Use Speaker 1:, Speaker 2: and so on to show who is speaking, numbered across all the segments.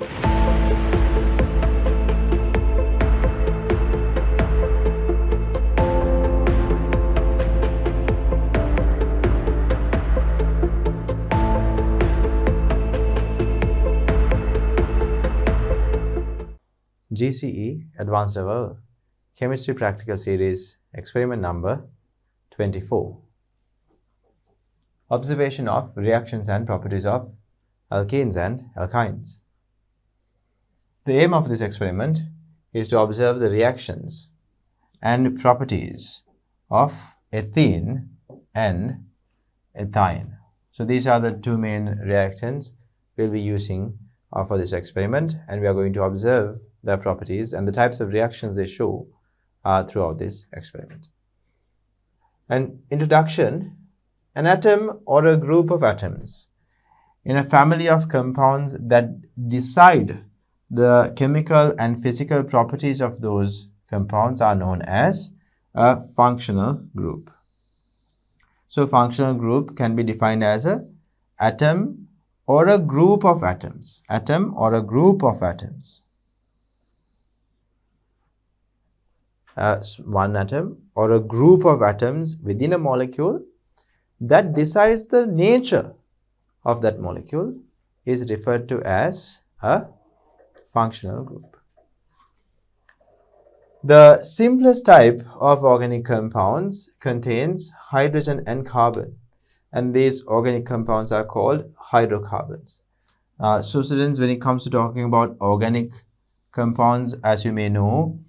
Speaker 1: GCE Advanced Level Chemistry Practical Series Experiment number 24. Observation of reactions and properties of alkenes and alkynes. The aim of this experiment is to observe the reactions and properties of ethene and ethine. So these are the two main reactants we'll be using for this experiment, and we are going to observe their properties and the types of reactions they show throughout this experiment. An introduction: an atom or a group of atoms in a family of compounds that decide the chemical and physical properties of those compounds are known as a functional group. So functional group can be defined as an atom or a group of atoms. Atom or a group of atoms. One atom or a group of atoms within a molecule that decides the nature of that molecule is referred to as a functional group. The simplest type of organic compounds contains hydrogen and carbon, and these organic compounds are called hydrocarbons. So students, when it comes to talking about organic compounds, as you may know,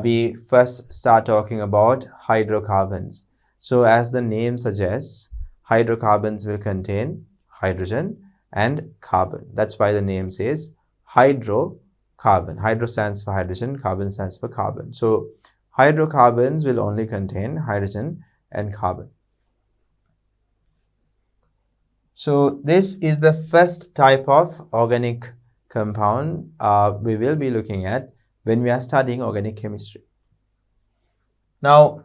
Speaker 1: we first start talking about hydrocarbons. So as the name suggests, hydrocarbons will contain hydrogen and carbon. That's why the name says hydrocarbon. Hydro stands for hydrogen, carbon stands for carbon. So hydrocarbons will only contain hydrogen and carbon. So this is the first type of organic compound we will be looking at when we are studying organic chemistry. Now,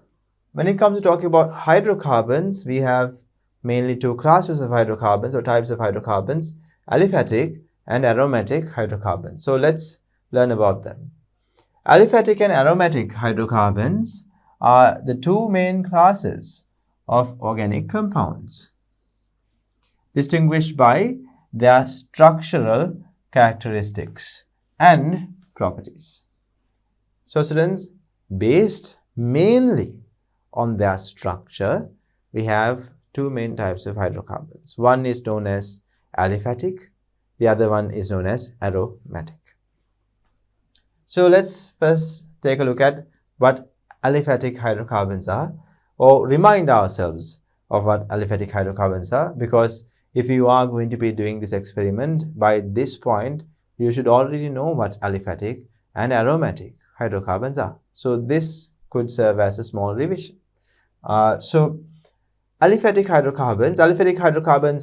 Speaker 1: when it comes to talking about hydrocarbons, we have mainly two classes of hydrocarbons or types of hydrocarbons: aliphatic and aromatic hydrocarbons. So let's learn about them. Aliphatic and aromatic hydrocarbons are the two main classes of organic compounds, distinguished by their structural characteristics and properties. So students, based mainly on their structure, we have two main types of hydrocarbons. One is known as aliphatic, the other one is known as aromatic. So let's first take a look at what aliphatic hydrocarbons are, or remind ourselves of what aliphatic hydrocarbons are, because if you are going to be doing this experiment, by this point you should already know what aliphatic and aromatic hydrocarbons are. So this could serve as a small revision. So aliphatic hydrocarbons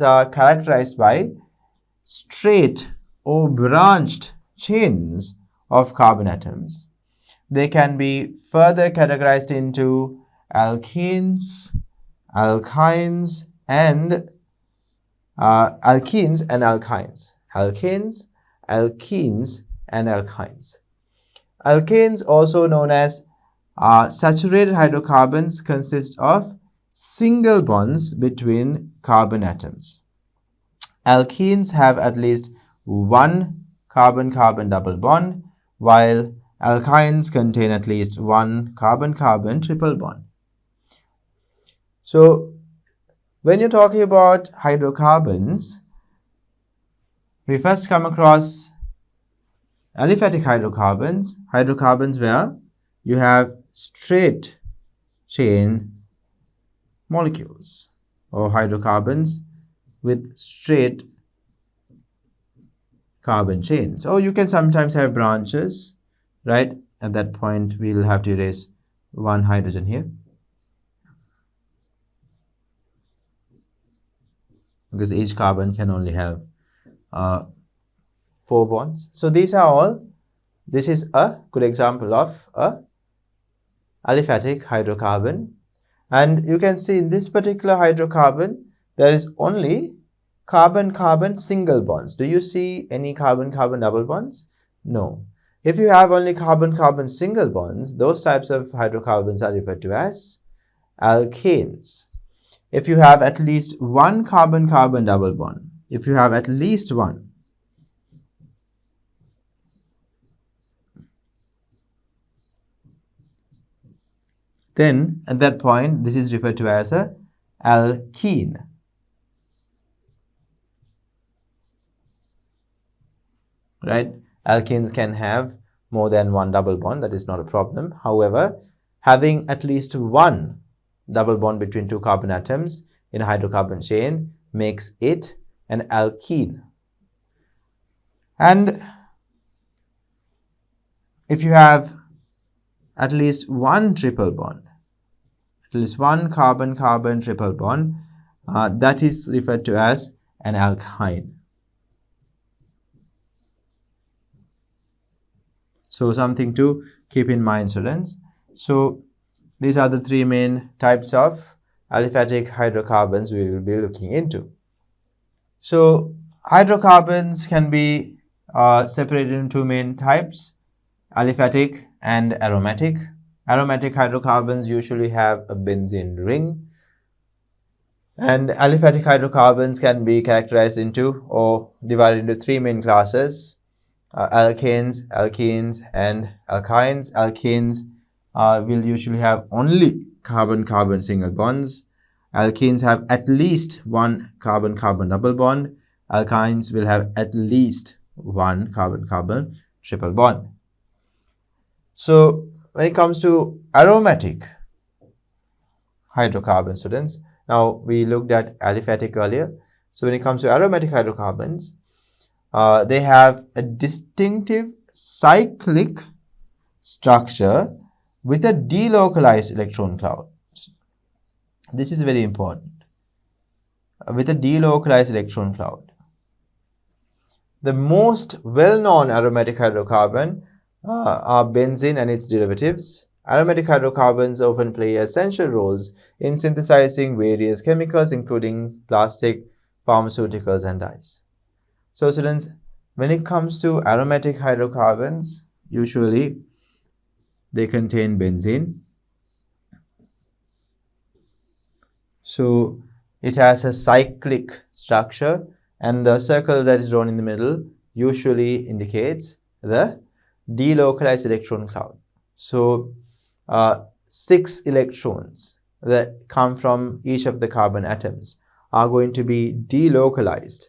Speaker 1: are characterized by straight or branched chains of carbon atoms. They can be further categorized into alkenes, alkynes, and alkenes and alkynes. Alkenes, alkenes, and alkynes. Alkanes, also known as saturated hydrocarbons, consist of single bonds between carbon atoms. Alkenes have at least one carbon-carbon double bond, while alkynes contain at least one carbon-carbon triple bond. So when you're talking about hydrocarbons, we first come across aliphatic hydrocarbons, hydrocarbons where you have straight chain molecules, or hydrocarbons with straight carbon chains. Or you can sometimes have branches, right? At that point, we'll have to erase one hydrogen here, because each carbon can only have 4 bonds. So these are all, this is a good example of a aliphatic hydrocarbon. And you can see in this particular hydrocarbon, there is only carbon-carbon single bonds. Do you see any carbon-carbon double bonds? No. If you have only carbon-carbon single bonds, those types of hydrocarbons are referred to as alkanes. If you have at least one carbon-carbon double bond, if you have at least one, then at that point this is referred to as a alkene. Right? Alkenes can have more than one double bond, that is not a problem. However, having at least one double bond between two carbon atoms in a hydrocarbon chain makes it an alkene. And if you have at least one triple bond, at least one carbon-carbon triple bond, that is referred to as an alkyne. So something to keep in mind, students. So these are the three main types of aliphatic hydrocarbons we will be looking into. So hydrocarbons can be separated into two main types, aliphatic and aromatic. Aromatic hydrocarbons usually have a benzene ring, and aliphatic hydrocarbons can be characterized into or divided into three main classes, alkanes, alkenes and alkynes. Alkanes will usually have only carbon-carbon single bonds. Alkenes have at least one carbon-carbon double bond. Alkynes will have at least one carbon-carbon triple bond. So when it comes to aromatic hydrocarbons, students, now we looked at aliphatic earlier. So when it comes to aromatic hydrocarbons, they have a distinctive cyclic structure with a delocalized electron cloud. This is very important. With a delocalized electron cloud. The most well-known aromatic hydrocarbon are benzene and its derivatives. Aromatic hydrocarbons often play essential roles in synthesizing various chemicals, including plastic, pharmaceuticals, and dyes. So students, when it comes to aromatic hydrocarbons, usually they contain benzene. So it has a cyclic structure, and the circle that is drawn in the middle usually indicates the delocalized electron cloud. So 6 electrons that come from each of the carbon atoms are going to be delocalized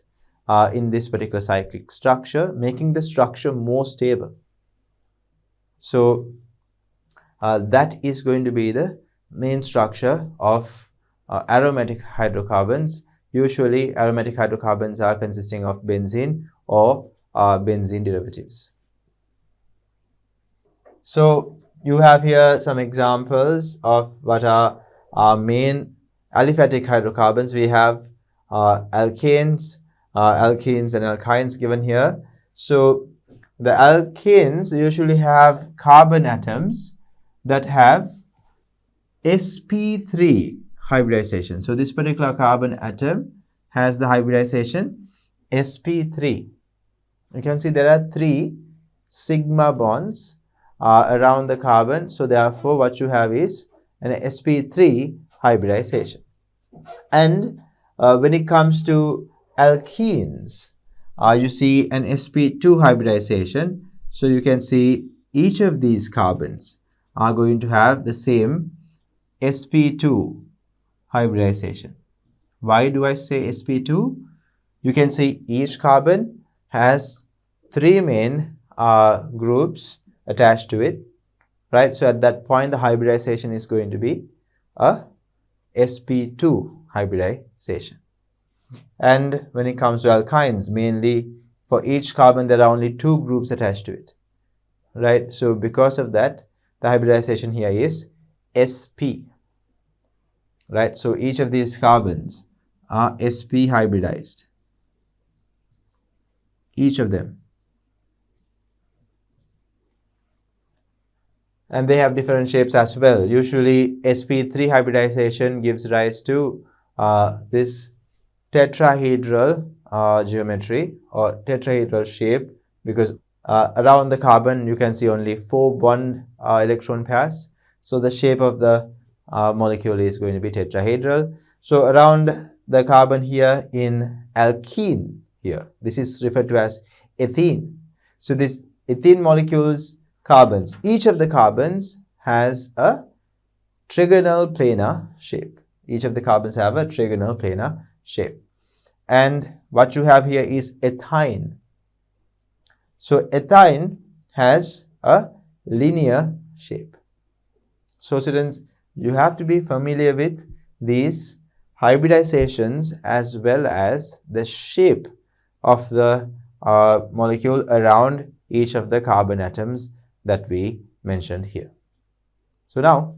Speaker 1: in this particular cyclic structure, making the structure more stable. So that is going to be the main structure of aromatic hydrocarbons. Usually aromatic hydrocarbons are consisting of benzene or benzene derivatives. So you have here some examples of what are our main aliphatic hydrocarbons. We have alkanes, alkenes and alkynes given here. So the alkanes usually have carbon atoms that have sp3 hybridization. So this particular carbon atom has the hybridization sp3. You can see there are 3 sigma bonds around the carbon. So therefore what you have is an sp3 hybridization. And when it comes to alkenes, you see an sp2 hybridization. So you can see each of these carbons are going to have the same sp2 hybridization. Why do I say sp2? You can see each carbon has 3 main groups attached to it, right? So at that point the hybridization is going to be a sp2 hybridization. And when it comes to alkynes, mainly for each carbon there are only 2 groups attached to it, right? So because of that the hybridization here is sp, right? So each of these carbons are sp hybridized, each of them. And they have different shapes as well. Usually sp3 hybridization gives rise to this tetrahedral geometry or tetrahedral shape, because around the carbon you can see only 4 bond electron pairs. So the shape of the molecule is going to be tetrahedral. So around the carbon here in alkene here, this is referred to as ethene. So this ethene molecules carbons, each of the carbons has a trigonal planar shape. Each of the carbons have a trigonal planar shape. And what you have here is ethyne. So ethyne has a linear shape. So students, you have to be familiar with these hybridizations as well as the shape of the molecule around each of the carbon atoms that we mentioned here. So now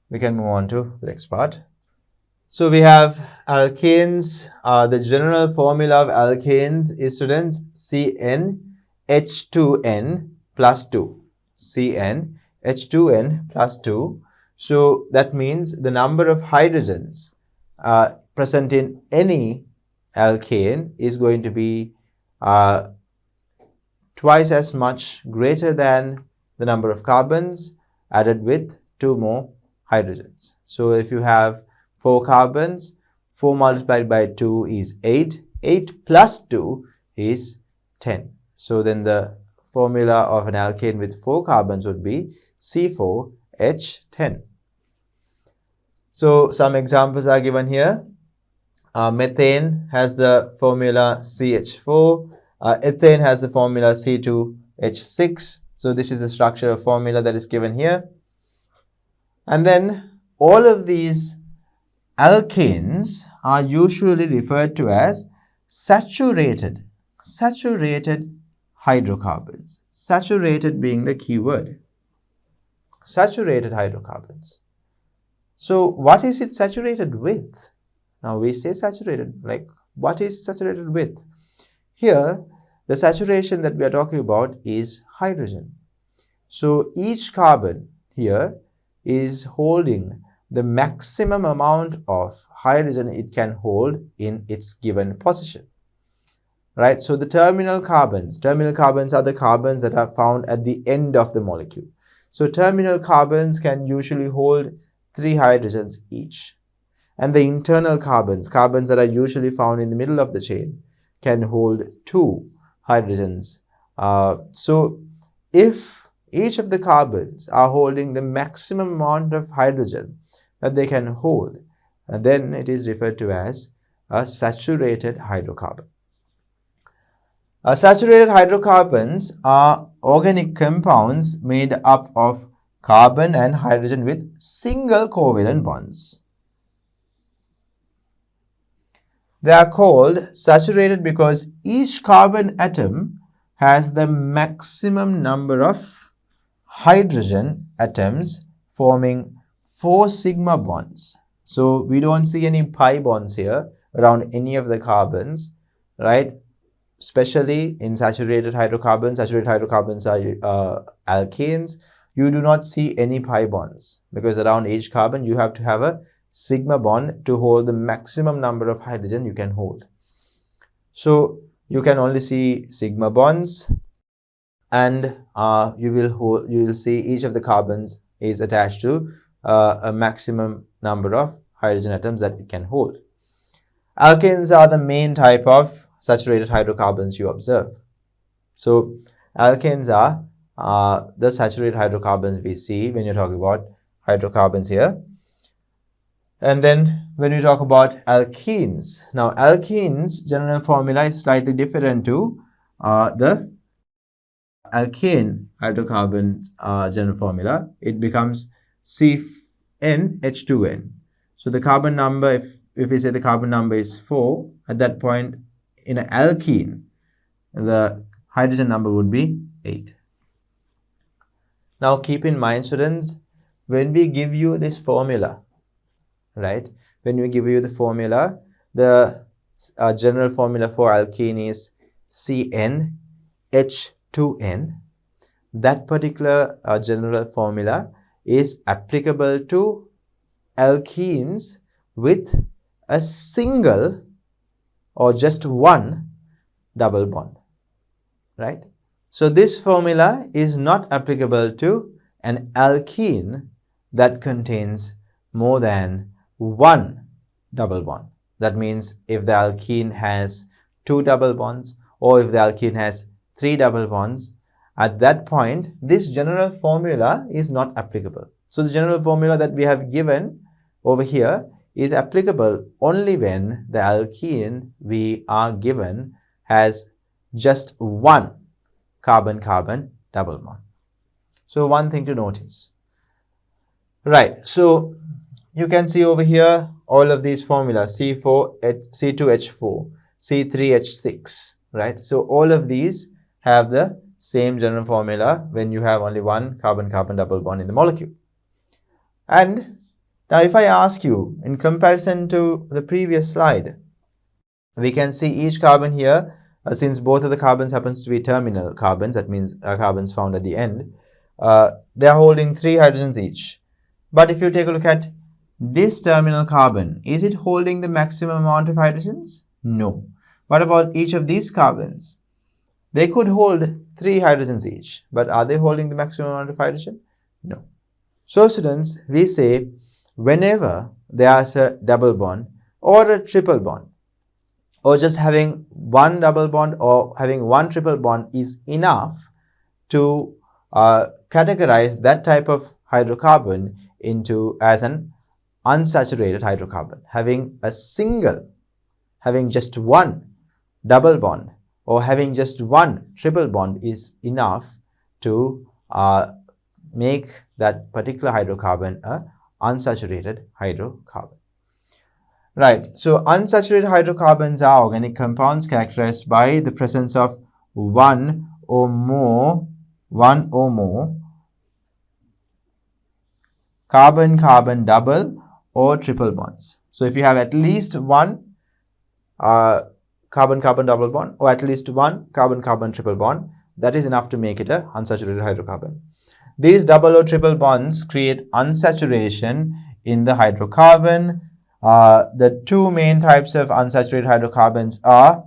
Speaker 1: we can move on to the next part. So we have alkanes. The general formula of alkanes is, students, CnH2n plus 2. CnH2n plus 2. So that means the number of hydrogens present in any alkane is going to be twice as much greater than the number of carbons added with 2 more hydrogens. So if you have 4 carbons, 4 multiplied by 2 is 8. 8 plus 2 is 10. So then the formula of an alkane with 4 carbons would be C4H10. So some examples are given here. Methane has the formula CH4. Ethane has the formula C2H6. So this is the structure of formula that is given here. And then all of these alkanes are usually referred to as saturated hydrocarbons. Saturated being the key word. Saturated hydrocarbons. So what is it saturated with? Now we say saturated, like what is saturated with? Here the saturation that we are talking about is hydrogen. So each carbon here is holding the maximum amount of hydrogen it can hold in its given position, right? So the terminal carbons are the carbons that are found at the end of the molecule. So terminal carbons can usually hold 3 hydrogens each, and the internal carbons that are usually found in the middle of the chain, can hold 2 hydrogens. So if each of the carbons are holding the maximum amount of hydrogen that they can hold, and then it is referred to as a saturated hydrocarbon. Saturated hydrocarbons are organic compounds made up of carbon and hydrogen with single covalent bonds. They are called saturated because each carbon atom has the maximum number of hydrogen atoms forming 4 sigma bonds. So we don't see any pi bonds here around any of the carbons, right? Especially in saturated hydrocarbons. Saturated hydrocarbons are alkanes. You do not see any pi bonds because around each carbon you have to have a sigma bond to hold the maximum number of hydrogen you can hold. So you can only see sigma bonds, and you will see each of the carbons is attached to a maximum number of hydrogen atoms that it can hold. Alkanes are the main type of saturated hydrocarbons you observe. So alkanes are the saturated hydrocarbons we see when you're talking about hydrocarbons here. And then when we talk about alkenes, now alkenes general formula is slightly different to the alkane hydrocarbon general formula. It becomes CnH2n. So the carbon number, if we say the carbon number is 4, at that point in an alkene, the hydrogen number would be 8. Now keep in mind, students, when we give you this formula, right? When we give you the formula, the general formula for alkene is CnH2n. That particular general formula is applicable to alkenes with a single or just one double bond, right? So this formula is not applicable to an alkene that contains more than one double bond. That means if the alkene has 2 double bonds, or if the alkene has 3 double bonds, at that point this general formula is not applicable. So the general formula that we have given over here is applicable only when the alkene we are given has just one carbon-carbon double bond. So one thing to notice. Right, so you can see over here all of these formulas, C2H4, C3H6, right? So all of these have the same general formula when you have only one carbon-carbon double bond in the molecule. And now if I ask you, in comparison to the previous slide, we can see each carbon here, since both of the carbons happens to be terminal carbons, that means carbons found at the end, they are holding 3 hydrogens each. But if you take a look at this terminal carbon, is it holding the maximum amount of hydrogens? No. What about each of these carbons? They could hold 3 hydrogens each, but are they holding the maximum amount of hydrogen? No. So students, we say whenever there is a double bond or a triple bond, or just having one double bond or having one triple bond is enough to categorize that type of hydrocarbon into as an unsaturated hydrocarbon. Having just one double bond or having just one triple bond is enough to make that particular hydrocarbon a unsaturated hydrocarbon. Right, so unsaturated hydrocarbons are organic compounds characterized by the presence of one or more carbon-carbon double or triple bonds. So if you have at least one carbon-carbon double bond or at least one carbon-carbon triple bond, that is enough to make it a unsaturated hydrocarbon. These double or triple bonds create unsaturation in the hydrocarbon. The two main types of unsaturated hydrocarbons are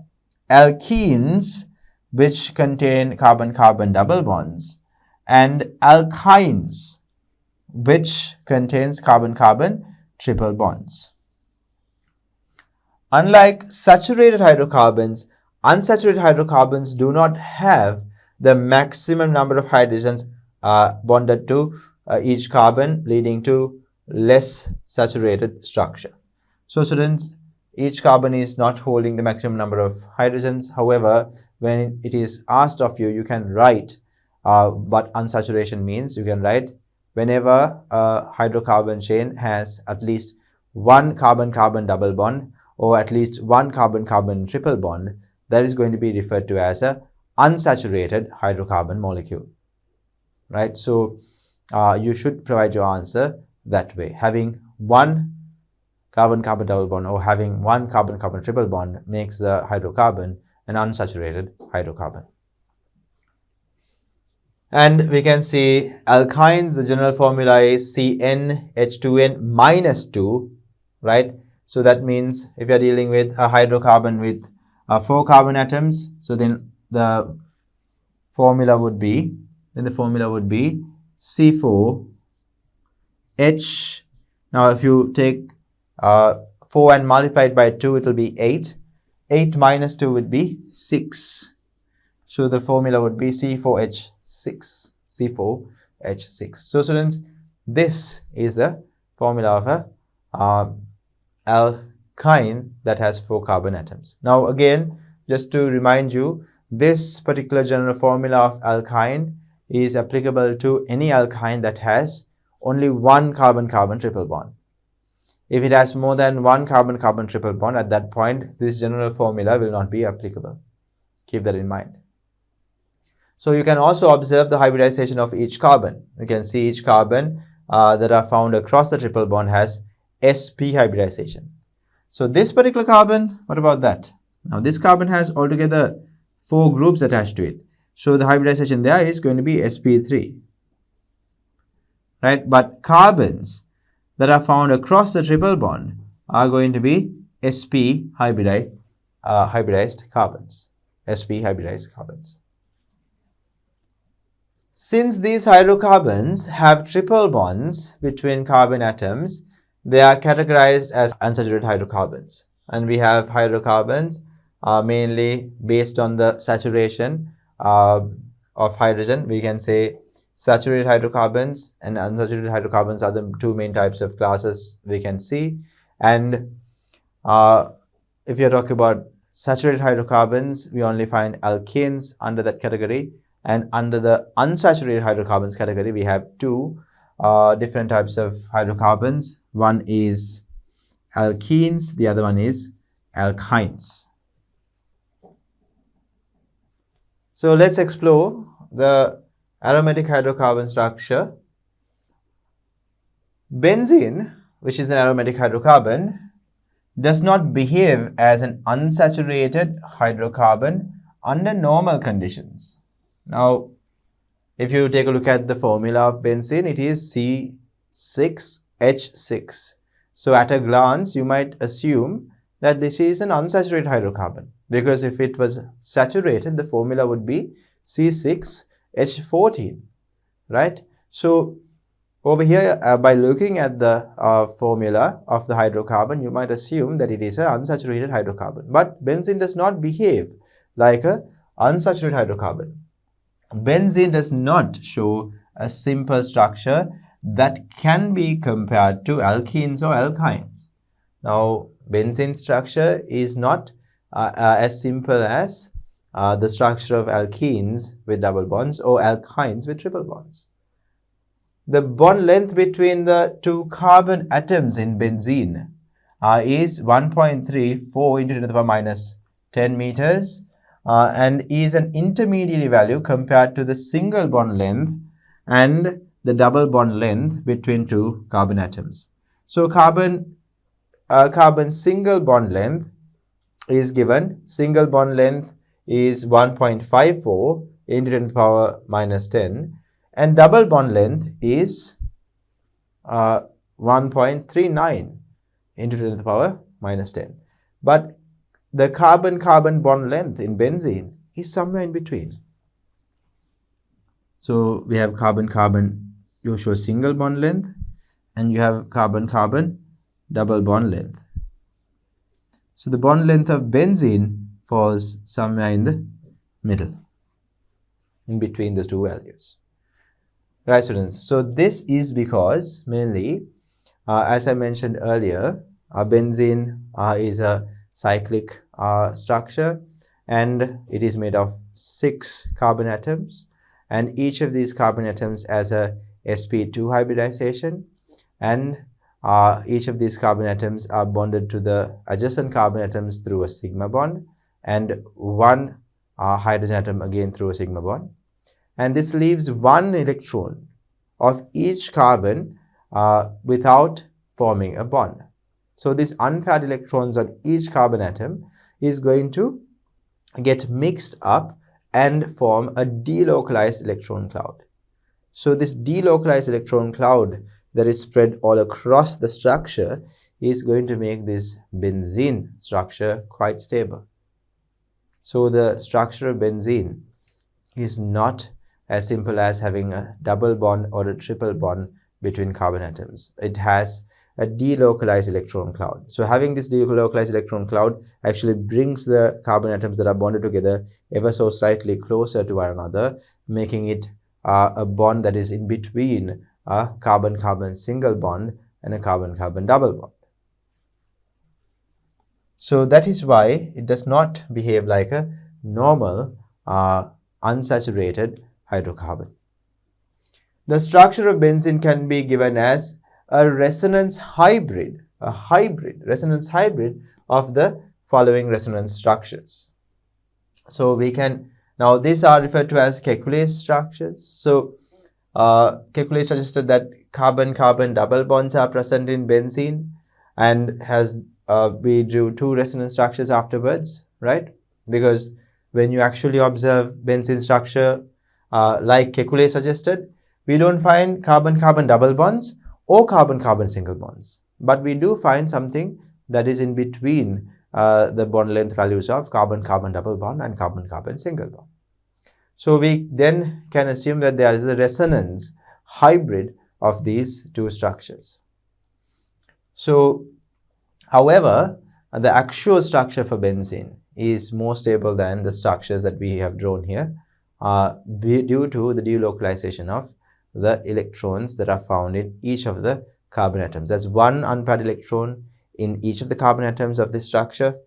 Speaker 1: alkenes, which contain carbon-carbon double bonds, and alkynes, which contains carbon-carbon triple bonds. Unlike saturated hydrocarbons, unsaturated hydrocarbons do not have the maximum number of hydrogens bonded to each carbon, leading to less saturated structure. So students, each carbon is not holding the maximum number of hydrogens. However, when it is asked of you, you can write what unsaturation means. You can write whenever a hydrocarbon chain has at least one carbon-carbon double bond or at least one carbon-carbon triple bond, that is going to be referred to as a unsaturated hydrocarbon molecule. Right? So you should provide your answer that way. Having one carbon-carbon double bond or having one carbon-carbon triple bond makes the hydrocarbon an unsaturated hydrocarbon. And we can see alkynes, the general formula is CnH2n minus 2, right? So that means if you are dealing with a hydrocarbon with 4 carbon atoms, so then the formula would be C4H. Now if you take 4 and multiply it by 2, it will be 8. 8 minus 2 would be 6. So the formula would be C4H6. C4H6. So students, this is the formula of a alkyne that has 4 carbon atoms. Now again, just to remind you, this particular general formula of alkyne is applicable to any alkyne that has only one carbon-carbon triple bond. If it has more than one carbon-carbon triple bond, at that point, this general formula will not be applicable. Keep that in mind. So you can also observe the hybridization of each carbon. You can see each carbon that are found across the triple bond has sp hybridization. So this particular carbon, what about that? Now this carbon has altogether 4 groups attached to it. So the hybridization there is going to be sp3. Right? But carbons that are found across the triple bond are going to be sp hybridization. hybridized carbons, sp hybridized carbons. Since these hydrocarbons have triple bonds between carbon atoms, they are categorized as unsaturated hydrocarbons. And we have hydrocarbons mainly based on the saturation of hydrogen. We can say saturated hydrocarbons and unsaturated hydrocarbons are the two main types of classes we can see. And if you're talking about saturated hydrocarbons, we only find alkenes under that category. And under the unsaturated hydrocarbons category, we have two different types of hydrocarbons. One is alkenes, the other one is alkynes. So let's explore the aromatic hydrocarbon structure. Benzene, which is an aromatic hydrocarbon, does not behave as an unsaturated hydrocarbon under normal conditions. Now, if you take a look at the formula of benzene, it is C6H6. So at a glance, you might assume that this is an unsaturated hydrocarbon, because if it was saturated, the formula would be C6H14, right? So over here, by looking at the formula of the hydrocarbon, you might assume that it is an unsaturated hydrocarbon. But benzene does not behave like an unsaturated hydrocarbon. Benzene does not show a simple structure that can be compared to alkenes or alkynes. Now, benzene structure is not as simple as the structure of alkenes with double bonds or alkynes with triple bonds. The bond length between the two carbon atoms in benzene is 1.34 into 10 to the power minus 10 meters and is an intermediary value compared to the single bond length and the double bond length between two carbon atoms. So carbon single bond length is given. Single bond length is 1.54 into 10 to the power minus 10, and double bond length is 1.39 into 10 to the power minus 10. But the carbon-carbon bond length in benzene is somewhere in between. So we have carbon-carbon usual single bond length, and you have carbon-carbon double bond length. So the bond length of benzene falls somewhere in the middle, in between the two values. Right, students? So this is because mainly, as I mentioned earlier, benzene is a cyclic structure, and it is made of 6 carbon atoms, and each of these carbon atoms has a sp2 hybridization, and each of these carbon atoms are bonded to the adjacent carbon atoms through a sigma bond, and one hydrogen atom again through a sigma bond, and this leaves one electron of each carbon without forming a bond. So these unpaired electrons on each carbon atom is going to get mixed up and form a delocalized electron cloud. So this delocalized electron cloud that is spread all across the structure is going to make this benzene structure quite stable. So the structure of benzene is not as simple as having a double bond or a triple bond between carbon atoms. It has a delocalized electron cloud. So having this delocalized electron cloud actually brings the carbon atoms that are bonded together ever so slightly closer to one another, making it a bond that is in between a carbon-carbon single bond and a carbon-carbon double bond. So that is why it does not behave like a normal unsaturated hydrocarbon. The structure of benzene can be given as a resonance hybrid, resonance hybrid of the following resonance structures. So we can, now these are referred to as Kekulé structures. So Kekulé suggested that carbon-carbon double bonds are present in benzene, and we drew 2 resonance structures afterwards, right? Because when you actually observe benzene structure like Kekulé suggested, we don't find carbon-carbon double bonds or carbon-carbon single bonds, but we do find something that is in between the bond length values of carbon-carbon double bond and carbon-carbon single bond. So we then can assume that there is a resonance hybrid of these two structures. So, however, the actual structure for benzene is more stable than the structures that we have drawn here due to the delocalization of the electrons that are found in each of the carbon atoms. There's one unpaired electron in each of the carbon atoms of this structure,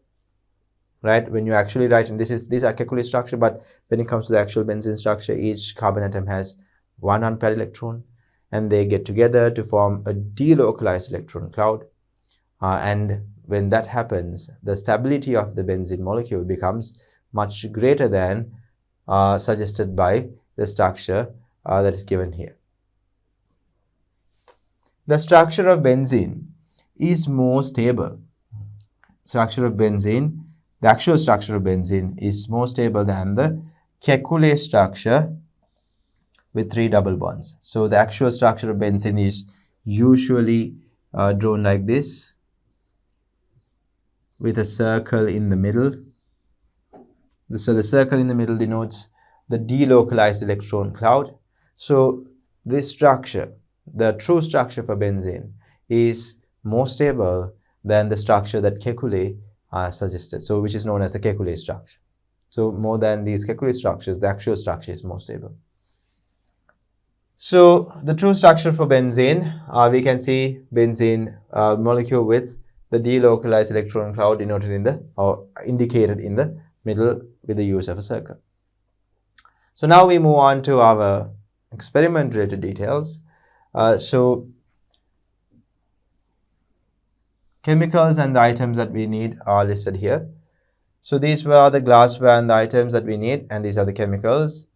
Speaker 1: right? When you actually write, and these are Kekulé structure, but when it comes to the actual benzene structure, each carbon atom has one unpaired electron, and they get together to form a delocalized electron cloud. And when that happens, the stability of the benzene molecule becomes much greater than suggested by the structure that is given here. The structure of benzene is more stable. The actual structure of benzene is more stable than the Kekulé structure with 3 double bonds. So the actual structure of benzene is usually drawn like this, with a circle in the middle. So the circle in the middle denotes the delocalized electron cloud. So this structure, the true structure for benzene, is more stable than the structure that Kekulé suggested, so which is known as the Kekulé structure. So more than these Kekulé structures, the actual structure is more stable. So the true structure for benzene, we can see benzene molecule with the delocalized electron cloud denoted in the or indicated in the middle with the use of a circle. So now we move on to our experiment related details. So chemicals and the items that we need are listed here. So these were the glassware and the items that we need, and these are the chemicals.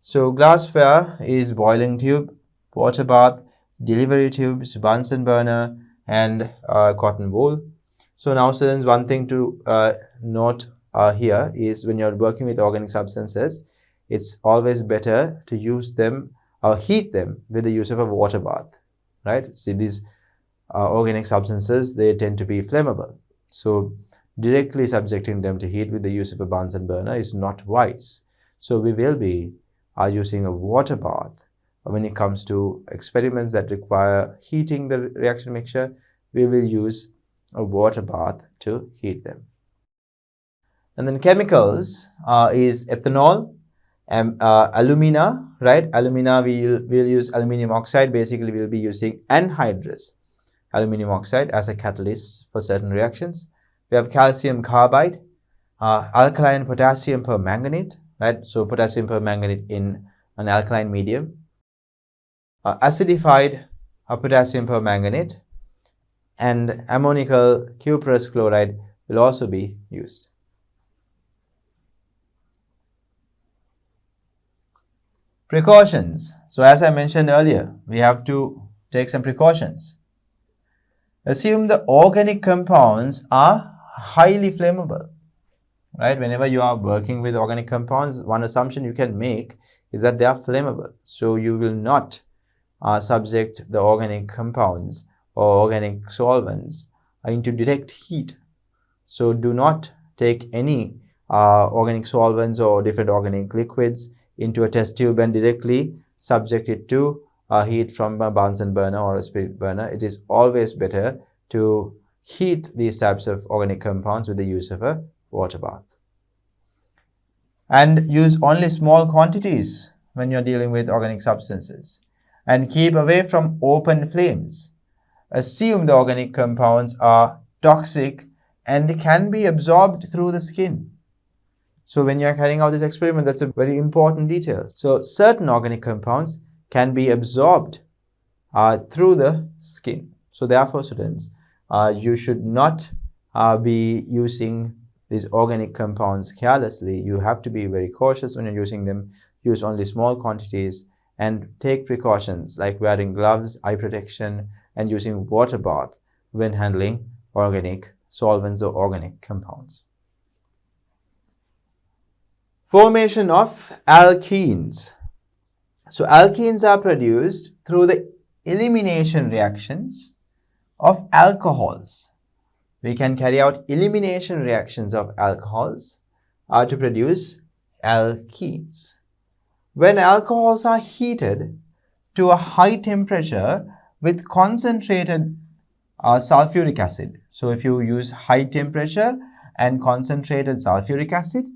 Speaker 1: So glassware is boiling tube, water bath, delivery tubes, Bunsen burner, and cotton wool. So now students, one thing to note here is when you're working with organic substances, it's always better to use them or heat them with the use of a water bath, right? See, these organic substances, they tend to be flammable. So directly subjecting them to heat with the use of a Bunsen burner is not wise. So we will be using a water bath when it comes to experiments that require heating the reaction mixture. We will use a water bath to heat them. And then chemicals is ethanol, alumina, right? Alumina, we'll use aluminium oxide. Basically, we'll be using anhydrous aluminium oxide as a catalyst for certain reactions. We have calcium carbide, alkaline potassium permanganate, right? So potassium permanganate in an alkaline medium. Acidified potassium permanganate and ammoniacal cuprous chloride will also be used. Precautions. So as I mentioned earlier, we have to take some precautions. Assume the organic compounds are highly flammable, right? Whenever you are working with organic compounds, one assumption you can make is that they are flammable. So you will not subject the organic compounds or organic solvents into direct heat. So do not take any organic solvents or different organic liquids into a test tube and directly subject it to heat from a Bunsen burner or a spirit burner. It is always better to heat these types of organic compounds with the use of a water bath. And use only small quantities when you're dealing with organic substances. And keep away from open flames. Assume the organic compounds are toxic and can be absorbed through the skin. So when you're carrying out this experiment, that's a very important detail. So certain organic compounds can be absorbed through the skin. So therefore, students, you should not be using these organic compounds carelessly. You have to be very cautious when you're using them. Use only small quantities and take precautions like wearing gloves, eye protection, and using water bath when handling organic solvents or organic compounds. Formation of alkenes. So alkenes are produced through the elimination reactions of alcohols. we can carry out elimination reactions of alcohols to produce alkenes. When alcohols are heated to a high temperature with concentrated sulfuric acid. So if you use high temperature and concentrated sulfuric acid,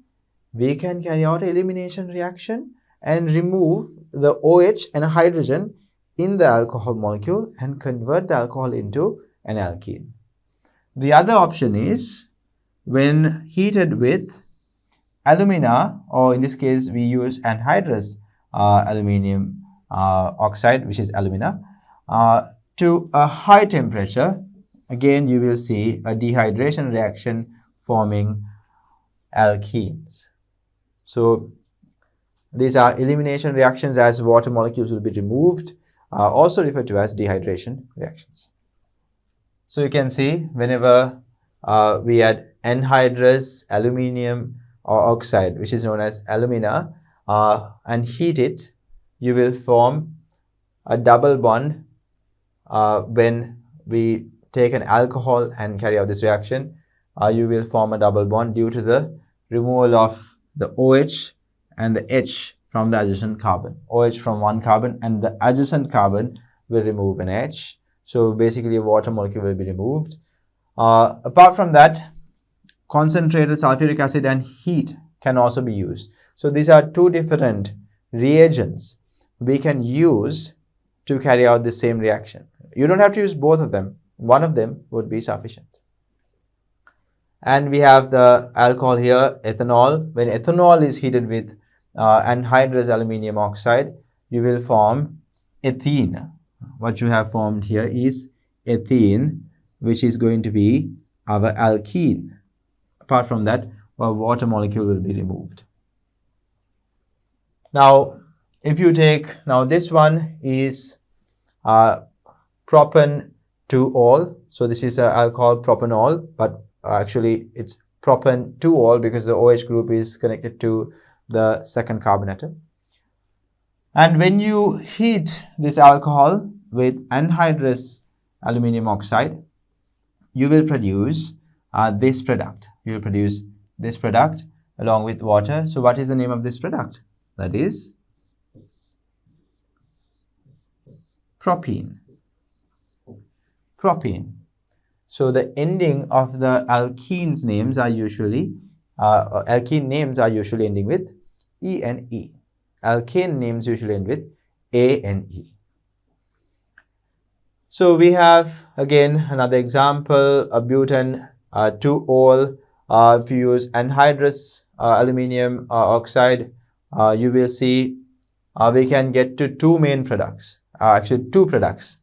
Speaker 1: we can carry out elimination reaction and remove the OH and hydrogen in the alcohol molecule and convert the alcohol into an alkene. The other option is when heated with alumina, or in this case we use anhydrous aluminium oxide, which is alumina, to a high temperature, again you will see a dehydration reaction forming alkenes. So these are elimination reactions as water molecules will be removed, also referred to as dehydration reactions. So you can see whenever we add anhydrous aluminium or oxide, which is known as alumina, and heat it, you will form a double bond. When we take an alcohol and carry out this reaction, you will form a double bond due to the removal of the OH and the H from the adjacent carbon. OH from one carbon and the adjacent carbon will remove an H. So basically a water molecule will be removed. Apart from that, concentrated sulfuric acid and heat can also be used. So these are two different reagents we can use to carry out the same reaction. You don't have to use both of them. One of them would be sufficient. And we have the alcohol here, ethanol. When ethanol is heated with anhydrous aluminium oxide, you will form ethene. What you have formed here is ethene, which is going to be our alkene. Apart from that, a water molecule will be removed. Now, if you take, now this one is propan 2-ol. So this is alcohol propanol, but actually it's propan 2-ol because the OH group is connected to the second carbon atom. And when you heat this alcohol with anhydrous aluminium oxide, you will produce this product. You will produce this product along with water. So what is the name of this product? That is propene. Propene. So the ending of the alkenes names are usually, alkene names are usually ending with E and E. Alkane names usually end with A and E. So we have again another example, a butan 2-ol. If you use anhydrous aluminium oxide, you will see we can get to two main products, actually two products.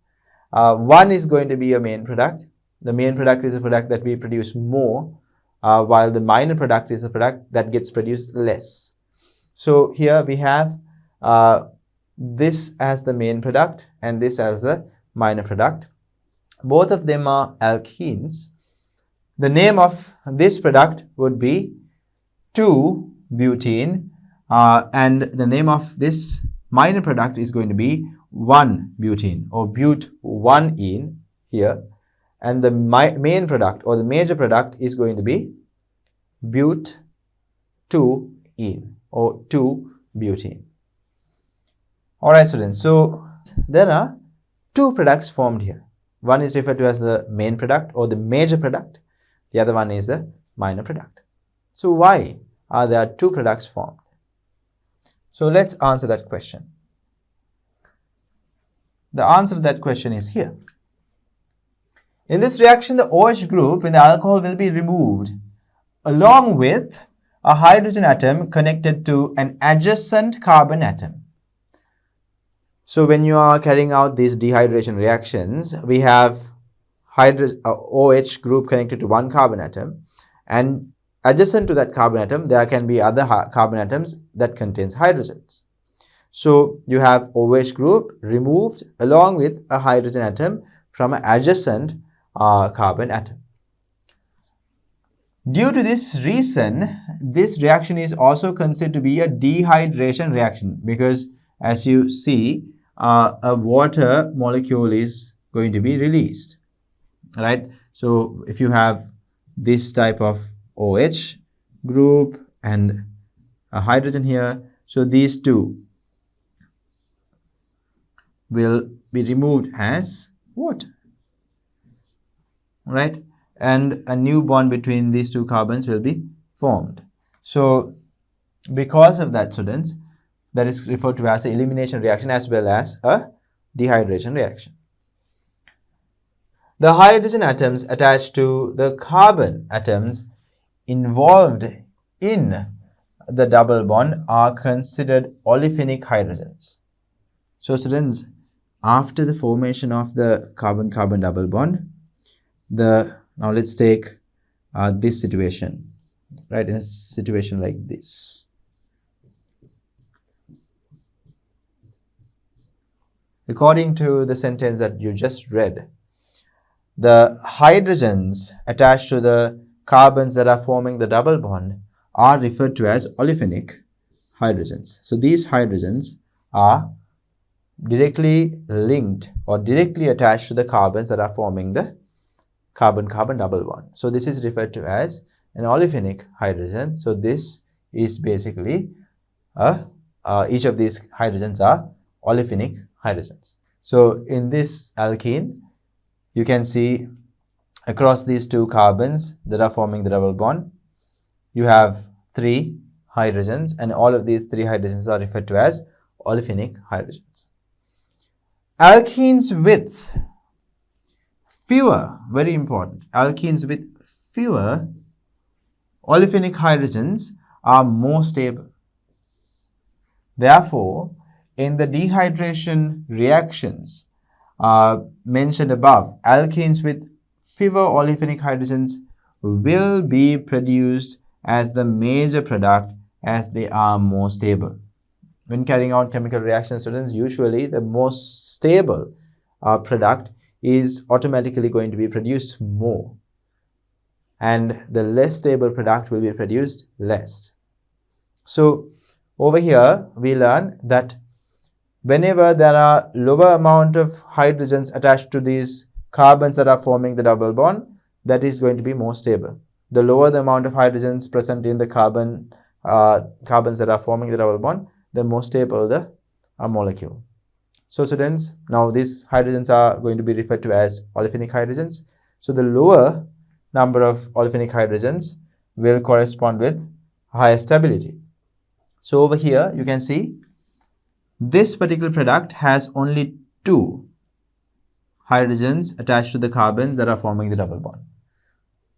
Speaker 1: One is going to be a main product. The main product is a product that we produce more, while the minor product is a product that gets produced less. So here we have this as the main product and this as the minor product. Both of them are alkenes. The name of this product would be 2-butene, and the name of this minor product is going to be 1-butene or but-1-ene here, and the main product or the major product is going to be but-2-ene or 2-butene. Alright students, so there are two products formed here. One is referred to as the main product or the major product. The other one is the minor product. So why are there two products formed? So let's answer that question. The answer to that question is here. In this reaction, the OH group in the alcohol will be removed along with a hydrogen atom connected to an adjacent carbon atom. So when you are carrying out these dehydration reactions, we have OH group connected to one carbon atom, and adjacent to that carbon atom there can be other carbon atoms that contains hydrogens. So you have OH group removed along with a hydrogen atom from an adjacent carbon atom. Due to this reason, this reaction is also considered to be a dehydration reaction, because as you see, a water molecule is going to be released, right? So if you have this type of OH group and a hydrogen here. So these two will be removed as water, right? And a new bond between these two carbons will be formed. So because of that, students, that is referred to as an elimination reaction as well as a dehydration reaction. The hydrogen atoms attached to the carbon atoms involved in the double bond are considered olefinic hydrogens. So students, after the formation of the carbon-carbon double bond, now let's take this situation, right? In a situation like this. According to the sentence that you just read, the hydrogens attached to the carbons that are forming the double bond are referred to as olefinic hydrogens. So these hydrogens are directly linked or directly attached to the carbons that are forming the carbon-carbon double bond. So this is referred to as an olefinic hydrogen. So this is basically each of these hydrogens are olefinic hydrogens. So in this alkene, you can see across these two carbons that are forming the double bond, you have 3 hydrogens, and all of these 3 hydrogens are referred to as olefinic hydrogens. Alkenes with fewer, very important, alkenes with fewer olefinic hydrogens are more stable. Therefore, in the dehydration reactions mentioned above, alkenes with fewer olefinic hydrogens will be produced as the major product as they are more stable. When carrying out chemical reactions, students, usually the most stable product is automatically going to be produced more, and the less stable product will be produced less. So over here we learn that whenever there are lower amount of hydrogens attached to these carbons that are forming the double bond, that is going to be more stable. The lower the amount of hydrogens present in the carbons that are forming the double bond, the more stable the molecule. So students, now these hydrogens are going to be referred to as olefinic hydrogens. So the lower number of olefinic hydrogens will correspond with higher stability. So over here you can see this particular product has only 2 hydrogens attached to the carbons that are forming the double bond.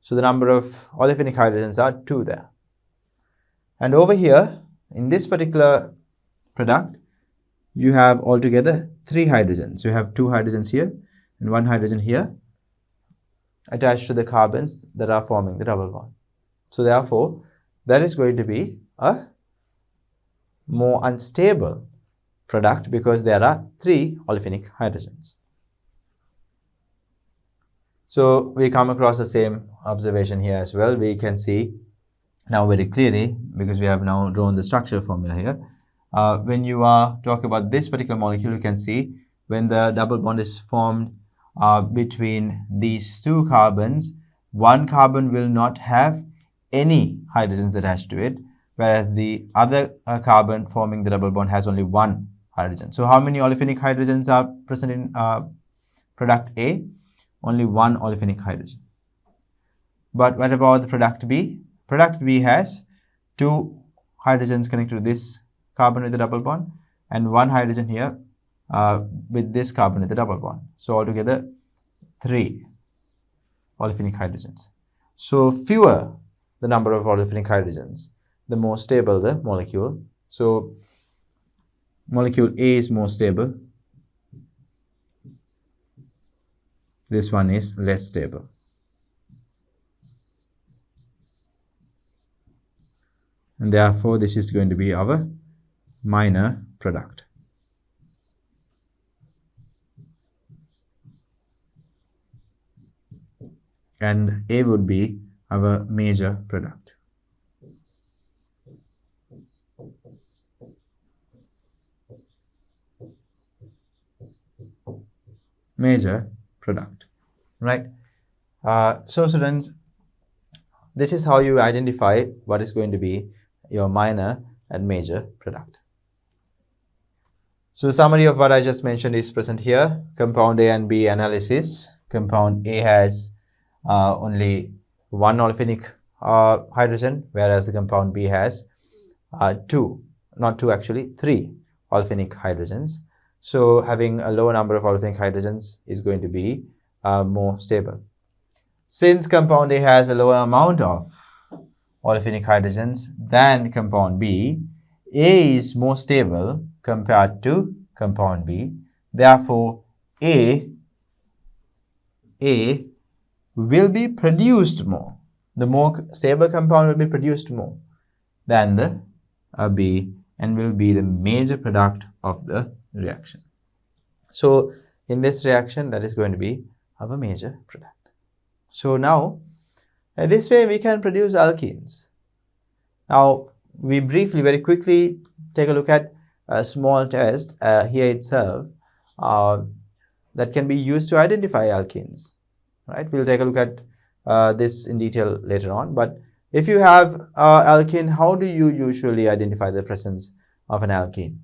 Speaker 1: So the number of olefinic hydrogens are 2 there. And over here in this particular product, you have altogether 3 hydrogens. You have 2 hydrogens here and 1 hydrogen here attached to the carbons that are forming the double bond. So therefore, that is going to be a more unstable product because there are 3 olefinic hydrogens. So we come across the same observation here as well. We can see now very clearly, because we have now drawn the structure formula here. When you are talking about this particular molecule, you can see when the double bond is formed between these 2 carbons, one carbon will not have any hydrogens attached to it, whereas the other carbon forming the double bond has only 1 hydrogen. So how many olefinic hydrogens are present in product A? Only 1 olefinic hydrogen. But what about the product B? Product B has 2 hydrogens connected to this carbon with the double bond and 1 hydrogen here with this carbon with the double bond. So altogether 3 olefinic hydrogens. So fewer the number of olefinic hydrogens, the more stable the molecule. So molecule A is more stable. This one is less stable. And therefore, this is going to be our minor product. And A would be our major product. Major product, right? So students, this is how you identify what is going to be your minor and major product. So the summary of what I just mentioned is present here. Compound A and B analysis. Compound A has only one olefinic hydrogen, whereas the compound B has three olefinic hydrogens. So having a lower number of olefinic hydrogens is going to be more stable. Since compound A has a lower amount of olefinic hydrogens than compound B, A is more stable compared to compound B. Therefore, A will be produced more. The more stable compound will be produced more than the B and will be the major product of the reaction. So in this reaction, that is going to be our major product. So now, this way we can produce alkenes. Now, we briefly, very quickly take a look at a small test here itself that can be used to identify alkenes. Right? We'll take a look at this in detail later on. But if you have alkene, how do you usually identify the presence of an alkene?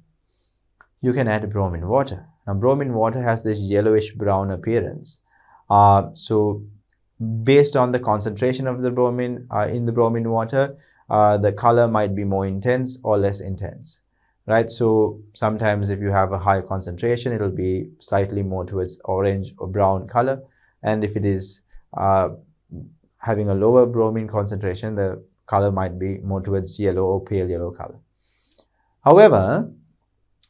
Speaker 1: You can add bromine water. Now, bromine water has this yellowish brown appearance. So based on the concentration of the bromine in the bromine water, the color might be more intense or less intense, right? So sometimes if you have a high concentration, it will be slightly more towards orange or brown color, and if it is having a lower bromine concentration, the color might be more towards yellow or pale yellow color. However,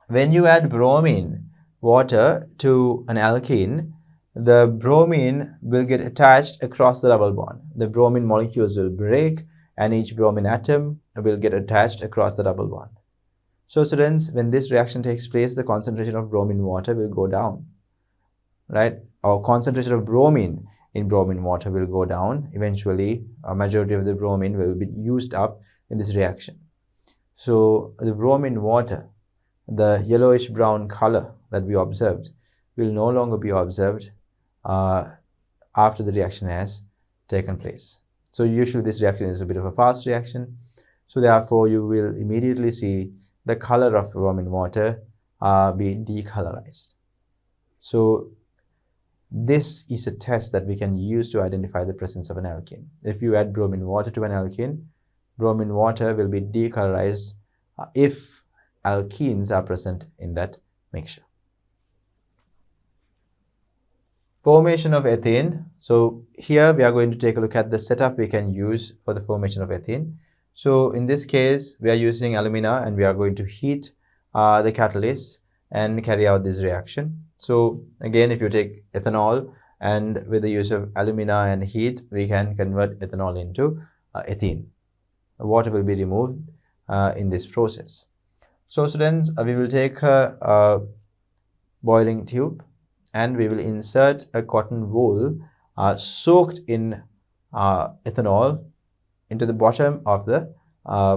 Speaker 1: when you add bromine water to an alkene, the bromine will get attached across the double bond. The bromine molecules will break and each bromine atom will get attached across the double bond. So students, when this reaction takes place, the concentration of bromine water will go down, right? Or concentration of bromine in bromine water will go down. Eventually, a majority of the bromine will be used up in this reaction. So the bromine water, the yellowish brown color that we observed, will no longer be observed after the reaction has taken place. So usually this reaction is a bit of a fast reaction. So therefore you will immediately see the color of bromine water be decolorized. So this is a test that we can use to identify the presence of an alkene. If you add bromine water to an alkene, bromine water will be decolorized if alkenes are present in that mixture. Formation of ethane. So here we are going to take a look at the setup we can use for the formation of ethane. So in this case, we are using alumina and we are going to heat the catalyst and carry out this reaction. So again, if you take ethanol and with the use of alumina and heat, we can convert ethanol into ethene. Water will be removed in this process. So students, we will take a boiling tube and we will insert a cotton wool soaked in ethanol into the bottom of the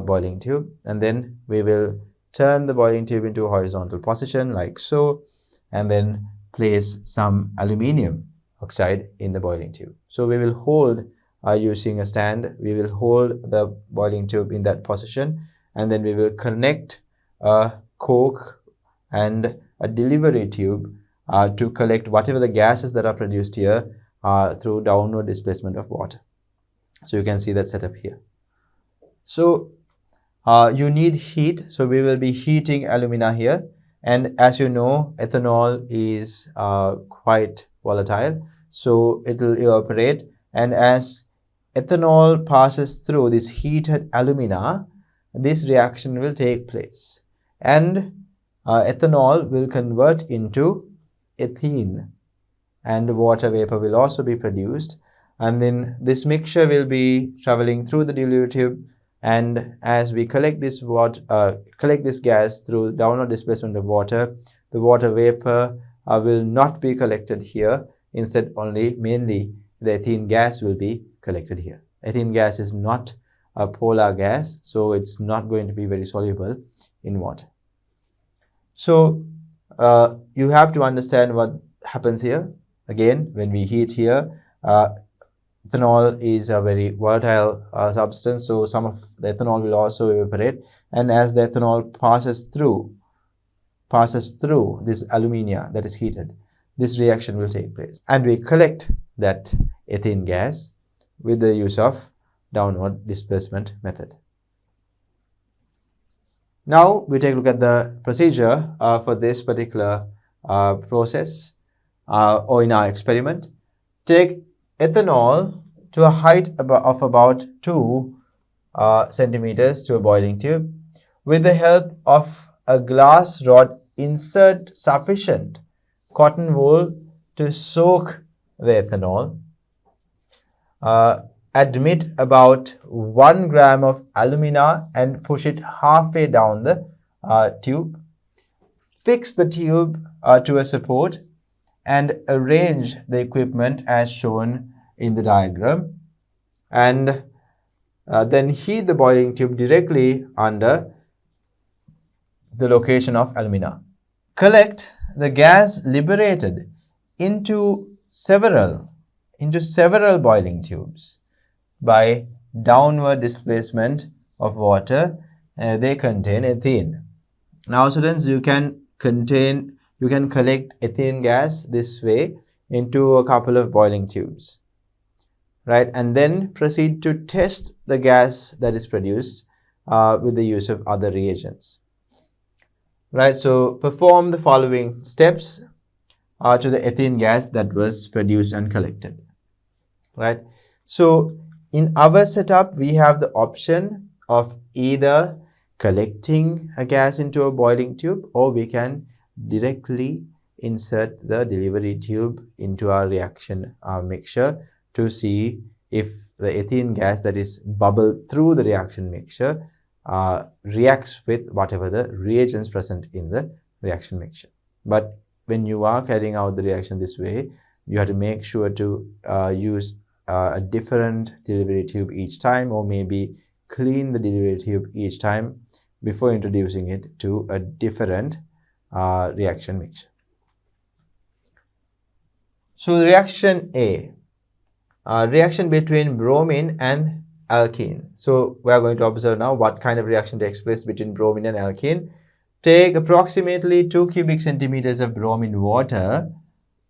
Speaker 1: boiling tube, and then we will turn the boiling tube into a horizontal position like so, and then place some aluminium oxide in the boiling tube. So we will hold using a stand, we will hold the boiling tube in that position, and then we will connect a cork and a delivery tube to collect whatever the gases that are produced here through downward displacement of water. So you can see that setup here. So you need heat, so we will be heating alumina here, and as you know, ethanol is quite volatile, so it will evaporate, and as ethanol passes through this heated alumina, this reaction will take place and ethanol will convert into ethene and water vapor will also be produced, and then this mixture will be traveling through the delivery tube, and as we collect this gas through downward displacement of water, the water vapor will not be collected here. Instead, mainly the ethene gas will be collected here. Ethene gas is not a polar gas, so it's not going to be very soluble in water. So you have to understand what happens here. Again, when we heat here, ethanol is a very volatile substance, so some of the ethanol will also evaporate, and as the ethanol passes through this alumina that is heated, this reaction will take place, and we collect that ethene gas with the use of downward displacement method. Now we take a look at the procedure for this particular process or in our experiment. Take ethanol to a height of about 2 centimeters to a boiling tube. With the help of a glass rod, insert sufficient cotton wool to soak the ethanol. Admit about 1 gram of alumina and push it halfway down the tube. Fix the tube to a support and arrange the equipment as shown in the diagram, and then heat the boiling tube directly under the location of alumina. Collect the gas liberated into several boiling tubes by downward displacement of water. They contain ethene. Now students, you can collect ethene gas this way into a couple of boiling tubes, right, and then proceed to test the gas that is produced with the use of other reagents, right. So perform the following steps to the ethene gas that was produced and collected, right. So in our setup, we have the option of either collecting a gas into a boiling tube, or we can directly insert the delivery tube into our reaction mixture to see if the ethene gas that is bubbled through the reaction mixture reacts with whatever the reagents present in the reaction mixture. But when you are carrying out the reaction this way, you have to make sure to use a different delivery tube each time, or maybe clean the delivery tube each time before introducing it to a different reaction mixture. So reaction A, reaction between bromine and alkene. So we are going to observe now what kind of reaction takes place between bromine and alkene. Take approximately 2 cubic centimeters of bromine water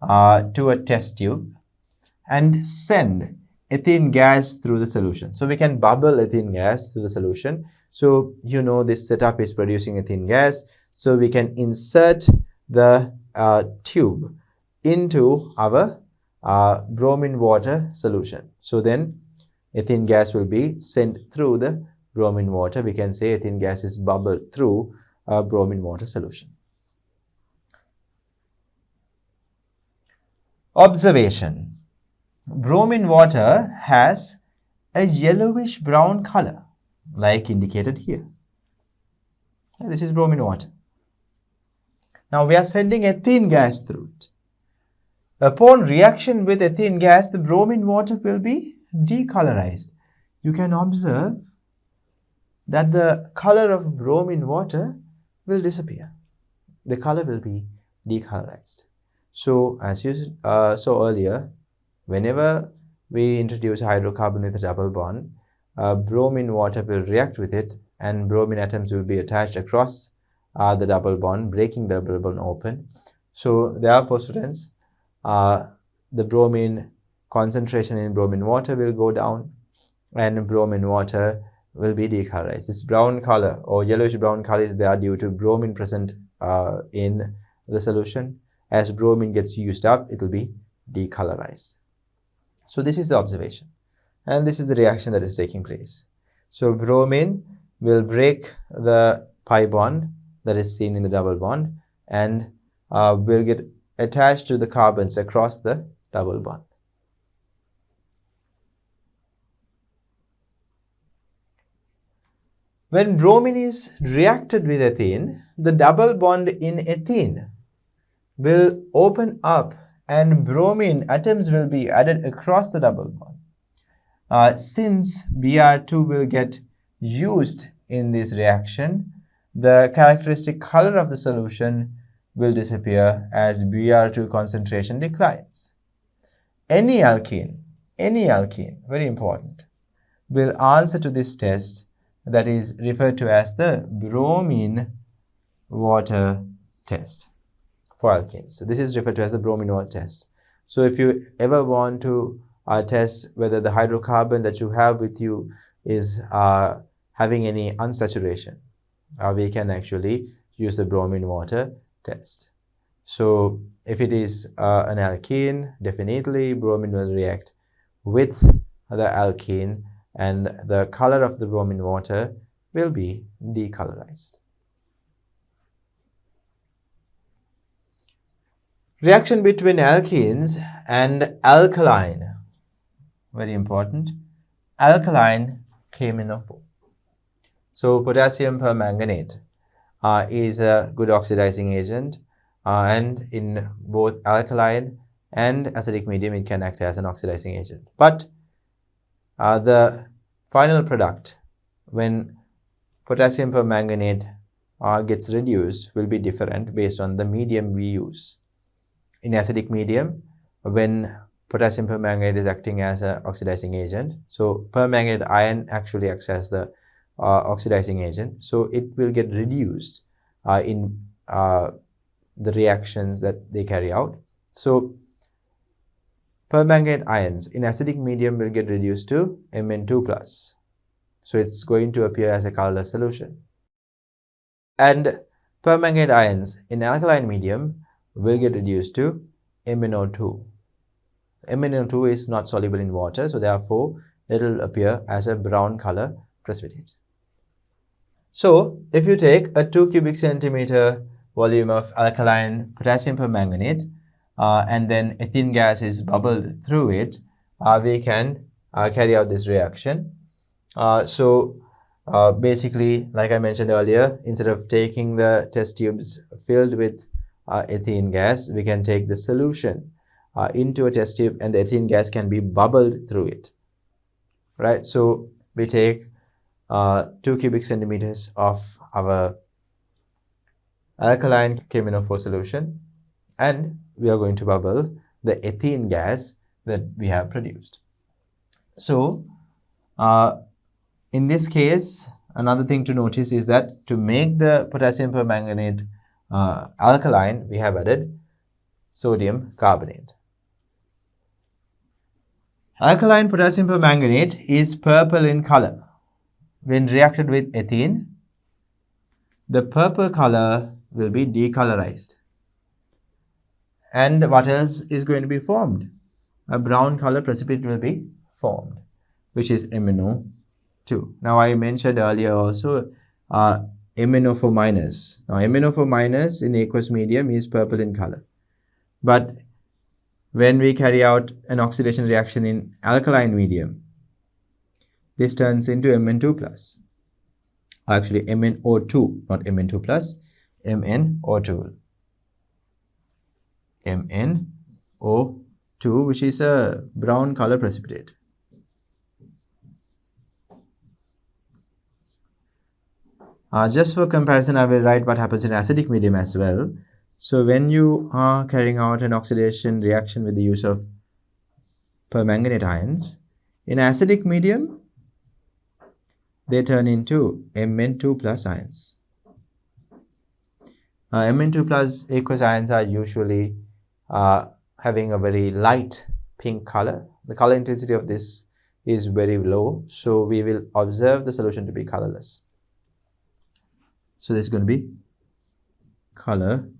Speaker 1: to a test tube and send ethene gas through the solution. So we can bubble ethene gas through the solution. So you know this setup is producing ethene gas. So we can insert the tube into our bromine water solution. So then ethene gas will be sent through the bromine water. We can say ethene gas is bubbled through a bromine water solution. Observation. Bromine water has a yellowish brown color, like indicated here. This is bromine water. Now we are sending ethene gas through it. Upon reaction with ethene gas, the bromine water will be decolorized. You can observe that the color of bromine water will disappear. The color will be decolorized. So as you saw earlier, whenever we introduce a hydrocarbon with a double bond, bromine water will react with it, and bromine atoms will be attached across the double bond, breaking the double bond open. So therefore students, the bromine concentration in bromine water will go down, and bromine water will be decolorized. This brown color or yellowish brown color is there due to bromine present in the solution. As bromine gets used up, it will be decolorized. So this is the observation, and this is the reaction that is taking place. So bromine will break the pi bond that is seen in the double bond, and will get attached to the carbons across the double bond. When bromine is reacted with ethene, the double bond in ethene will open up and bromine atoms will be added across the double bond. Since Br2 will get used in this reaction, the characteristic color of the solution will disappear as Br2 concentration declines. Any alkene any alkene, very important, will answer to this test that is referred to as the bromine water test for alkenes. So this is referred to as the bromine water test. So if you ever want to test whether the hydrocarbon that you have with you is having any unsaturation, we can actually use the bromine water test. So if it is an alkene, definitely bromine will react with the alkene and the color of the bromine water will be decolorized. Reaction between alkenes and alkaline, very important, alkaline KMnO4. So potassium permanganate is a good oxidizing agent, and in both alkaline and acidic medium it can act as an oxidizing agent. But the final product when potassium permanganate gets reduced will be different based on the medium we use. In acidic medium, when potassium permanganate is acting as an oxidizing agent, so permanganate ion actually acts as the oxidizing agent, so it will get reduced in the reactions that they carry out. So permanganate ions in acidic medium will get reduced to Mn2+. So it's going to appear as a colorless solution. And permanganate ions in alkaline medium will get reduced to MnO2. MnO2 is not soluble in water, so therefore it will appear as a brown color precipitate. So if you take a 2 cubic centimeter volume of alkaline potassium permanganate and then ethene gas is bubbled through it, we can carry out this reaction. Basically, like I mentioned earlier, instead of taking the test tubes filled with ethene gas, we can take the solution into a test tube and the ethene gas can be bubbled through it, right? So we take 2 cubic centimeters of our alkaline KMnO4 solution and we are going to bubble the ethene gas that we have produced. So in this case, another thing to notice is that to make the potassium permanganate alkaline, we have added sodium carbonate. Alkaline potassium permanganate is purple in color. When reacted with ethene, the purple color will be decolorized. And what else is going to be formed? A brown color precipitate will be formed, which is MnO2. Now I mentioned earlier also MnO4 minus. Now MnO4 minus in aqueous medium is purple in color. But when we carry out an oxidation reaction in alkaline medium, this turns into Mn2+. Actually MnO2, not Mn2+, MnO2. MnO2, which is a brown color precipitate. Just for comparison, I will write what happens in acidic medium as well. So when you are carrying out an oxidation reaction with the use of permanganate ions, in acidic medium, they turn into Mn2+ ions. Mn2+ aqueous ions are usually having a very light pink color. The color intensity of this is very low, so we will observe the solution to be colorless. So this is going to be colorless.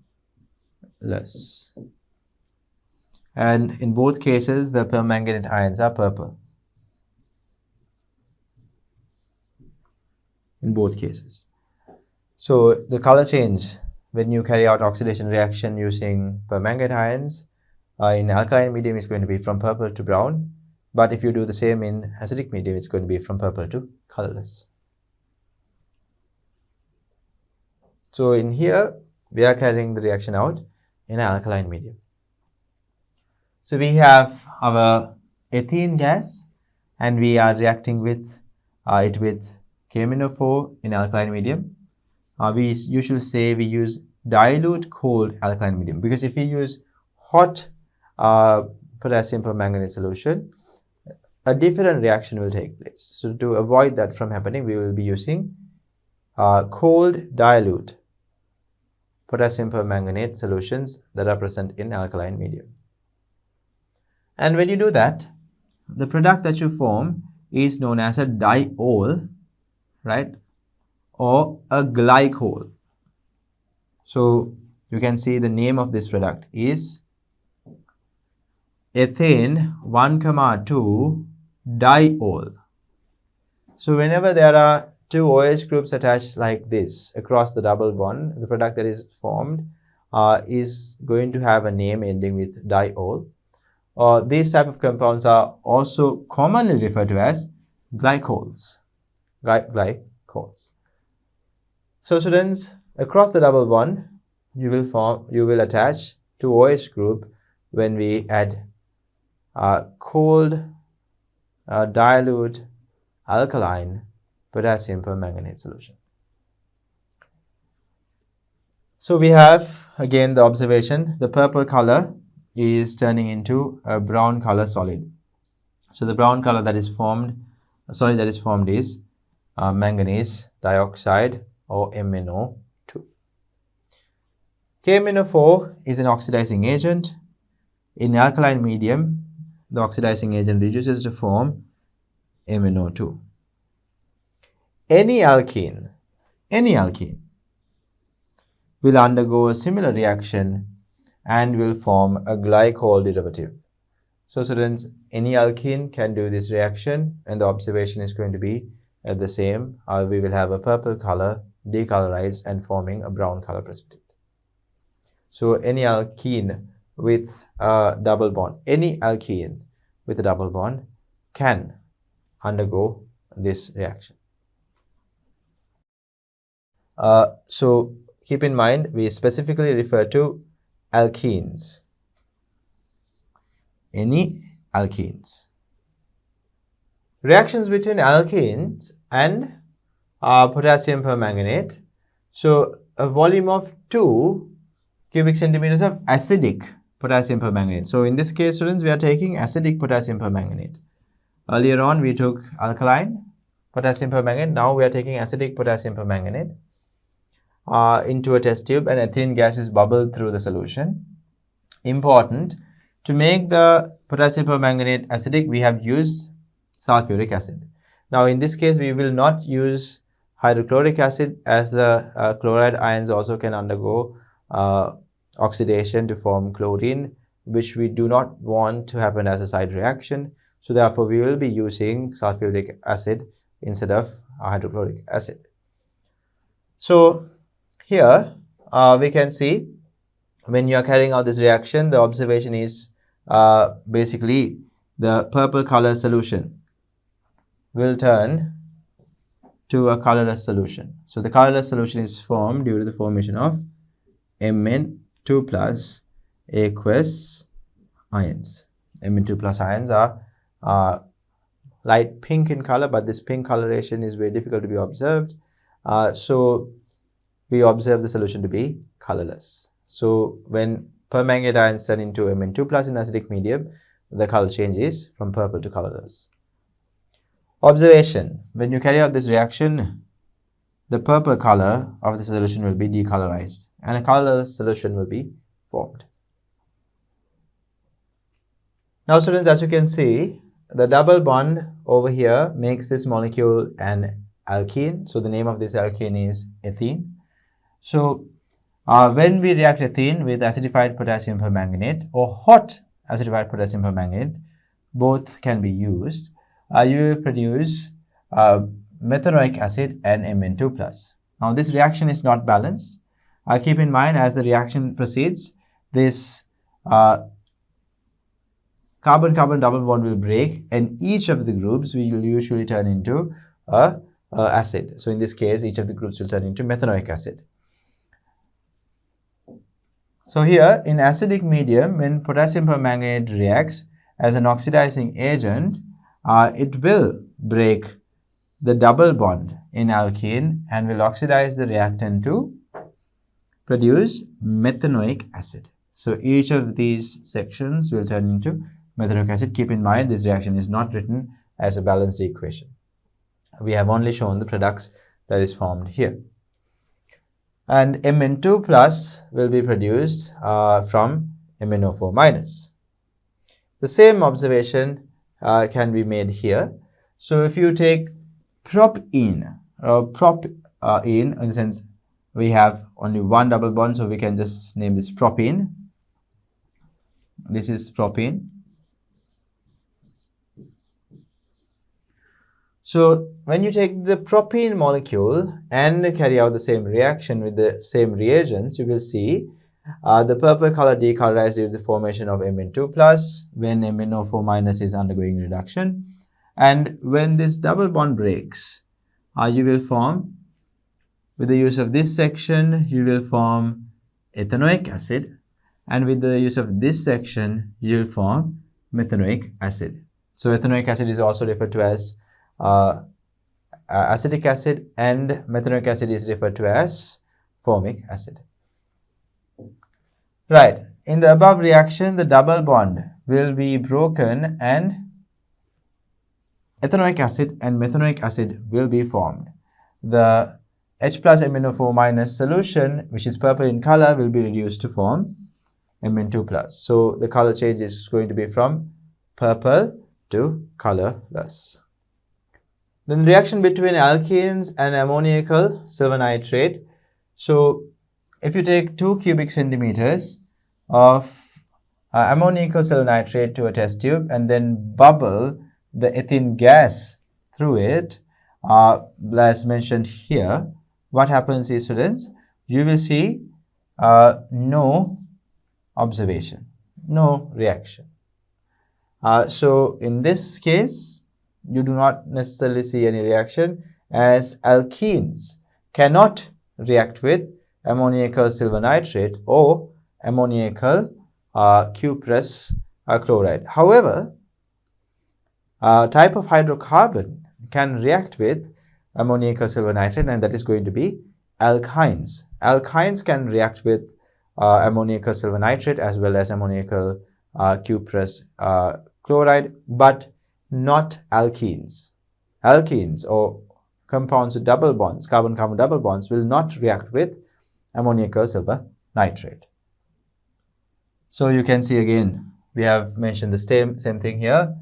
Speaker 1: And in both cases, the permanganate ions are purple. In both cases. So the color change when you carry out oxidation reaction using permanganate ions in alkaline medium is going to be from purple to brown. But if you do the same in acidic medium, it's going to be from purple to colorless. So in here, we are carrying the reaction out in an alkaline medium. So we have our ethene gas and we are reacting with it with KMnO4 in alkaline medium. We usually say we use dilute cold alkaline medium, because if we use hot potassium permanganate solution, a different reaction will take place. So to avoid that from happening, we will be using cold dilute potassium permanganate solutions that are present in alkaline medium. And when you do that, the product that you form is known as a diol, right, or a glycol. So you can see the name of this product is ethane 1,2 diol. So whenever there are two OH groups attached like this across the double bond, the product that is formed is going to have a name ending with diol. These type of compounds are also commonly referred to as glycols. Glycols. So students, across the double bond, you will attach two OH group when we add cold dilute alkaline potassium permanganate solution. So we have again the observation, the purple color is turning into a brown color solid. So the brown color that is formed, solid that is formed is manganese dioxide or MnO2. KMnO4 is an oxidizing agent. In alkaline medium, the oxidizing agent reduces to form MnO2. Any alkene will undergo a similar reaction and will form a glycol derivative. So students, any alkene can do this reaction and the observation is going to be the same. We will have a purple color decolorized and forming a brown color precipitate. So any alkene with a double bond, can undergo this reaction. So keep in mind, we specifically refer to alkenes. Any alkenes. Reactions between alkenes and potassium permanganate. So a volume of 2 cubic centimeters of acidic potassium permanganate. So in this case, students, we are taking acidic potassium permanganate. Earlier on, we took alkaline potassium permanganate. Now we are taking acidic potassium permanganate into a test tube, and ethylene gas is bubbled through the solution. Important, to make the potassium permanganate acidic, we have used sulfuric acid. Now in this case, we will not use hydrochloric acid, as the chloride ions also can undergo oxidation to form chlorine, which we do not want to happen as a side reaction. So therefore, we will be using sulfuric acid instead of hydrochloric acid. So here we can see, when you are carrying out this reaction, the observation is basically the purple color solution will turn to a colorless solution. So the colorless solution is formed due to the formation of Mn2 plus aqueous ions. Mn2 plus ions are light pink in color, but this pink coloration is very difficult to be observed. So we observe the solution to be colorless. So when permanganate ions turn into Mn2 plus in acidic medium, the color change is from purple to colorless. Observation: when you carry out this reaction, the purple color of the solution will be decolorized and a colorless solution will be formed. Now students, as you can see, the double bond over here makes this molecule an alkene. So the name of this alkene is ethene. So when we react ethene with acidified potassium permanganate or hot acidified potassium permanganate, both can be used. You will produce methanoic acid and Mn2 plus. Now this reaction is not balanced. Keep in mind, as the reaction proceeds, this carbon-carbon double bond will break, and each of the groups will usually turn into acid. So in this case, each of the groups will turn into methanoic acid. So here in acidic medium, when potassium permanganate reacts as an oxidizing agent, it will break the double bond in alkene and will oxidize the reactant to produce methanoic acid. So each of these sections will turn into methanoic acid. Keep in mind, this reaction is not written as a balanced equation. We have only shown the products that is formed here. And Mn2 plus will be produced from MnO4 minus. The same observation can be made here. So if you take propene, in the sense we have only one double bond, so we can just name this propene. This is propene. So when you take the propene molecule and carry out the same reaction with the same reagents, you will see the purple color decolorized due to the formation of Mn2 plus when MnO4 minus is undergoing reduction. And when this double bond breaks, you will form, with the use of this section, you will form ethanoic acid, and with the use of this section, you will form methanoic acid. So ethanoic acid is also referred to as acetic acid, and methanoic acid is referred to as formic acid. Right, in the above reaction, the double bond will be broken and ethanoic acid and methanoic acid will be formed. The H plus MnO4 minus solution, which is purple in color, will be reduced to form Mn2 plus. So the color change is going to be from purple to colorless. Then reaction between alkenes and ammoniacal silver nitrate. So if you take 2 cubic centimeters of ammoniacal silver nitrate to a test tube and then bubble the ethene gas through it, as mentioned here, what happens is, students, you will see no observation, no reaction. So in this case, you do not necessarily see any reaction, as alkenes cannot react with ammoniacal silver nitrate or ammoniacal cuprous chloride. However, a type of hydrocarbon can react with ammoniacal silver nitrate, and that is going to be alkynes. Alkynes can react with ammoniacal silver nitrate as well as ammoniacal cuprous chloride, but not alkenes. Alkenes, or compounds with double bonds, carbon-carbon double bonds, will not react with ammoniacal silver nitrate. So you can see again, we have mentioned the same thing here.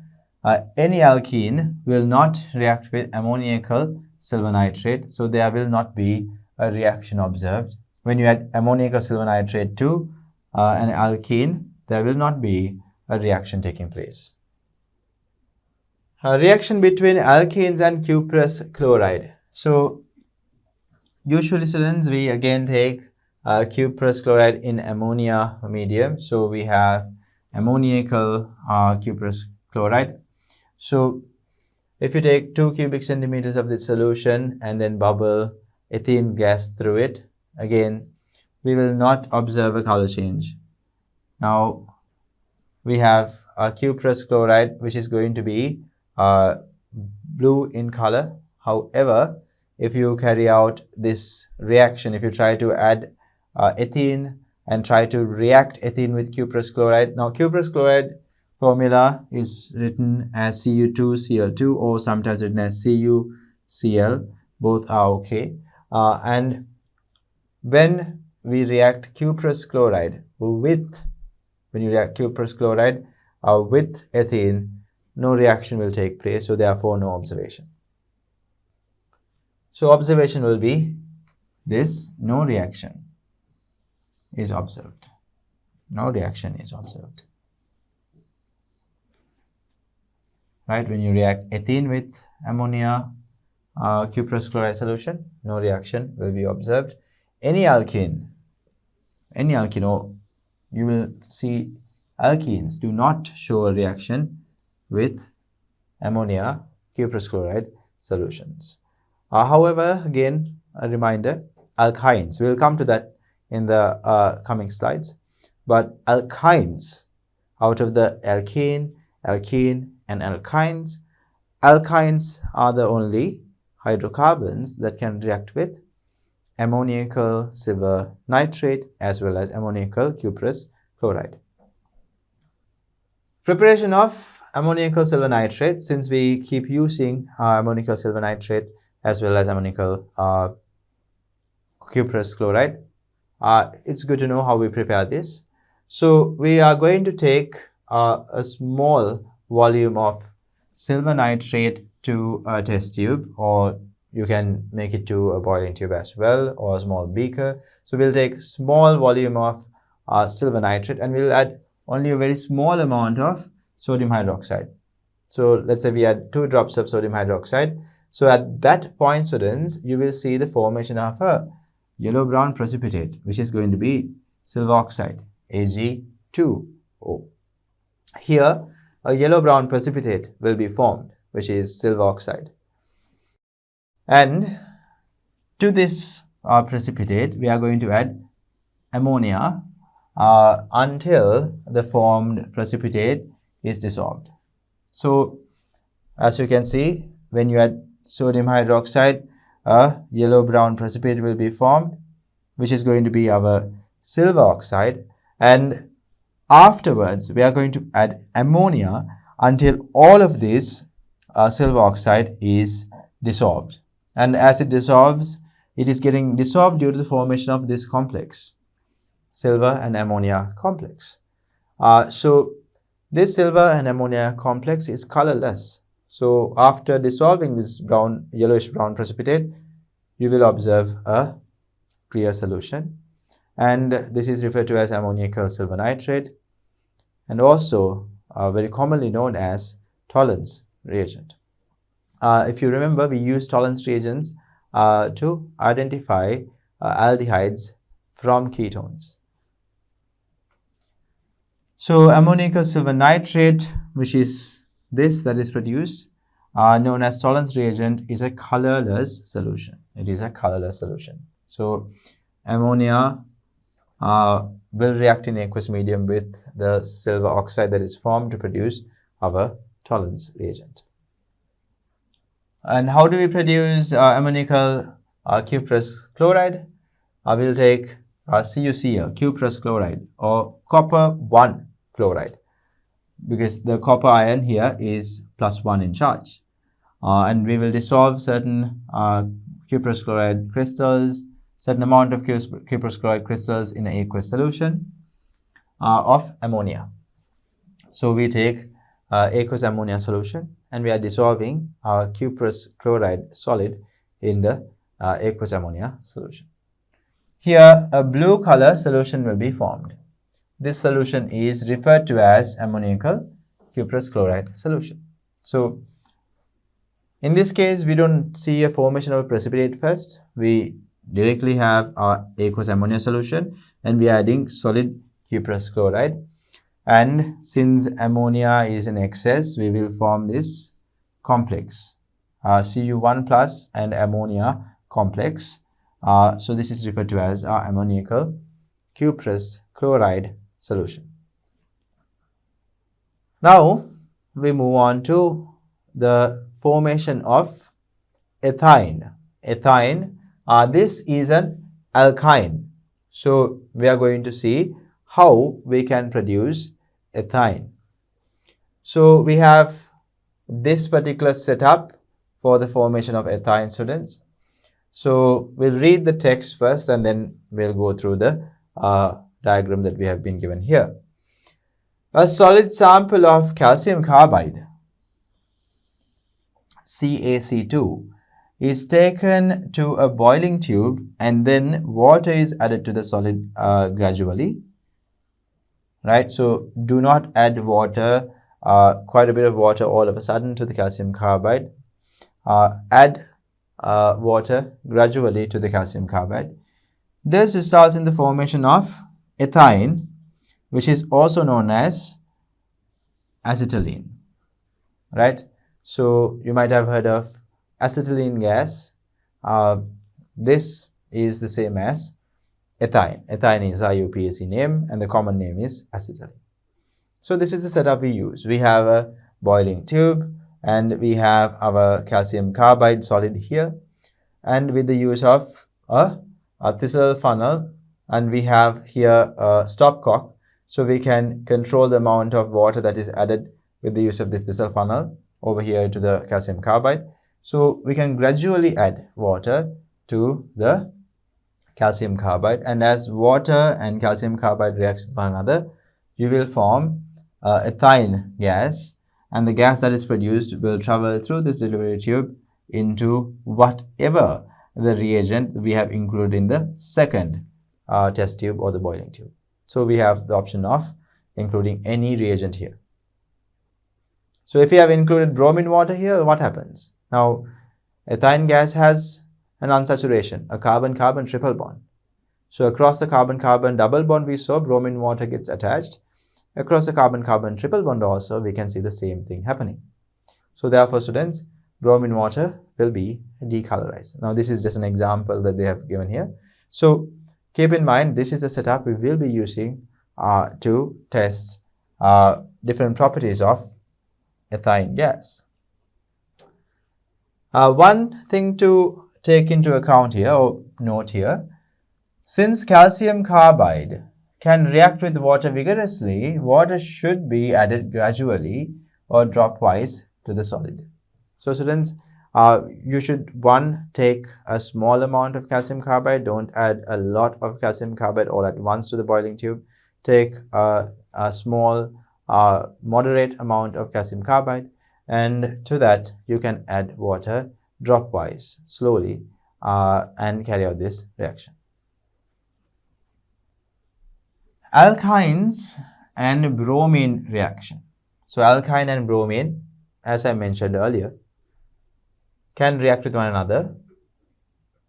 Speaker 1: Any alkene will not react with ammoniacal silver nitrate, so there will not be a reaction observed. When you add ammoniacal silver nitrate to an alkene, there will not be a reaction taking place. A reaction between alkenes and cuprous chloride. So usually, students, we again take cuprous chloride in ammonia medium. So we have ammoniacal cuprous chloride. So if you take 2 cubic centimeters of this solution and then bubble ethene gas through it, again, we will not observe a color change. Now, we have a cuprous chloride, which is going to be blue in color. However, if you carry out this reaction, if you try to add ethene and try to react ethene with cuprous chloride, now cuprous chloride formula is written as Cu2Cl2 or sometimes written as CuCl, both are okay. And when we react cuprous chloride with, with ethene, no reaction will take place, so therefore no observation. So observation will be this: no reaction is observed. No reaction is observed. Right? When you react ethene with ammonia cuprous chloride solution, no reaction will be observed. Any alkene, or you will see alkenes do not show a reaction with ammonia cuprous chloride solutions. However, again, a reminder, alkynes, we will come to that in the coming slides, but alkynes, out of the alkene, alkene and alkynes, alkynes are the only hydrocarbons that can react with ammoniacal silver nitrate as well as ammoniacal cuprous chloride. Preparation of ammoniacal silver nitrate. Since we keep using ammoniacal silver nitrate as well as ammoniacal cuprous chloride, it's good to know how we prepare this. So we are going to take a small volume of silver nitrate to a test tube, or you can make it to a boiling tube as well, or a small beaker. So we'll take small volume of silver nitrate, and we'll add only a very small amount of sodium hydroxide. So let's say we add 2 drops of sodium hydroxide. So at that point, students, you will see the formation of a yellow-brown precipitate, which is going to be silver oxide, Ag2O. Here, a yellow-brown precipitate will be formed, which is silver oxide. And to this precipitate, we are going to add ammonia until the formed precipitate is dissolved. So, as you can see, when you add sodium hydroxide, a yellow-brown precipitate will be formed, which is going to be our silver oxide. And afterwards, we are going to add ammonia until all of this silver oxide is dissolved. And as it dissolves, it is getting dissolved due to the formation of this complex, silver and ammonia complex. So this silver and ammonia complex is colorless. So after dissolving this yellowish brown precipitate, you will observe a clear solution. And this is referred to as ammoniacal silver nitrate, and also very commonly known as Tollens reagent. If you remember, we use Tollens reagents to identify aldehydes from ketones. So ammoniacal silver nitrate, which is this that is produced, known as Tollens reagent, is a colorless solution. It is a colorless solution. So ammonia will react in aqueous medium with the silver oxide that is formed to produce our Tollens reagent. And how do we produce ammoniacal cuprous chloride? We'll take CuCl, cuprous chloride, or copper 1 chloride, because the copper ion here is +1 in charge. And we will dissolve certain cuprous chloride crystals, certain amount of cuprous chloride crystals in an aqueous solution of ammonia. So we take aqueous ammonia solution, and we are dissolving our cuprous chloride solid in the aqueous ammonia solution. Here, a blue color solution will be formed. This solution is referred to as ammoniacal cuprous chloride solution. So, in this case, we don't see a formation of a precipitate first. We directly have our aqueous ammonia solution, and we are adding solid cuprous chloride. And since ammonia is in excess, we will form this complex, Cu1 plus and ammonia complex. So this is referred to as our ammoniacal cuprous chloride solution. Now we move on to the formation of ethyne. Ethyne, this is an alkyne. So we are going to see how we can produce ethyne. So we have this particular setup for the formation of ethyne, students. So we'll read the text first, and then we'll go through the diagram that we have been given here. A solid sample of calcium carbide, CaC2, is taken to a boiling tube, and then water is added to the solid gradually. Right, so do not add water, quite a bit of water all of a sudden to the calcium carbide. Add water gradually to the calcium carbide. This results in the formation of ethyne, which is also known as acetylene. Right, so you might have heard of acetylene gas. This is the same as ethyne. Ethyne is IUPAC name, and the common name is acetylene. So this is the setup we use. We have a boiling tube, and we have our calcium carbide solid here, and with the use of a thistle funnel, and we have here a stopcock. So we can control the amount of water that is added with the use of this Thistle funnel over here to the calcium carbide. So we can gradually add water to the calcium carbide, and as water and calcium carbide reacts with one another, you will form ethylene gas, and the gas that is produced will travel through this delivery tube into whatever the reagent we have included in the second test tube or the boiling tube. So we have the option of including any reagent here. So if you have included bromine water here, what happens? Now, ethylene gas has an unsaturation, a carbon-carbon triple bond. So across the carbon-carbon double bond we saw, bromine water gets attached. Across the carbon-carbon triple bond also, we can see the same thing happening. So therefore, students, bromine water will be decolorized. Now, this is just an example that they have given here. So keep in mind, this is the setup we will be using to test different properties of ethylene gas. One thing to take into account here, or note here, since calcium carbide can react with water vigorously, water should be added gradually or dropwise to the solid. So students, you should take a small amount of calcium carbide. Don't add a lot of calcium carbide all at once to the boiling tube. Take a small moderate amount of calcium carbide, and to that you can add water dropwise slowly and carry out this reaction. Alkynes and bromine reaction. So alkyne and bromine, as I mentioned earlier, can react with one another,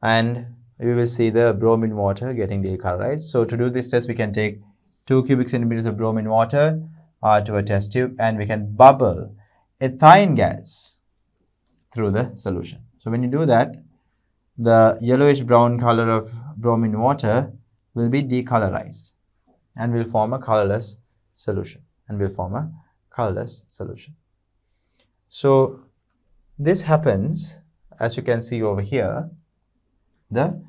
Speaker 1: and we will see the bromine water getting decolorized. So to do this test, we can take 2 cubic centimeters of bromine water to a test tube, and we can bubble ethylene gas through the solution. So when you do that, the yellowish brown color of bromine water will be decolorized and will form a colorless solution. So this happens, as you can see over here, the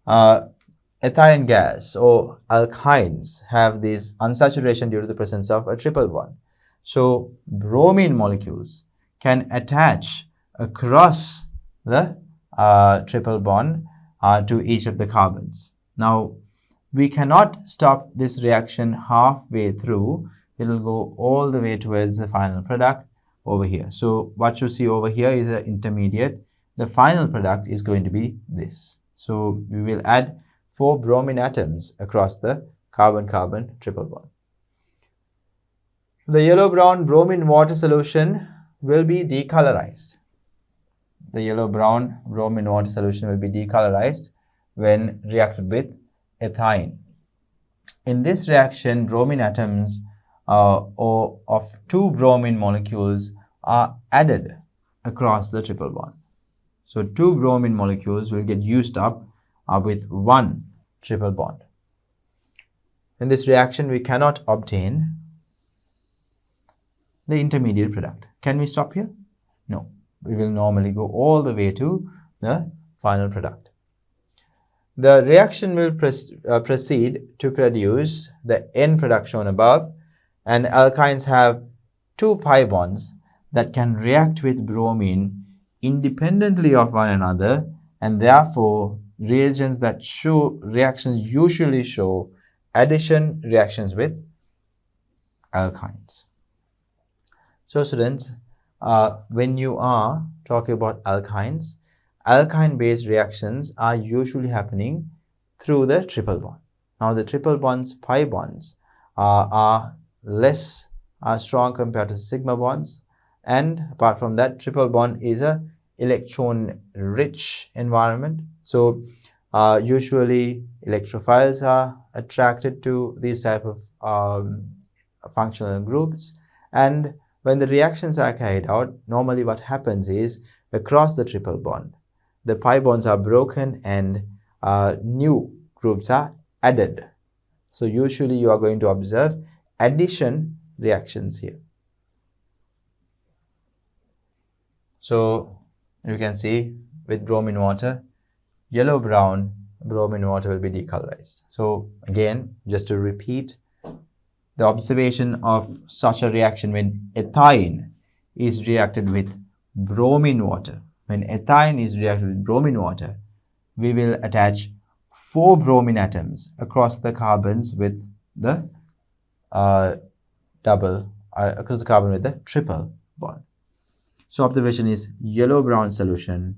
Speaker 1: ethylene gas or alkynes have this unsaturation due to the presence of a triple bond. So bromine molecules can attach across the triple bond to each of the carbons. Now, we cannot stop this reaction halfway through. It will go all the way towards the final product over here. So what you see over here is an intermediate. The final product is going to be this. So we will add 4 bromine atoms across the carbon-carbon triple bond. The yellow-brown bromine water solution will be decolorized. The yellow-brown bromine water solution will be decolorized when reacted with ethylene. In this reaction, bromine atoms of 2 bromine molecules are added across the triple bond. So 2 bromine molecules will get used up with 1 triple bond. In this reaction, we cannot obtain the intermediate product. Can we stop here? No. We will normally go all the way to the final product. The reaction will proceed to produce the end product shown above, and alkynes have 2 pi bonds that can react with bromine independently of one another, and therefore reagents that show reactions usually show addition reactions with alkynes. So students, when you are talking about alkynes, alkyne-based reactions are usually happening through the triple bond. Now the triple bonds, pi bonds, are less strong compared to sigma bonds, and apart from that, triple bond is a electron-rich environment. So usually electrophiles are attracted to these type of functional groups, and when the reactions are carried out, normally what happens is across the triple bond, the pi bonds are broken and new groups are added. So usually you are going to observe addition reactions here. So you can see with bromine water, yellow-brown bromine water will be decolorized. So again, just to repeat, the observation of such a reaction when ethine is reacted with bromine water. When ethine is reacted with bromine water, we will attach 4 bromine atoms across the carbons with the triple bond. So observation is yellow-brown solution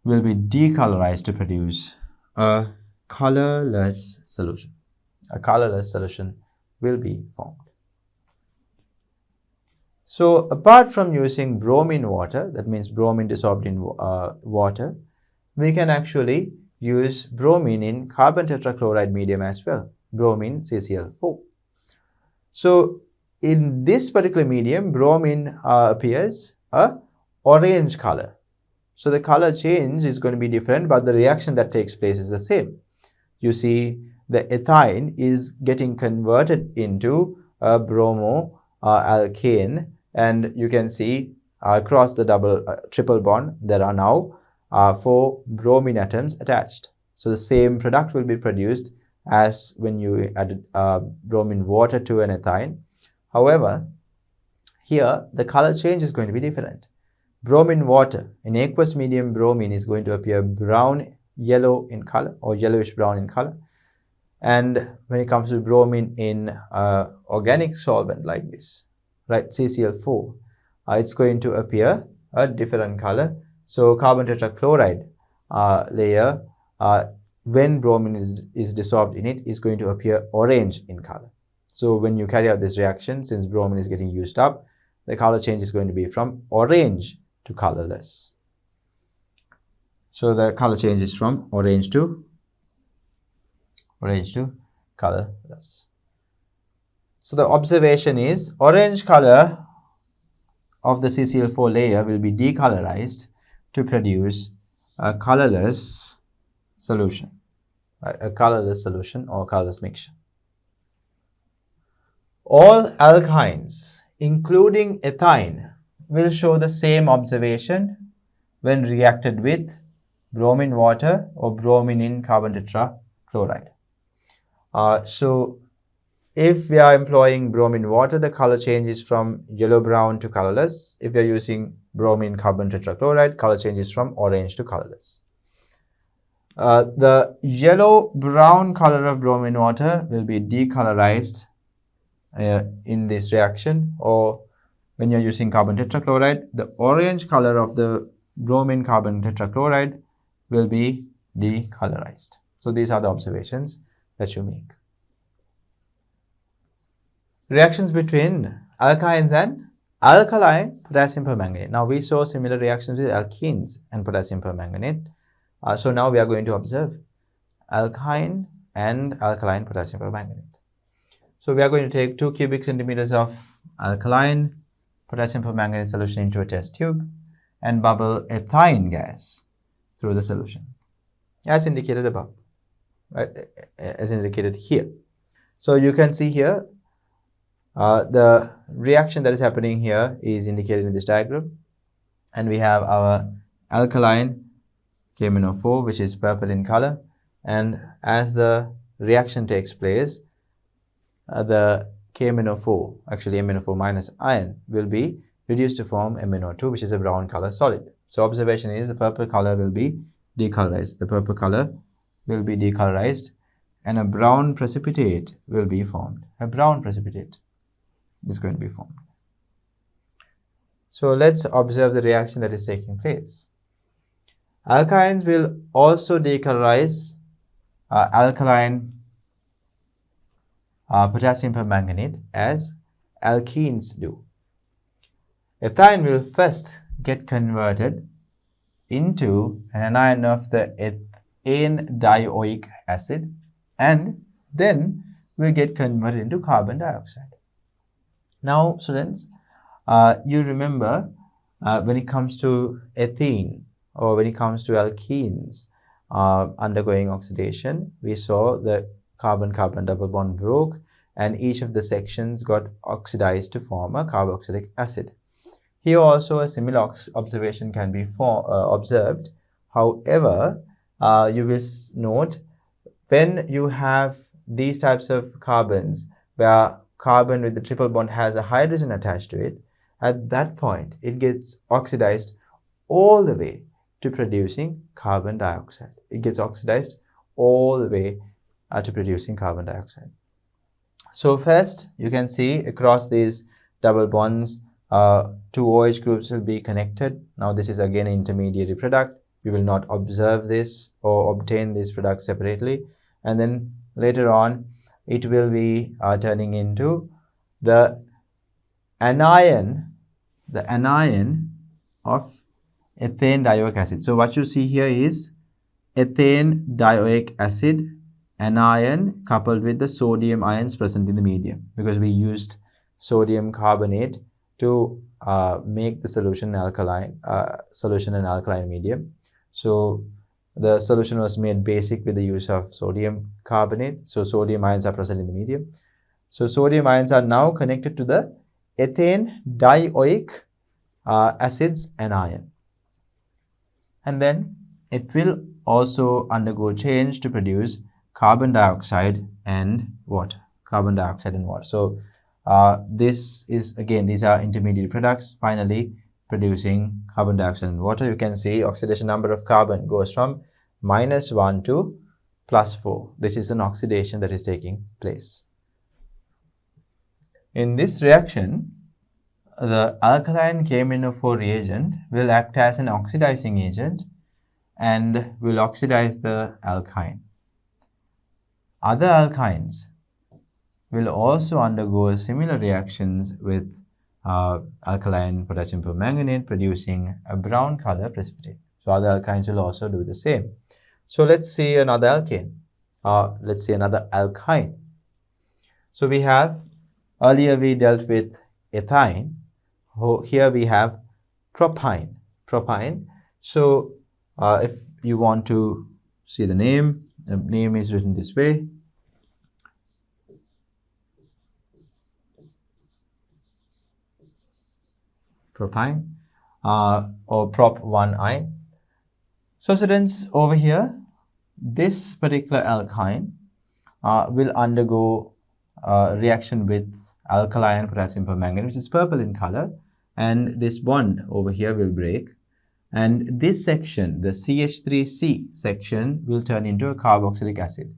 Speaker 1: will be decolorized to produce a colorless solution. A colorless solution will be formed. So apart from using bromine water, that means bromine dissolved in water, we can actually use bromine in carbon tetrachloride medium as well, bromine CCl4. So in this particular medium, bromine appears a orange color. So the color change is going to be different, but the reaction that takes place is the same. You see, the ethine is getting converted into a bromo alkane, and you can see across the triple bond, there are now 4 bromine atoms attached. So the same product will be produced as when you added bromine water to an ethine. However, here the color change is going to be different. Bromine water, in aqueous medium, bromine is going to appear brown yellow in color or yellowish brown in color. And when it comes to bromine in organic solvent like this, right, CCl4, it's going to appear a different color. So carbon tetrachloride layer, when bromine is dissolved in it, is going to appear orange in color. So when you carry out this reaction, since bromine is getting used up, the color change is going to be from orange to colorless. So the color change is from orange to colorless. So the observation is orange color of the CCl4 layer will be decolorized to produce a colorless solution, right? A colorless solution or colorless mixture. All alkynes, including ethine, will show the same observation when reacted with bromine water or bromine in carbon tetrachloride. So if we are employing bromine water, the color change is from yellow-brown to colorless. If we are using bromine carbon tetrachloride, color change is from orange to colorless. The yellow-brown color of bromine water will be decolorized in this reaction, or when you're using carbon tetrachloride, the orange color of the bromine carbon tetrachloride will be decolorized. So these are the observations that you make. Reactions between alkynes and alkaline potassium permanganate. Now we saw similar reactions with alkenes and potassium permanganate. So now we are going to observe alkyne and alkaline potassium permanganate. So we are going to take 2 cubic centimeters of alkaline potassium permanganate solution into a test tube and bubble ethine gas through the solution as indicated above, right, as indicated here. So you can see here the reaction that is happening here is indicated in this diagram, and we have our alkaline KMnO4, which is purple in color, and as the reaction takes place, the KMnO4, actually MnO4 minus ion, will be reduced to form MnO2, which is a brown color solid. So observation is the purple color will be decolorized. The purple color will be decolorized and a brown precipitate will be formed. A brown precipitate is going to be formed. So let's observe the reaction that is taking place. Alkynes will also decolorize alkaline potassium permanganate as alkenes do. Ethine will first get converted into an anion of the ethane dioic acid and then will get converted into carbon dioxide. Now students, you remember when it comes to ethene or when it comes to alkenes undergoing oxidation, we saw the carbon-carbon double bond broke and each of the sections got oxidized to form a carboxylic acid. Here also a similar observation can be observed. However, you will note when you have these types of carbons where carbon with the triple bond has a hydrogen attached to it, at that point it gets oxidized all the way to producing carbon dioxide. It gets oxidized all the way to producing carbon dioxide. So first you can see across these double bonds, two OH groups will be connected. Now this is again an intermediary product. We will not observe this or obtain this product separately, and then later on it will be turning into the anion of ethane dioic acid. So what you see here is ethane dioic acid anion coupled with the sodium ions present in the medium, because we used sodium carbonate to make the solution alkaline, an alkaline medium. So the solution was made basic with the use of sodium carbonate. So sodium ions are present in the medium. So sodium ions are now connected to the ethane dioic acids anion, and then it will also undergo change to produce carbon dioxide and water. So this is again, these are intermediate products finally producing carbon dioxide and water. You can see oxidation number of carbon goes from -1 to +4. This is an oxidation that is taking place. In this reaction, the alkaline KMnO4 reagent will act as an oxidizing agent and will oxidize the alkyne. Other alkynes will also undergo similar reactions with alkaline potassium permanganate, producing a brown color precipitate. So other alkynes will also do the same. So let's see another alkane. Let's see another alkyne. So we have, earlier we dealt with ethine. Here we have propyne. So if you want to see the name is written this way. Propyne or prop1-ine. So students, over here, this particular alkyne will undergo reaction with alkaline potassium permanganate, which is purple in color, and this bond over here will break, and this section, the CH3C section, will turn into a carboxylic acid.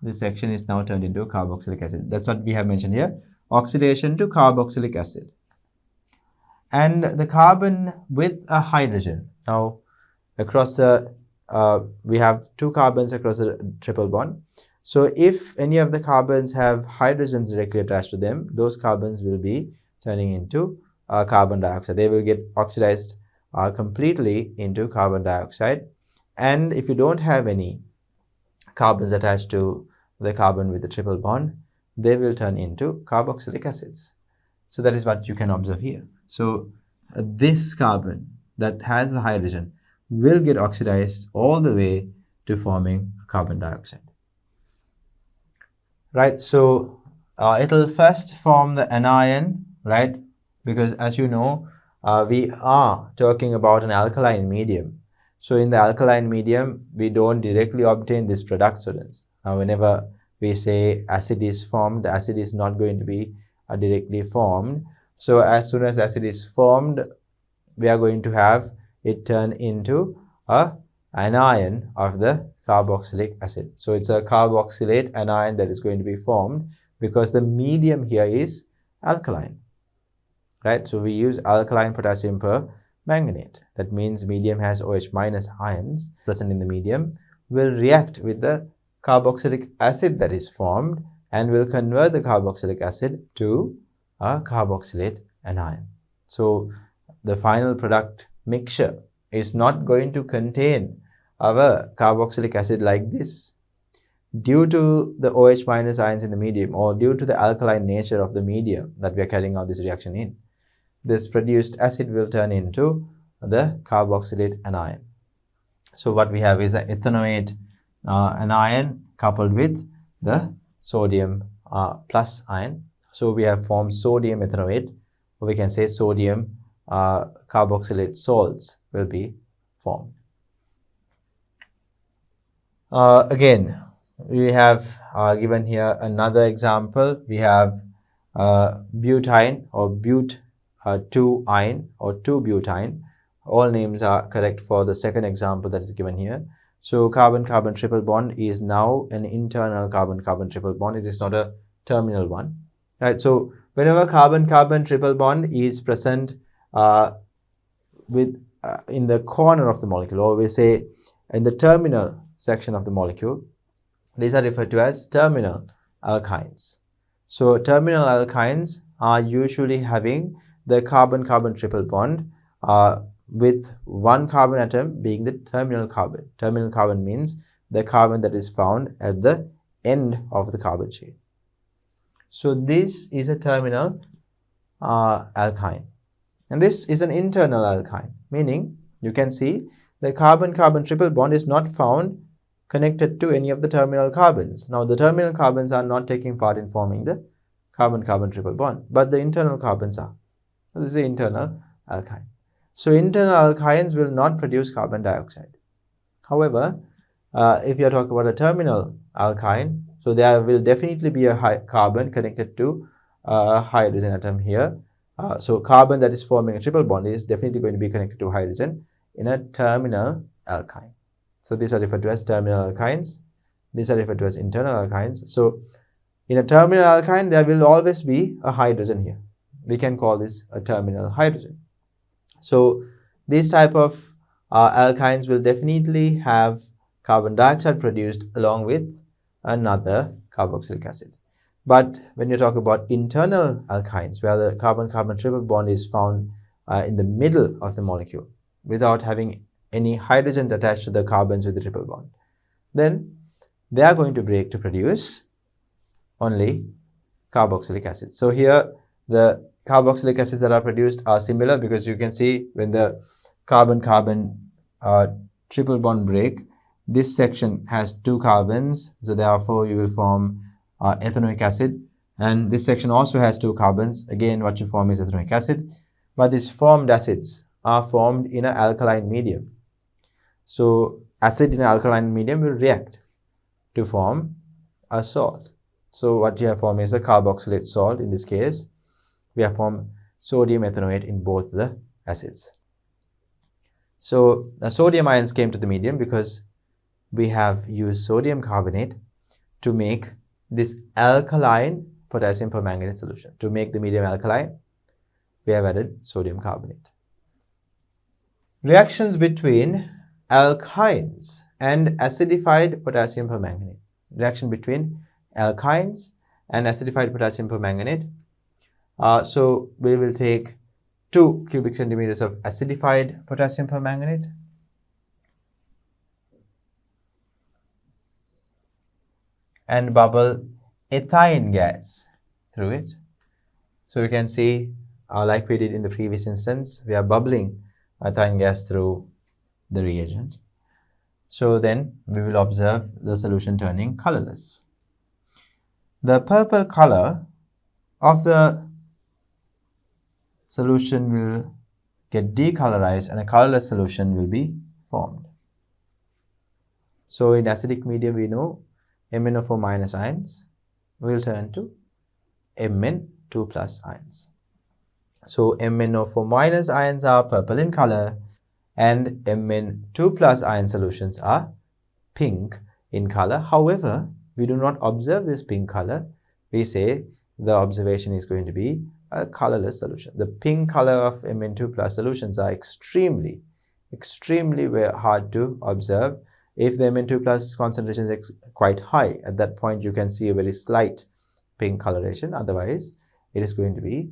Speaker 1: This section is now turned into a carboxylic acid. That's what we have mentioned here, oxidation to carboxylic acid. And the carbon with a hydrogen. Now across the we have two carbons across a triple bond. So if any of the carbons have hydrogens directly attached to them, those carbons will be turning into carbon dioxide. They will get oxidized completely into carbon dioxide. And if you don't have any carbons attached to the carbon with the triple bond, they will turn into carboxylic acids. So that is what you can observe here. So this carbon that has the hydrogen will get oxidized all the way to forming carbon dioxide. Right, so it will first form the anion, right? Because as you know, we are talking about an alkaline medium. So in the alkaline medium, we don't directly obtain this product, students. Now, whenever we say acid is formed, the acid is not going to be directly formed. So as soon as acid is formed, we are going to have it turn into an anion of the carboxylic acid. So it's a carboxylate anion that is going to be formed because the medium here is alkaline, right? So we use alkaline potassium permanganate. That means medium has OH minus ions present in the medium, will react with the carboxylic acid that is formed and will convert the carboxylic acid to a carboxylate anion. So the final product mixture is not going to contain our carboxylic acid like this. Due to the OH minus ions in the medium, or due to the alkaline nature of the medium that we are carrying out this reaction in, this produced acid will turn into the carboxylate anion. So what we have is an ethanoate anion coupled with the sodium plus ion. So we have formed sodium ethanoate, or we can say sodium carboxylate salts will be formed. Again, we have given here another example. We have butane or but-2-ine or 2-butine. All names are correct for the second example that is given here. So carbon-carbon triple bond is now an internal carbon-carbon triple bond. It is not a terminal one. Right. So whenever carbon-carbon triple bond is present in the corner of the molecule, or we say in the terminal section of the molecule, these are referred to as terminal alkynes. So terminal alkynes are usually having the carbon-carbon triple bond with one carbon atom being the terminal carbon. Terminal carbon means the carbon that is found at the end of the carbon chain. So this is a terminal alkyne, and this is an internal alkyne, meaning you can see the carbon-carbon triple bond is not found connected to any of the terminal carbons. Now the terminal carbons are not taking part in forming the carbon-carbon triple bond, but the internal carbons are. So this is the internal alkyne. So internal alkynes will not produce carbon dioxide. However, if you are talking about a terminal alkyne, so there will definitely be a carbon connected to a hydrogen atom here. So carbon that is forming a triple bond is definitely going to be connected to hydrogen in a terminal alkyne. So these are referred to as terminal alkynes. These are referred to as internal alkynes. So in a terminal alkyne, there will always be a hydrogen here. We can call this a terminal hydrogen. So these type of alkynes will definitely have carbon dioxide produced along with another carboxylic acid. But when you talk about internal alkynes, where the carbon-carbon triple bond is found in the middle of the molecule without having any hydrogen attached to the carbons with the triple bond, then they are going to break to produce only carboxylic acid. So here the carboxylic acids that are produced are similar, because you can see when the carbon-carbon triple bond break, this section has 2 carbons, so therefore you will form ethanoic acid, and this section also has 2 carbons. Again, what you form is ethanoic acid, but these formed acids are formed in an alkaline medium. So acid in an alkaline medium will react to form a salt. So what you have formed is a carboxylate salt. In this case, we have formed sodium ethanoate in both the acids. So the sodium ions came to the medium because we have used sodium carbonate to make this alkaline potassium permanganate solution. To make the medium alkaline, we have added sodium carbonate. Reactions between alkynes and acidified potassium permanganate. Reaction between alkynes and acidified potassium permanganate. So we will take 2 cubic centimeters of acidified potassium permanganate and bubble ethane gas through it. So you can see, like we did in the previous instance, we are bubbling ethane gas through the reagent. So then we will observe the solution turning colorless. The purple color of the solution will get decolorized and a colorless solution will be formed. So in acidic medium, we know MnO4 minus ions will turn to Mn2 plus ions. So MnO4 minus ions are purple in color and Mn2 plus ion solutions are pink in color. However, we do not observe this pink color. We say the observation is going to be a colorless solution. The pink color of Mn2 plus solutions are extremely hard to observe. If the Mn2 plus concentration is quite high, at that point you can see a very slight pink coloration. Otherwise, it is going to be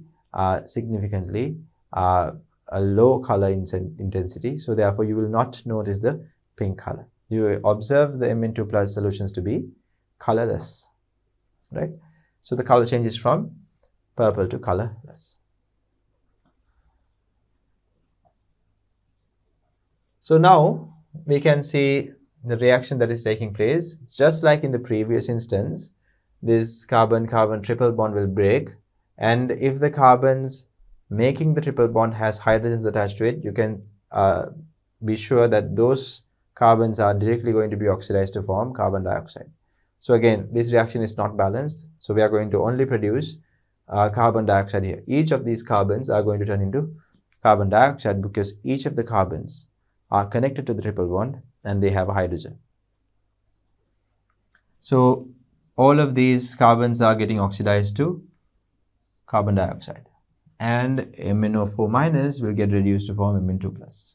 Speaker 1: significantly a low color intensity. So therefore, you will not notice the pink color. You observe the Mn2 plus solutions to be colorless, right? So the color changes from purple to colorless. So now we can see the reaction that is taking place. Just like in the previous instance, this carbon-carbon triple bond will break, and if the carbons making the triple bond has hydrogens attached to it, you can be sure that those carbons are directly going to be oxidized to form carbon dioxide. So again, this reaction is not balanced. So we are going to only produce carbon dioxide here. Each of these carbons are going to turn into carbon dioxide because each of the carbons are connected to the triple bond and they have a hydrogen. So all of these carbons are getting oxidized to carbon dioxide, and MnO4 minus will get reduced to form Mn2 plus.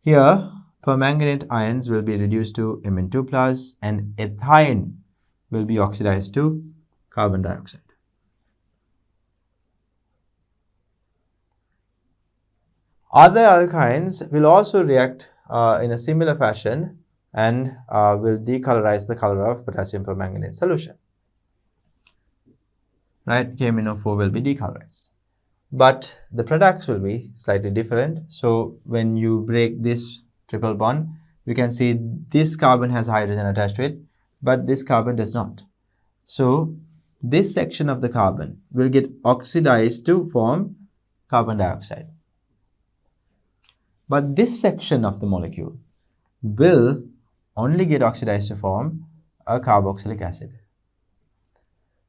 Speaker 1: Here, permanganate ions will be reduced to Mn2 plus and ethine will be oxidized to carbon dioxide. Other alkynes will also react in a similar fashion and will decolorize the color of potassium permanganate solution. Right, KMnO4 will be decolorized. But the products will be slightly different. So when you break this triple bond, we can see this carbon has hydrogen attached to it, but this carbon does not. So this section of the carbon will get oxidized to form carbon dioxide. But this section of the molecule will only get oxidized to form a carboxylic acid.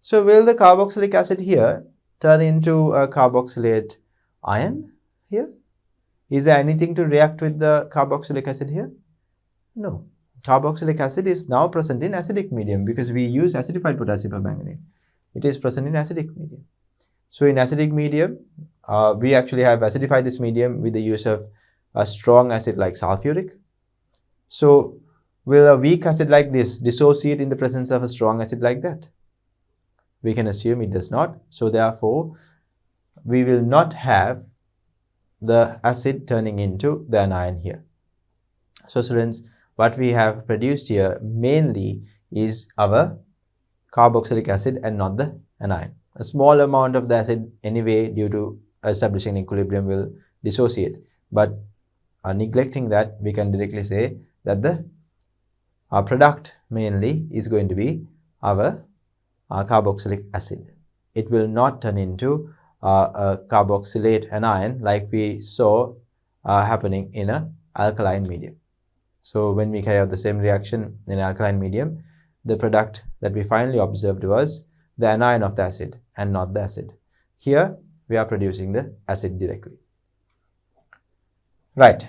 Speaker 1: So will the carboxylic acid here turn into a carboxylate ion here? Is there anything to react with the carboxylic acid here? No. Carboxylic acid is now present in acidic medium because we use acidified potassium permanganate. It is present in acidic medium. So in acidic medium, we actually have acidified this medium with the use of a strong acid like sulfuric. So will a weak acid like this dissociate in the presence of a strong acid like that? We can assume it does not. So therefore, we will not have the acid turning into the anion here. So students, what we have produced here mainly is our carboxylic acid and not the anion. A small amount of the acid anyway due to establishing equilibrium will dissociate. But neglecting that, we can directly say that the product mainly is going to be our carboxylic acid. It will not turn into a carboxylate anion like we saw happening in an alkaline medium. So when we carry out the same reaction in alkaline medium, the product that we finally observed was the anion of the acid and not the acid. Here we are producing the acid directly. Right.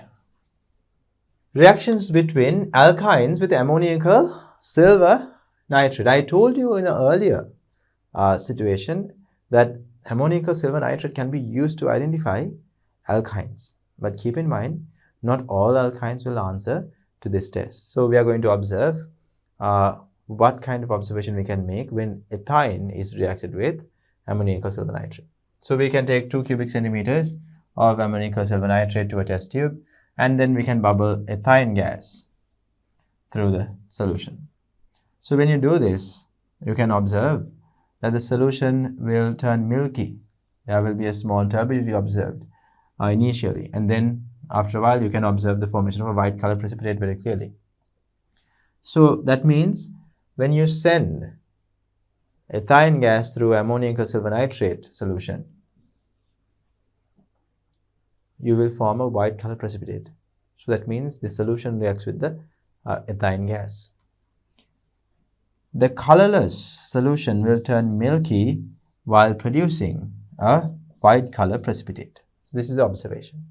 Speaker 1: Reactions between alkynes with ammoniacal silver nitrate. I told you in an earlier situation that ammoniacal silver nitrate can be used to identify alkynes. But keep in mind, not all alkynes will answer to this test. So we are going to observe what kind of observation we can make when ethine is reacted with ammoniacal silver nitrate. So we can take 2 cubic centimeters of ammoniacal silver nitrate to a test tube, and then we can bubble ethine gas through the solution. So when you do this, you can observe that the solution will turn milky. There will be a small turbidity observed initially, and then after a while you can observe the formation of a white color precipitate very clearly. So that means when you send ethine gas through ammoniacal silver nitrate solution, you will form a white color precipitate. So that means the solution reacts with the ethine gas. The colorless solution will turn milky while producing a white color precipitate. So this is the observation.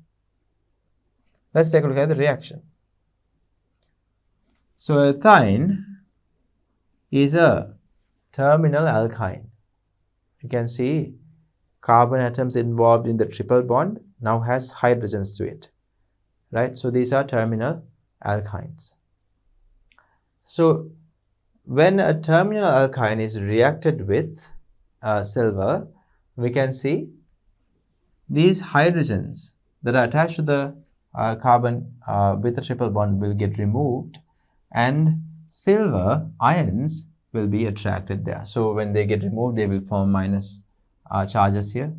Speaker 1: Let's take a look at the reaction. So ethine is a terminal alkyne. You can see carbon atoms involved in the triple bond now has hydrogens to it, right? So these are terminal alkynes. So when a terminal alkyne is reacted with silver, we can see these hydrogens that are attached to the carbon with a triple bond will get removed, and silver ions will be attracted there. So when they get removed, they will form minus charges here,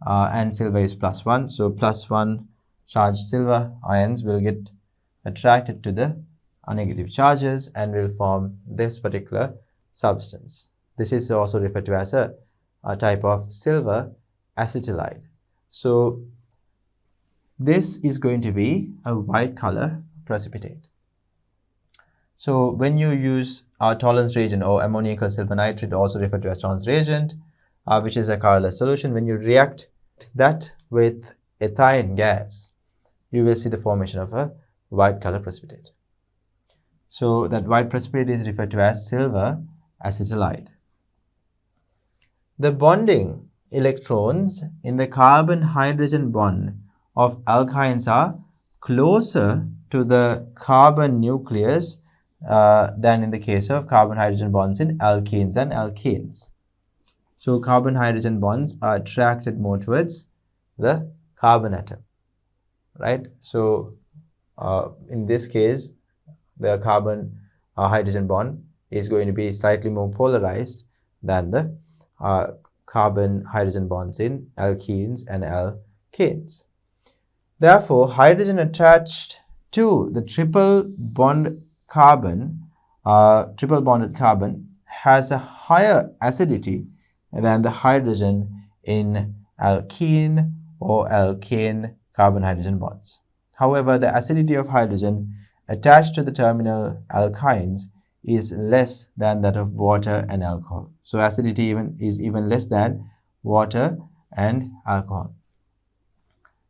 Speaker 1: and silver is +1. So +1 charged silver ions will get attracted to the negative charges and will form this particular substance. This is also referred to as a type of silver acetylide. So this is going to be a white color precipitate. So when you use a tolerance reagent or ammoniacal silver nitrate, also referred to as tolerance reagent, which is a colorless solution, when you react that with ethane gas, you will see the formation of a white color precipitate. So that white precipitate is referred to as silver acetylide. The bonding electrons in the carbon-hydrogen bond of alkynes are closer to the carbon nucleus than in the case of carbon-hydrogen bonds in alkenes and alkenes. So carbon-hydrogen bonds are attracted more towards the carbon atom, right? So in this case, the carbon hydrogen bond is going to be slightly more polarized than the carbon hydrogen bonds in alkenes and alkanes. Therefore, hydrogen attached to the triple bonded carbon has a higher acidity than the hydrogen in alkene or alkane carbon hydrogen bonds. However, the acidity of hydrogen attached to the terminal alkynes is less than that of water and alcohol. So acidity is even less than water and alcohol.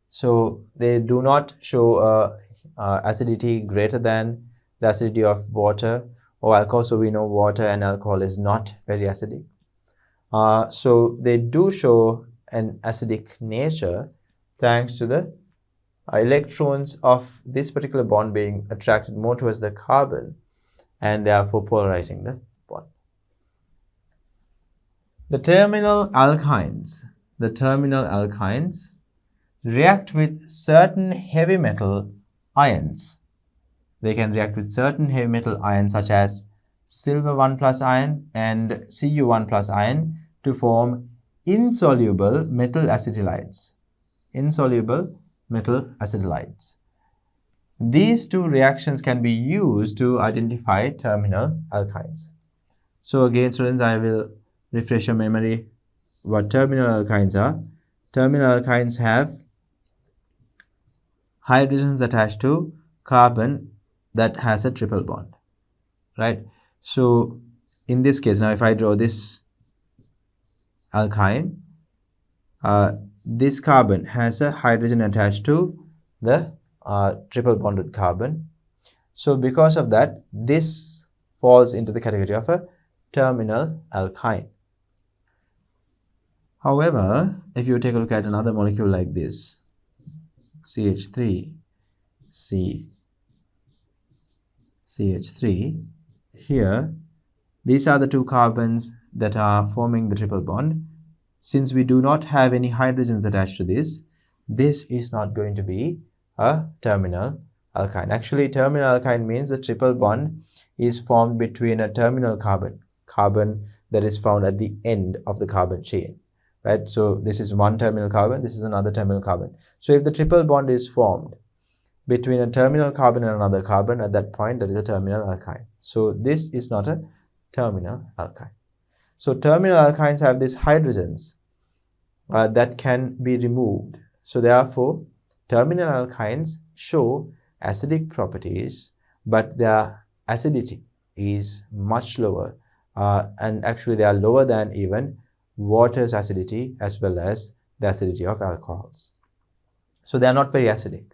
Speaker 1: So they do not show acidity greater than the acidity of water or alcohol. So we know water and alcohol is not very acidic. So they do show an acidic nature thanks to the electrons of this particular bond being attracted more towards the carbon and therefore polarizing the bond. The terminal alkynes react with certain heavy metal ions. They can react with certain heavy metal ions such as silver 1+ ion and Cu1+ ion to form insoluble metal acetylides. These two reactions can be used to identify terminal alkynes. So again, students, I will refresh your memory what terminal alkynes are. Terminal alkynes have hydrogens attached to carbon that has a triple bond, right? So in this case, now if I draw this alkyne, this carbon has a hydrogen attached to the triple bonded carbon. So because of that, this falls into the category of a terminal alkyne. However, if you take a look at another molecule like this, CH3, CH3, here, these are the two carbons that are forming the triple bond. Since we do not have any hydrogens attached to this is not going to be a terminal alkyne. Actually, terminal alkyne means the triple bond is formed between a terminal carbon that is found at the end of the carbon chain, right? So this is one terminal carbon, this is another terminal carbon. So if the triple bond is formed between a terminal carbon and another carbon, at that point, that is a terminal alkyne. So this is not a terminal alkyne. So terminal alkynes have these hydrogens that can be removed. So therefore, terminal alkynes show acidic properties, but their acidity is much lower, and actually they are lower than even water's acidity as well as the acidity of alcohols. So they are not very acidic,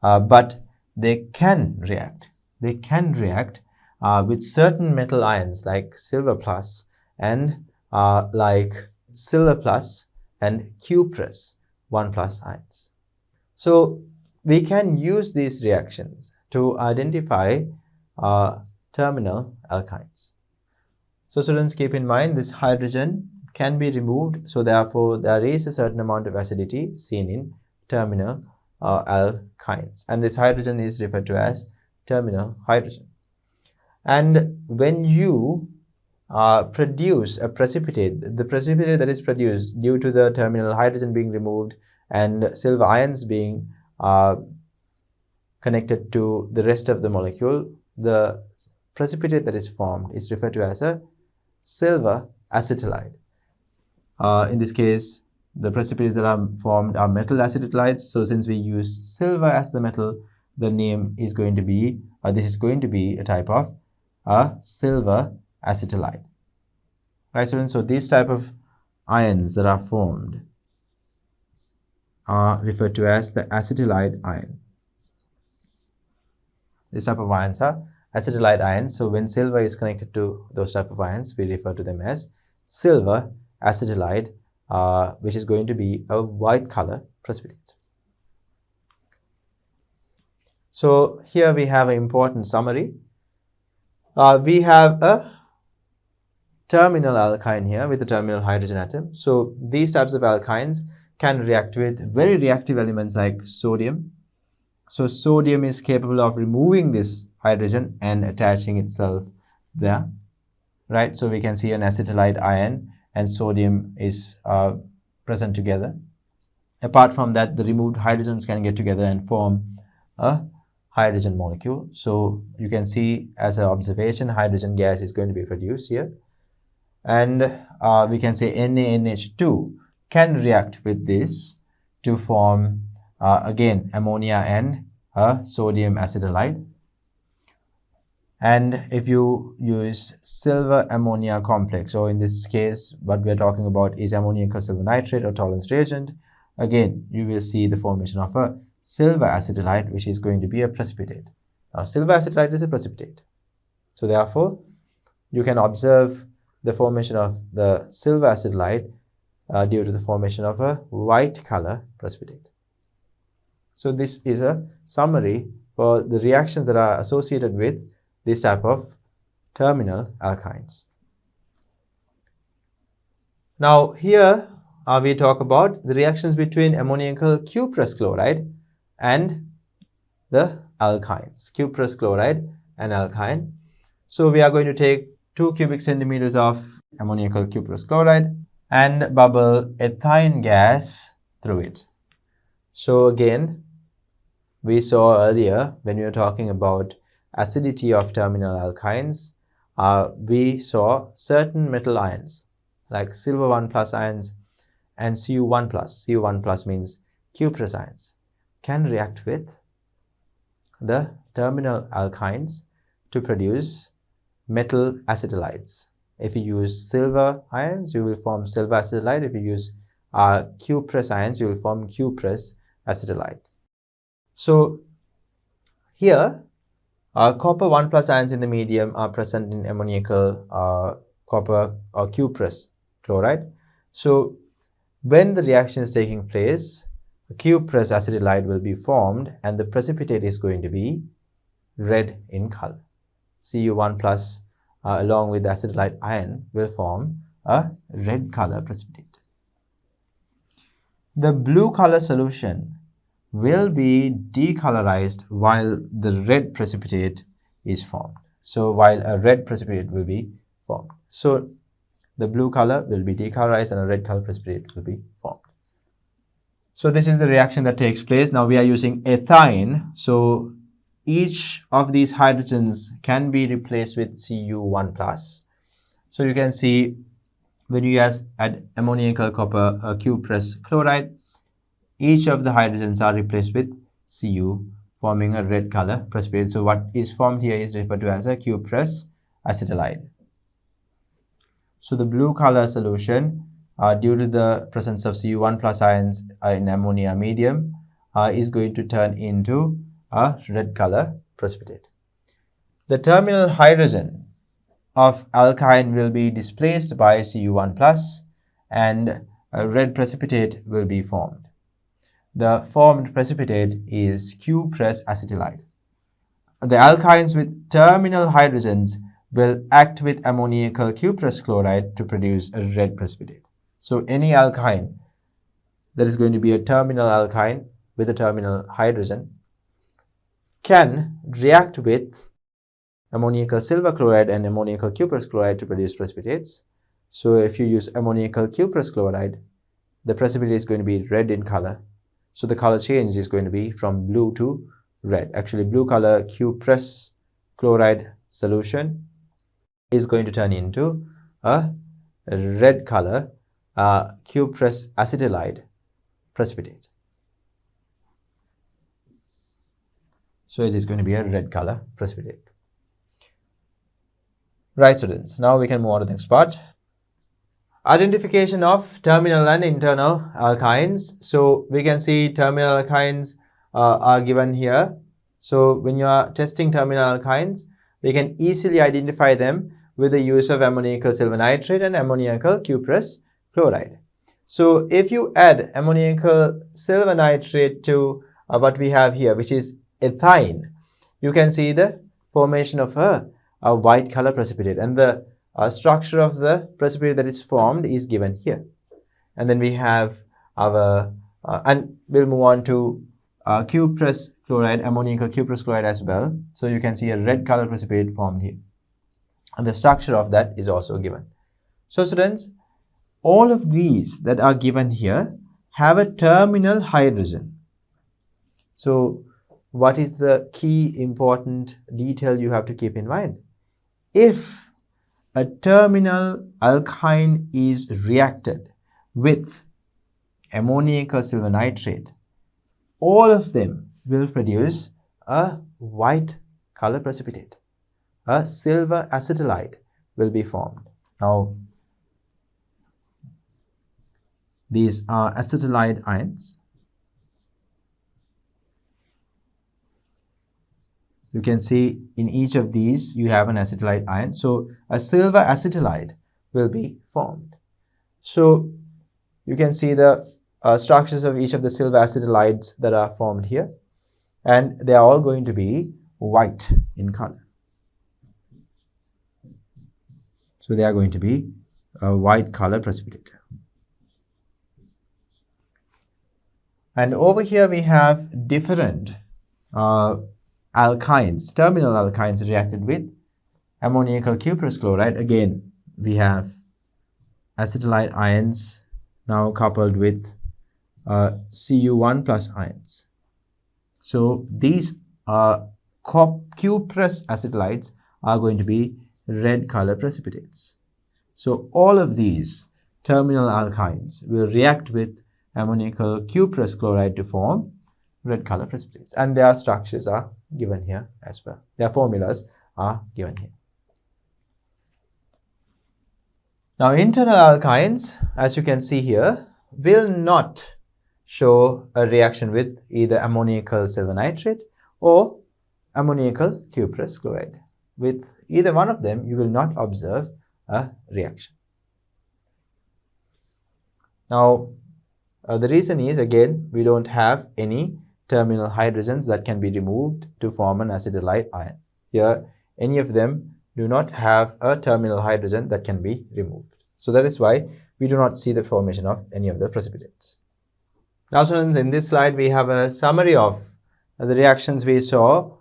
Speaker 1: but they can react. They can react with certain metal ions like silver plus and like silver plus and cuprous 1+ ions. So we can use these reactions to identify terminal alkynes. So students, keep in mind this hydrogen can be removed, so therefore there is a certain amount of acidity seen in terminal alkynes, and this hydrogen is referred to as terminal hydrogen. And when you produce a precipitate, the precipitate that is produced due to the terminal hydrogen being removed and silver ions being connected to the rest of the molecule, the precipitate that is formed is referred to as a silver acetylide. In this case, the precipitates that are formed are metal acetylides. So since we use silver as the metal, the name is going to be, this is going to be a type of a silver acetylide. Right, students? So these type of ions that are formed are referred to as the acetylide ion. This type of ions are acetylide ions. So when silver is connected to those type of ions, we refer to them as silver acetylide, which is going to be a white color precipitate. So here we have an important summary. We have a terminal alkyne here with a terminal hydrogen atom. So these types of alkynes can react with very reactive elements like sodium. So sodium is capable of removing this hydrogen and attaching itself there, right? So we can see an acetylide ion and sodium is present together. Apart from that, the removed hydrogens can get together and form a hydrogen molecule. So you can see as an observation, hydrogen gas is going to be produced here. And we can say NaNH2 can react with this to form again ammonia and a sodium acetylide. And if you use silver ammonia complex, or in this case what we are talking about is ammonium silver nitrate or tolerance reagent, again you will see the formation of a silver acetylide, which is going to be a precipitate. Now silver acetylide is a precipitate, so therefore you can observe the formation of the silver acetylide due to the formation of a white color precipitate. So this is a summary for the reactions that are associated with this type of terminal alkynes. Now here we talk about the reactions between ammoniacal cuprous chloride and the alkynes, cuprous chloride and alkyne. So we are going to take 2 cubic centimeters of ammoniacal cuprous chloride and bubble ethane gas through it. So again, we saw earlier when we were talking about acidity of terminal alkynes, we saw certain metal ions like silver 1 plus ions and Cu1 plus. Cu1 plus means cuprous ions can react with the terminal alkynes to produce metal acetylides. If you use silver ions, you will form silver acetylide. If you use cuprous ions, you will form cuprous acetylide. So here copper 1 plus ions in the medium are present in ammoniacal copper or cuprous chloride. So when the reaction is taking place, a cuprous acetylide will be formed and the precipitate is going to be red in color. Cu1 plus along with the acetylide ion will form a red color precipitate. The blue color solution will be decolorized while the red precipitate is formed. So while a red precipitate will be formed. So the blue color will be decolorized and a red color precipitate will be formed. So this is the reaction that takes place. Now we are using ethane. So each of these hydrogens can be replaced with Cu1 plus. So you can see when you add ammoniacal copper cuprous chloride, each of the hydrogens are replaced with Cu, forming a red color precipitate. So what is formed here is referred to as a cuprous acetylide. So the blue color solution, due to the presence of Cu1 plus ions in ammonia medium, is going to turn into a red color precipitate. The terminal hydrogen of alkyne will be displaced by Cu1 plus and a red precipitate will be formed. The formed precipitate is cuprous acetylide. The alkynes with terminal hydrogens will act with ammoniacal cuprous chloride to produce a red precipitate. So any alkyne that is going to be a terminal alkyne with a terminal hydrogen can react with ammoniacal silver chloride and ammoniacal cuprous chloride to produce precipitates. So if you use ammoniacal cuprous chloride, the precipitate is going to be red in color. So the color change is going to be from blue to red. Actually, blue color cuprous chloride solution is going to turn into a red color cuprous acetylide precipitate. So it is going to be a red color precipitate. Right, students. Now we can move on to the next part. Identification of terminal and internal alkynes. So we can see terminal alkynes are given here. So when you are testing terminal alkynes, we can easily identify them with the use of ammoniacal silver nitrate and ammoniacal cuprous chloride. So if you add ammoniacal silver nitrate to what we have here, which is ethine, you can see the formation of a white color precipitate, and the structure of the precipitate that is formed is given here. And then we have our and we'll move on to cuprous chloride, ammoniacal cuprous chloride as well. So you can see a red color precipitate formed here, and the structure of that is also given. So students, all of these that are given here have a terminal hydrogen. So what is the key important detail you have to keep in mind? If a terminal alkyne is reacted with ammoniacal silver nitrate, all of them will produce a white color precipitate. A silver acetylide will be formed. Now, these are acetylide ions. You can see in each of these you have an acetylide ion. So a silver acetylide will be formed. So you can see the structures of each of the silver acetylides that are formed here, and they are all going to be white in color. So they are going to be a white color precipitate. And over here we have different alkynes, terminal alkynes reacted with ammoniacal cuprous chloride. Again, we have acetylide ions now coupled with Cu1 plus ions. So these cuprous acetylides are going to be red color precipitates. So all of these terminal alkynes will react with ammoniacal cuprous chloride to form red color precipitates, and their structures are given here as well. Their formulas are given here. Now internal alkynes, as you can see here, will not show a reaction with either ammoniacal silver nitrate or ammoniacal cuprous chloride. With either one of them, you will not observe a reaction. Now, the reason is, again, we don't have any terminal hydrogens that can be removed to form an acetylide ion. Here, any of them do not have a terminal hydrogen that can be removed. So that is why we do not see the formation of any of the precipitates. Now students, in this slide we have a summary of the reactions we saw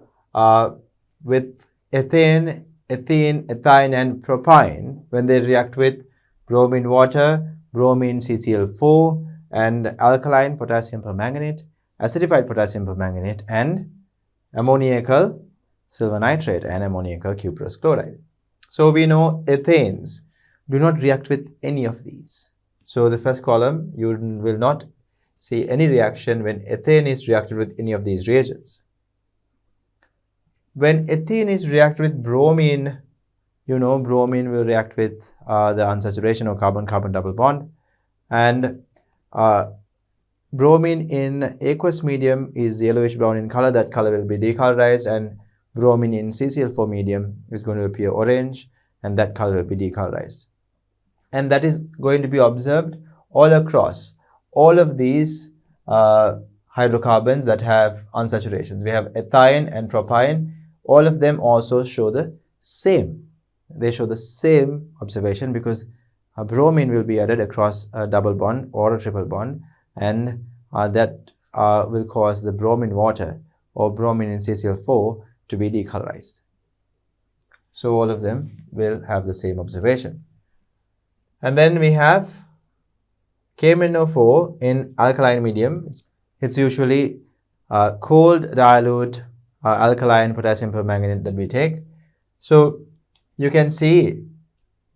Speaker 1: with ethane, ethine and propyne when they react with bromine water, bromine CCl4 and alkaline potassium permanganate, acidified potassium permanganate and ammoniacal silver nitrate and ammoniacal cuprous chloride. So we know ethanes do not react with any of these. So the first column, you will not see any reaction when ethane is reacted with any of these reagents. When ethene is reacted with bromine, you know bromine will react with the unsaturation or carbon-carbon double bond, and bromine in aqueous medium is yellowish brown in color. That color will be decolorized, and bromine in CCl4 medium is going to appear orange, and that color will be decolorized. And that is going to be observed all across all of these hydrocarbons that have unsaturations. We have ethine and propyne. All of them also show the same. They show the same observation because a bromine will be added across a double bond or a triple bond, and that will cause the bromine water or bromine in CCl4 to be decolorized. So all of them will have the same observation. And then we have KMnO4 in alkaline medium. It's usually cold dilute alkaline potassium permanganate that we take. So you can see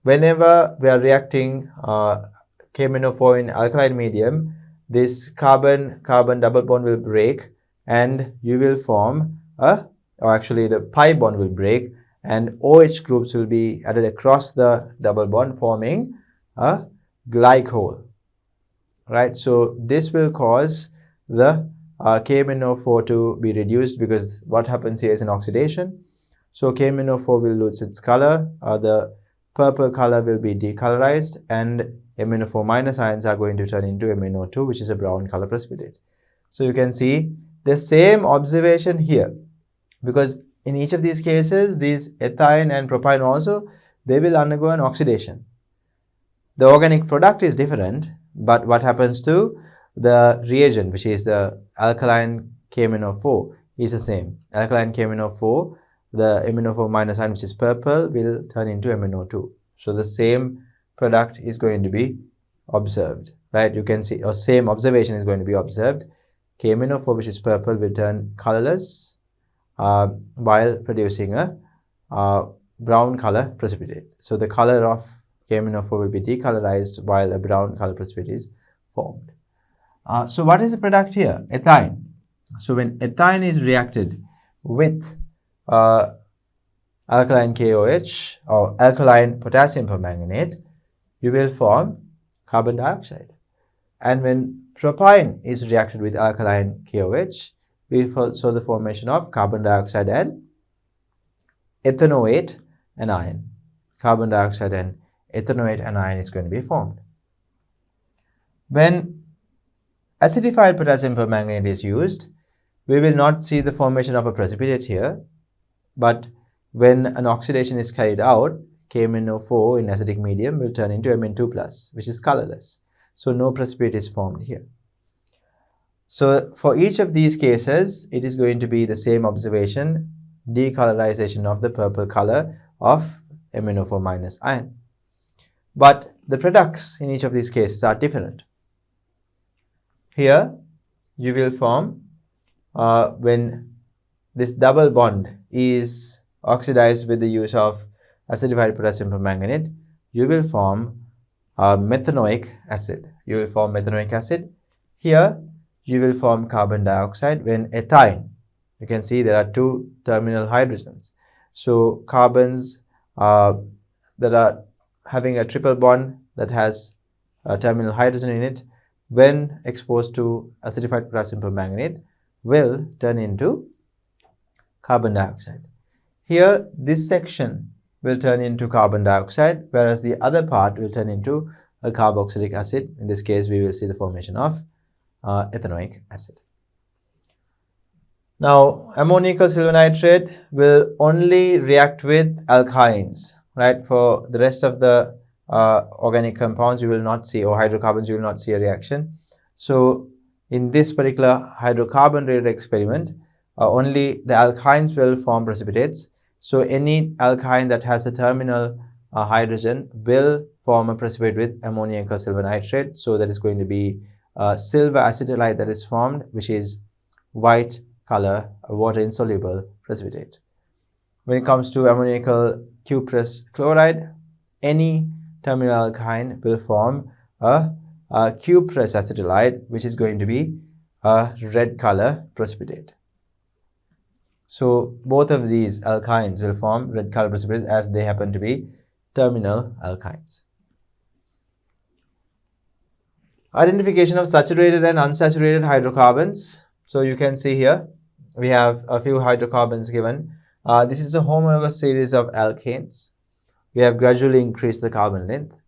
Speaker 1: whenever we are reacting KMnO4 in alkaline medium, this carbon-carbon double bond will break, and you will form or actually the pi bond will break, and OH groups will be added across the double bond, forming a glycol, right? So this will cause the KMnO4 to be reduced, because what happens here is an oxidation. So KMnO4 will lose its color, the purple color will be decolorized, and MnO4 minus ions are going to turn into MnO2, which is a brown color precipitate. So you can see the same observation here, because in each of these cases, these ethyne and propyne also, they will undergo an oxidation. The organic product is different, but what happens to the reagent, which is the alkaline KMnO4, is the same. Alkaline KMnO4, the MnO4 minus ion, which is purple, will turn into MnO2. So the same product is going to be observed, right? You can see, or same observation is going to be observed. KMnO4, which is purple, will turn colorless while producing a brown color precipitate. So the color of KMnO4 will be decolorized while a brown color precipitate is formed. So what is the product here? Ethyne. So when ethyne is reacted with alkaline KOH or alkaline potassium permanganate, you will form carbon dioxide. And when propyne is reacted with alkaline KOH, we saw the formation of carbon dioxide and ethanoate anion. Carbon dioxide and ethanoate anion is going to be formed. When acidified potassium permanganate is used, we will not see the formation of a precipitate here, but when an oxidation is carried out, KMnO4 in acidic medium will turn into Mn2+, which is colorless. So no precipitate is formed here. So for each of these cases, it is going to be the same observation, decolorization of the purple color of MnO4 minus ion. But the products in each of these cases are different. Here, you will form, when this double bond is oxidized with the use of acidified potassium permanganate, you will form methanoic acid. You will form methanoic acid. Here, you will form carbon dioxide. When ethyne, you can see there are two terminal hydrogens. So carbons that are having a triple bond that has a terminal hydrogen in it, when exposed to acidified potassium permanganate, will turn into carbon dioxide. Here, this section will turn into carbon dioxide, whereas the other part will turn into a carboxylic acid. In this case, we will see the formation of ethanoic acid. Now, ammoniacal silver nitrate will only react with alkynes, right? For the rest of the organic compounds, you will not see, or hydrocarbons, you will not see a reaction. So in this particular hydrocarbon related experiment, only the alkynes will form precipitates. So any alkyne that has a terminal hydrogen will form a precipitate with ammoniacal silver nitrate. So that is going to be silver acetylide that is formed, which is white color, a water insoluble precipitate. When it comes to ammoniacal cuprous chloride, any terminal alkyne will form a cuprous acetylide, which is going to be a red color precipitate. So both of these alkynes will form red color precipitates as they happen to be terminal alkynes. Identification of saturated and unsaturated hydrocarbons. So you can see here we have a few hydrocarbons given. This is a homologous series of alkanes. We have gradually increased the carbon length.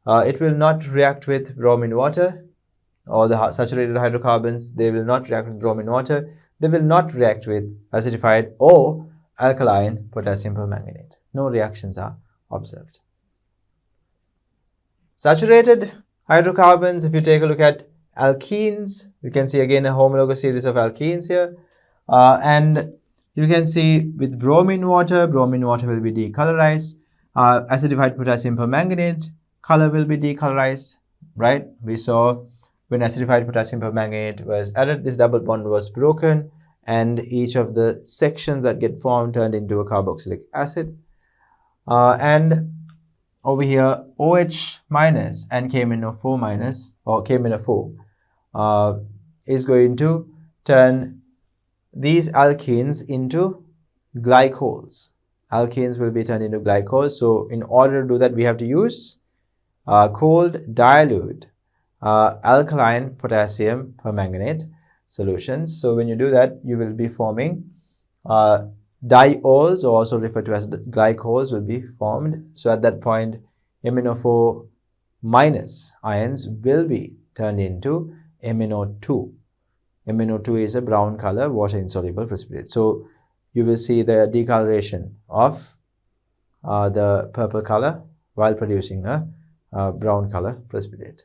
Speaker 1: It will not react with bromine water, or the saturated hydrocarbons, they will not react with bromine water. They will not react with acidified or alkaline potassium permanganate. No reactions are observed. Saturated hydrocarbons, if you take a look at alkenes, you can see again a homologous series of alkenes here. And you can see with bromine water will be decolorized. Acidified potassium permanganate, color will be decolorized, right? We saw when acidified potassium permanganate was added, this double bond was broken, and each of the sections that get formed turned into a carboxylic acid. And over here, OH minus and KMnO4 minus, or KMnO4, is going to turn these alkenes into glycols. alkenes will be turned into glycols. So in order to do that, we have to use cold dilute alkaline potassium permanganate solutions. So when you do that, you will be forming diols, or also referred to as glycols, will be formed. So at that point, MnO4 minus ions will be turned into MnO2. MnO2 is a brown color water insoluble precipitate. So you will see the decoloration of the purple color while producing a brown color precipitate.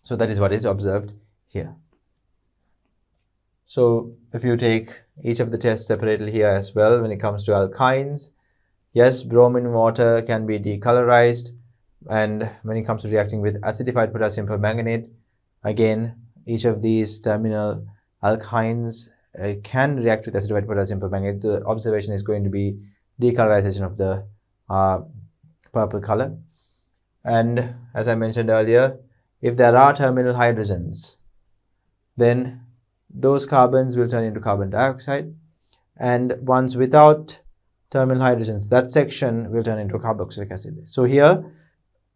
Speaker 1: So that is what is observed here. So if you take each of the tests separately here as well, when it comes to alkynes, yes, bromine water can be decolorized, and when it comes to reacting with acidified potassium permanganate, again, each of these terminal alkynes can react with acidified potassium permanganate. The observation is going to be decolorization of the purple color. And as I mentioned earlier, if there are terminal hydrogens, then those carbons will turn into carbon dioxide, and ones without terminal hydrogens, that section will turn into carboxylic acid.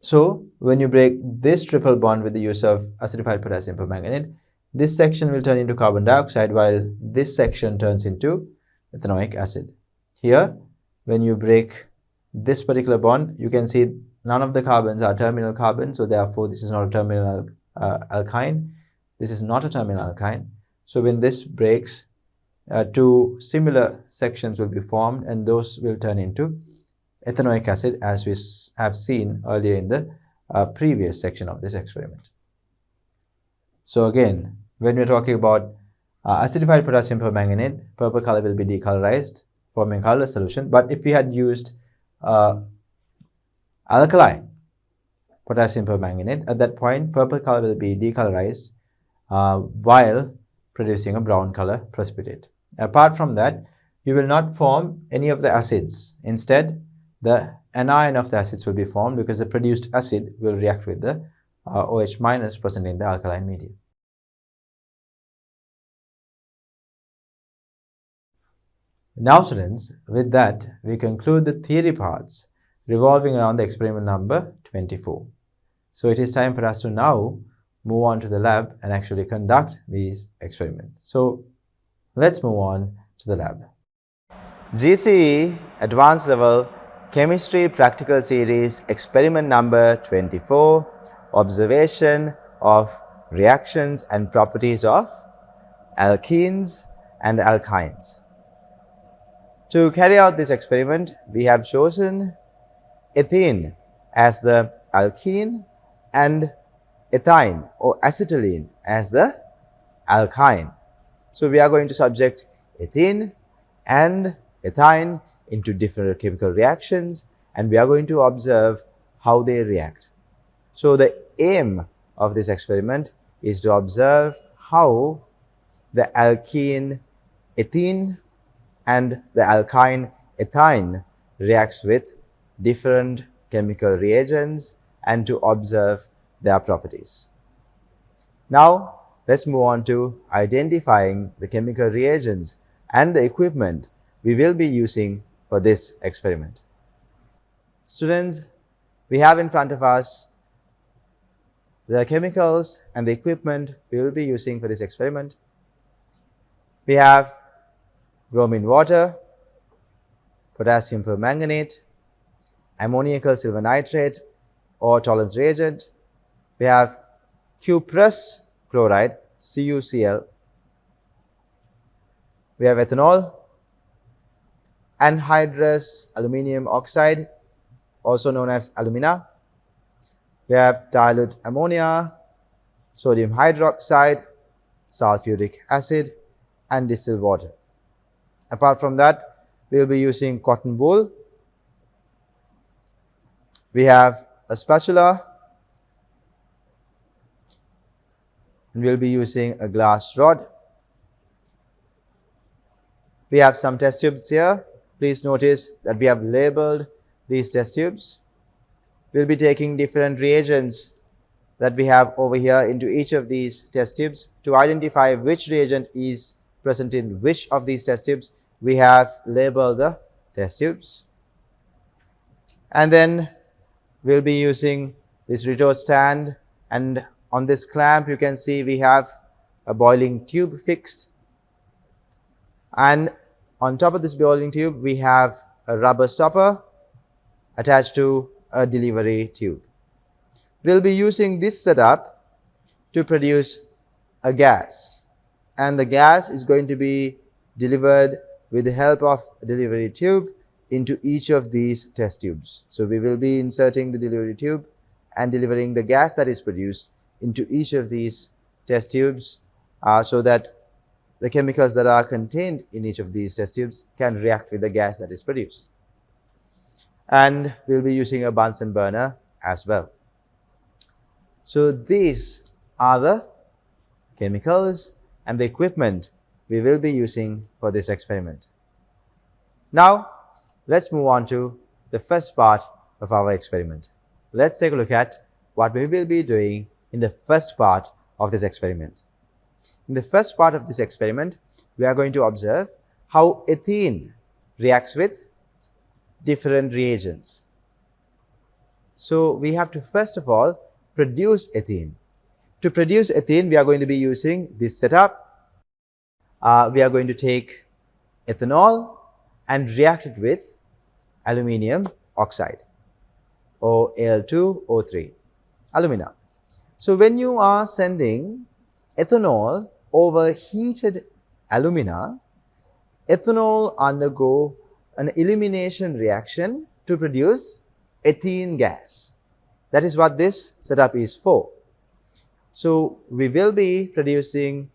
Speaker 1: So when you break this triple bond with the use of acidified potassium permanganate, this section will turn into carbon dioxide, while this section turns into ethanoic acid. Here, when you break this particular bond, you can see none of the carbons are terminal carbon, so therefore this is not a terminal alkyne. This is not a terminal alkyne. So when this breaks, two similar sections will be formed, and those will turn into ethanoic acid, as we have seen earlier in the previous section of this experiment. So again, when we're talking about acidified potassium permanganate, purple color will be decolorized, forming a colorless solution. But if we had used alkaline potassium permanganate, at that point, purple color will be decolorized while producing a brown color precipitate. Apart from that, you will not form any of the acids. Instead, the anion of the acids will be formed, because the produced acid will react with the OH minus present in the alkaline medium. Now students, with that, we conclude the theory parts revolving around the experiment number 24. So it is time for us to now move on to the lab and actually conduct these experiments. So let's move on to the lab. GCE Advanced Level Chemistry Practical Series Experiment number 24, Observation of Reactions and Properties of Alkenes and Alkynes. To carry out this experiment, we have chosen ethene as the alkene and ethyne or acetylene as the alkyne. So we are going to subject ethene and ethyne into different chemical reactions, and we are going to observe how they react. So the aim of this experiment is to observe how the alkene ethene and the alkyne ethyne reacts with different chemical reagents, and to observe their properties. Now let's move on to identifying the chemical reagents and the equipment we will be using for this experiment. Students, we have in front of us the chemicals and the equipment we will be using for this experiment. We have bromine water, potassium permanganate, ammoniacal silver nitrate or tolerance reagent. We have cuprous chloride, CuCl. We have ethanol, anhydrous aluminum oxide, also known as alumina. We have dilute ammonia, sodium hydroxide, sulfuric acid, and distilled water. Apart from that, we will be using cotton wool. We have a spatula, and we will be using a glass rod. We have some test tubes here. Please notice that we have labeled these test tubes. We will be taking different reagents that we have over here into each of these test tubes. To identify which reagent is present in which of these test tubes, we have labeled the test tubes. And then we'll be using this retort stand, and on this clamp you can see we have a boiling tube fixed, and on top of this boiling tube we have a rubber stopper attached to a delivery tube. We'll be using this setup to produce a gas, and the gas is going to be delivered with the help of a delivery tube into each of these test tubes. So we will be inserting the delivery tube and delivering the gas that is produced into each of these test tubes so that the chemicals that are contained in each of these test tubes can react with the gas that is produced. And we'll be using a Bunsen burner as well. So these are the chemicals and the equipment we will be using for this experiment. Now, let's move on to the first part of our experiment. Let's take a look at what we will be doing in the first part of this experiment. In the first part of this experiment, we are going to observe how ethene reacts with different reagents. So we have to first of all produce ethene. To produce ethene, we are going to be using this setup. We are going to take ethanol and react it with aluminium oxide, or Al2O3, alumina. So when you are sending ethanol over heated alumina, ethanol undergo an elimination reaction to produce ethene gas. That is what this setup is for. So we will be producing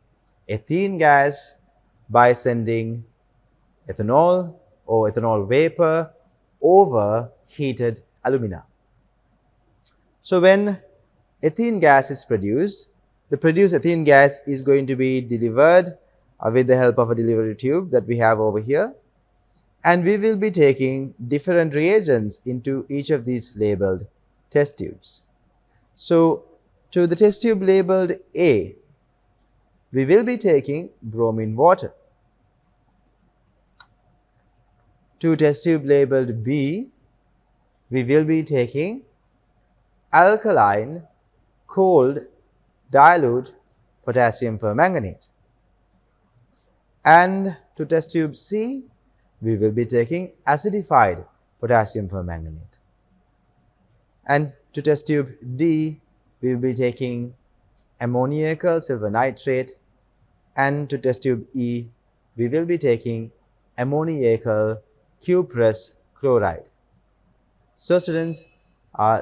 Speaker 1: ethene gas by sending ethanol or ethanol vapor over heated alumina. So when ethene gas is produced, the produced ethene gas is going to be delivered with the help of a delivery tube that we have over here, and we will be taking different reagents into each of these labeled test tubes. So to the test tube labeled A, we will be taking bromine water. To test tube labeled B, we will be taking alkaline cold dilute potassium permanganate. And to test tube C, we will be taking acidified potassium permanganate. And to test tube D, we will be taking ammoniacal silver nitrate. And to test tube E, we will be taking ammoniacal cuprous chloride. So students,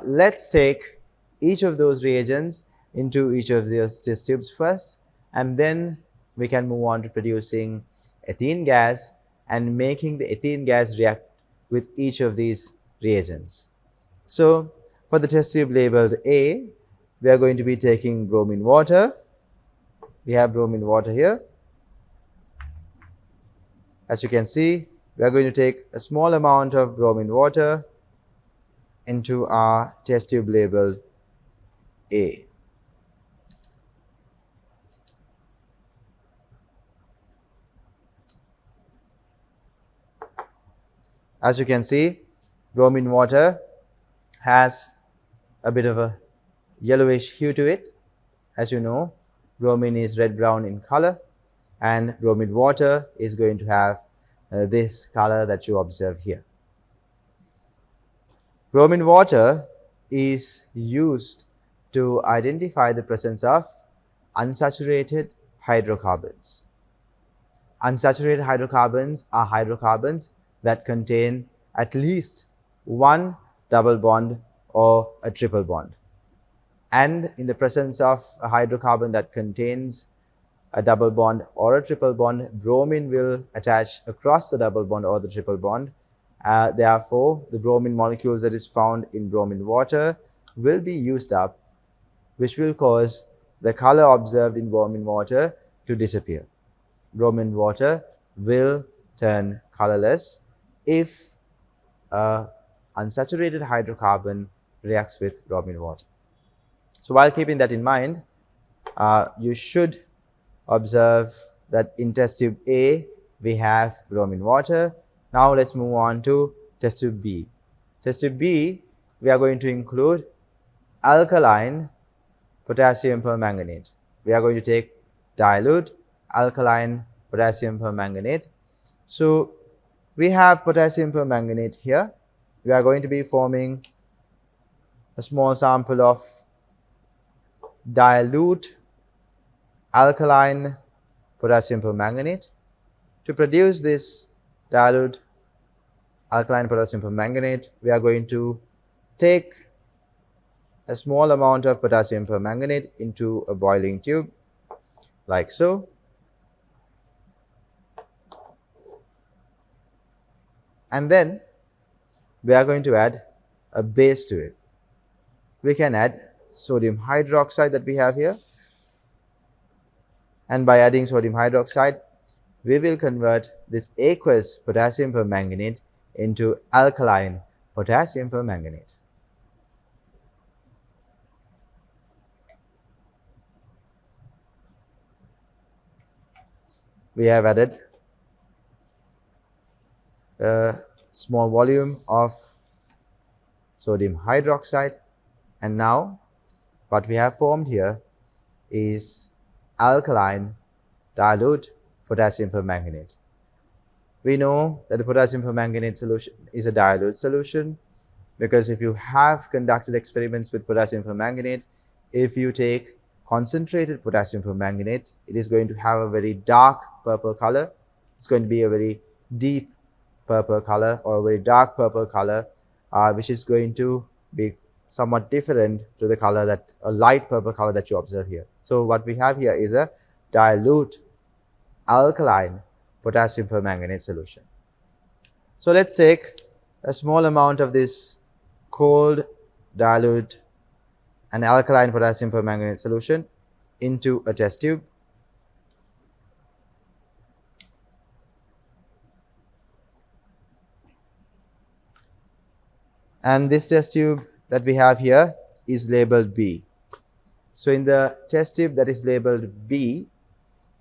Speaker 1: let's take each of those reagents into each of those test tubes first, and then we can move on to producing ethene gas and making the ethene gas react with each of these reagents. So for the test tube labeled A, we are going to be taking bromine water. We have bromine water here. As you can see, we are going to take a small amount of bromine water into our test tube labeled A. As you can see, bromine water has a bit of a yellowish hue to it. As you know, bromine is red-brown in color, and bromine water is going to have this color that you observe here. Bromine water is used to identify the presence of unsaturated hydrocarbons. Unsaturated hydrocarbons are hydrocarbons that contain at least one double bond or a triple bond. And in the presence of a hydrocarbon that contains a double bond or a triple bond, bromine will attach across the double bond or the triple bond. Therefore, the bromine molecules that is found in bromine water will be used up, which will cause the color observed in bromine water to disappear. Bromine water will turn colorless if unsaturated hydrocarbon reacts with bromine water. So while keeping that in mind, you should observe that in test tube A, we have bromine water. Now let's move on to test tube B. Test tube B, we are going to include alkaline potassium permanganate. We are going to take dilute alkaline potassium permanganate. So we have potassium permanganate here. We are going to be forming a small sample of dilute alkaline potassium permanganate. To produce this dilute alkaline potassium permanganate, we are going to take a small amount of potassium permanganate into a boiling tube, like so. And then we are going to add a base to it. We can add sodium hydroxide that we have here. And by adding sodium hydroxide, we will convert this aqueous potassium permanganate into alkaline potassium permanganate. We have added a small volume of sodium hydroxide, and now what we have formed here is alkaline dilute potassium permanganate. We know that the potassium permanganate solution is a dilute solution because if you have conducted experiments with potassium permanganate, if you take concentrated potassium permanganate, it is going to have a very dark purple color. It's going to be a very deep purple color or a very dark purple color, which is going to be somewhat different to the color that a light purple color that you observe here. So what we have here is a dilute alkaline potassium permanganate solution. So let's take a small amount of this cold dilute and alkaline potassium permanganate solution into a test tube. And this test tube that we have here is labeled B. So in the test tube that is labeled B,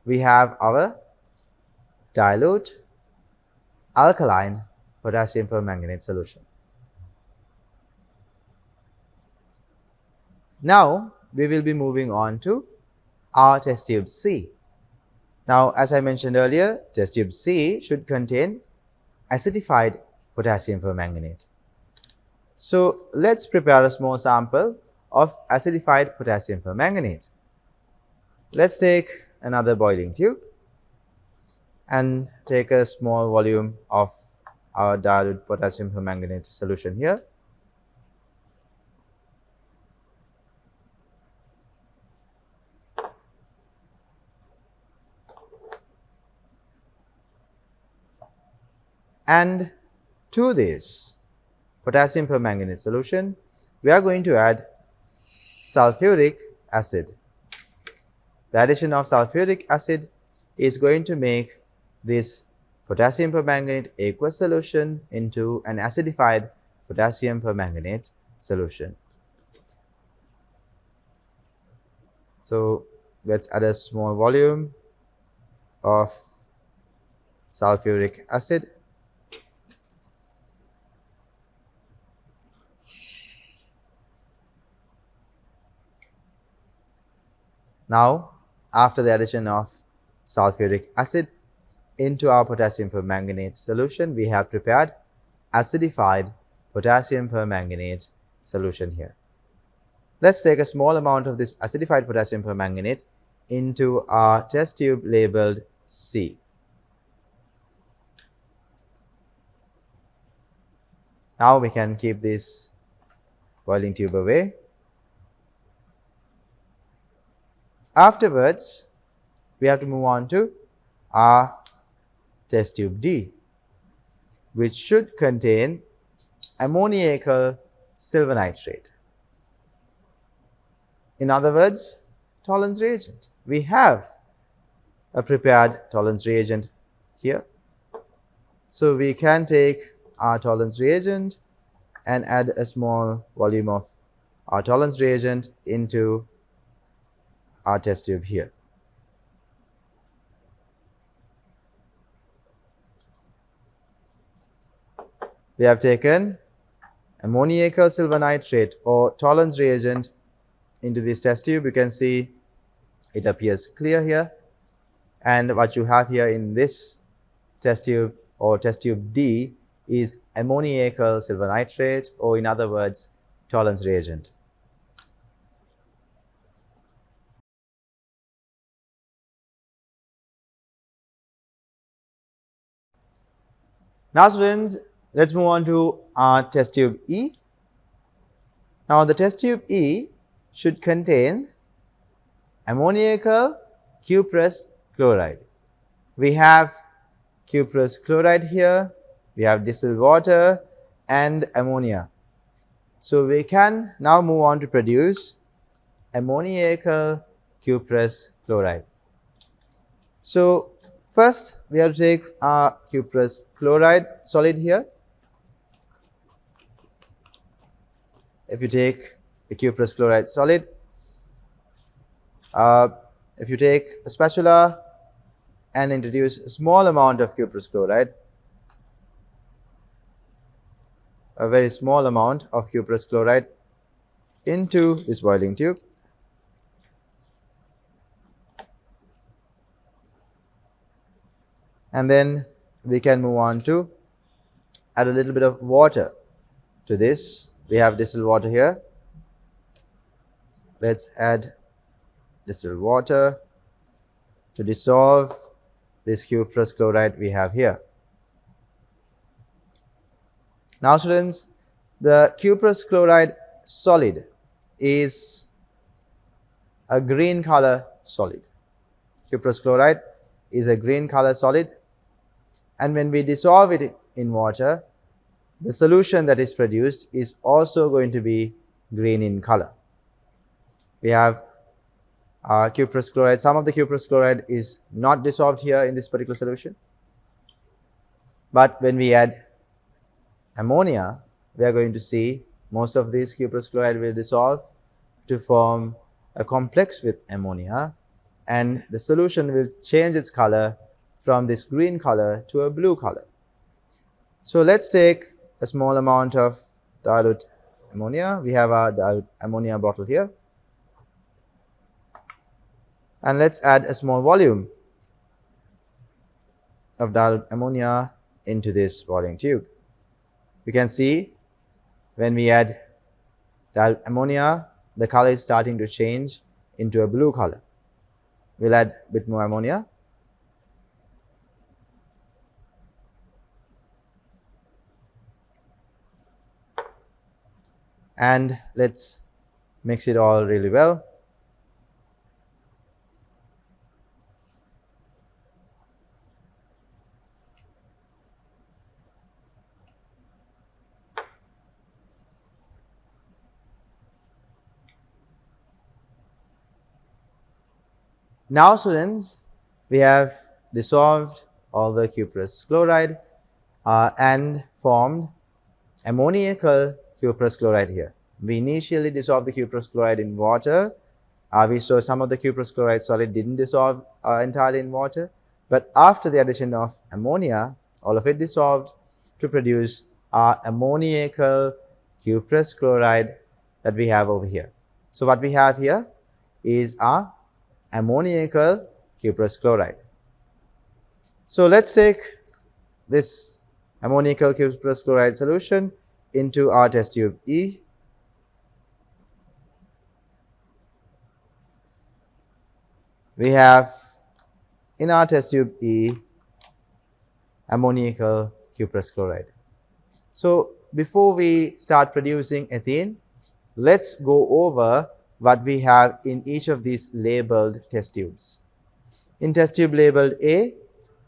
Speaker 1: we have our dilute alkaline potassium permanganate solution. Now we will be moving on to our test tube C. Now, as I mentioned earlier, test tube C should contain acidified potassium permanganate. So let's prepare a small sample of acidified potassium permanganate. Let's take another boiling tube and take a small volume of our dilute potassium permanganate solution here. And to this potassium permanganate solution, we are going to add sulfuric acid. The addition of sulfuric acid is going to make this potassium permanganate aqueous solution into an acidified potassium permanganate solution. So let's add a small volume of sulfuric acid. Now, after the addition of sulfuric acid into our potassium permanganate solution, we have prepared acidified potassium permanganate solution here. Let's take a small amount of this acidified potassium permanganate into our test tube labeled C. Now we can keep this boiling tube away. Afterwards, we have to move on to our test tube D, which should contain ammoniacal silver nitrate. In other words, tolerance reagent. We have a prepared tolerance reagent here. So we can take our tolerance reagent and add a small volume of our tolerance reagent into our test tube here. we have taken ammoniacal silver nitrate or tolerance reagent into this test tube. You can see it appears clear here, and what you have here in this test tube or test tube D is ammoniacal silver nitrate, or in other words, tolerance reagent. Now students, let's move on to our test tube E. Now the test tube E should contain ammoniacal cuprous chloride. We have cuprous chloride here, we have distilled water and ammonia. So we can now move on to produce ammoniacal cuprous chloride. So first we have to take our cuprous chloride solid here. If you take the cuprous chloride solid, if you take a spatula and introduce a small amount of cuprous chloride, a very small amount of cuprous chloride into this boiling tube, and then we can move on to add a little bit of water to this. We have distilled water here. Let's add distilled water to dissolve this cuprous chloride we have here. Now students, the cuprous chloride solid is a green color solid. Cuprous chloride is a green color solid, and when we dissolve it in water, the solution that is produced is also going to be green in color. We have cuprous chloride. Some of the cuprous chloride is not dissolved here in this particular solution, but when we add ammonia, we are going to see most of this cuprous chloride will dissolve to form a complex with ammonia, and the solution will change its color from this green color to a blue color. So let's take a small amount of dilute ammonia. We have our dilute ammonia bottle here, and let's add a small volume of dilute ammonia into this boiling tube. You can see when we add dilute ammonia, the color is starting to change into a blue color. We'll add a bit more ammonia. And let's mix it all really well. Now students, we have dissolved all the cuprous chloride and formed ammoniacal cuprous chloride here. We initially dissolved the cuprous chloride in water. We saw some of the cuprous chloride solid didn't dissolve entirely in water, but after the addition of ammonia, all of it dissolved to produce our ammoniacal cuprous chloride that we have over here. So what we have here is our ammoniacal cuprous chloride. So let's take this ammoniacal cuprous chloride solution into our test tube E. We have in our test tube E ammoniacal cuprous chloride. So before we start producing ethene, let's go over what we have in each of these labeled test tubes. In test tube labeled A,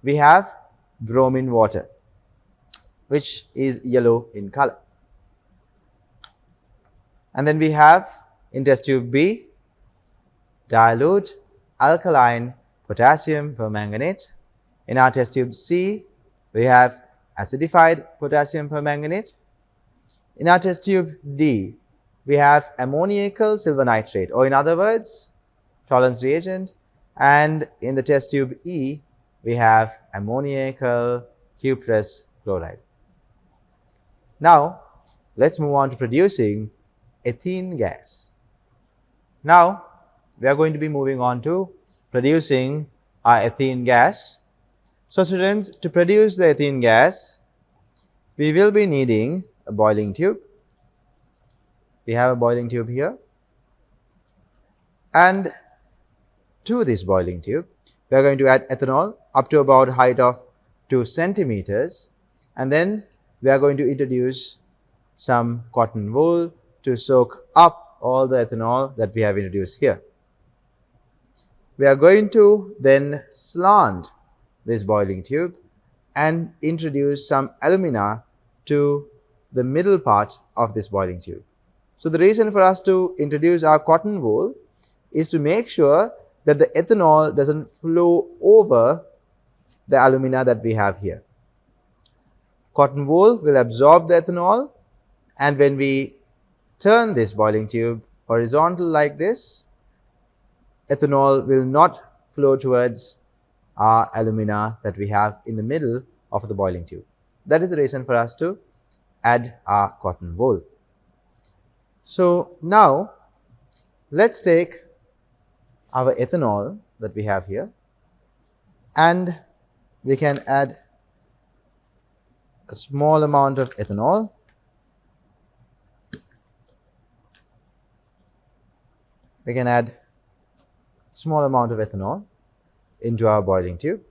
Speaker 1: we have bromine water, which is yellow in color. And then we have in test tube B, dilute alkaline potassium permanganate. In our test tube C, we have acidified potassium permanganate. In our test tube D, we have ammoniacal silver nitrate, or in other words, tolerance reagent. And in the test tube E, we have ammoniacal cuprous chloride. Now, let's move on to producing ethene gas. Now, we are going to be moving on to producing our ethene gas. So, students, to produce the ethene gas, we will be needing a boiling tube. We have a boiling tube here, and to this boiling tube, we are going to add ethanol up to about a height of 2 centimeters, and then we are going to introduce some cotton wool to soak up all the ethanol that we have introduced here. We are going to then slant this boiling tube and introduce some alumina to the middle part of this boiling tube. So the reason for us to introduce our cotton wool is to make sure that the ethanol doesn't flow over the alumina that we have here. Cotton wool will absorb the ethanol, and when we turn this boiling tube horizontal like this, ethanol will not flow towards our alumina that we have in the middle of the boiling tube. That is the reason for us to add our cotton wool. So now let's take our ethanol that we have here, and we can add a small amount of ethanol. We can add a small amount of ethanol into our boiling tube.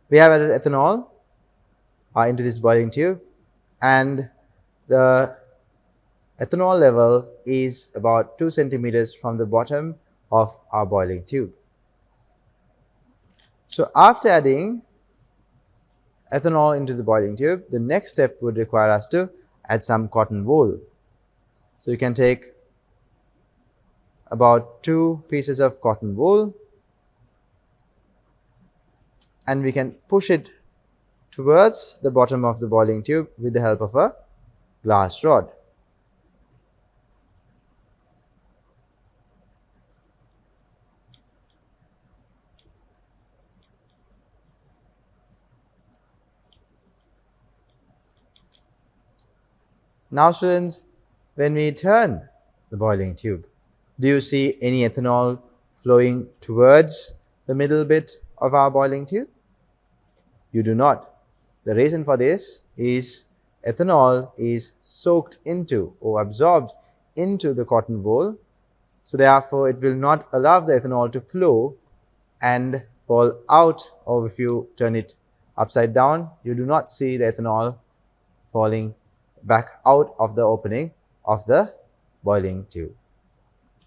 Speaker 1: We have added ethanol into this boiling tube, and the ethanol level is about 2 centimeters from the bottom of our boiling tube. So after adding ethanol into the boiling tube, the next step would require us to add some cotton wool. So you can take about 2 pieces of cotton wool, and we can push it towards the bottom of the boiling tube with the help of a glass rod. Now students, when we turn the boiling tube, do you see any ethanol flowing towards the middle bit of our boiling tube? You do not. The reason for this is ethanol is soaked into or absorbed into the cotton wool. So therefore, it will not allow the ethanol to flow and fall out, or if you turn it upside down, you do not see the ethanol falling back out of the opening of the boiling tube.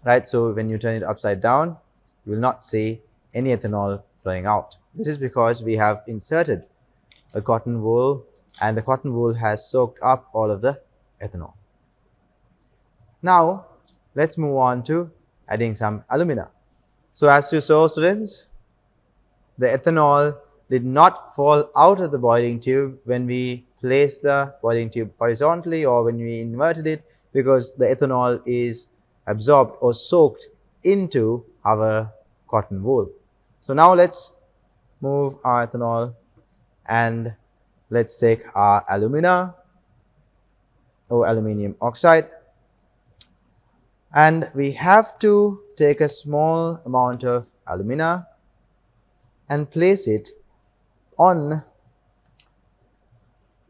Speaker 1: Right? So when you turn it upside down, you will not see any ethanol flowing out. This is because we have inserted a cotton wool, and the cotton wool has soaked up all of the ethanol. Now let's move on to adding some alumina. So as you saw students, the ethanol did not fall out of the boiling tube when we placed the boiling tube horizontally or when we inverted it, because the ethanol is absorbed or soaked into our cotton wool. So now let's move our ethanol, and let's take our alumina or aluminium oxide, and we have to take a small amount of alumina and place it on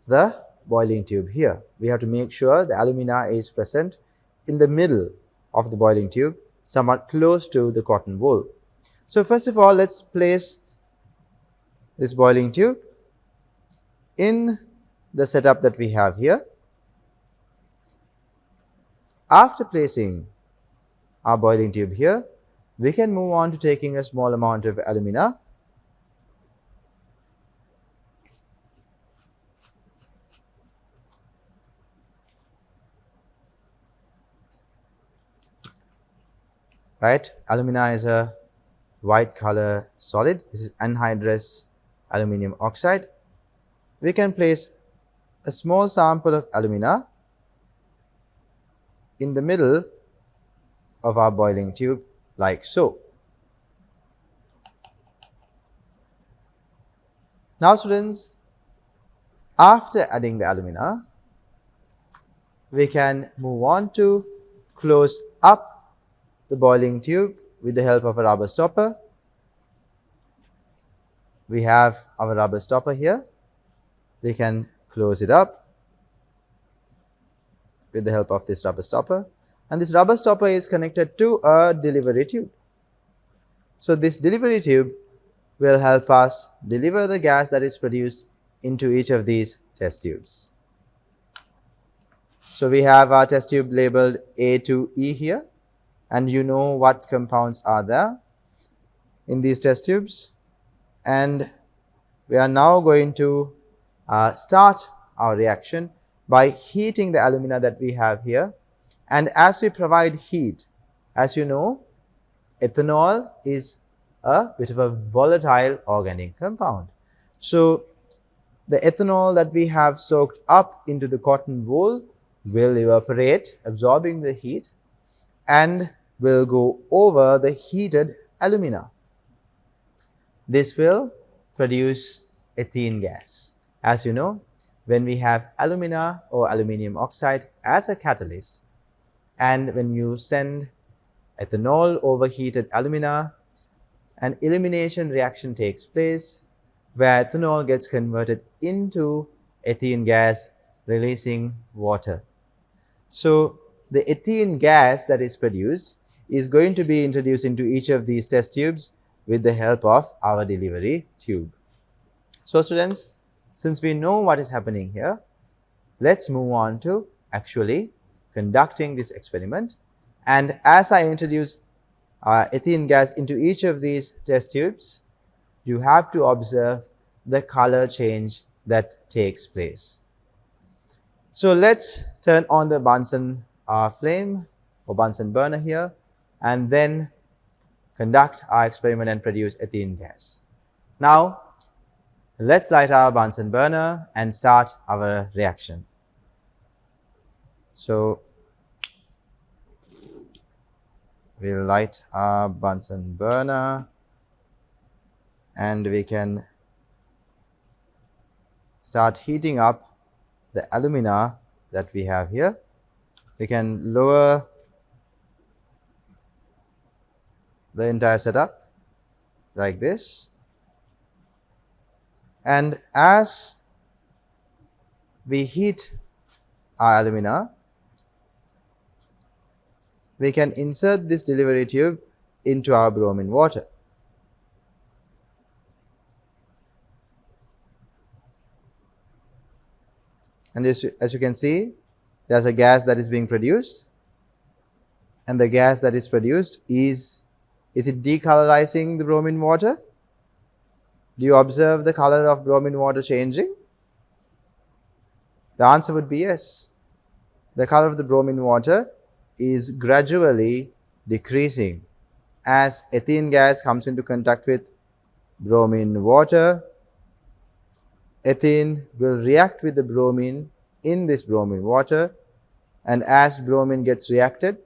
Speaker 1: the boiling tube here. We have to make sure the alumina is present in the middle of the boiling tube, somewhat close to the cotton wool. So first of all, let's place this boiling tube in the setup that we have here. After placing our boiling tube here, we can move on to taking a small amount of alumina right? Alumina is a white color solid. This is anhydrous aluminium oxide. We can place a small sample of alumina in the middle of our boiling tube like so. Now students, after adding the alumina, we can move on to close up the boiling tube with the help of a rubber stopper. We have our rubber stopper here. We can close it up with the help of this rubber stopper, and this rubber stopper is connected to a delivery tube. So this delivery tube will help us deliver the gas that is produced into each of these test tubes. So we have our test tube labeled A to E here, and you know what compounds are there in these test tubes. And we are now going to start our reaction by heating the alumina that we have here. And as we provide heat, as you know, ethanol is a bit of a volatile organic compound. So the ethanol that we have soaked up into the cotton wool will evaporate, absorbing the heat, and will go over the heated alumina. This will produce ethene gas. As you know, when we have alumina or aluminium oxide as a catalyst, and when you send ethanol over heated alumina, an elimination reaction takes place where ethanol gets converted into ethene gas, releasing water. So the ethene gas that is produced is going to be introduced into each of these test tubes with the help of our delivery tube. So students, since we know what is happening here, let's move on to actually conducting this experiment. And as I introduce ethene gas into each of these test tubes, you have to observe the color change that takes place. So let's turn on the Bunsen flame or Bunsen burner here, and then conduct our experiment and produce ethene gas. Now let's light our Bunsen burner and start our reaction. So we'll light our Bunsen burner, and we can start heating up the alumina that we have here. We can lower the entire setup like this, and as we heat our alumina, we can insert this delivery tube into our bromine water. And as you can see, there's a gas that is being produced, and the gas that is produced is it decolorizing the bromine water? Do you observe the color of bromine water changing? The answer would be yes. The color of the bromine water is gradually decreasing as ethene gas comes into contact with bromine water. Ethene will react with the bromine in this bromine water, and as bromine gets reacted,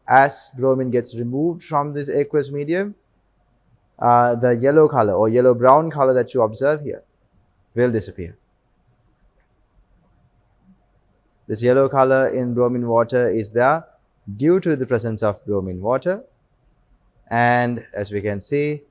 Speaker 1: as bromine gets removed from this aqueous medium, the yellow color or yellow-brown color that you observe here will disappear. This yellow color in bromine water is there due to the presence of bromine water, and as we can see,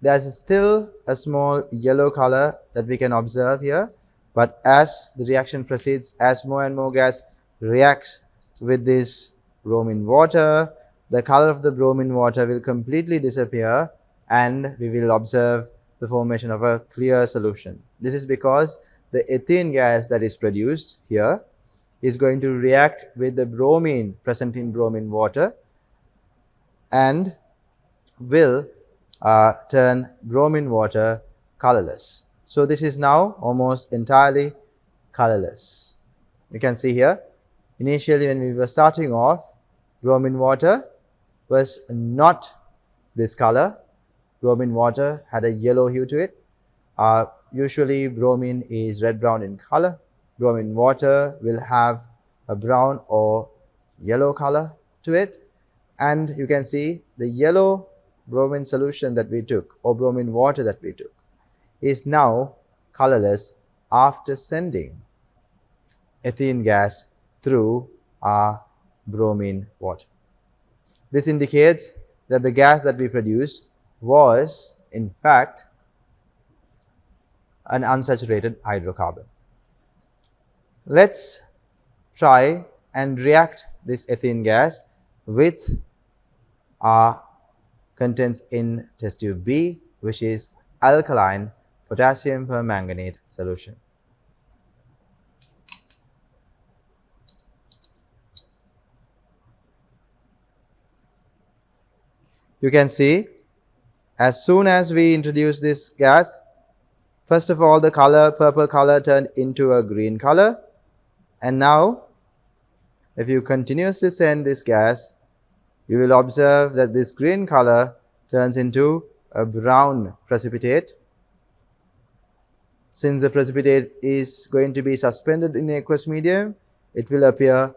Speaker 1: there's still a small yellow color that we can observe here, but as the reaction proceeds, as more and more gas reacts with this bromine water, the color of the bromine water will completely disappear, and we will observe the formation of a clear solution. This is because the ethene gas that is produced here is going to react with the bromine present in bromine water and will turn bromine water colorless. So this is now almost entirely colorless. You can see here, initially when we were starting off, bromine water was not this color. Bromine water had a yellow hue to it. Usually bromine is red-brown in color. Bromine water will have a brown or yellow color to it, and you can see the yellow bromine solution that we took, or bromine water that we took, is now colorless after sending ethene gas through our bromine water. This indicates that the gas that we produced was in fact an unsaturated hydrocarbon. Let's try and react this ethene gas with our contents in test tube B, which is alkaline potassium permanganate solution. You can see as soon as we introduce this gas, first of all the purple color turned into a green color, and now if you continuously send this gas, you will observe that this green color turns into a brown precipitate. Since the precipitate is going to be suspended in aqueous medium, it will appear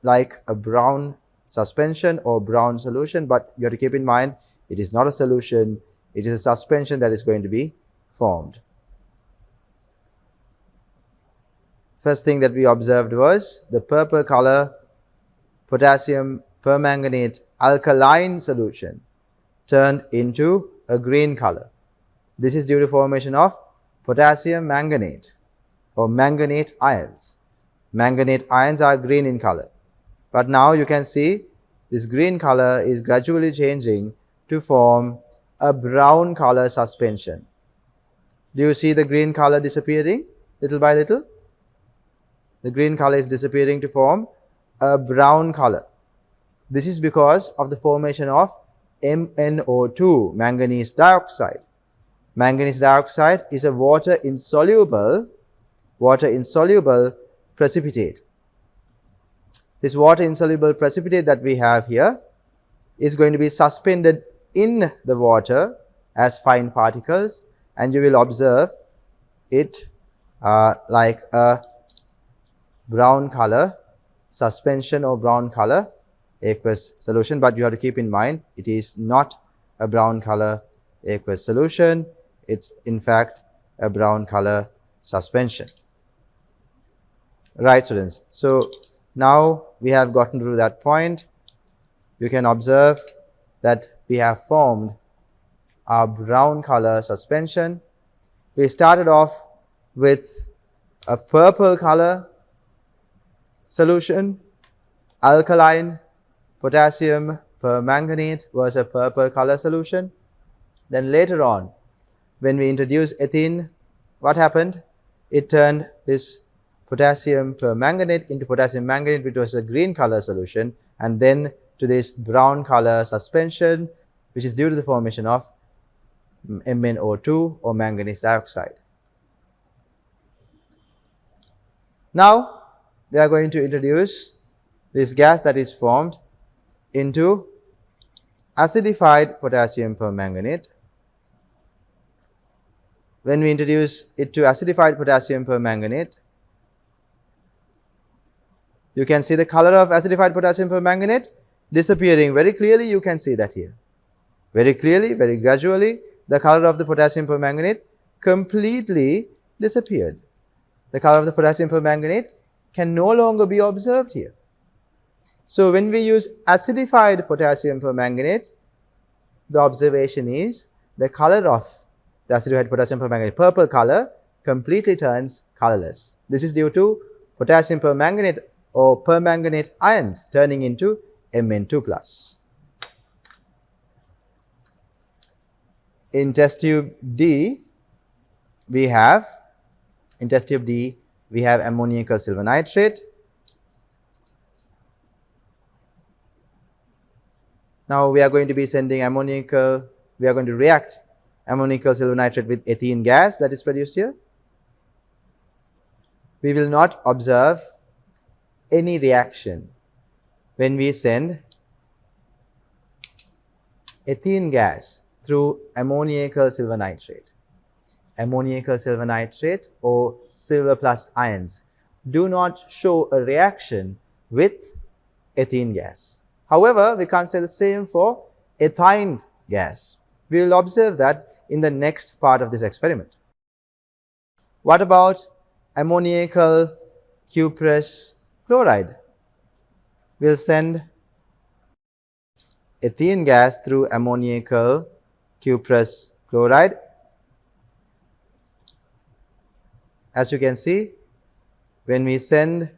Speaker 1: like a brown suspension or brown solution, but you have to keep in mind it is not a solution, it is a suspension that is going to be formed. First thing that we observed was the purple color potassium permanganate alkaline solution turned into a green color. This is due to formation of potassium manganate or manganate ions. Manganate ions are green in color. But now you can see this green color is gradually changing to form a brown color suspension. Do you see the green color disappearing little by little? The green color is disappearing to form a brown color. This is because of the formation of MnO2, manganese dioxide. Manganese dioxide is a water insoluble precipitate. This water insoluble precipitate that we have here is going to be suspended in the water as fine particles, and you will observe it like a brown color suspension or brown color aqueous solution. But you have to keep in mind it is not a brown color aqueous solution, it's in fact a brown color suspension. Right, students? So now we have gotten through that point. You can observe that we have formed our brown color suspension. We started off with a purple color solution. Alkaline potassium permanganate was a purple color solution. Then later on, when we introduced ethene, what happened? It turned this potassium permanganate into potassium manganate, which was a green color solution, and then to this brown color suspension, which is due to the formation of MnO2 or manganese dioxide. Now we are going to introduce this gas that is formed into acidified potassium permanganate. When we introduce it to acidified potassium permanganate, you can see the color of acidified potassium permanganate disappearing. Very clearly you can see that here. Very clearly, very gradually, the color of the potassium permanganate completely disappeared. The color of the potassium permanganate can no longer be observed here. So when we use acidified potassium permanganate, the observation is the color of the acidified potassium permanganate, purple color, completely turns colorless. This is due to potassium permanganate or permanganate ions turning into Mn2+. In test tube D, we have ammoniacal silver nitrate. Now we are going to be sending we are going to react ammoniacal silver nitrate with ethene gas that is produced here. We will not observe any reaction when we send ethene gas through ammoniacal silver nitrate. Ammoniacal silver nitrate or silver plus ions do not show a reaction with ethene gas. However, we can't say the same for ethyne gas. We will observe that in the next part of this experiment. What about ammoniacal cuprous chloride? We'll send ethene gas through ammoniacal cuprous chloride. As you can see, when we send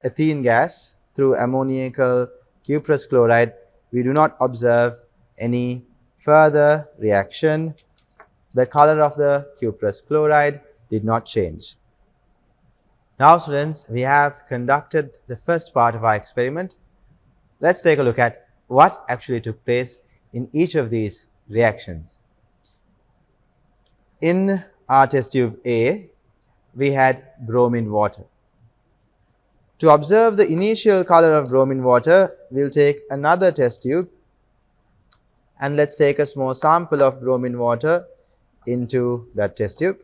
Speaker 1: ethene gas through ammoniacal cuprous chloride, we do not observe any further reaction. The color of the cuprous chloride did not change. Now students, we have conducted the first part of our experiment. Let's take a look at what actually took place in each of these reactions. In our test tube A, we had bromine water. To observe the initial color of bromine water, we'll take another test tube and let's take a small sample of bromine water into that test tube.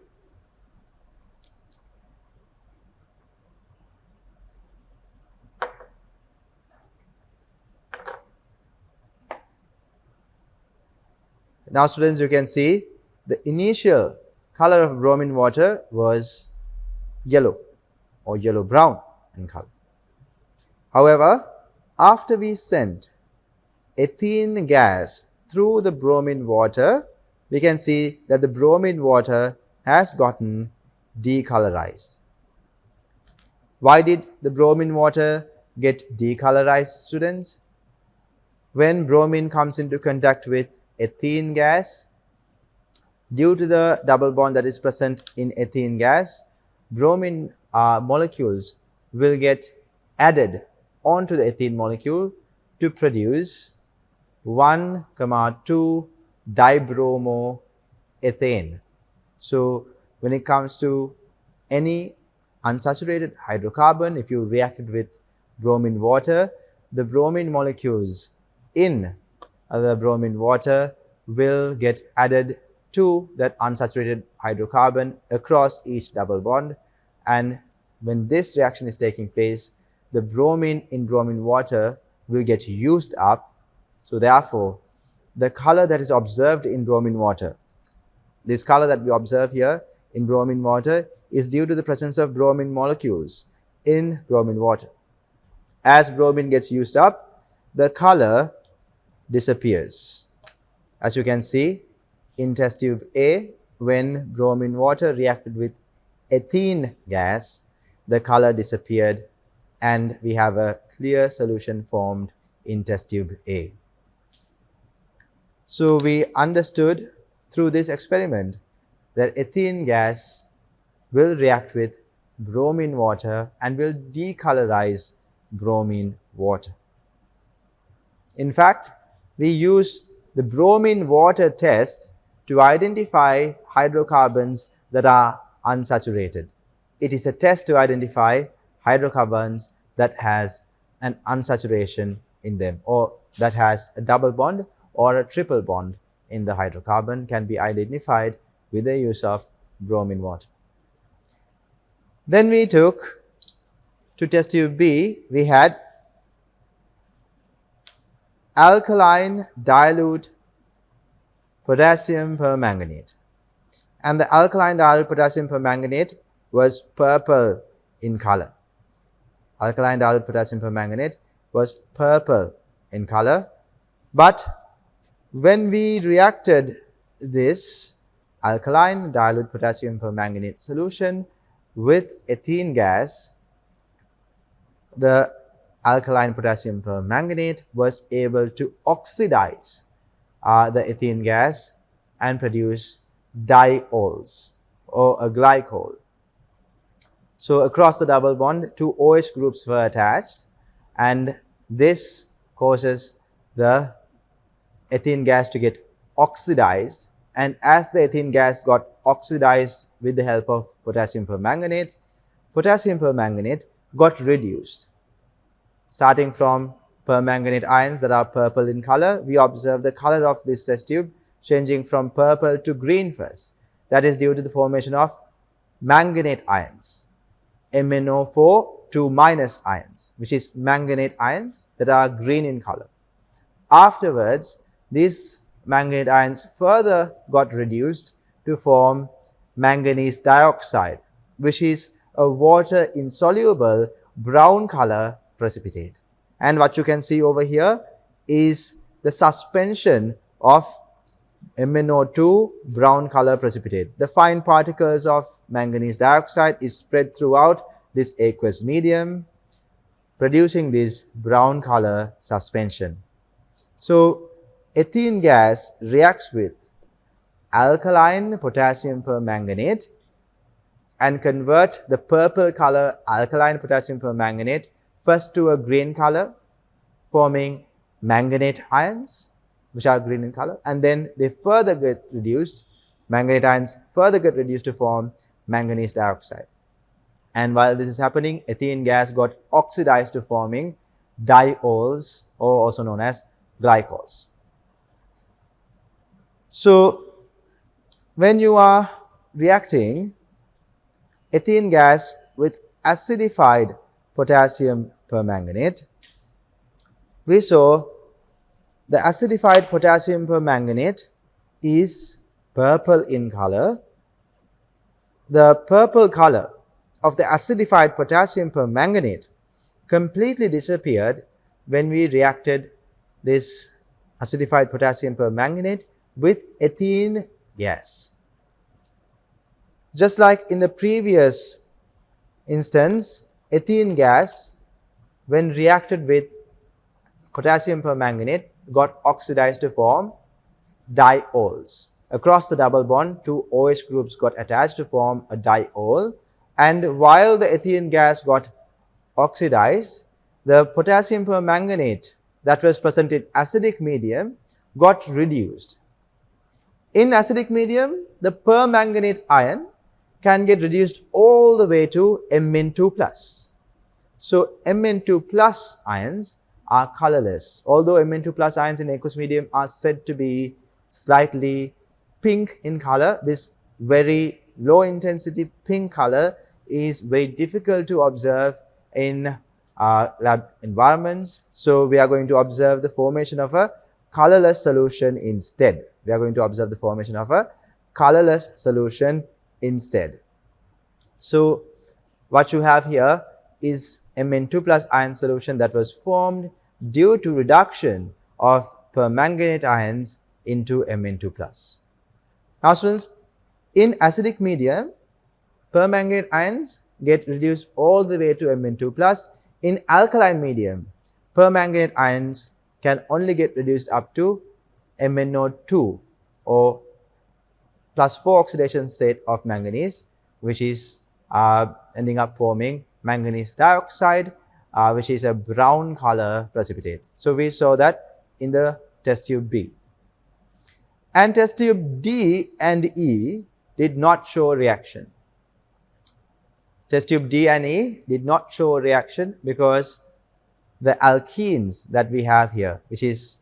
Speaker 1: Now students, you can see the initial color of bromine water was yellow or yellow-brown in color. However, after we sent ethene gas through the bromine water, we can see that the bromine water has gotten decolorized. Why did the bromine water get decolorized, students? When bromine comes into contact with ethene gas, due to the double bond that is present in ethene gas, bromine molecules will get added onto the ethene molecule to produce 1,2 dibromoethane. So when it comes to any unsaturated hydrocarbon, if you react it with bromine water, the bromine molecules in the bromine water will get added to that unsaturated hydrocarbon across each double bond, and when this reaction is taking place, the bromine in bromine water will get used up. So therefore, the color that is observed in bromine water, this color that we observe here in bromine water, is due to the presence of bromine molecules in bromine water. As bromine gets used up, the color disappears. As you can see in test tube A, when bromine water reacted with ethene gas, the color disappeared and we have a clear solution formed in test tube A. So we understood through this experiment that ethene gas will react with bromine water and will decolorize bromine water. In fact, we use the bromine water test to identify hydrocarbons that are unsaturated. It is a test to identify hydrocarbons that has an unsaturation in them, or that has a double bond or a triple bond in the hydrocarbon, can be identified with the use of bromine water. Then we took to test tube B, we had alkaline dilute potassium permanganate, and the alkaline dilute potassium permanganate was purple in color. Alkaline dilute potassium permanganate was purple in color, but when we reacted this alkaline dilute potassium permanganate solution with ethene gas, the alkaline potassium permanganate was able to oxidize the ethene gas and produce diols or a glycol. So across the double bond, two OH groups were attached, and this causes the ethene gas to get oxidized, and as the ethene gas got oxidized with the help of potassium permanganate got reduced. Starting from permanganate ions that are purple in color, we observe the color of this test tube changing from purple to green first. That is due to the formation of manganate ions. MnO4 2 minus ions, which is manganate ions that are green in color. Afterwards, these manganate ions further got reduced to form manganese dioxide, which is a water insoluble brown color precipitate. And what you can see over here is the suspension of MnO2 brown color precipitate. The fine particles of manganese dioxide is spread throughout this aqueous medium, producing this brown color suspension. So, ethene gas reacts with alkaline potassium permanganate and convert the purple color alkaline potassium permanganate first to a green color, forming manganate ions, which are green in color, and then they further get reduced, manganate ions further get reduced to form manganese dioxide. And while this is happening, ethene gas got oxidized to forming diols, or also known as glycols. So, when you are reacting ethene gas with acidified potassium permanganate, we saw the acidified potassium permanganate is purple in color. The purple color of the acidified potassium permanganate completely disappeared when we reacted this acidified potassium permanganate with ethene gas. Just like in the previous instance, ethene gas, when reacted with potassium permanganate, got oxidized to form diols. Across the double bond, two OH groups got attached to form a diol, and while the ethene gas got oxidized, the potassium permanganate that was present in acidic medium got reduced. In acidic medium, the permanganate ion can get reduced all the way to Mn2+. So, Mn2+ ions are colorless. Although Mn2+ ions in aqueous medium are said to be slightly pink in color, this very low intensity pink color is very difficult to observe in lab environments. So, we are going to observe the formation of a colorless solution instead. We are going to observe the formation of a colorless solution instead. So, what you have here is Mn2+ ion solution that was formed due to reduction of permanganate ions into Mn2+. Now students, in acidic medium, permanganate ions get reduced all the way to Mn2+. In alkaline medium, permanganate ions can only get reduced up to MnO2, or +4 oxidation state of manganese, which is ending up forming manganese dioxide, which is a brown color precipitate. So, we saw that in the test tube B. And test tube D and E did not show reaction. Test tube D and E did not show reaction because the alkenes that we have here, which is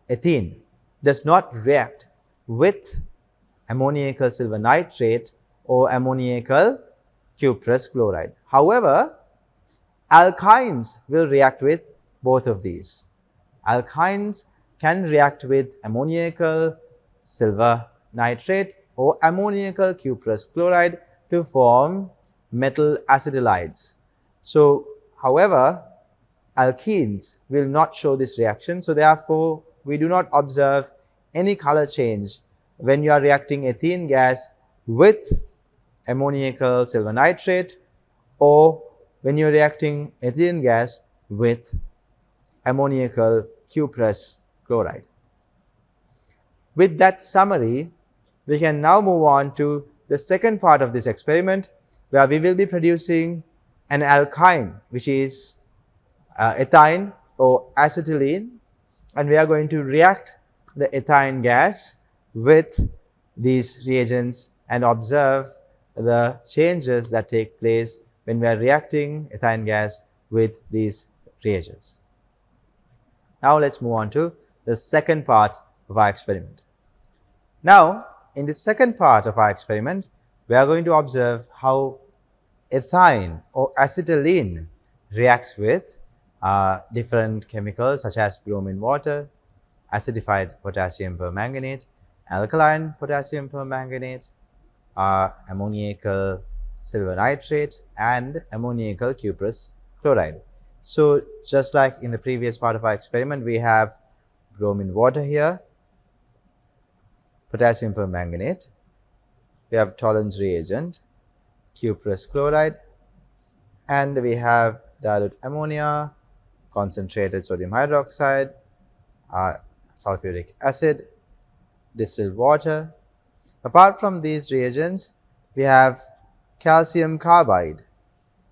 Speaker 1: ethene, does not react with ammoniacal silver nitrate or ammoniacal cuprous chloride. However, alkynes will react with both of these. Alkynes can react with ammoniacal silver nitrate or ammoniacal cuprous chloride to form metal acetylides. So, however, alkenes will not show this reaction. So, therefore, we do not observe any color change when you are reacting ethene gas with ammoniacal silver nitrate or when you are reacting ethene gas with ammoniacal cuprous chloride. With that summary, we can now move on to the second part of this experiment, where we will be producing an alkyne, which is ethyne or acetylene, and we are going to react the ethyne gas with these reagents and observe the changes that take place when we are reacting ethyne gas with these reagents. Now, let's move on to the second part of our experiment. Now, in the second part of our experiment, we are going to observe how ethyne or acetylene reacts with different chemicals such as bromine water, acidified potassium permanganate, alkaline potassium permanganate, ammoniacal silver nitrate, and ammoniacal cuprous chloride. So just like in the previous part of our experiment, we have bromine water here, potassium permanganate, we have Tollens reagent, cuprous chloride, and we have dilute ammonia, concentrated sodium hydroxide, sulfuric acid, distilled water. Apart from these reagents, we have calcium carbide.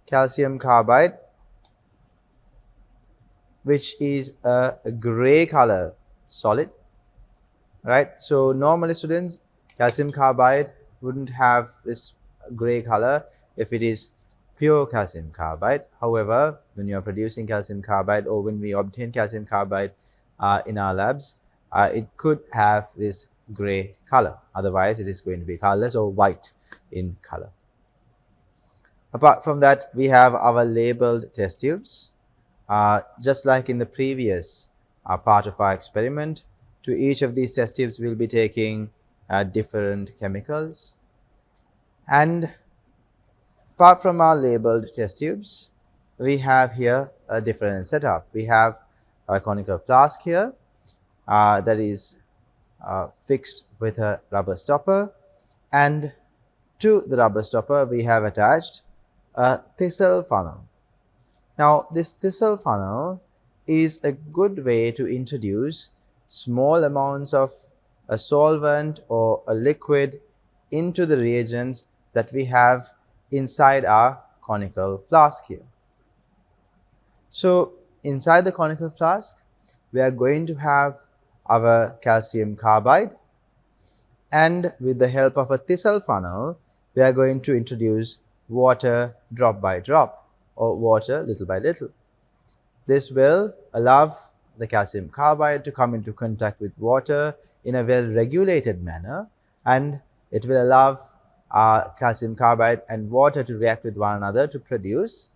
Speaker 1: Calcium carbide, which is a gray color solid, right? So normally students, calcium carbide wouldn't have this gray color if it is pure calcium carbide. However, when you are producing calcium carbide or when we obtain calcium carbide in our labs, it could have this gray color. Otherwise, it is going to be colorless or white in color. Apart from that, we have our labeled test tubes. Just like in the previous part of our experiment, to each of these test tubes we will be taking different chemicals. And apart from our labeled test tubes, we have here a different setup. We have a conical flask here that is fixed with a rubber stopper, and to the rubber stopper we have attached a thistle funnel. Now this thistle funnel is a good way to introduce small amounts of a solvent or a liquid into the reagents that we have inside our conical flask here. So inside the conical flask, we are going to have our calcium carbide, and with the help of a thistle funnel, we are going to introduce water drop by drop or water little by little. This will allow the calcium carbide to come into contact with water in a well regulated manner, and it will allow calcium carbide and water to react with one another to produce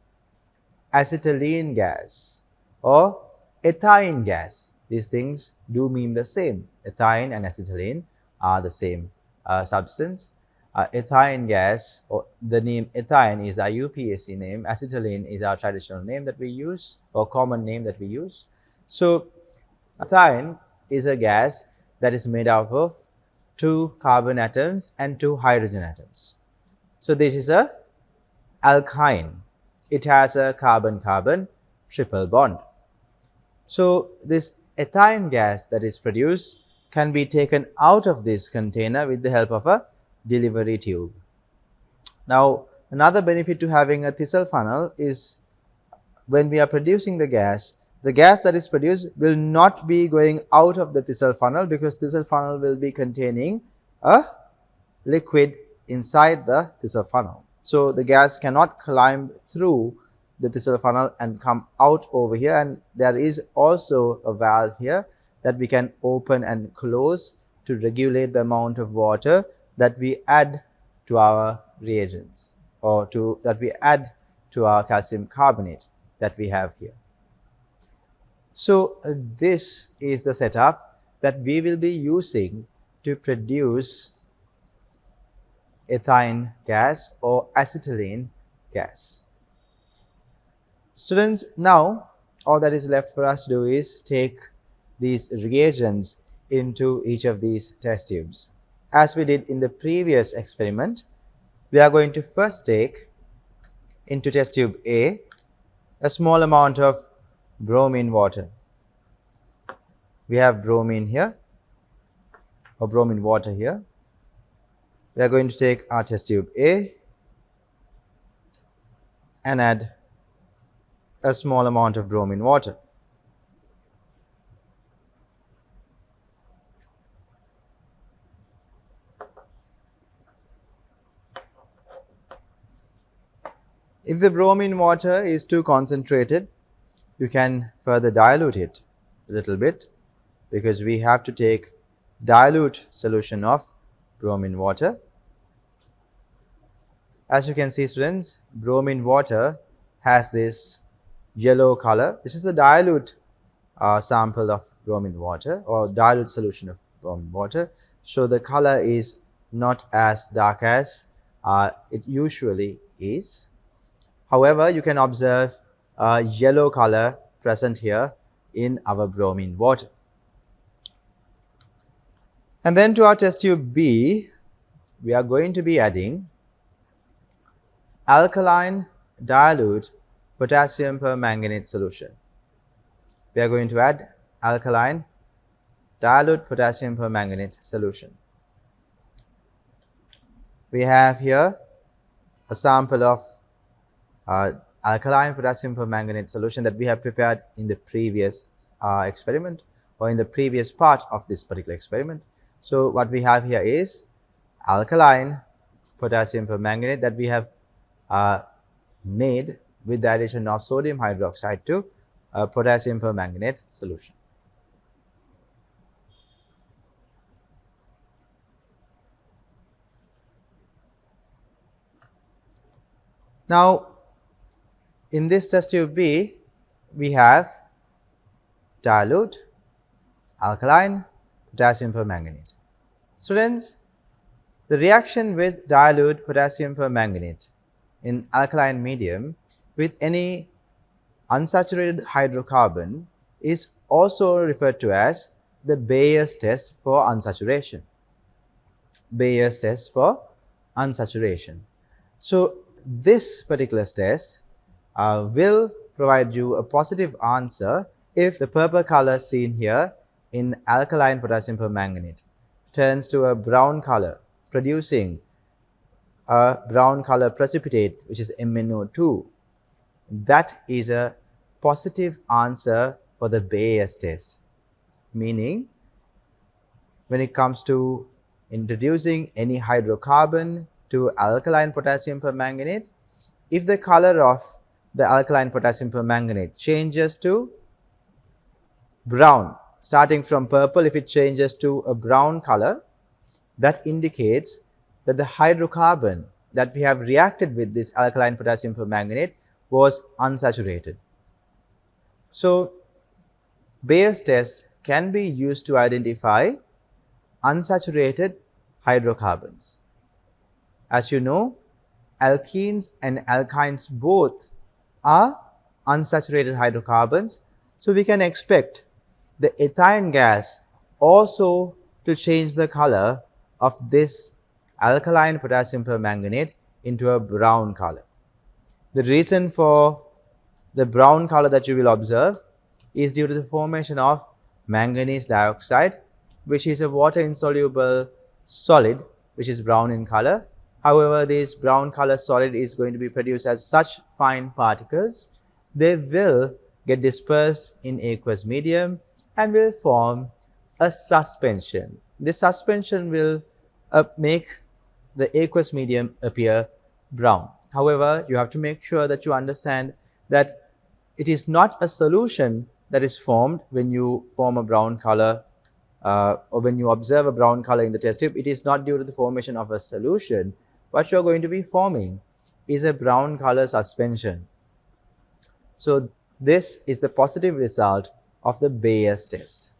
Speaker 1: acetylene gas or ethylene gas. These things do mean the same. Ethylene and acetylene are the same substance. Ethylene gas, or the name ethylene is our UPAC name, acetylene is our traditional name that we use or common name that we use. So ethylene is a gas that is made up of 2 carbon atoms and 2 hydrogen atoms. So this is a alkyne. It has a carbon-carbon triple bond. So this ethylene gas that is produced can be taken out of this container with the help of a delivery tube. Now another benefit to having a thistle funnel is when we are producing the gas that is produced will not be going out of the thistle funnel, because thistle funnel will be containing a liquid inside the thistle funnel. So the gas cannot climb through the thistle funnel and come out over here, and there is also a valve here that we can open and close to regulate the amount of water that we add to our reagents, or that we add to our calcium carbonate that we have here. So this is the setup that we will be using to produce ethylene gas or acetylene gas. Students, now all that is left for us to do is take these reagents into each of these test tubes. As we did in the previous experiment, we are going to first take into test tube A a small amount of bromine water. We have bromine here, or bromine water here. We are going to take our test tube A and add a small amount of bromine water. If the bromine water is too concentrated, you can further dilute it a little bit, because we have to take dilute solution of bromine water. As you can see, students, bromine water has this yellow color. This is a dilute sample of bromine water or dilute solution of bromine water. So the color is not as dark as it usually is. However, you can observe a yellow color present here in our bromine water. And then to our test tube B, we are going to be adding alkaline dilute potassium permanganate solution. We are going to add alkaline dilute potassium permanganate solution. We have here a sample of alkaline potassium permanganate solution that we have prepared in the previous experiment or in the previous part of this particular experiment. So what we have here is alkaline potassium permanganate that we have made with the addition of sodium hydroxide to potassium permanganate solution. Now, in this test tube B, we have dilute alkaline potassium permanganate. Students, the reaction with dilute potassium permanganate in alkaline medium with any unsaturated hydrocarbon is also referred to as the Bayer's test for unsaturation. Bayer's test for unsaturation. So this particular test will provide you a positive answer if the purple color seen here in alkaline potassium permanganate turns to a brown color, producing a brown color precipitate, which is MnO2. That is a positive answer for the Bayer's test. Meaning, when it comes to introducing any hydrocarbon to alkaline potassium permanganate, if the color of the alkaline potassium permanganate changes to brown, starting from purple, if it changes to a brown color, that indicates that the hydrocarbon that we have reacted with this alkaline potassium permanganate was unsaturated. So, Bayer's test can be used to identify unsaturated hydrocarbons. As you know, alkenes and alkynes both are unsaturated hydrocarbons. So, we can expect the ethane gas also to change the color of this alkaline potassium permanganate into a brown color. The reason for the brown color that you will observe is due to the formation of manganese dioxide, which is a water insoluble solid which is brown in color. However, this brown color solid is going to be produced as such fine particles. They will get dispersed in aqueous medium and will form a suspension. This suspension will make the aqueous medium appear brown. However, you have to make sure that you understand that it is not a solution that is formed when you form a brown color or when you observe a brown color in the test tube. It is not due to the formation of a solution. What you are going to be forming is a brown color suspension. So this is the positive result of the Bayer's test.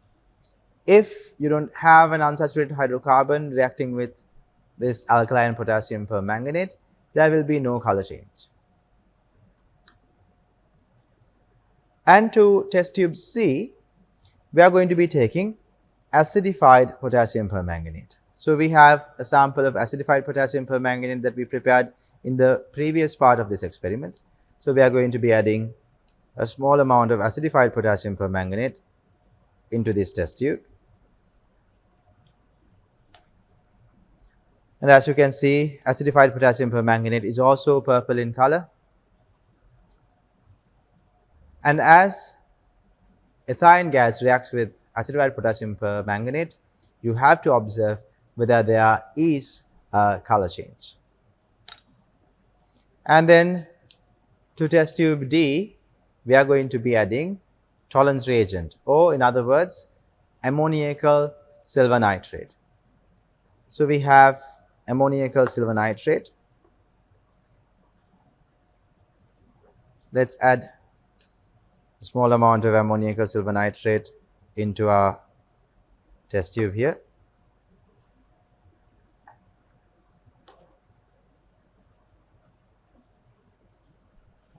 Speaker 1: If you don't have an unsaturated hydrocarbon reacting with this alkaline potassium permanganate, there will be no color change. And to test tube C, we are going to be taking acidified potassium permanganate. So we have a sample of acidified potassium permanganate that we prepared in the previous part of this experiment. So we are going to be adding a small amount of acidified potassium permanganate into this test tube. And as you can see, acidified potassium permanganate is also purple in color. And as ethane gas reacts with acidified potassium permanganate, you have to observe whether there is a color change. And then to test tube D, we are going to be adding Tollens reagent, or in other words, ammoniacal silver nitrate. So we have ammoniacal silver nitrate. let's add a small amount of ammoniacal silver nitrate into our test tube here.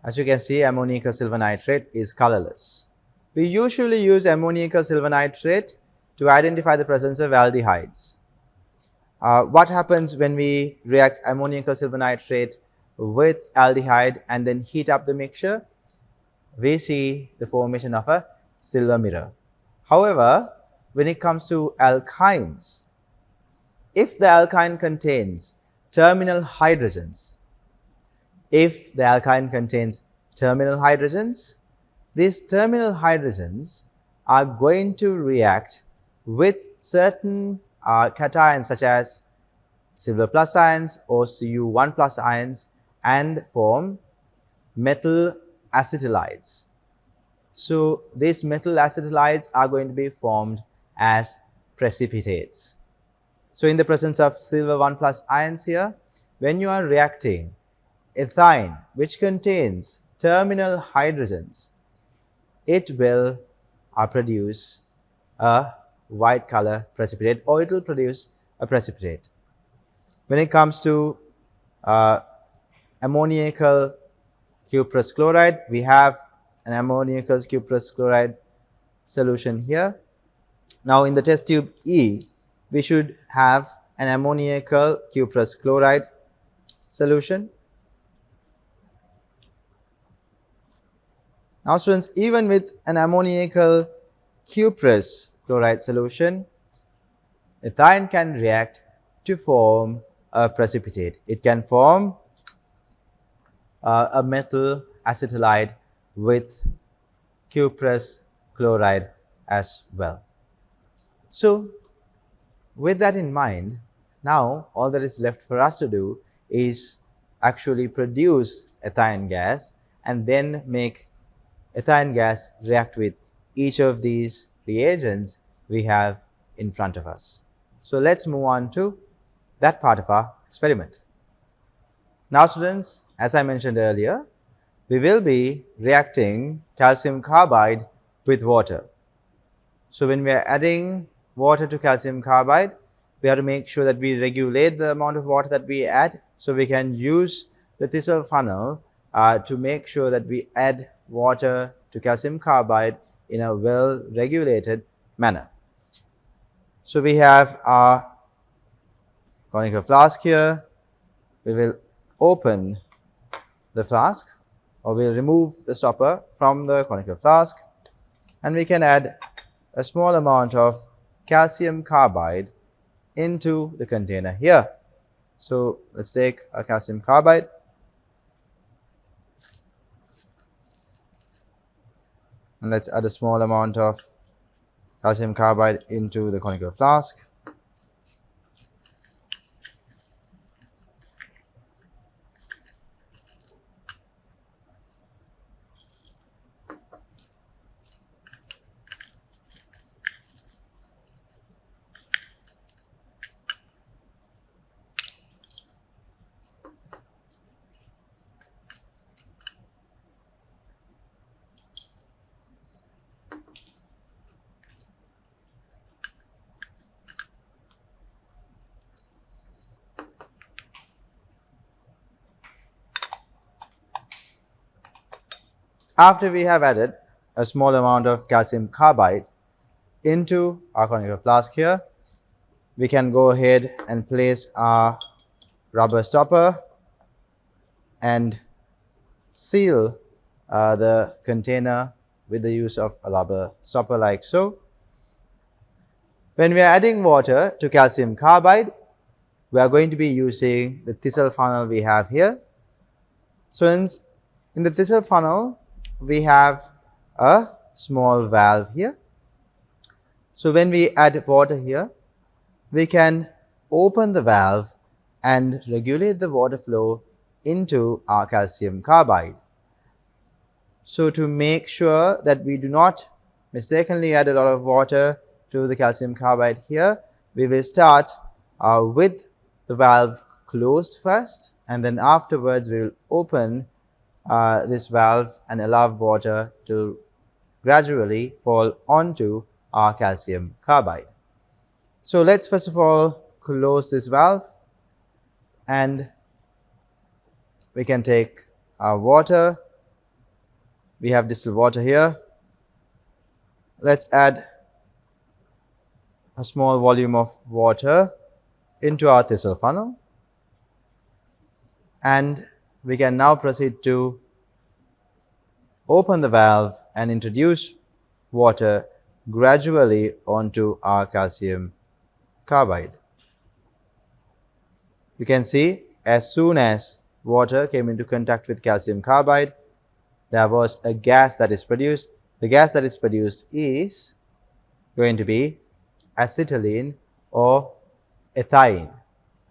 Speaker 1: As you can see, ammoniacal silver nitrate is colorless. We usually use ammoniacal silver nitrate to identify the presence of aldehydes. What happens when we react ammoniacal silver nitrate with aldehyde and then heat up the mixture? We see the formation of a silver mirror. However, when it comes to alkynes, if the alkyne contains terminal hydrogens, these terminal hydrogens are going to react with certain cations such as silver plus ions or Cu1 plus ions and form metal acetylides. So these metal acetylides are going to be formed as precipitates. So in the presence of silver 1 plus ions here, when you are reacting ethine which contains terminal hydrogens, it will produce a white color precipitate, or it will produce a precipitate. When it comes to ammoniacal cuprous chloride, we have an ammoniacal cuprous chloride solution here. Now in the test tube E, we should have an ammoniacal cuprous chloride solution. Now students, even with an ammoniacal cuprous chloride solution, ethine can react to form a precipitate. It can form a metal acetylide with cuprous chloride as well. So with that in mind, now all that is left for us to do is actually produce ethane gas and then make ethane gas react with each of these reagents we have in front of us. So let's move on to that part of our experiment. Now students, as I mentioned earlier, we will be reacting calcium carbide with water. So when we are adding water to calcium carbide, we have to make sure that we regulate the amount of water that we add, so we can use the Thistle funnel to make sure that we add water to calcium carbide in a well regulated manner. So we have our conical flask here. We will open the flask, or we'll remove the stopper from the conical flask, and we can add a small amount of calcium carbide into the container here. So let's take a calcium carbide and let's add a small amount of calcium carbide into the conical flask. After we have added a small amount of calcium carbide into our conical flask here, we can go ahead and place our rubber stopper and seal the container with the use of a rubber stopper like so. When we are adding water to calcium carbide, we are going to be using the Thistle funnel we have here. So in the Thistle funnel, we have a small valve here. So when we add water here, we can open the valve and regulate the water flow into our calcium carbide. So to make sure that we do not mistakenly add a lot of water to the calcium carbide here, we will start with the valve closed first, and then afterwards we will open this valve and allow water to gradually fall onto our calcium carbide. So let's first of all close this valve, and we can take our water. We have distilled water here. Let's add a small volume of water into our thistle funnel, and we can now proceed to open the valve and introduce water gradually onto our calcium carbide. You can see as soon as water came into contact with calcium carbide, there was a gas that is produced. The gas that is produced is going to be acetylene or ethylene.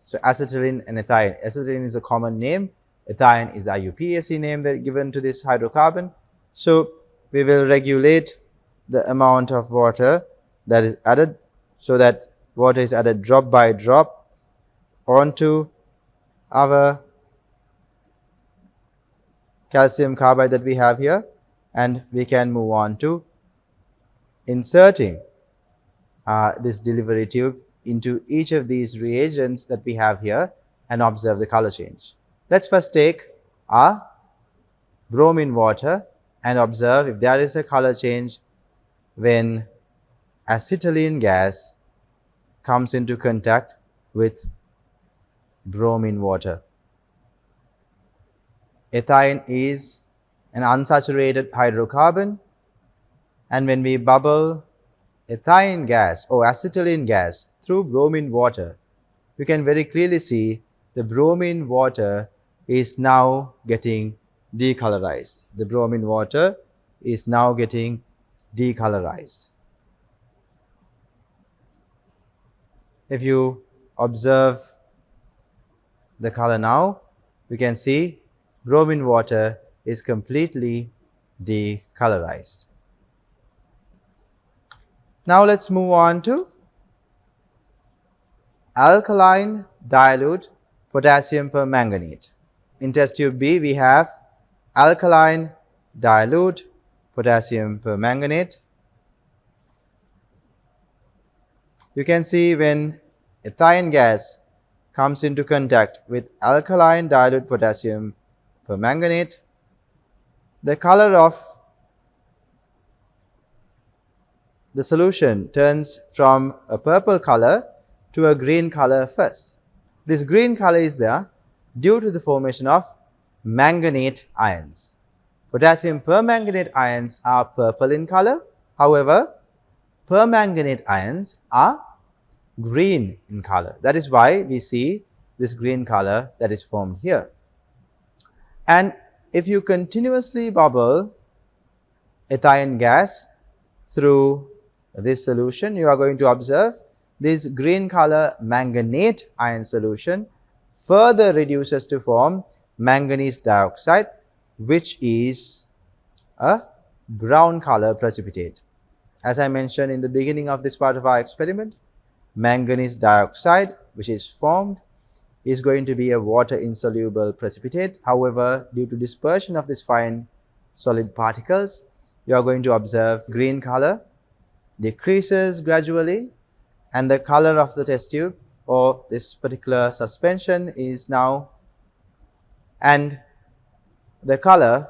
Speaker 1: So acetylene and ethylene. Acetylene is a common name. Ethylene is the IUPAC name that given to this hydrocarbon. So we will regulate the amount of water that is added, so that water is added drop by drop onto our calcium carbide that we have here, and we can move on to inserting this delivery tube into each of these reagents that we have here and observe the color change. Let's first take our bromine water and observe if there is a color change when acetylene gas comes into contact with bromine water. Ethylene is an unsaturated hydrocarbon, and when we bubble ethylene gas or acetylene gas through bromine water, you can very clearly see the bromine water is now getting decolorized. The bromine water is now getting decolorized. If you observe the color now, you can see bromine water is completely decolorized. Now let's move on to alkaline dilute potassium permanganate. In test tube B, we have alkaline dilute potassium permanganate. You can see when ethylene gas comes into contact with alkaline dilute potassium permanganate, the color of the solution turns from a purple color to a green color first. This green color is there due to the formation of manganate ions. Potassium permanganate ions are purple in color. However, permanganate ions are green in color. That is why we see this green color that is formed here. And if you continuously bubble ethylene gas through this solution, you are going to observe this green color manganate ion solution further reduces to form manganese dioxide, which is a brown color precipitate. As I mentioned in the beginning of this part of our experiment, manganese dioxide, which is formed, is going to be a water insoluble precipitate. However, due to dispersion of these fine solid particles, you are going to observe green color decreases gradually, and the color of the test tube or this particular suspension is now, and the color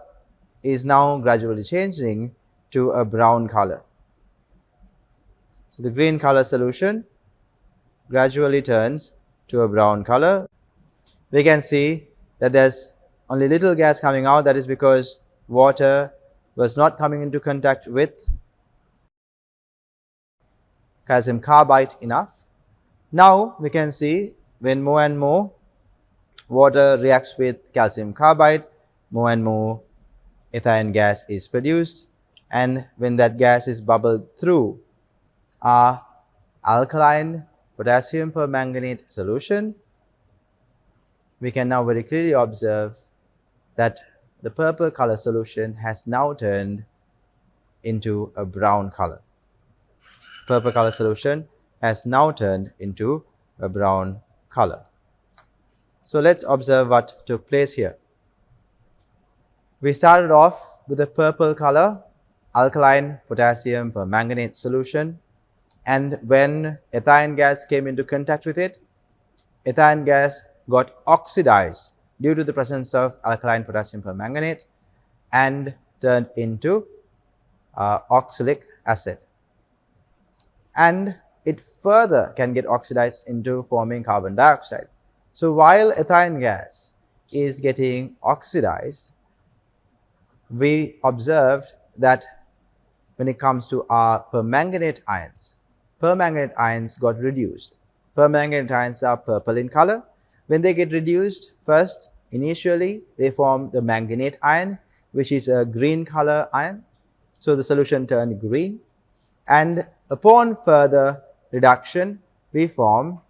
Speaker 1: is now gradually changing to a brown color. So the green color solution gradually turns to a brown color. We can see that there's only little gas coming out. That is because water was not coming into contact with calcium carbide enough. Now we can see when more and more water reacts with calcium carbide, more and more ethylene gas is produced, and when that gas is bubbled through our alkaline potassium permanganate solution, we can now very clearly observe that the purple color solution has now turned into a brown color. Purple color solution has now turned into a brown color. So let's observe what took place here. We started off with a purple color alkaline potassium permanganate solution, and when ethane gas came into contact with it, ethane gas got oxidized due to the presence of alkaline potassium permanganate and turned into oxalic acid. And it further can get oxidized into forming carbon dioxide. So while ethane gas is getting oxidized, we observed that when it comes to our permanganate ions got reduced. Permanganate ions are purple in color. When they get reduced, first, initially, they form the manganate ion, which is a green color ion. So the solution turned green. And upon further reduction, we form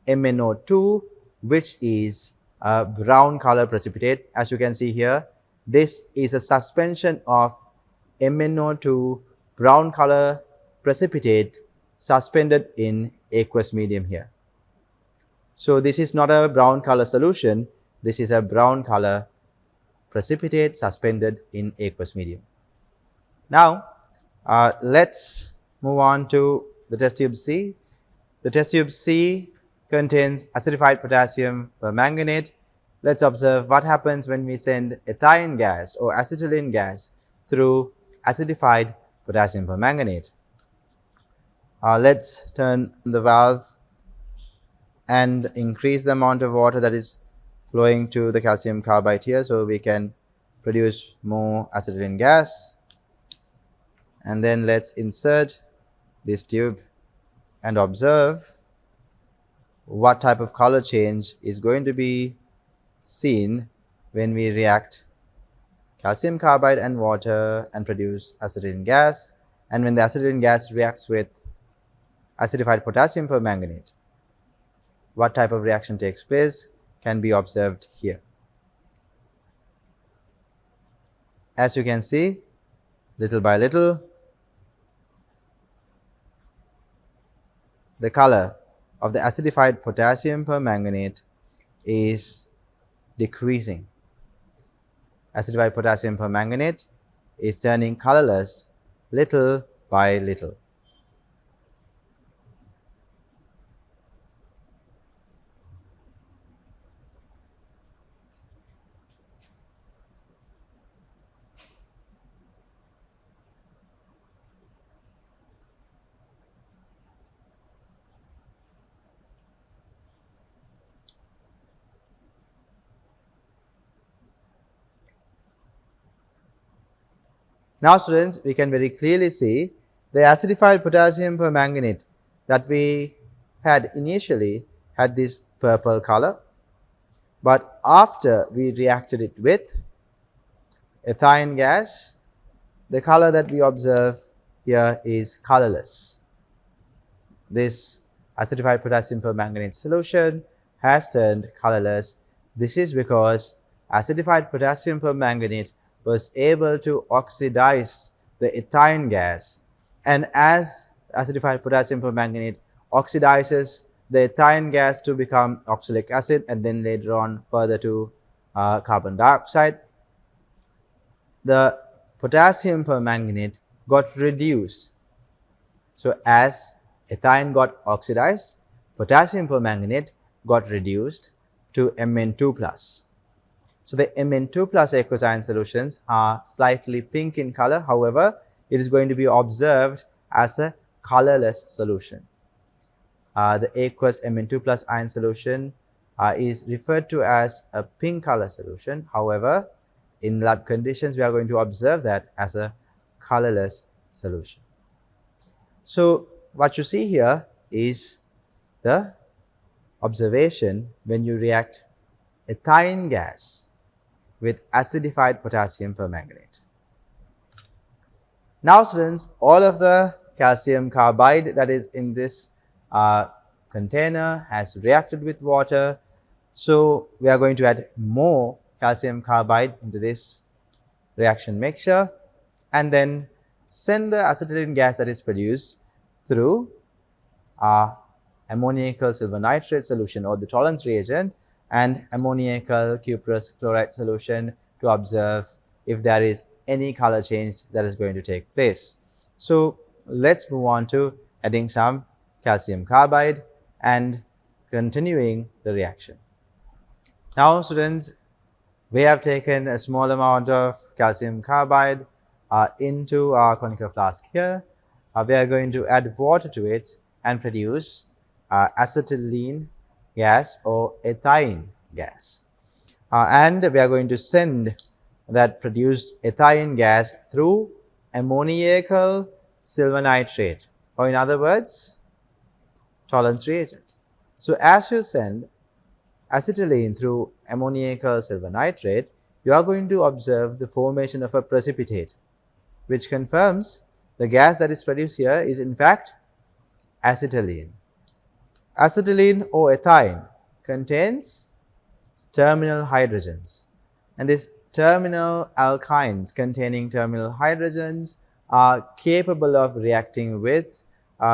Speaker 1: MnO2, which is a brown color precipitate. As you can see here, this is a suspension of MnO2 brown color precipitate suspended in aqueous medium here. So this is not a brown color solution, this is a brown color precipitate suspended in aqueous medium. Now, let's move on to the test tube C. The test tube C contains acidified potassium permanganate. Let's observe what happens when we send ethane gas or acetylene gas through acidified potassium permanganate. Let's turn the valve and increase the amount of water that is flowing to the calcium carbide here so we can produce more acetylene gas. And then let's insert this tube and observe what type of color change is going to be seen when we react calcium carbide and water and produce acetylene gas, and when the acetylene gas reacts with acidified potassium permanganate. What type of reaction takes place can be observed here. As you can see, little by little, the color of the acidified potassium permanganate is decreasing. Acidified potassium permanganate is turning colorless little by little. Now students, we can very clearly see the acidified potassium permanganate that we had initially had this purple color, but after we reacted it with ethane gas, the color that we observe here is colorless. This acidified potassium permanganate solution has turned colorless. This is because acidified potassium permanganate was able to oxidize the ethane gas, and as acidified potassium permanganate oxidizes the ethane gas to become oxalic acid and then later on further to carbon dioxide, the potassium permanganate got reduced. So as ethane got oxidized, potassium permanganate got reduced to Mn2+. So the Mn2 plus aqueous ion solutions are slightly pink in color. However, it is going to be observed as a colorless solution. The aqueous Mn2 plus ion solution is referred to as a pink color solution. However, in lab conditions, we are going to observe that as a colorless solution. So what you see here is the observation when you react ethane gas with acidified potassium permanganate. Now students, all of the calcium carbide that is in this container has reacted with water. So we are going to add more calcium carbide into this reaction mixture and then send the acetylene gas that is produced through our ammoniacal silver nitrate solution or the tolerance reagent and ammoniacal cuprous chloride solution to observe if there is any color change that is going to take place. So let's move on to adding some calcium carbide and continuing the reaction. Now students, we have taken a small amount of calcium carbide into our conical flask here. We are going to add water to it and produce acetylene gas or ethylene gas. And we are going to send that produced ethylene gas through ammoniacal silver nitrate, or in other words, tolerance reagent. So as you send acetylene through ammoniacal silver nitrate, you are going to observe the formation of a precipitate, which confirms the gas that is produced here is in fact acetylene. Acetylene or ethylene contains terminal hydrogens, and these terminal alkynes containing terminal hydrogens are capable of reacting with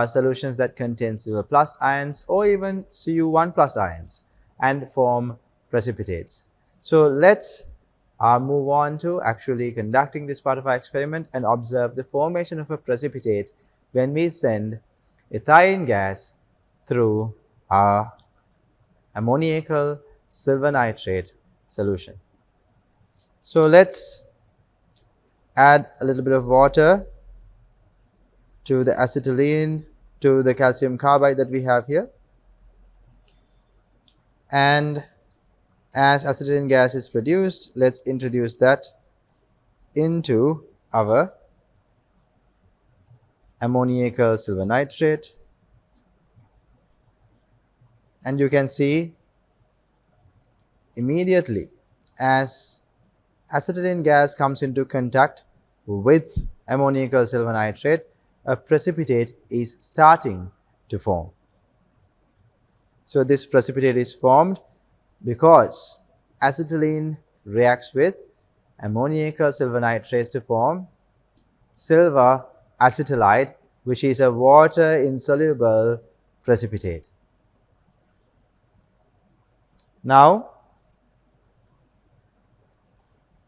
Speaker 1: solutions that contain Silver plus ions or even Cu1 plus ions and form precipitates. So let's move on to actually conducting this part of our experiment and observe the formation of a precipitate when we send ethylene gas through our ammoniacal silver nitrate solution. So let's add a little bit of water to the acetylene, to the calcium carbide that we have here. And as acetylene gas is produced, let's introduce that into our ammoniacal silver nitrate. And you can see immediately as acetylene gas comes into contact with ammoniacal silver nitrate, a precipitate is starting to form. So this precipitate is formed because acetylene reacts with ammoniacal silver nitrate to form silver acetylide, which is a water insoluble precipitate. Now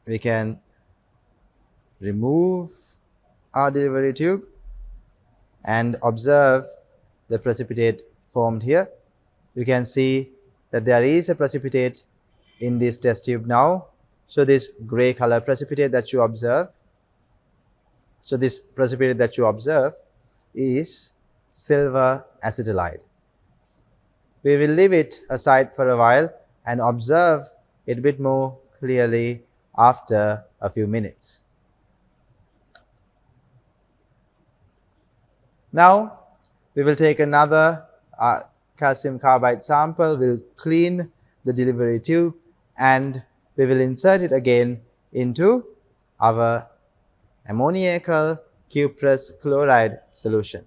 Speaker 1: we can remove our delivery tube and observe the precipitate formed here. You can see that there is a precipitate in this test tube now. So this gray color precipitate that you observe, is silver acetylide. We will leave it aside for a while and observe it a bit more clearly after a few minutes. Now we will take another calcium carbide sample. We'll clean the delivery tube and we will insert it again into our ammoniacal cuprous chloride solution.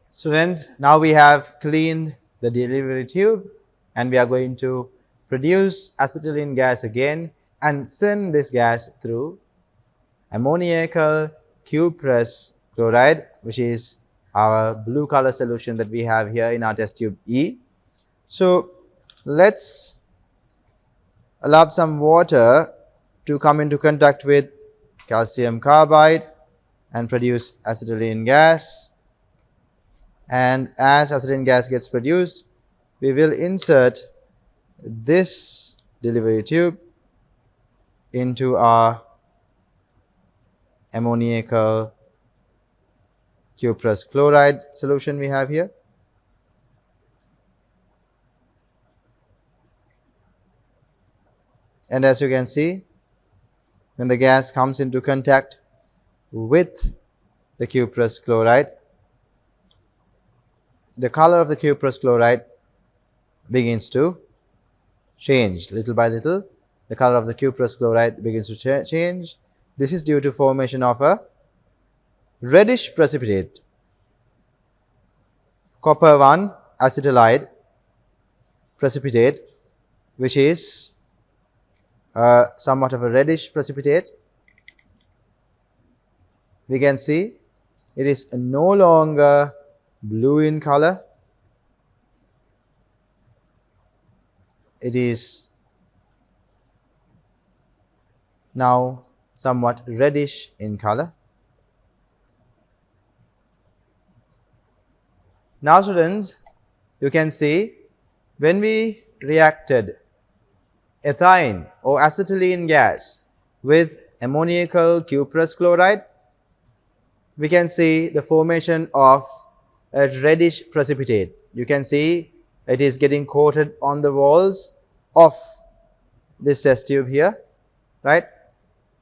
Speaker 1: Students, now we have cleaned the delivery tube and we are going to produce acetylene gas again and send this gas through ammoniacal cuprous chloride, which is our blue color solution that we have here in our test tube E. So let's allow some water to come into contact with calcium carbide and produce acetylene gas. And as acetylene gas gets produced, we will insert this delivery tube into our ammoniacal cuprous chloride solution we have here. And as you can see, when the gas comes into contact with the cuprous chloride, the color of the cuprous chloride begins to change little by little. The color of the cuprous chloride begins to change. This is due to formation of a reddish precipitate, copper 1 acetylide precipitate, which is somewhat of a reddish precipitate. We can see it is no longer blue in color. It is now somewhat reddish in color. Now students, you can see when we reacted ethane or acetylene gas with ammoniacal cuprous chloride, we can see the formation of a reddish precipitate. You can see it is getting coated on the walls of this test tube here, right?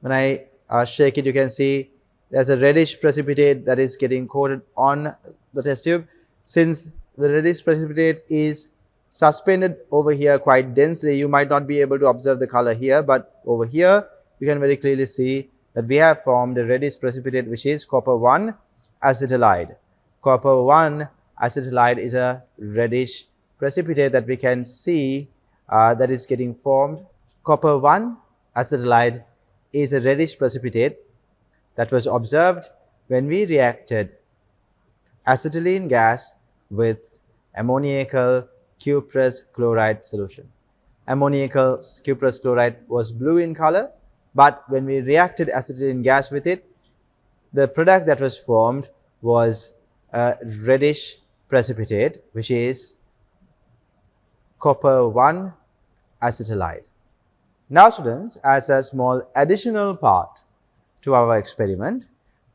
Speaker 1: When I shake it, you can see there's a reddish precipitate that is getting coated on the test tube. Since the reddish precipitate is suspended over here quite densely, you might not be able to observe the color here, but over here you can very clearly see that we have formed a reddish precipitate, which is copper 1 acetylide. Copper 1 acetylide is a reddish precipitate that we can see that is getting formed. Copper 1 acetylide is a reddish precipitate that was observed when we reacted acetylene gas with ammoniacal cuprous chloride solution. Ammoniacal cuprous chloride was blue in color, but when we reacted acetylene gas with it, the product that was formed was a reddish precipitate, which is copper 1 acetylide. Now students, as a small additional part to our experiment,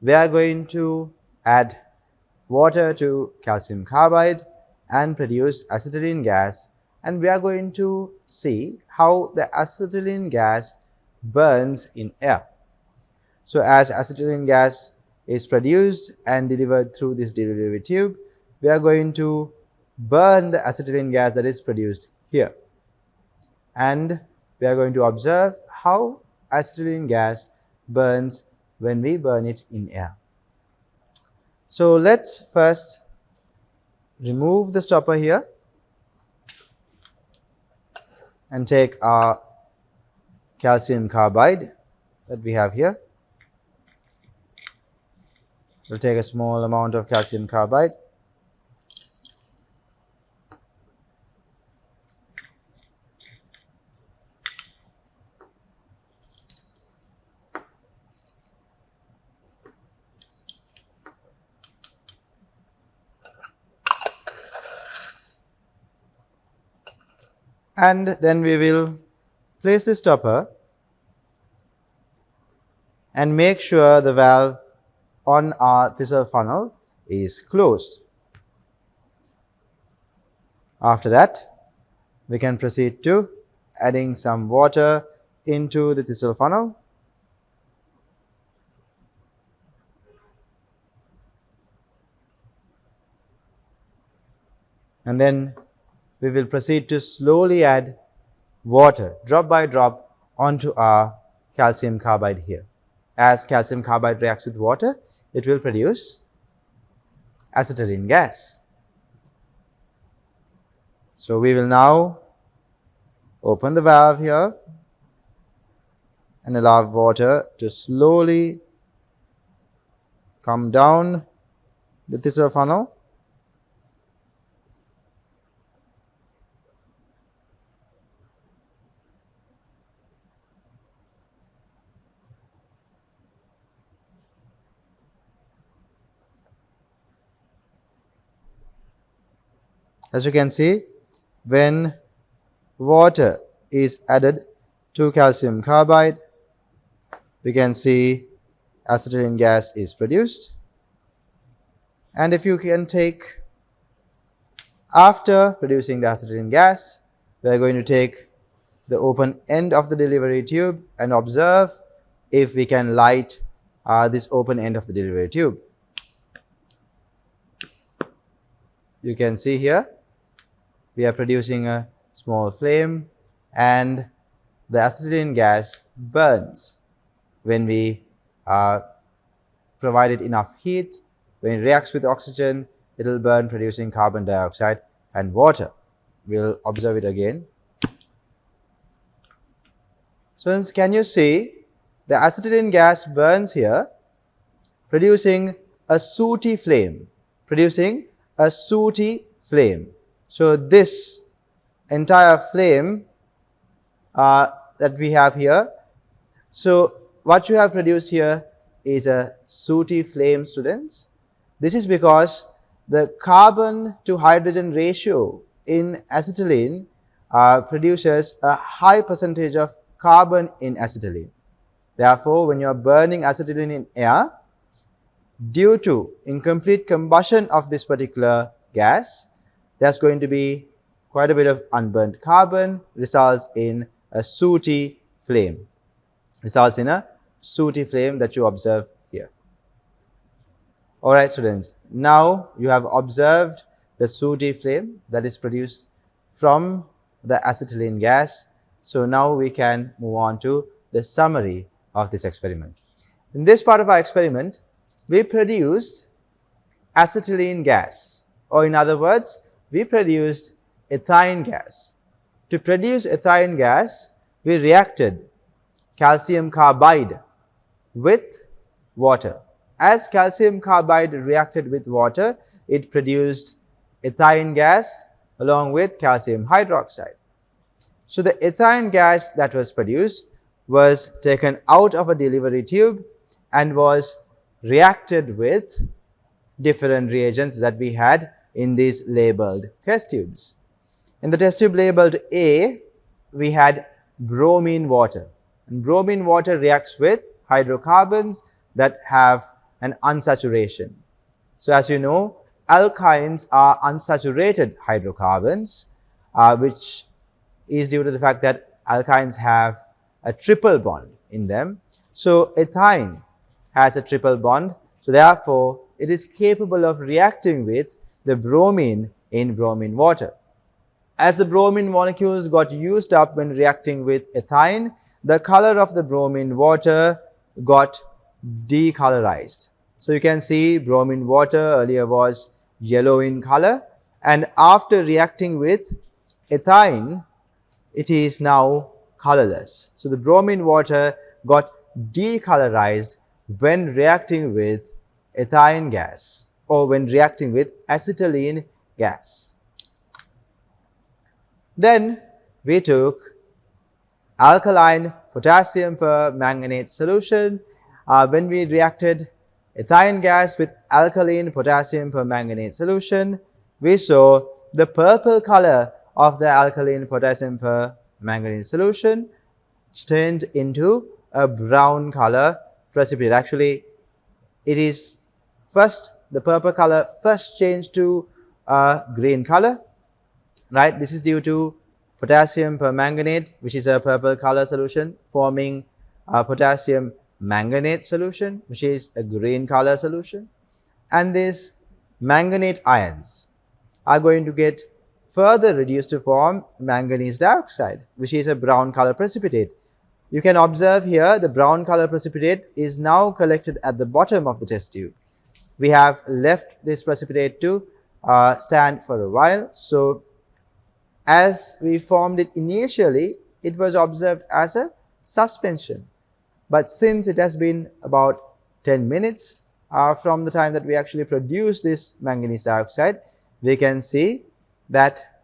Speaker 1: we are going to add water to calcium carbide and produce acetylene gas, and we are going to see how the acetylene gas burns in air. So as acetylene gas is produced and delivered through this delivery tube, we are going to burn the acetylene gas that is produced here, and we are going to observe how acetylene gas burns when we burn it in air. So let's first remove the stopper here and take our calcium carbide that we have here. We'll take a small amount of calcium carbide. And then we will place the stopper and make sure the valve on our thistle funnel is closed. After that, we can proceed to adding some water into the thistle funnel. And then we will proceed to slowly add water drop by drop onto our calcium carbide here. As calcium carbide reacts with water, it will produce acetylene gas. So we will now open the valve here and allow water to slowly come down the thistle funnel. As you can see, when water is added to calcium carbide, we can see acetylene gas is produced. And if you can take, after producing the acetylene gas, we are going to take the open end of the delivery tube and observe if we can light this open end of the delivery tube. You can see here we are producing a small flame, and the acetylene gas burns when we provide it enough heat. When it reacts with oxygen, it will burn, producing carbon dioxide and water. We'll observe it again. So can you see the acetylene gas burns here, producing a sooty flame, So this entire flame that we have here, So what you have produced here is a sooty flame, students. This is because the carbon to hydrogen ratio in acetylene produces a high percentage of carbon in acetylene. Therefore, when you are burning acetylene in air, due to incomplete combustion of this particular gas, there's going to be quite a bit of unburnt carbon, results in a sooty flame. Results in a sooty flame that you observe here. Alright students, now you have observed the sooty flame that is produced from the acetylene gas. So now we can move on to the summary of this experiment. In this part of our experiment, we produced acetylene gas, or in other words, we produced ethylene gas. To produce ethylene gas, we reacted calcium carbide with water. As calcium carbide reacted with water, it produced ethylene gas along with calcium hydroxide. So the ethylene gas that was produced was taken out of a delivery tube and was reacted with different reagents that we had in these labeled test tubes. In the test tube labeled A, we had bromine water. And bromine water reacts with hydrocarbons that have an unsaturation. So as you know, alkynes are unsaturated hydrocarbons, which is due to the fact that alkynes have a triple bond in them. So ethine has a triple bond, so therefore it is capable of reacting with the bromine in bromine water. As the bromine molecules got used up when reacting with ethine, the color of the bromine water got decolorized. So you can see bromine water earlier was yellow in color, and after reacting with ethine, it is now colorless. So the bromine water got decolorized when reacting with ethylene gas or when reacting with acetylene gas. Then we took alkaline potassium permanganate solution. When we reacted ethylene gas with alkaline potassium permanganate solution, we saw the purple color of the alkaline potassium permanganate solution turned into a brown color precipitate. Actually, it is first, the purple color first changed to a green color, right? This is due to potassium permanganate, which is a purple color solution, forming a potassium manganate solution, which is a green color solution. And these manganate ions are going to get further reduced to form manganese dioxide, which is a brown color precipitate. You can observe here the brown color precipitate is now collected at the bottom of the test tube. We have left this precipitate to stand for a while. So as we formed it initially, it was observed as a suspension. But since it has been about 10 minutes from the time that we actually produced this manganese dioxide, we can see that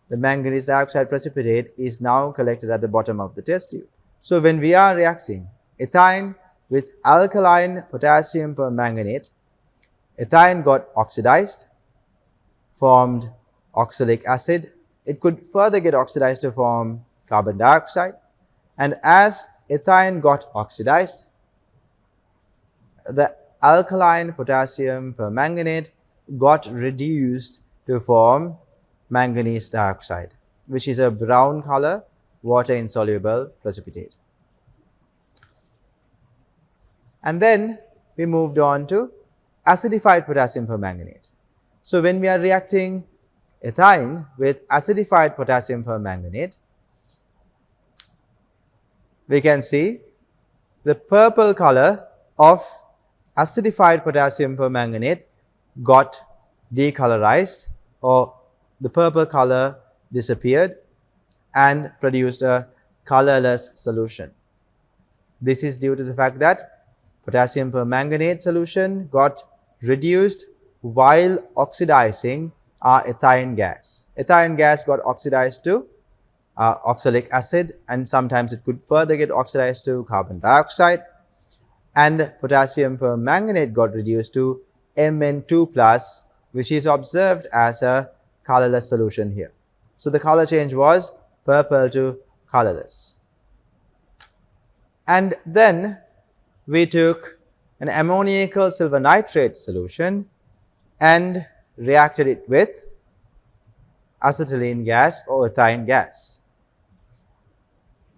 Speaker 1: the manganese dioxide precipitate is now collected at the bottom of the test tube. So when we are reacting ethine with alkaline potassium permanganate, ethine got oxidized, formed oxalic acid. It could further get oxidized to form carbon dioxide. And as ethine got oxidized, the alkaline potassium permanganate got reduced to form manganese dioxide, which is a brown color water insoluble precipitate. And then we moved on to acidified potassium permanganate. So when we are reacting ethine with acidified potassium permanganate, we can see the purple color of acidified potassium permanganate got decolorized, or the purple color disappeared and produced a colorless solution. This is due to the fact that potassium permanganate solution got reduced while oxidizing our ethylene gas. Ethylene gas got oxidized to oxalic acid, and sometimes it could further get oxidized to carbon dioxide, and potassium permanganate got reduced to Mn2 plus, which is observed as a colorless solution here. So the color change was purple to colorless. And then we took an ammoniacal silver nitrate solution and reacted it with acetylene gas or ethylene gas.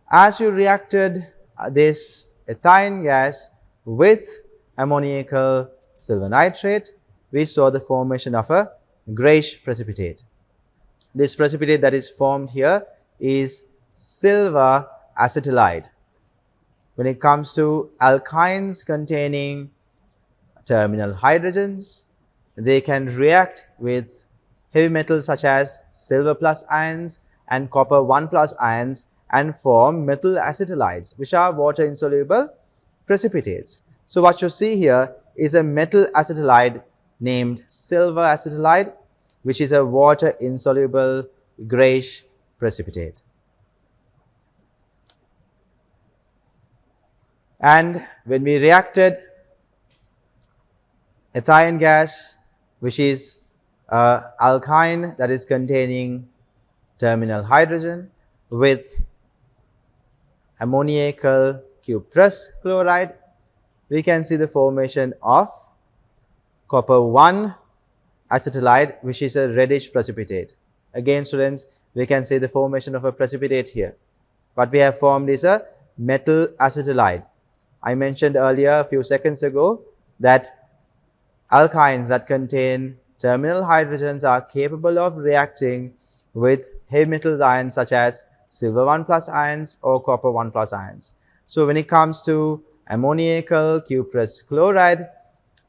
Speaker 1: As you reacted this ethylene gas with ammoniacal silver nitrate, we saw the formation of a grayish precipitate. This precipitate that is formed here is silver acetylide. When it comes to alkynes containing terminal hydrogens, they can react with heavy metals such as silver plus ions and copper 1 plus ions and form metal acetylides, which are water insoluble precipitates. So what you see here is a metal acetylide named silver acetylide, which is a water insoluble grayish precipitate. And when we reacted ethylene gas, which is alkyne that is containing terminal hydrogen, with ammoniacal cuprous chloride, we can see the formation of copper 1 acetylide, which is a reddish precipitate. Again, students, we can see the formation of a precipitate here. What we have formed is a metal acetylide. I mentioned earlier a few seconds ago that alkynes that contain terminal hydrogens are capable of reacting with heavy metal ions such as silver 1 plus ions or copper 1 plus ions. So when it comes to ammoniacal cuprous chloride,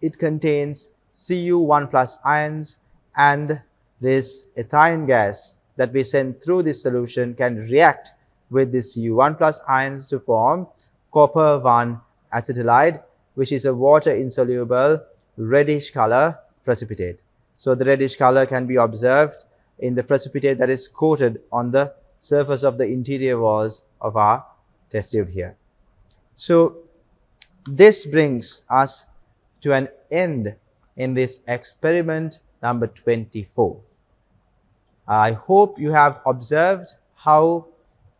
Speaker 1: it contains Cu1 plus ions, and this ethylene gas that we send through this solution can react with this Cu1 plus ions to form copper 1 acetylide, which is a water insoluble reddish color precipitate. So the reddish color can be observed in the precipitate that is coated on the surface of the interior walls of our test tube here. So this brings us to an end in this experiment number 24. I hope you have observed how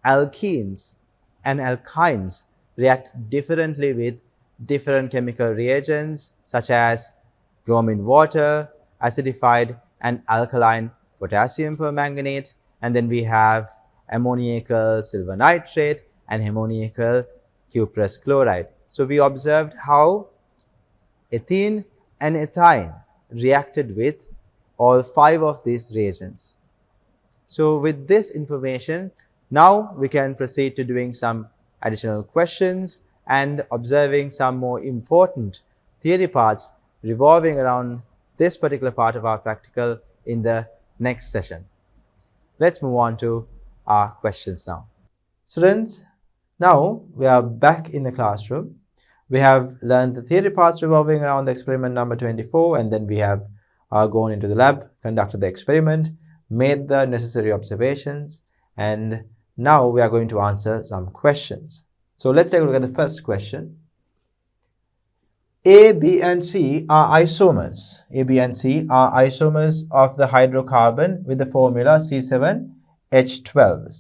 Speaker 1: alkenes and alkynes react differently with different chemical reagents such as bromine water, acidified and alkaline potassium permanganate, and then we have ammoniacal silver nitrate and ammoniacal cuprous chloride. So we observed how ethene and ethine reacted with all 5 of these reagents. So with this information, now we can proceed to doing some additional questions and observing some more important theory parts revolving around this particular part of our practical in the next session. Let's move on to our questions now. Students, now we are back in the classroom. We have learned the theory parts revolving around the experiment number 24, and then we have gone into the lab, conducted the experiment, made the necessary observations, and now we are going to answer some questions. So let's take a look at the first question. A, B, and C are isomers. A, B, and C are isomers of the hydrocarbon with the formula C7H12.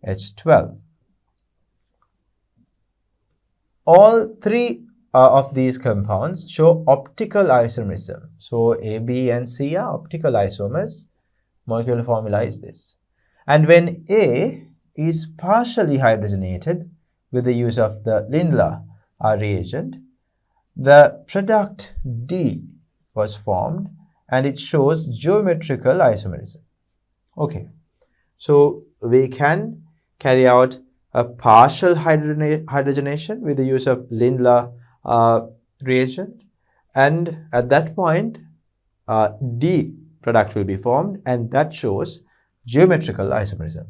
Speaker 1: C7H12. All 3 of these compounds show optical isomerism. So A, B, and C are optical isomers. Molecular formula is this. And when A is partially hydrogenated with the use of the Lindlar reagent, the product D was formed and it shows geometrical isomerism. Okay, so we can carry out a partial hydrogenation with the use of Lindlar reagent, and at that point D product will be formed, and that shows geometrical isomerism.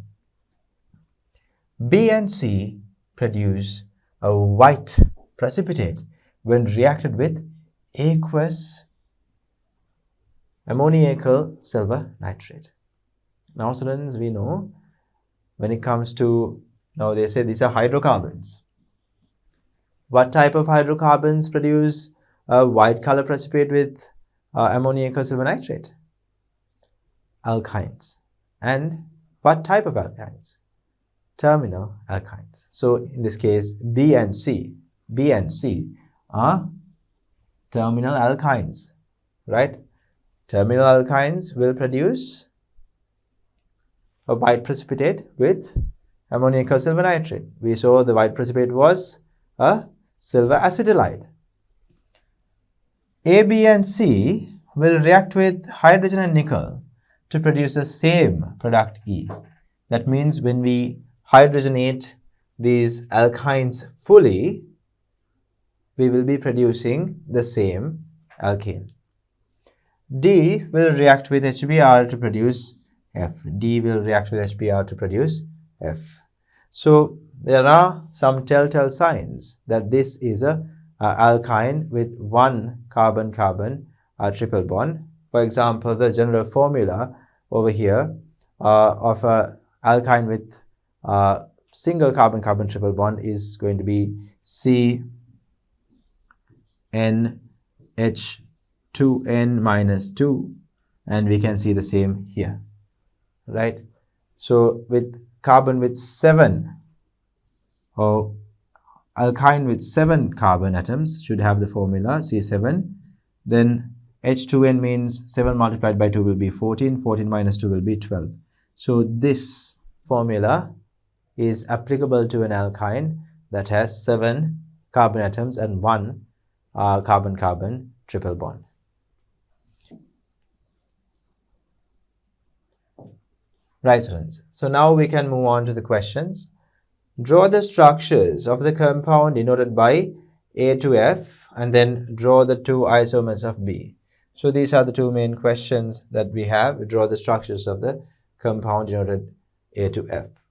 Speaker 1: B and C produce a white precipitate when reacted with aqueous ammoniacal silver nitrate. Now students, we know when it comes to, now they say these are hydrocarbons. What type of hydrocarbons produce a white color precipitate with ammonium silver nitrate? Alkynes. And what type of alkynes? Terminal alkynes. So in this case, B and C are terminal alkynes, right? Terminal alkynes will produce a white precipitate with ammonium silver nitrate. We saw the white precipitate was a silver acetylide. A, B and C will react with hydrogen and nickel to produce the same product E. That means when we hydrogenate these alkynes fully, we will be producing the same alkane. D will react with HBr to produce F. D will react with HBr to produce F. So there are some telltale signs that this is a alkyne with one carbon-carbon triple bond. For example, the general formula over here of a alkyne with single carbon-carbon triple bond is going to be CnH2n minus 2, and we can see the same here, right? So with carbon with 7, or alkyne with 7 carbon atoms should have the formula C7. Then H2n means 7 multiplied by 2 will be 14, 14 minus 2 will be 12. So this formula is applicable to an alkyne that has 7 carbon atoms and 1 carbon-carbon triple bond. Right, students. So now we can move on to the questions. Draw the structures of the compound denoted by A to F, and then draw the 2 isomers of B. So these are the 2 main questions that we have. We draw the structures of the compound denoted A to F.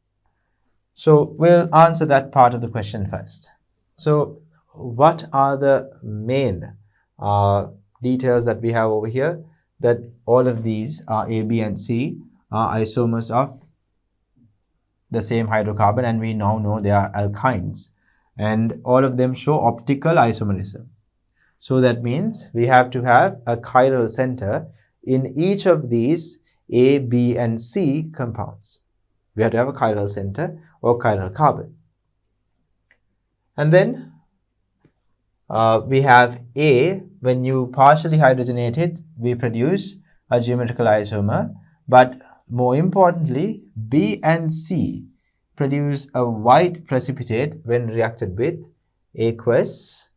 Speaker 1: So we'll answer that part of the question first. So what are the main details that we have over here? That all of these are A, B and C are isomers of the same hydrocarbon, and we now know they are alkynes, and all of them show optical isomerism. So that means we have to have a chiral center in each of these A, B and C compounds. We have to have a chiral center or chiral carbon. And then we have A. When you partially hydrogenate it, we produce a geometrical isomer, but more importantly, B and C produce a white precipitate when reacted with aqueous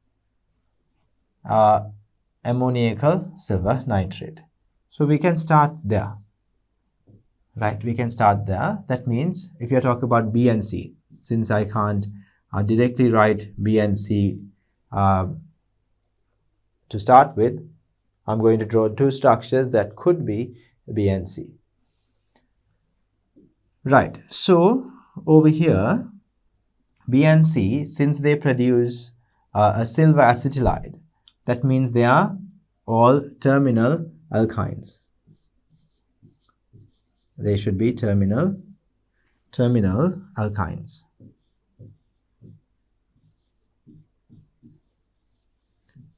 Speaker 1: ammoniacal silver nitrate. So we can start there, right? We can start there. That means if you're talking about B and C, since I can't directly write B and C to start with, I'm going to draw 2 structures that could be B and C. Right, so over here, B and C, since they produce a silver acetylide, that means they are all terminal alkynes. They should be terminal alkynes.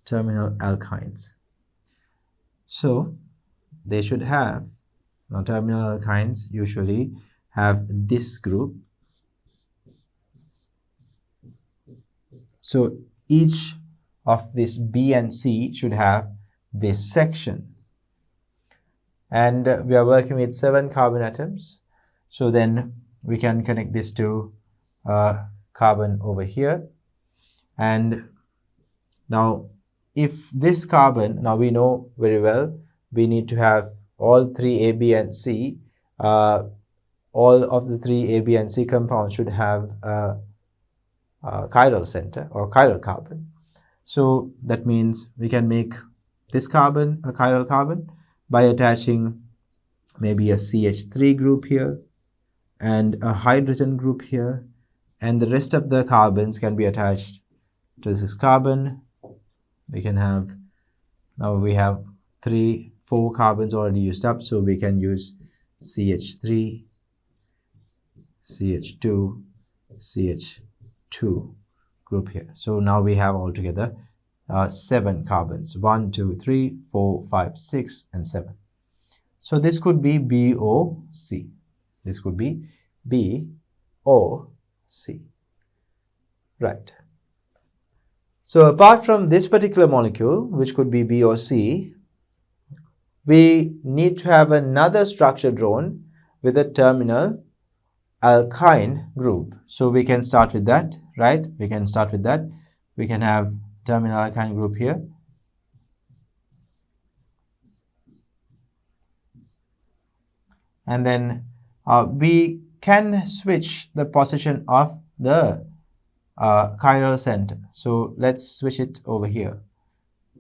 Speaker 1: Terminal alkynes. So they should have, now terminal alkynes usually have this group. So each of this B and C should have this section. And we are working with 7 carbon atoms. So then we can connect this to carbon over here. And now if this carbon, now we know very well, we need to have all 3 A, B and C. All of the 3 A, B and C compounds should have a chiral center or chiral carbon. So that means we can make this carbon a chiral carbon by attaching maybe a CH3 group here and a hydrogen group here, and the rest of the carbons can be attached to this carbon. We can have, now we have 4 carbons already used up, so we can use CH3, CH2, CH2 group here. So now we have altogether 7 carbons. 1, 2, 3, 4, 5, 6, and 7. So this could be BOC. This could be BOC. Right. So apart from this particular molecule, which could be BOC, we need to have another structure drawn with a terminal alkyne group. So we can start with that, right? We can start with that. We can have terminal alkyne group here. And then we can switch the position of the chiral center. So let's switch it over here.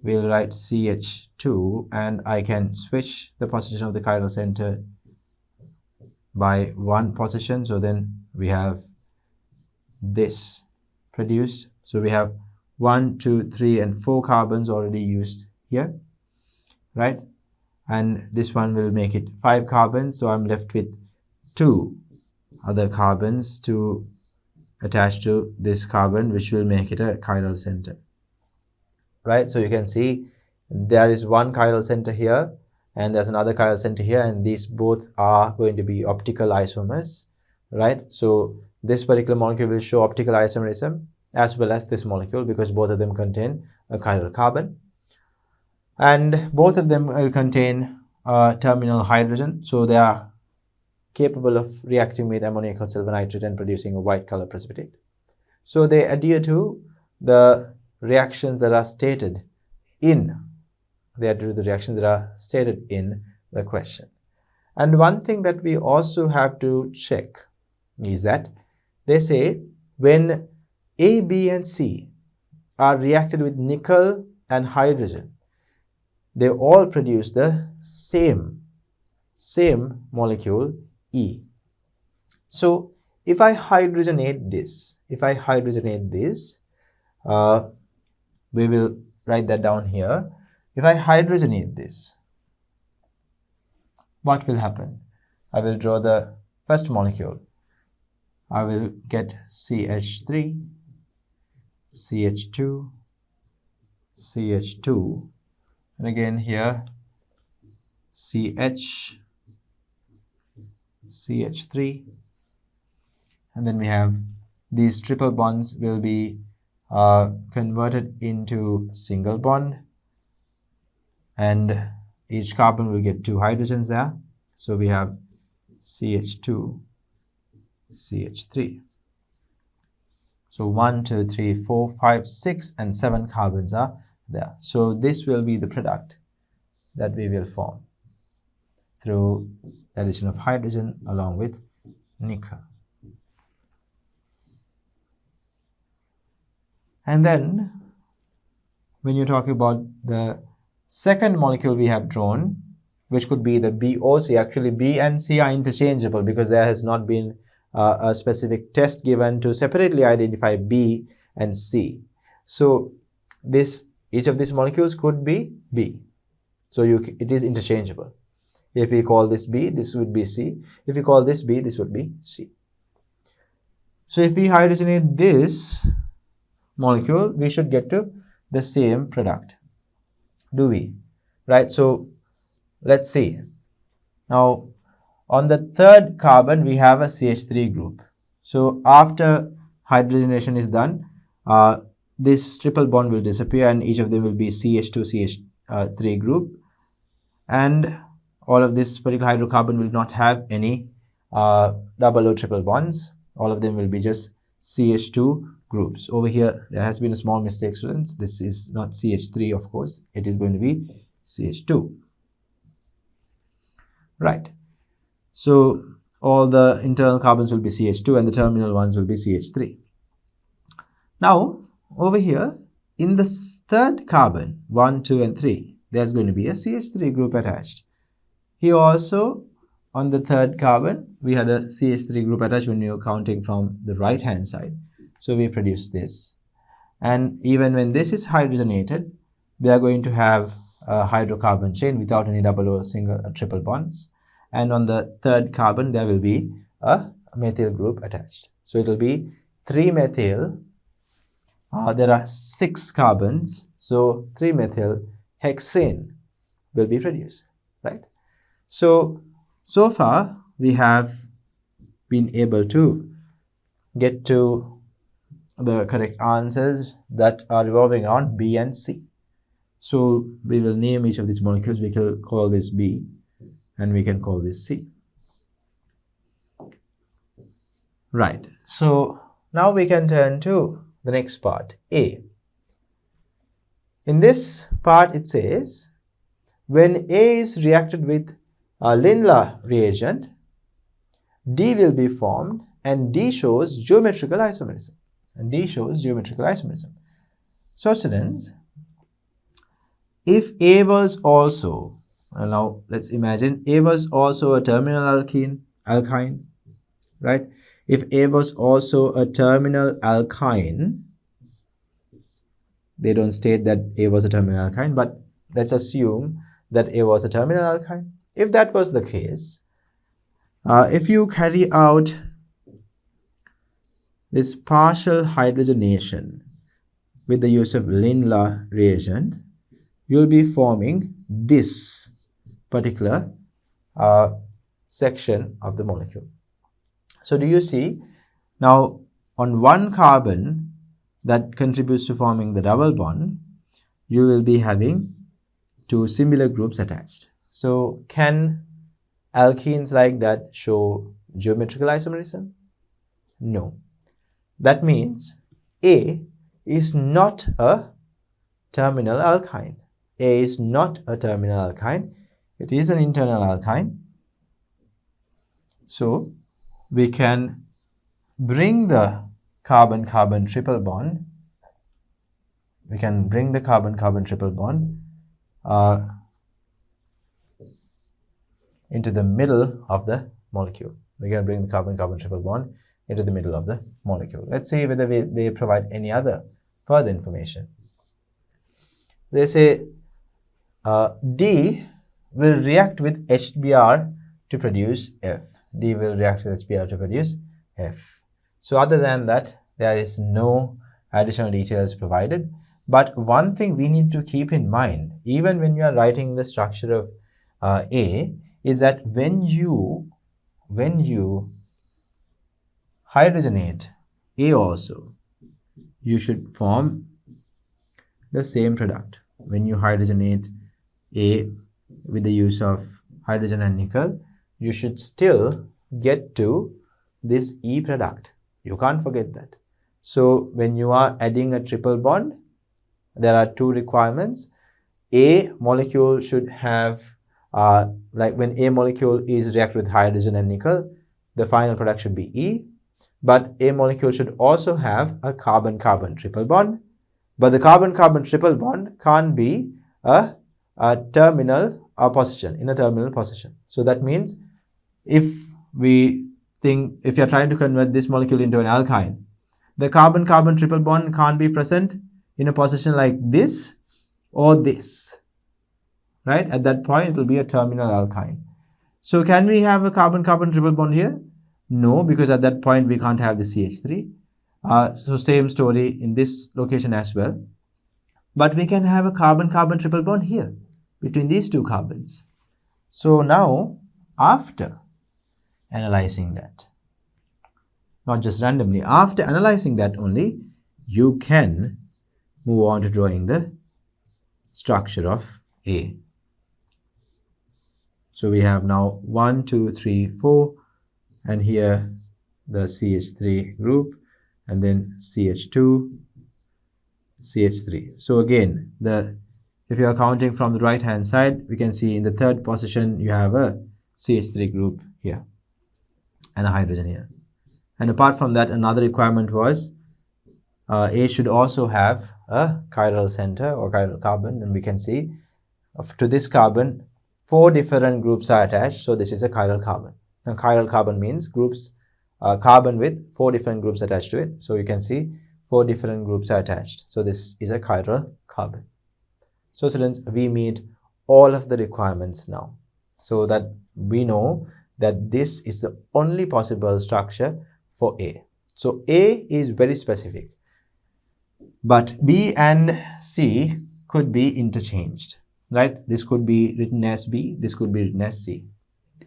Speaker 1: We'll write CH2 and I can switch the position of the chiral center by 1 position. So then we have this produced. So we have 1, 2, 3, and 4 carbons already used here, right? And this one will make it 5 carbons. So I'm left with 2 other carbons to attach to this carbon, which will make it a chiral center, right? So you can see there is one chiral center here and there's another chiral center here, and these both are going to be optical isomers, right? So this particular molecule will show optical isomerism as well as this molecule, because both of them contain a chiral carbon, and both of them will contain terminal hydrogen. So they are capable of reacting with ammoniacal silver nitrate and producing a white color precipitate. So they adhere to the reactions that are stated in the question. And one thing that we also have to check is that they say when A, B, and C are reacted with nickel and hydrogen, they all produce the same molecule E. So if I hydrogenate this, we will write that down here. If I hydrogenate this, what will happen? I will draw the first molecule. I will get CH3, CH2, CH2, and again here CH, CH3, and then we have these triple bonds will be converted into single bond, and each carbon will get 2 hydrogens there. So we have CH2, CH3. So 1, 2, 3, 4, 5, 6, and 7 carbons are there. So this will be the product that we will form through the addition of hydrogen along with nickel. And then when you talk about the second molecule we have drawn, which could be the BOC, actually B and C are interchangeable because there has not been a specific test given to separately identify B and C. So each of these molecules could be B. So it is interchangeable. If we call this B, this would be C. If we call this B, this would be C. So if we hydrogenate this molecule, we should get to the same product. Do we? Right? So let's see. Now on the third carbon, we have a CH3 group. So after hydrogenation is done, this triple bond will disappear and each of them will be CH2, CH3 group. And all of this particular hydrocarbon will not have any double or triple bonds. All of them will be just CH2 groups. Over here, there has been a small mistake, students. This is not CH3, of course. It is going to be CH2. Right. So all the internal carbons will be CH2 and the terminal ones will be CH3. Now, over here, in the third carbon, 1, 2, and 3, there's going to be a CH3 group attached. Here also, on the third carbon, we had a CH3 group attached when we were counting from the right hand side. So we produce this. And even when this is hydrogenated, we are going to have a hydrocarbon chain without any double or single or triple bonds. And on the third carbon, there will be a methyl group attached. So it will be 3-methyl. There are 6 carbons, so 3-methyl hexane will be produced, right? So far we have been able to get to the correct answers that are revolving on B and C. So we will name each of these molecules. We can call this B and we can call this C. Right. So now we can turn to the next part, A. In this part it says, when A is reacted with a Sinhala reagent, D will be formed and D shows geometrical isomerism. So students, if A was also, now let's imagine A was also a terminal alkyne, right? If A was also a terminal alkyne, they don't state that A was a terminal alkyne, but let's assume that A was a terminal alkyne. If that was the case, if you carry out this partial hydrogenation with the use of Sinhala reagent, you'll be forming this particular section of the molecule. So do you see, now on one carbon that contributes to forming the double bond, you will be having 2 similar groups attached. So can alkenes like that show geometrical isomerism? No. That means A is not a terminal alkyne. A is not a terminal alkyne. It is an internal alkyne. So we can bring the carbon-carbon triple bond. Into the middle of the molecule. We can bring the carbon-carbon triple bond into the middle of the molecule. Let's see whether they provide any other further information. They say D will react with HBr to produce F. D will react with HBr to produce F. So other than that, there is no additional details provided. But one thing we need to keep in mind, even when you are writing the structure of A, is that when you hydrogenate A also, you should form the same product. When you hydrogenate A with the use of hydrogen and nickel, you should still get to this E product. You can't forget that. So when you are adding a triple bond, there are 2 requirements. A molecule should have, like when A molecule is reacted with hydrogen and nickel, the final product should be E. But A molecule should also have a carbon-carbon triple bond. But the carbon-carbon triple bond can't be a terminal position, in a terminal position. So that means if you're trying to convert this molecule into an alkyne, the carbon-carbon triple bond can't be present in a position like this or this, right? At that point, it will be a terminal alkyne. So can we have a carbon-carbon triple bond here? No, because at that point, we can't have the CH3. So same story in this location as well. But we can have a carbon-carbon triple bond here between these 2 carbons. So now, after analyzing that, not just randomly, after analyzing that only, you can move on to drawing the structure of A. So we have now 1, 2, 3, 4, and here the CH3 group, and then CH2, CH3. So again, if you are counting from the right hand side, we can see in the 3rd position you have a CH3 group here and a hydrogen here. And apart from that, another requirement was A should also have a chiral center or chiral carbon, and we can see to this carbon 4 different groups are attached. So this is a chiral carbon. Now chiral carbon means groups, carbon with 4 different groups attached to it. So you can see 4 different groups are attached. So this is a chiral carbon. So students, we meet all of the requirements now, so that we know that this is the only possible structure for A. So A is very specific, but B and C could be interchanged, right? This could be written as B, this could be written as C.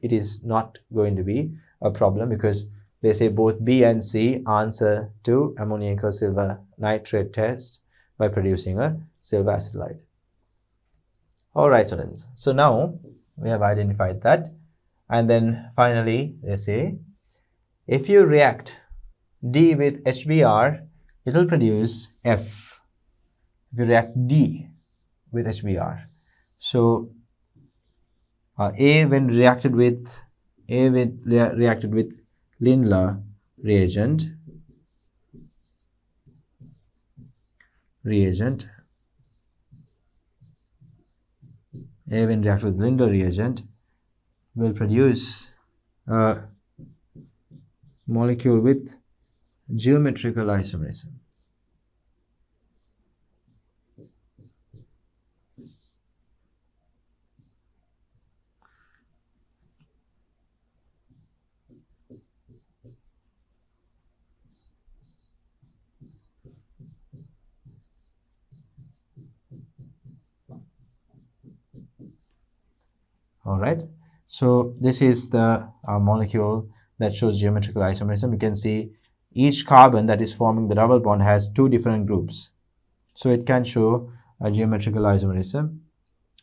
Speaker 1: It is not going to be a problem because they say both B and C answer to ammonium silver nitrate test by producing a silver acetylide. Alright students, so now we have identified that, and then finally they say if you react D with HBr, it will produce F. If you react D with HBr, so A when reacted with Lindlar reagent A when reacted with Lindlar reagent will produce a molecule with geometrical isomerism. Alright, so this is the molecule that shows geometrical isomerism. You can see each carbon that is forming the double bond has two different groups. So it can show a geometrical isomerism.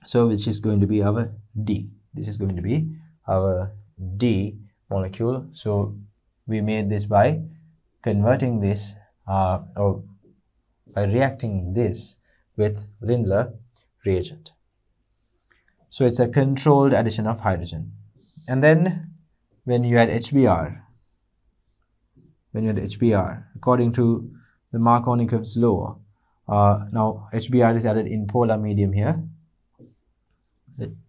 Speaker 1: So which is going to be our D. This is going to be our D molecule. So we made this by converting this or by reacting this with Lindlar reagent. So it's a controlled addition of hydrogen. And then when you add HBr, according to the Markovnikov's law, now HBr is added in polar medium here.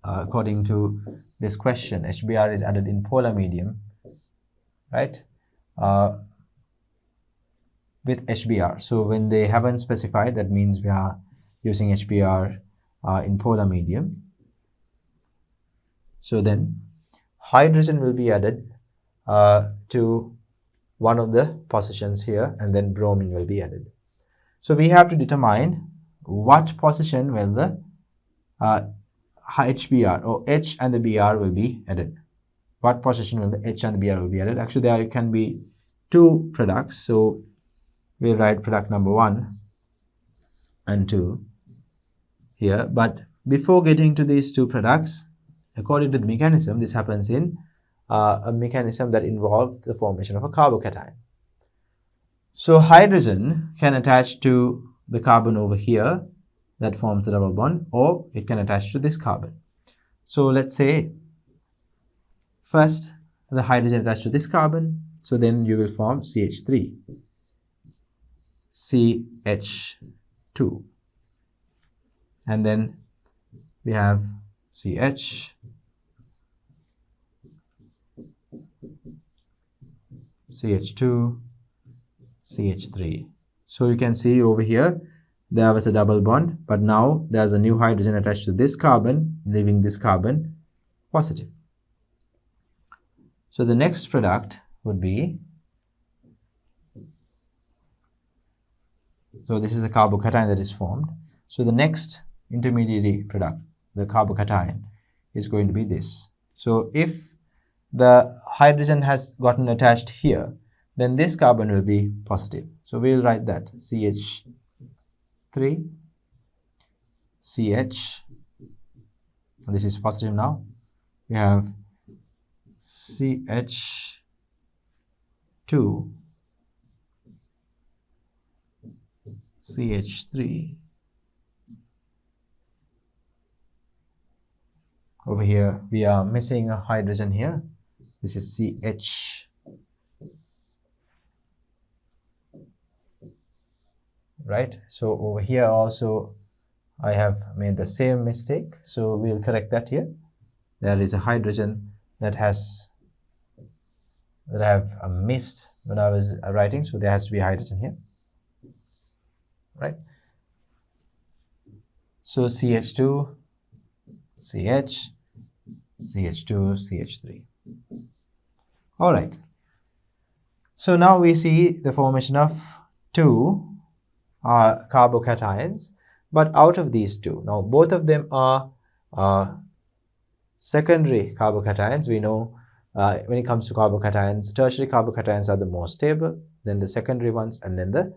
Speaker 1: According to this question, HBr is added in polar medium, right? With HBr. So when they haven't specified, that means we are using HBr in polar medium. So then hydrogen will be added to one of the positions here, and then bromine will be added. So we have to determine what position will the HBr or H and the Br will be added. What position will the H and the Br will be added? Actually, there can be two products. So we'll write product number 1 and 2 here. But before getting to these two products, according to the mechanism, this happens in a mechanism that involves the formation of a carbocation. So hydrogen can attach to the carbon over here that forms the double bond, or it can attach to this carbon. So let's say first the hydrogen attached to this carbon, so then you will form CH3, CH2, and then we have CH, CH2, CH3. So you can see over here there was a double bond, but now there's a new hydrogen attached to this carbon, leaving this carbon positive. So the next product would be, so this is a carbocation that is formed. So the next intermediary product, the carbocation, is going to be this. So if the hydrogen has gotten attached here, then this carbon will be positive. So we will write that CH3, CH, this is positive now. We have CH2, CH3. Over here, we are missing a hydrogen here. This is CH. Right? So over here also, I have made the same mistake. So we'll correct that here. There is a hydrogen that I have missed when I was writing. So there has to be a hydrogen here. Right? So CH2, CH, CH2, CH3. All right. So now we see the formation of two carbocations, but out of these two, now both of them are secondary carbocations. We know when it comes to carbocations, tertiary carbocations are the most stable, then the secondary ones, and then the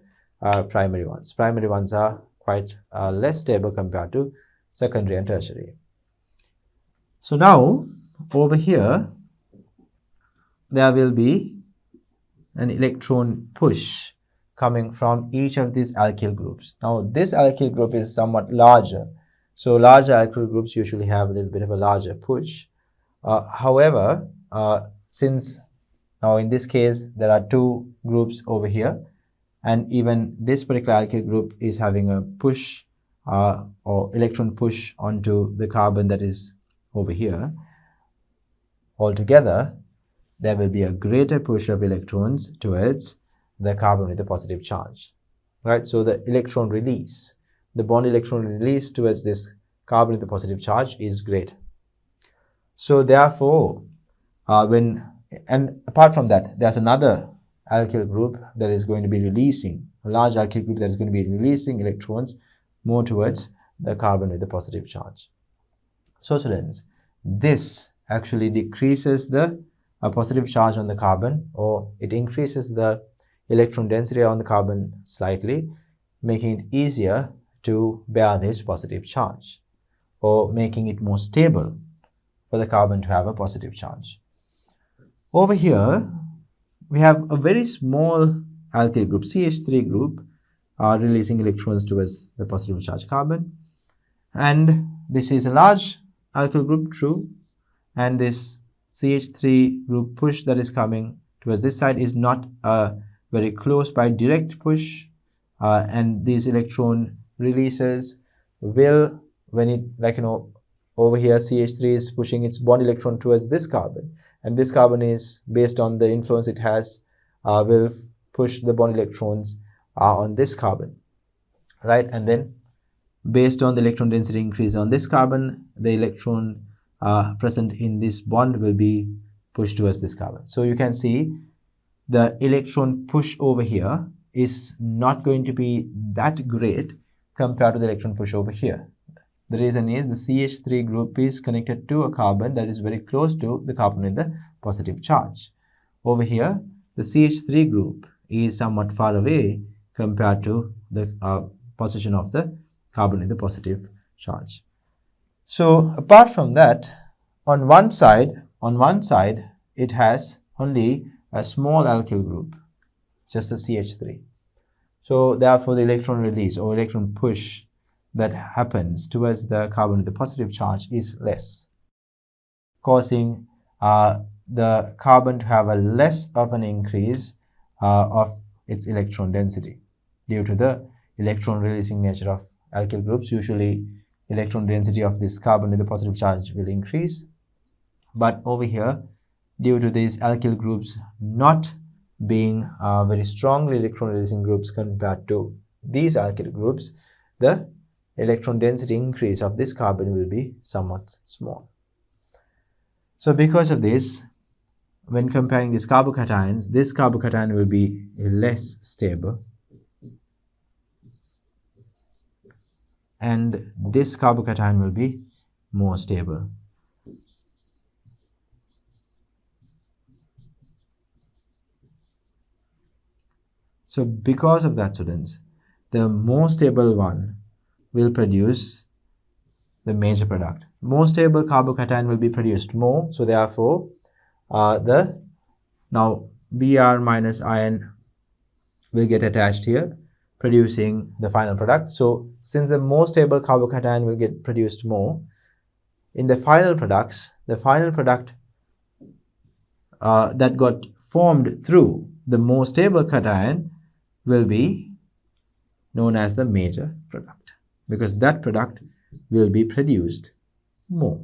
Speaker 1: primary ones. Primary ones are quite less stable compared to secondary and tertiary. So now over here there will be an electron push coming from each of these alkyl groups. Now this alkyl group is somewhat larger, so larger alkyl groups usually have a little bit of a larger push. However, since now in this case there are two groups over here, and even this particular alkyl group is having a push or electron push onto the carbon that is over here, altogether there will be a greater push of electrons towards the carbon with a positive charge, right? So the electron release, the bond electron release towards this carbon with a positive charge is greater. So therefore, and apart from that, there's another alkyl group that is going to be releasing, a large alkyl group that is going to be releasing electrons more towards the carbon with a positive charge. So students, this actually decreases the positive charge on the carbon, or it increases the electron density on the carbon slightly, making it easier to bear this positive charge, or making it more stable for the carbon to have a positive charge. Over here, we have a very small alkyl group, CH3 group, releasing electrons towards the positive charge carbon. And this is a large alkyl group, true, and this CH3 group push that is coming towards this side is not a very close by direct push, and these electron releases will, when it, like, over here CH3 is pushing its bond electron towards this carbon, and this carbon is, based on the influence it has, will push the bond electrons on this carbon, right? And then based on the electron density increase on this carbon, the electron present in this bond will be pushed towards this carbon. So you can see the electron push over here is not going to be that great compared to the electron push over here. The reason is the CH3 group is connected to a carbon that is very close to the carbon with the positive charge. Over here, the CH3 group is somewhat far away compared to the position of the carbon with the positive charge. So apart from that, on one side it has only a small alkyl group, just a CH3. So therefore the electron release or electron push that happens towards the carbon with the positive charge is less, causing the carbon to have a less of an increase of its electron density. Due to the electron releasing nature of alkyl groups, usually electron density of this carbon with the positive charge will increase, but over here, due to these alkyl groups not being very strongly electron releasing groups compared to these alkyl groups, the electron density increase of this carbon will be somewhat small. So because of this, when comparing these carbocations, this carbocation will be less stable, and this carbocation will be more stable. So because of that, students, the more stable one will produce the major product. More stable carbocation will be produced more, so therefore now Br minus ion will get attached here, producing the final product. So since the more stable carbocation will get produced more, in the final products, the final product that got formed through the more stable cation will be known as the major product, because that product will be produced more.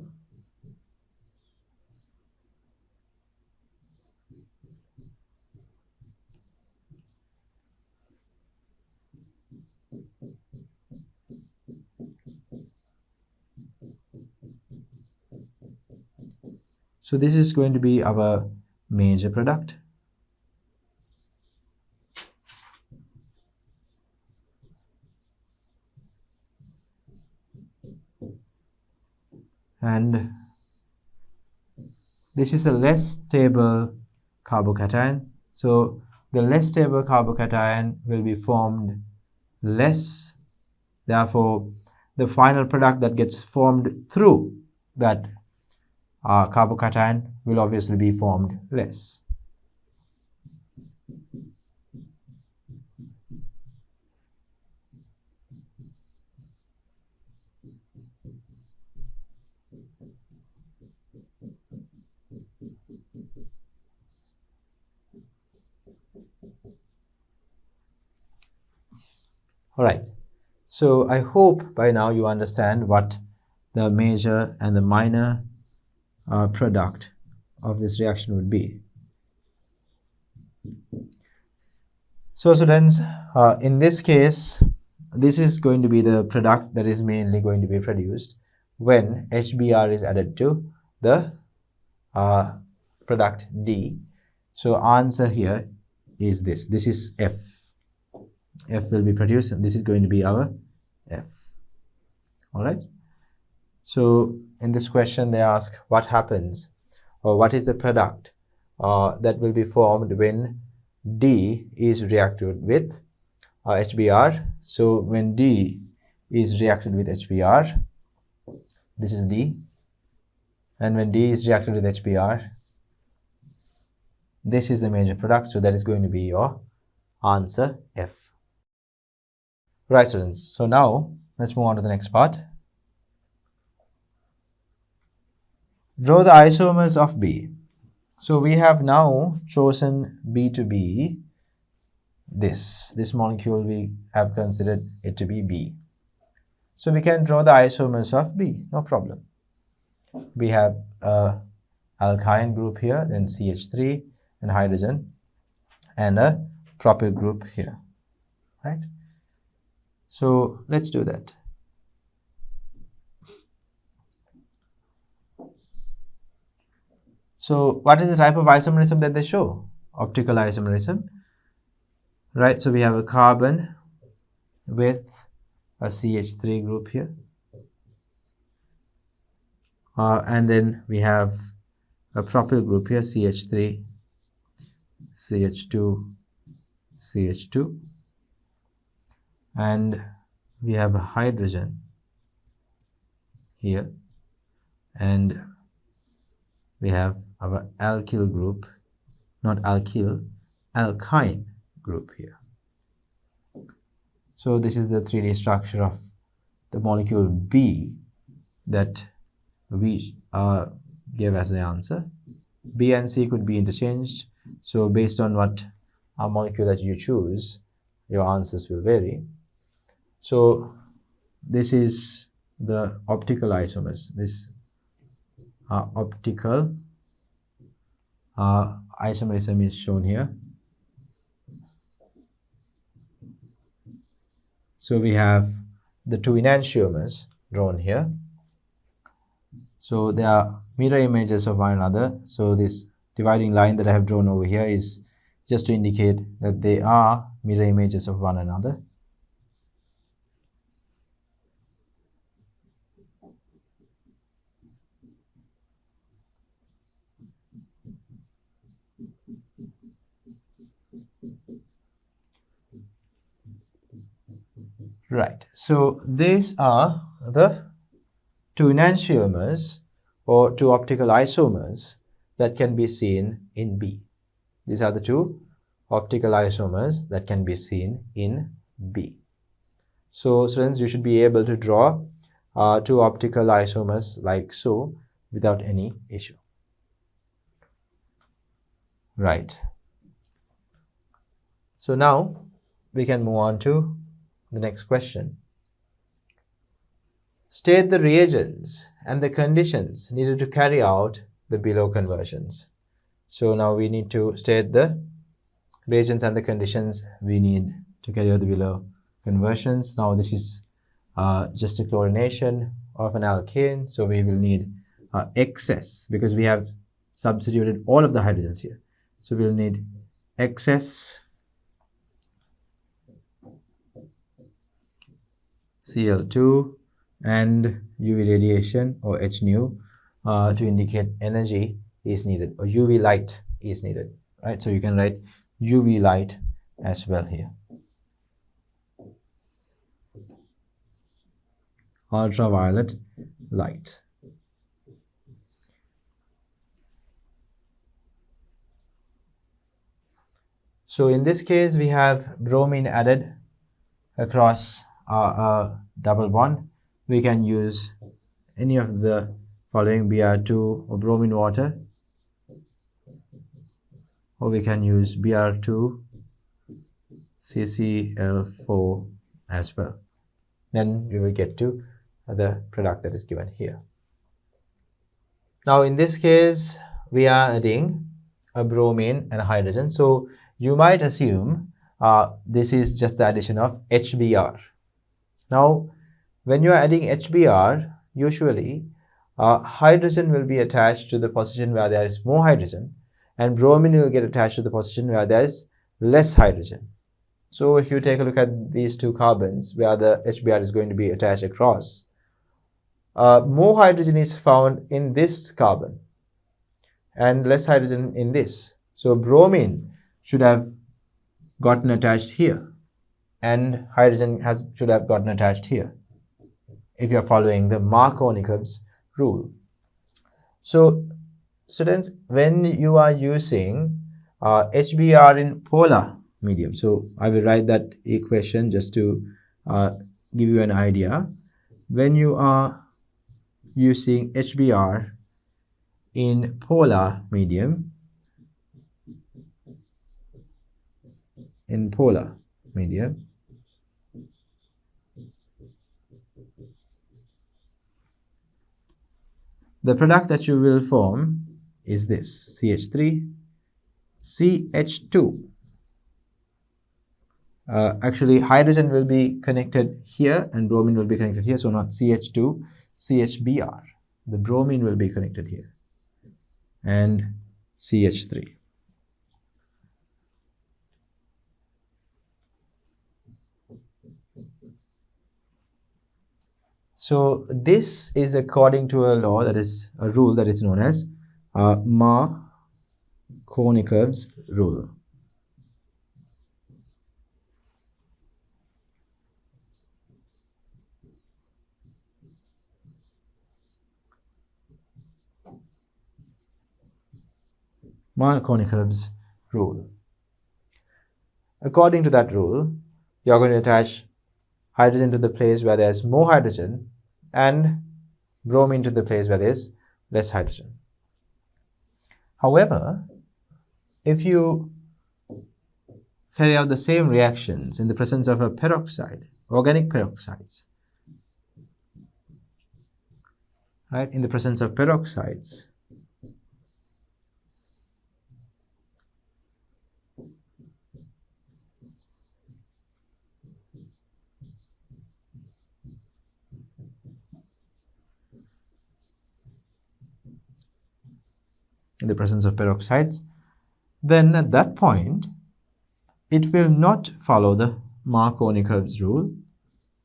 Speaker 1: So this is going to be our major product. And this is a less stable carbocation. So the less stable carbocation will be formed less. Therefore, the final product that gets formed through that carbocation will obviously be formed less. Alright, so I hope by now you understand what the major and the minor product of this reaction would be. So students, in this case, this is going to be the product that is mainly going to be produced when HBr is added to the product D. So answer here is this. This is F. F will be produced and this is going to be our F. Alright. So in this question they ask what happens or what is the product that will be formed when D is reacted with HBr. So when D is reacted with HBr, this is D, and when D is reacted with HBr, this is the major product. So that is going to be your answer F. Right students, so now let's move on to the next part. Draw the isomers of B. So we have now chosen B to be this molecule, we have considered it to be B. So we can draw the isomers of B, no problem. We have a alkyne group here, then CH3 and hydrogen, and a propyl group here, right? So let's do that. So what is the type of isomerism that they show? Optical isomerism, right? So we have a carbon with a CH3 group here, and then we have a propyl group here, CH3, CH2, CH2, and we have a hydrogen here, and we have our alkyl group, not alkyl, alkyne group here. So this is the 3D structure of the molecule B that we gave as the answer. B and C could be interchanged. So based on what molecule that you choose, your answers will vary. So this is the optical isomers. This optical isomerism is shown here. So we have the two enantiomers drawn here. So they are mirror images of one another. So this dividing line that I have drawn over here is just to indicate that they are mirror images of one another. Right, so these are the two enantiomers or two optical isomers that can be seen in B. These are the two optical isomers that can be seen in B. So students, you should be able to draw two optical isomers like so without any issue. Right. So now we can move on to the next question. State the reagents and the conditions needed to carry out the below conversions. So now we need to state the reagents and the conditions we need to carry out the below conversions. Now this is just a chlorination of an alkane. So we will need excess because we have substituted all of the hydrogens here. So we'll need excess Cl2 and UV radiation or H nu to indicate energy is needed, or UV light is needed, right? So you can write UV light as well here. Ultraviolet light. So in this case, we have bromine added across a double bond. We can use any of the following: Br2 or bromine water, or we can use Br2 CCl4 as well. Then we will get to the product that is given here. Now in this case, we are adding a bromine and a hydrogen. So you might assume this is just the addition of HBr. Now when you are adding HBr, usually hydrogen will be attached to the position where there is more hydrogen, and bromine will get attached to the position where there is less hydrogen. So if you take a look at these two carbons where the HBr is going to be attached across, more hydrogen is found in this carbon and less hydrogen in this. So bromine should have gotten attached here and hydrogen should have gotten attached here, if you are following the Markovnikov's rule. So students, when you are using HBr in polar medium, so I will write that equation just to give you an idea. When you are using HBr in polar medium, the product that you will form is this: CH3, CH2. Actually, hydrogen will be connected here and bromine will be connected here, so not CH2, CHBr. The bromine will be connected here and CH3. So this is according to a law, that is a rule that is known as Markovnikov's rule. Markovnikov's rule. According to that rule, you are going to attach hydrogen to the place where there is more hydrogen and bromine to the place where there is less hydrogen. However, if you carry out the same reactions in the presence of a peroxide, organic peroxides, right, in the presence of peroxides, then at that point it will not follow the Markovnikov's rule.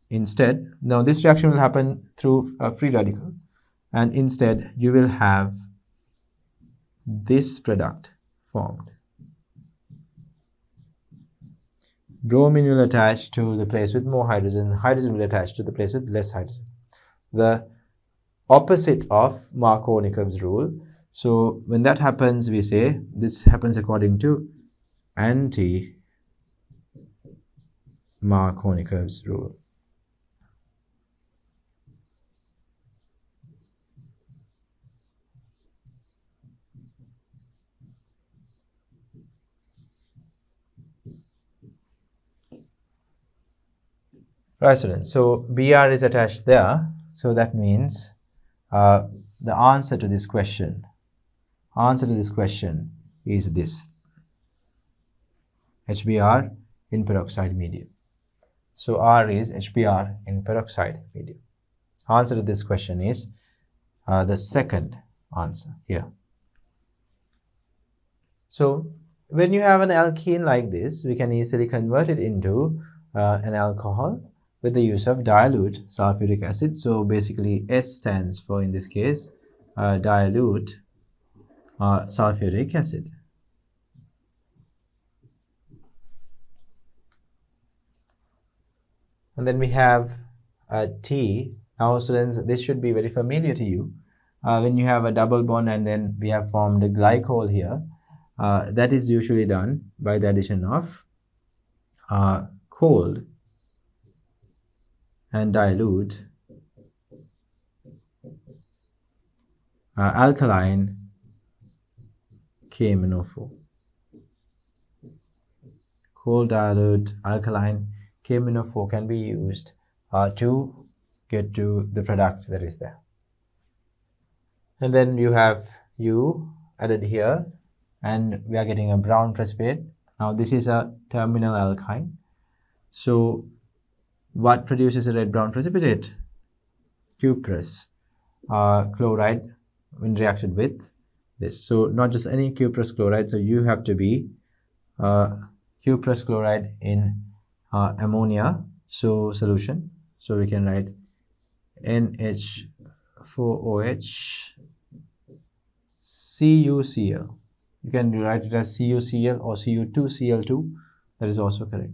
Speaker 1: Instead, now this reaction will happen through a free radical, and instead you will have this product formed. Bromine will attach to the place with more hydrogen, hydrogen will attach to the place with less hydrogen. The opposite of Markovnikov's rule. So when that happens, we say this happens according to anti-Markovnikov's rule. Right, students. So Br is attached there. So that means the answer to this question is this: HBr in peroxide medium. So R is HBr in peroxide medium. Answer to this question is the second answer here. So when you have an alkene like this, we can easily convert it into an alcohol with the use of dilute sulfuric acid. So basically S stands for, in this case, dilute sulfuric acid. And then we have T. Now students, this should be very familiar to you. When you have a double bond and then we have formed a glycol here, that is usually done by the addition of cold and dilute alkaline KMNO4. Cold dilute alkaline KMNO4 can be used to get to the product that is there. And then you have U added here, and we are getting a brown precipitate. Now this is a terminal alkyne. So what produces a red-brown precipitate? Cuprous chloride when reacted with this. So not just any cuprous chloride, so you have to be cuprous chloride in ammonia solution. So we can write NH4OH CuCl. You can write it as CuCl or Cu2Cl2. That is also correct.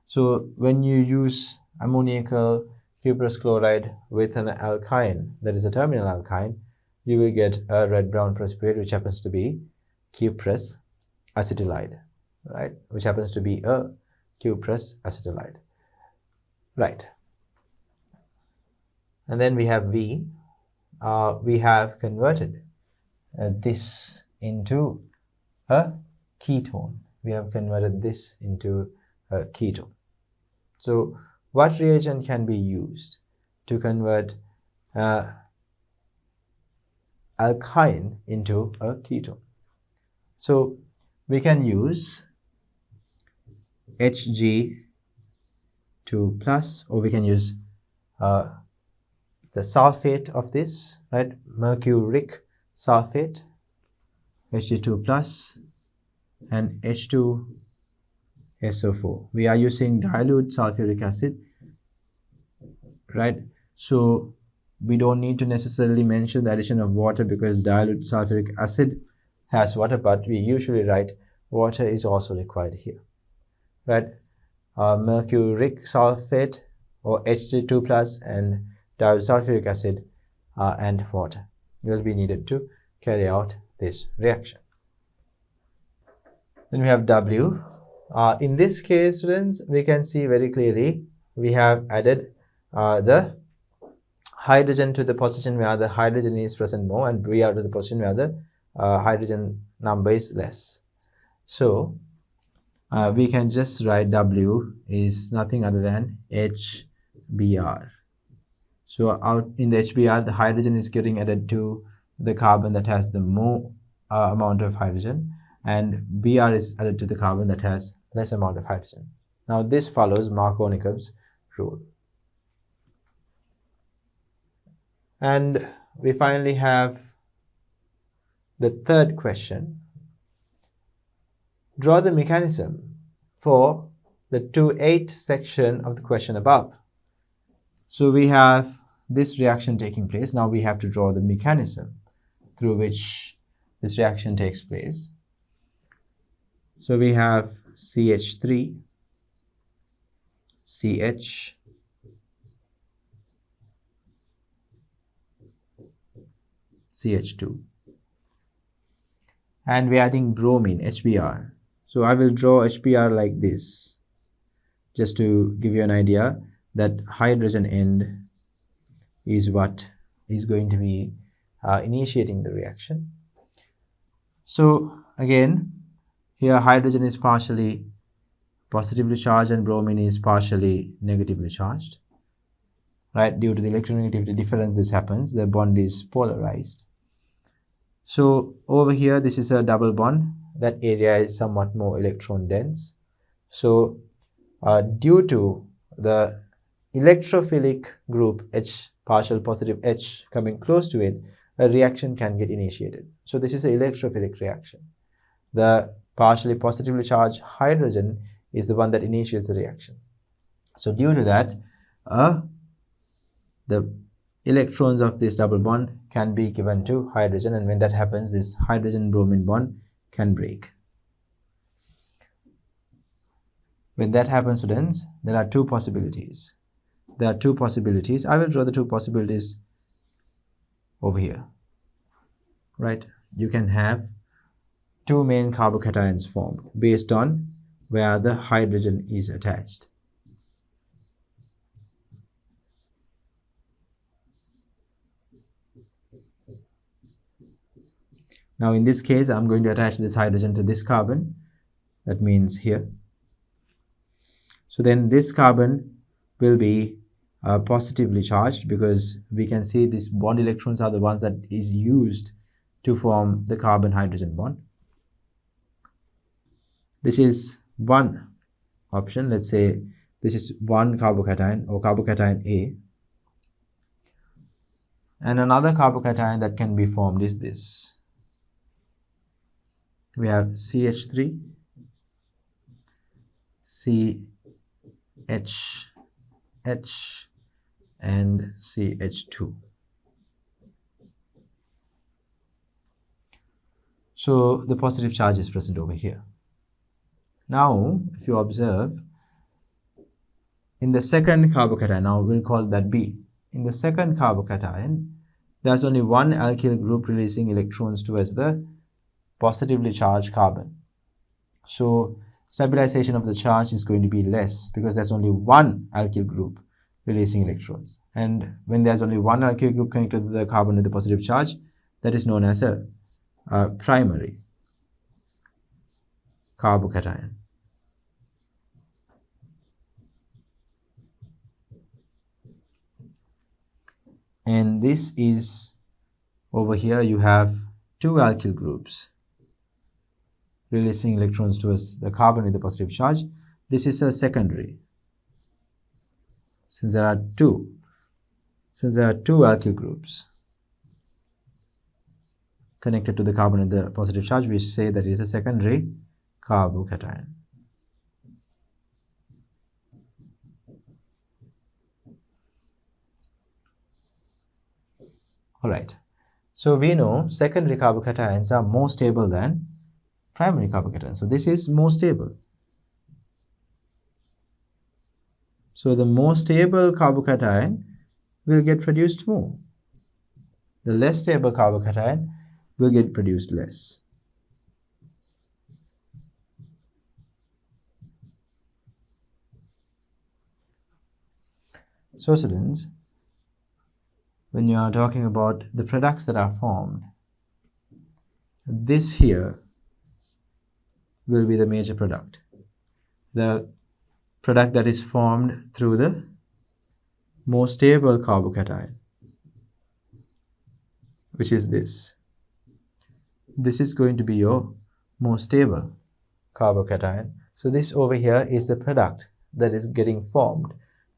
Speaker 1: So when you use ammoniacal cuprous chloride with an alkyne, that is a terminal alkyne, you will get a red-brown precipitate, which happens to be cuprous acetylide, right? Which happens to be a cuprous acetylide, right? And then we have V. We have converted this into a ketone. We have converted this into a ketone. So what reagent can be used to convert alkyne into a ketone? So we can use Hg2+, or we can use the sulfate of this, right? Mercuric sulfate, Hg2+, and H2SO4. We are using dilute sulfuric acid, right? So we don't need to necessarily mention the addition of water because dilute sulfuric acid has water, but we usually write water is also required here, right? Mercuric sulfate or Hg2+ and dilute sulfuric acid and water will be needed to carry out this reaction. Then we have W. In this case, students, we can see very clearly we have added the hydrogen to the position where the hydrogen is present more, and we are to the position where the hydrogen number is less. So we can just write W is nothing other than HBr. So out in the HBr, the hydrogen is getting added to the carbon that has the more amount of hydrogen, and Br is added to the carbon that has less amount of hydrogen. Now this follows Markovnikov's rule. And we finally have the third question. Draw the mechanism for the 2.8 section of the question above. So we have this reaction taking place. Now we have to draw the mechanism through which this reaction takes place. So we have CH3, CH, CH2, and we're adding bromine, HBr. So I will draw HBr like this, just to give you an idea that hydrogen end is what is going to be initiating the reaction. So again, here hydrogen is partially positively charged and bromine is partially negatively charged, right? Due to the electronegativity difference, this happens. The bond is polarized. So over here, this is a double bond. That area is somewhat more electron dense. So due to the electrophilic group H, partial positive H coming close to it, a reaction can get initiated. So this is an electrophilic reaction. the partially positively charged hydrogen is the one that initiates the reaction. So due to that, the electrons of this double bond can be given to hydrogen, and when that happens, this hydrogen-bromine bond can break. When that happens, students, there are two possibilities. There are two possibilities. I will draw the two possibilities over here. Right? You can have two main carbocations formed based on where the hydrogen is attached. Now in this case, I'm going to attach this hydrogen to this carbon. That means here. So then this carbon will be positively charged, because we can see these bond electrons are the ones that is used to form the carbon-hydrogen bond. This is one option. Let's say this is one carbocation or carbocation A. And another carbocation that can be formed is this. We have CH3, CH, and CH2. So the positive charge is present over here. Now, if you observe, in the second carbocation, now we'll call that B. In the second carbocation, there's only one alkyl group releasing electrons towards the positively charged carbon. So stabilization of the charge is going to be less, because there's only one alkyl group releasing electrons. And when there's only one alkyl group connected to the carbon with the positive charge, that is known as a primary carbocation. And this is, over here you have two alkyl groups releasing electrons towards the carbon with the positive charge. This is a secondary. Since there are two alkyl groups connected to the carbon with the positive charge, we say that is a secondary carbocation. Alright, so we know secondary carbocations are more stable than primary carbocations. So this is more stable. So the more stable carbocation will get produced more. The less stable carbocation will get produced less. So students, when you are talking about the products that are formed, this here will be the major product. The product that is formed through the more stable carbocation, which is this. This is going to be your more stable carbocation. So this over here is the product that is getting formed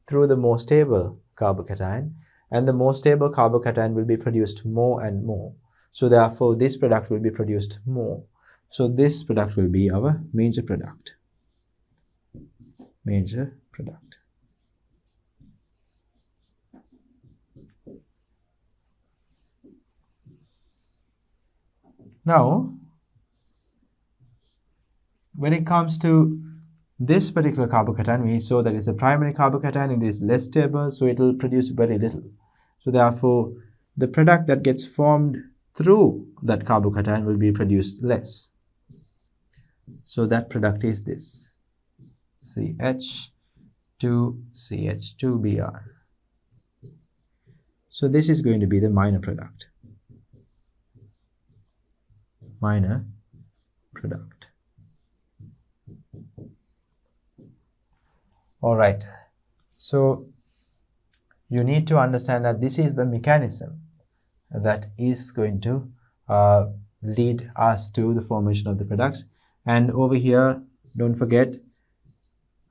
Speaker 1: through the more stable carbocation, and the more stable carbocation will be produced more and more. So therefore this product will be produced more. So this product will be our major product. Major product. Now, when it comes to this particular carbocation, we saw that it's a primary carbocation, it is less stable, so it will produce very little. So therefore, the product that gets formed through that carbocation will be produced less. So that product is this, CH2CH2Br. So this is going to be the minor product. Minor product. All right. So you need to understand that this is the mechanism that is going to lead us to the formation of the products. And over here, don't forget,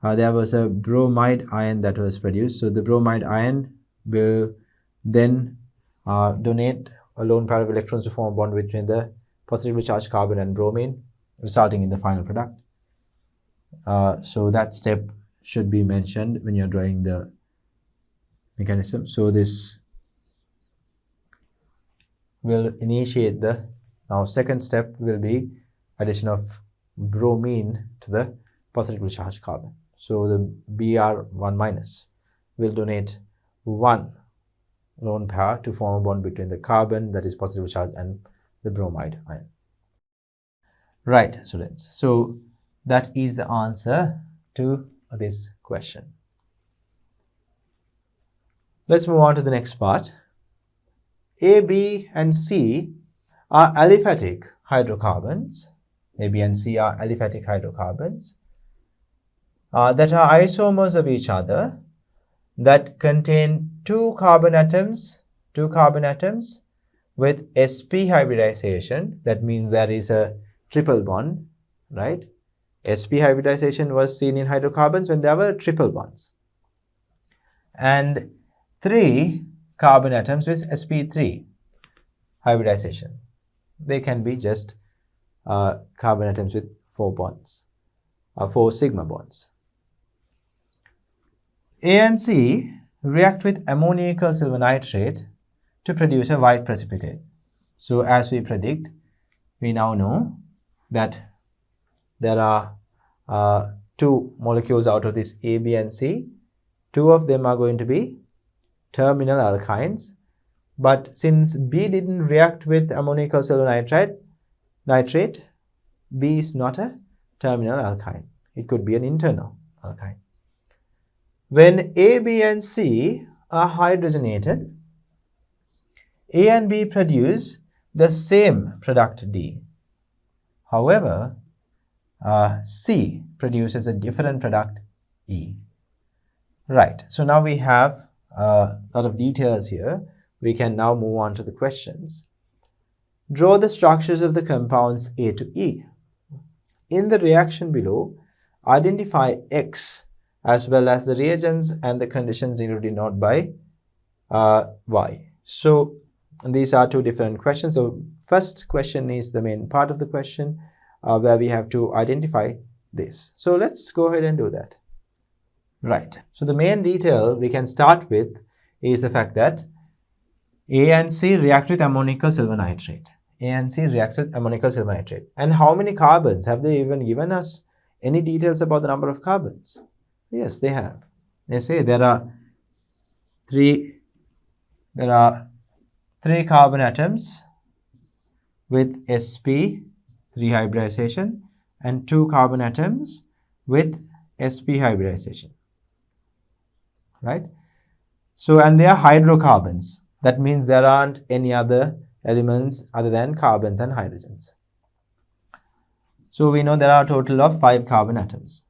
Speaker 1: there was a bromide ion that was produced. So the bromide ion will then donate a lone pair of electrons to form a bond between the positively charged carbon and bromine. resulting in the final product. So that step should be mentioned when you're drawing the mechanism. So this will initiate the, now second step will be addition of bromine to the positively charged carbon. So the Br1 minus will donate one lone pair to form a bond between the carbon that is positively charged and the bromide ion. Right, students. So that is the answer to this question. Let's move on to the next part. A, B and C are aliphatic hydrocarbons. A, B and C are aliphatic hydrocarbons that are isomers of each other that contain two carbon atoms with sp hybridization. That means there is a triple bond, right? Sp hybridization was seen in hydrocarbons when there were triple bonds. And three carbon atoms with sp3 hybridization. They can be just carbon atoms with 4 bonds, 4 sigma bonds. A and C react with ammoniacal silver nitrate to produce a white precipitate. So as we predict, we now know that there are 2 molecules out of this A, B and C. 2 of them are going to be terminal alkynes. But since B didn't react with ammoniacal silver nitrate, B is not a terminal alkyne. It could be an internal alkyne. When A, B and C are hydrogenated, A and B produce the same product D. However, C produces a different product E. Right, so now we have a lot of details here. We can now move on to the questions. Draw the structures of the compounds A to E. In the reaction below, identify X as well as the reagents and the conditions needed to denote by Y. So these are 2 different questions. So first question is the main part of the question where we have to identify this. So let's go ahead and do that. Right. So the main detail we can start with is the fact that A and C react with ammoniacal silver nitrate. A and C reacts with ammoniacal silver nitrate. And how many carbons? Have they even given us any details about the number of carbons? Yes, they have. They say there are 3 carbon atoms with sp3 hybridization and 2 carbon atoms with sp hybridization. Right? So, and they are hydrocarbons. That means there aren't any other elements other than carbons and hydrogens. So we know there are a total of 5 carbon atoms.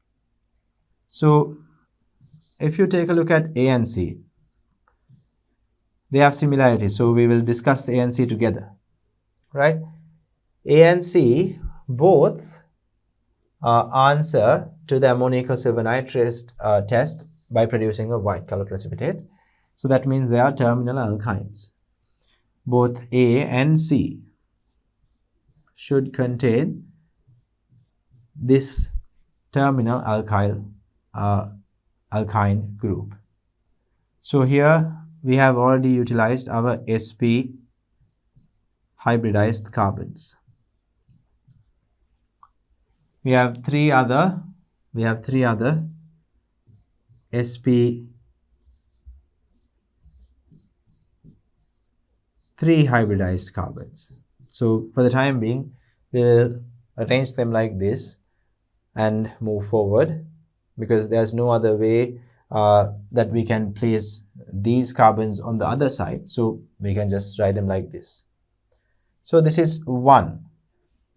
Speaker 1: So if you take a look at A and C, they have similarities. So we will discuss A and C together, right? A and C both answer to the ammoniacal silver nitrate test by producing a white color precipitate. So that means they are terminal alkynes. Both A and C should contain this terminal alkyne group. So here we have already utilized our sp hybridized carbons. We have three other sp3 hybridized carbons. So for the time being, we will arrange them like this and move forward, because there's no other way that we can place these carbons on the other side. So we can just write them like this. So this is one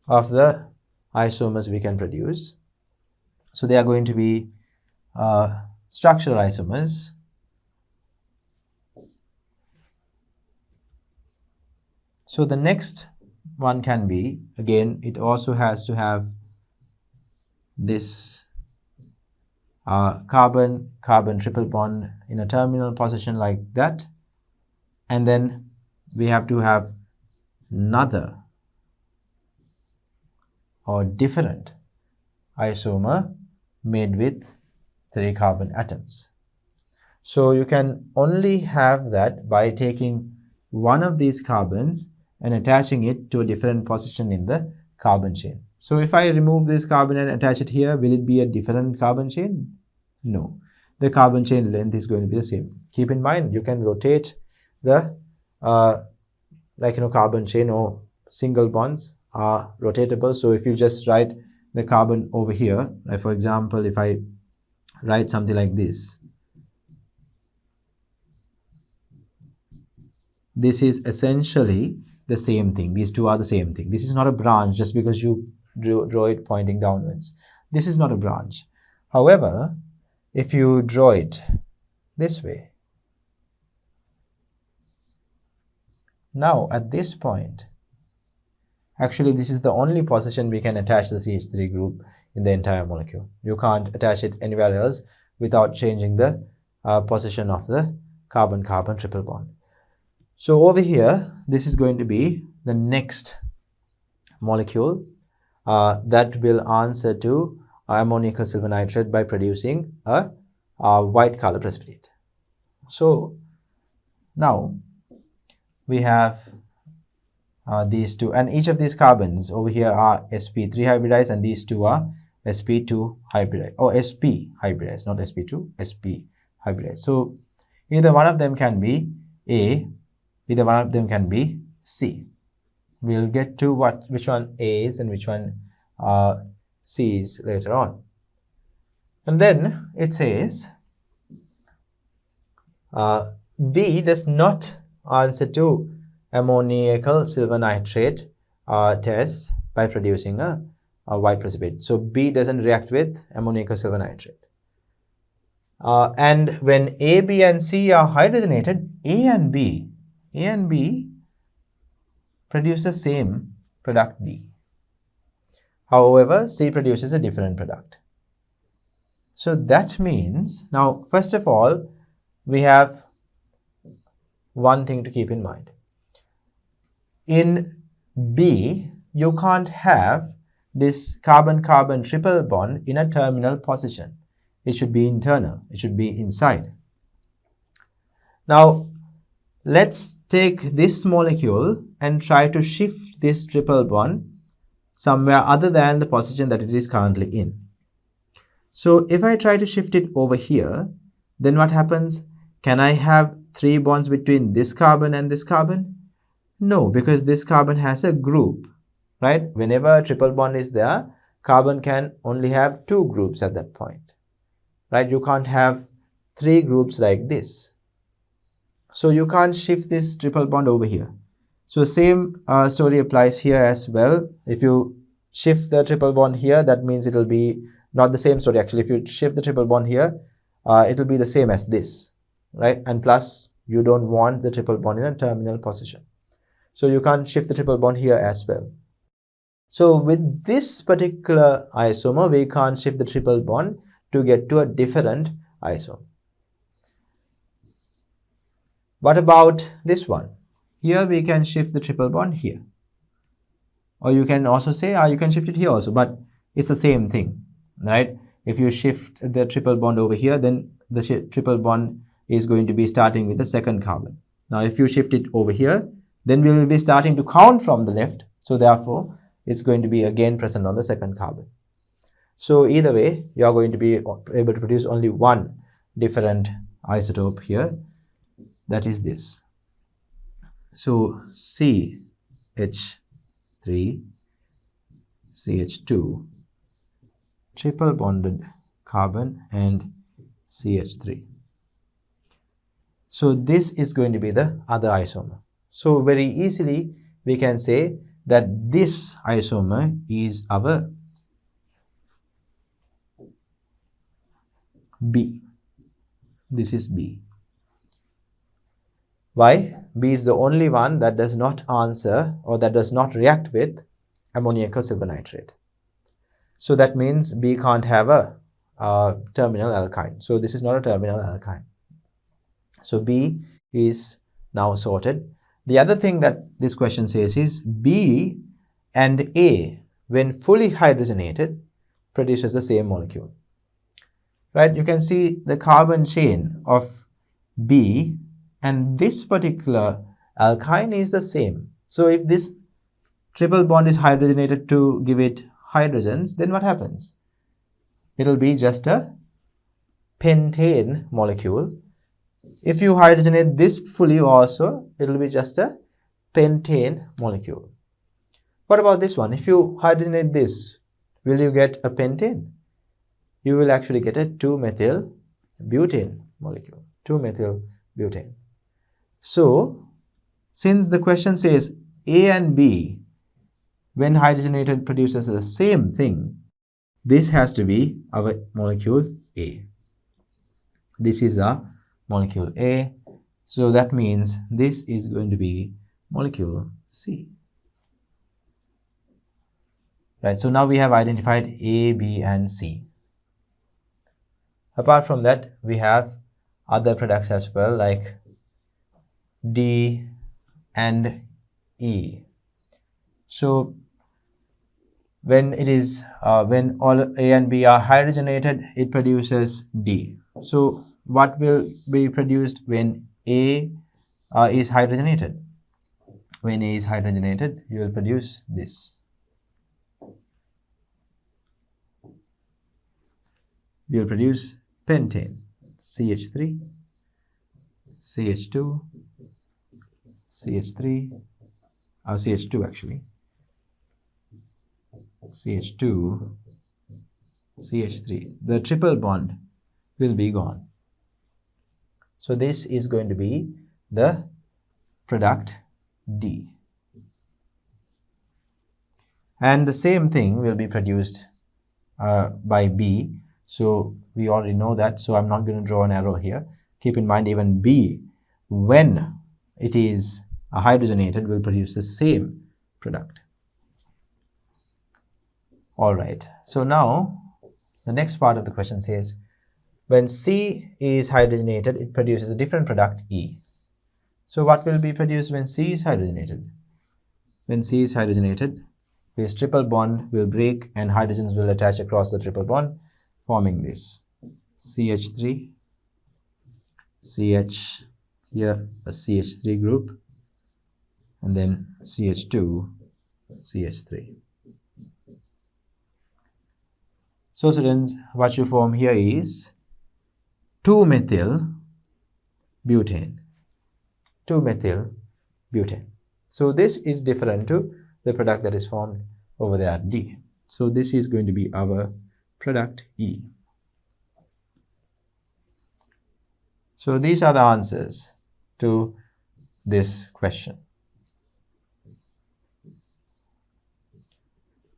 Speaker 1: of the isomers we can produce. So they are going to be structural isomers. So the next one can be, again, it also has to have this carbon triple bond in a terminal position like that, and then we have to have another or different isomer made with 3 carbon atoms. So you can only have that by taking one of these carbons and attaching it to a different position in the carbon chain. So if I remove this carbon and attach it here, will it be a different carbon chain? No. The carbon chain length is going to be the same. Keep in mind, you can rotate the carbon chain, or single bonds are rotatable. So if you just write the carbon over here, like for example, if I write something like this, this is essentially the same thing. These two are the same thing. This is not a branch just because you draw it pointing downwards. This is not a branch. However, if you draw it this way, now at this point, actually this is the only position we can attach the CH3 group in the entire molecule. You can't attach it anywhere else without changing the position of the carbon-carbon triple bond. So over here, this is going to be the next molecule that will answer to ammonium silver nitrate by producing a white color precipitate. So now we have these two, and each of these carbons over here are sp3 hybridized, and these two are sp2 hybridized, or sp hybridized, not sp2, sp hybridized. So either one of them can be A, either one of them can be C. We'll get to which one A is and which one C is later on. And then it says B does not answer to ammoniacal silver nitrate test by producing a white precipitate. So B doesn't react with ammoniacal silver nitrate. And when A, B and C are hydrogenated, A and B produce the same product D. However, C produces a different product. So that means, now first of all, we have one thing to keep in mind. In B, you can't have this carbon-carbon triple bond in a terminal position. It should be internal. It should be inside. Now, let's take this molecule and try to shift this triple bond somewhere other than the position that it is currently in. So if I try to shift it over here, then what happens? Can I have 3 bonds between this carbon and this carbon? No, because this carbon has a group, right? Whenever a triple bond is there, carbon can only have 2 groups at that point, right? You can't have 3 groups like this. So you can't shift this triple bond over here. So same story applies here as well. If you shift the triple bond here, that means it will be not the same story actually. If you shift the triple bond here, it will be the same as this, right? And plus, you don't want the triple bond in a terminal position. So you can't shift the triple bond here as well. So with this particular isomer, we can't shift the triple bond to get to a different isomer. What about this one? Here we can shift the triple bond here. Or you can also say, you can shift it here also, but it's the same thing, right? If you shift the triple bond over here, then the triple bond is going to be starting with the second carbon. Now, if you shift it over here, then we will be starting to count from the left. So therefore, it's going to be again present on the second carbon. So either way, you are going to be able to produce only one different isotope here. That is this. So CH3, CH2, triple bonded carbon, and CH3. So this is going to be the other isomer. So very easily we can say that this isomer is our B. This is B. Why? B is the only one that does not answer or that does not react with ammoniacal silver nitrate. So that means B can't have a terminal alkyne. So this is not a terminal alkyne. So B is now sorted. The other thing that this question says is B and A when fully hydrogenated, produces the same molecule. Right? You can see the carbon chain of B and this particular alkyne is the same. So if this triple bond is hydrogenated to give it hydrogens, then what happens? It will be just a pentane molecule. If you hydrogenate this fully also, it will be just a pentane molecule. What about this one? If you hydrogenate this, will you get a pentane? You will actually get a 2-methyl butane molecule. 2-methyl butane. So, since the question says A and B, when hydrogenated, produces the same thing, this has to be our molecule A. This is our molecule A. So, that means this is going to be molecule C. Right, so now we have identified A, B and C. Apart from that, we have other products as well, like D and E. So when all A and B are hydrogenated, it produces D. So what will be produced when A is hydrogenated? When A is hydrogenated, you will produce this. You will produce pentane, CH3, CH2, CH3, CH2 actually, CH2, CH3. The triple bond will be gone. So this is going to be the product D. And the same thing will be produced by B. So we already know that, so I'm not going to draw an arrow here. Keep in mind, even B, when it is hydrogenated, will produce the same product. Alright, so now the next part of the question says, when C is hydrogenated, it produces a different product, E. So what will be produced when C is hydrogenated? When C is hydrogenated, this triple bond will break and hydrogens will attach across the triple bond, forming this CH3, CH, here a CH3 group, and then CH2, CH3. So students, what you form here is 2-methyl butane. 2-methyl butane. So this is different to the product that is formed over there, D. So this is going to be our product E. So these are the answers to this question.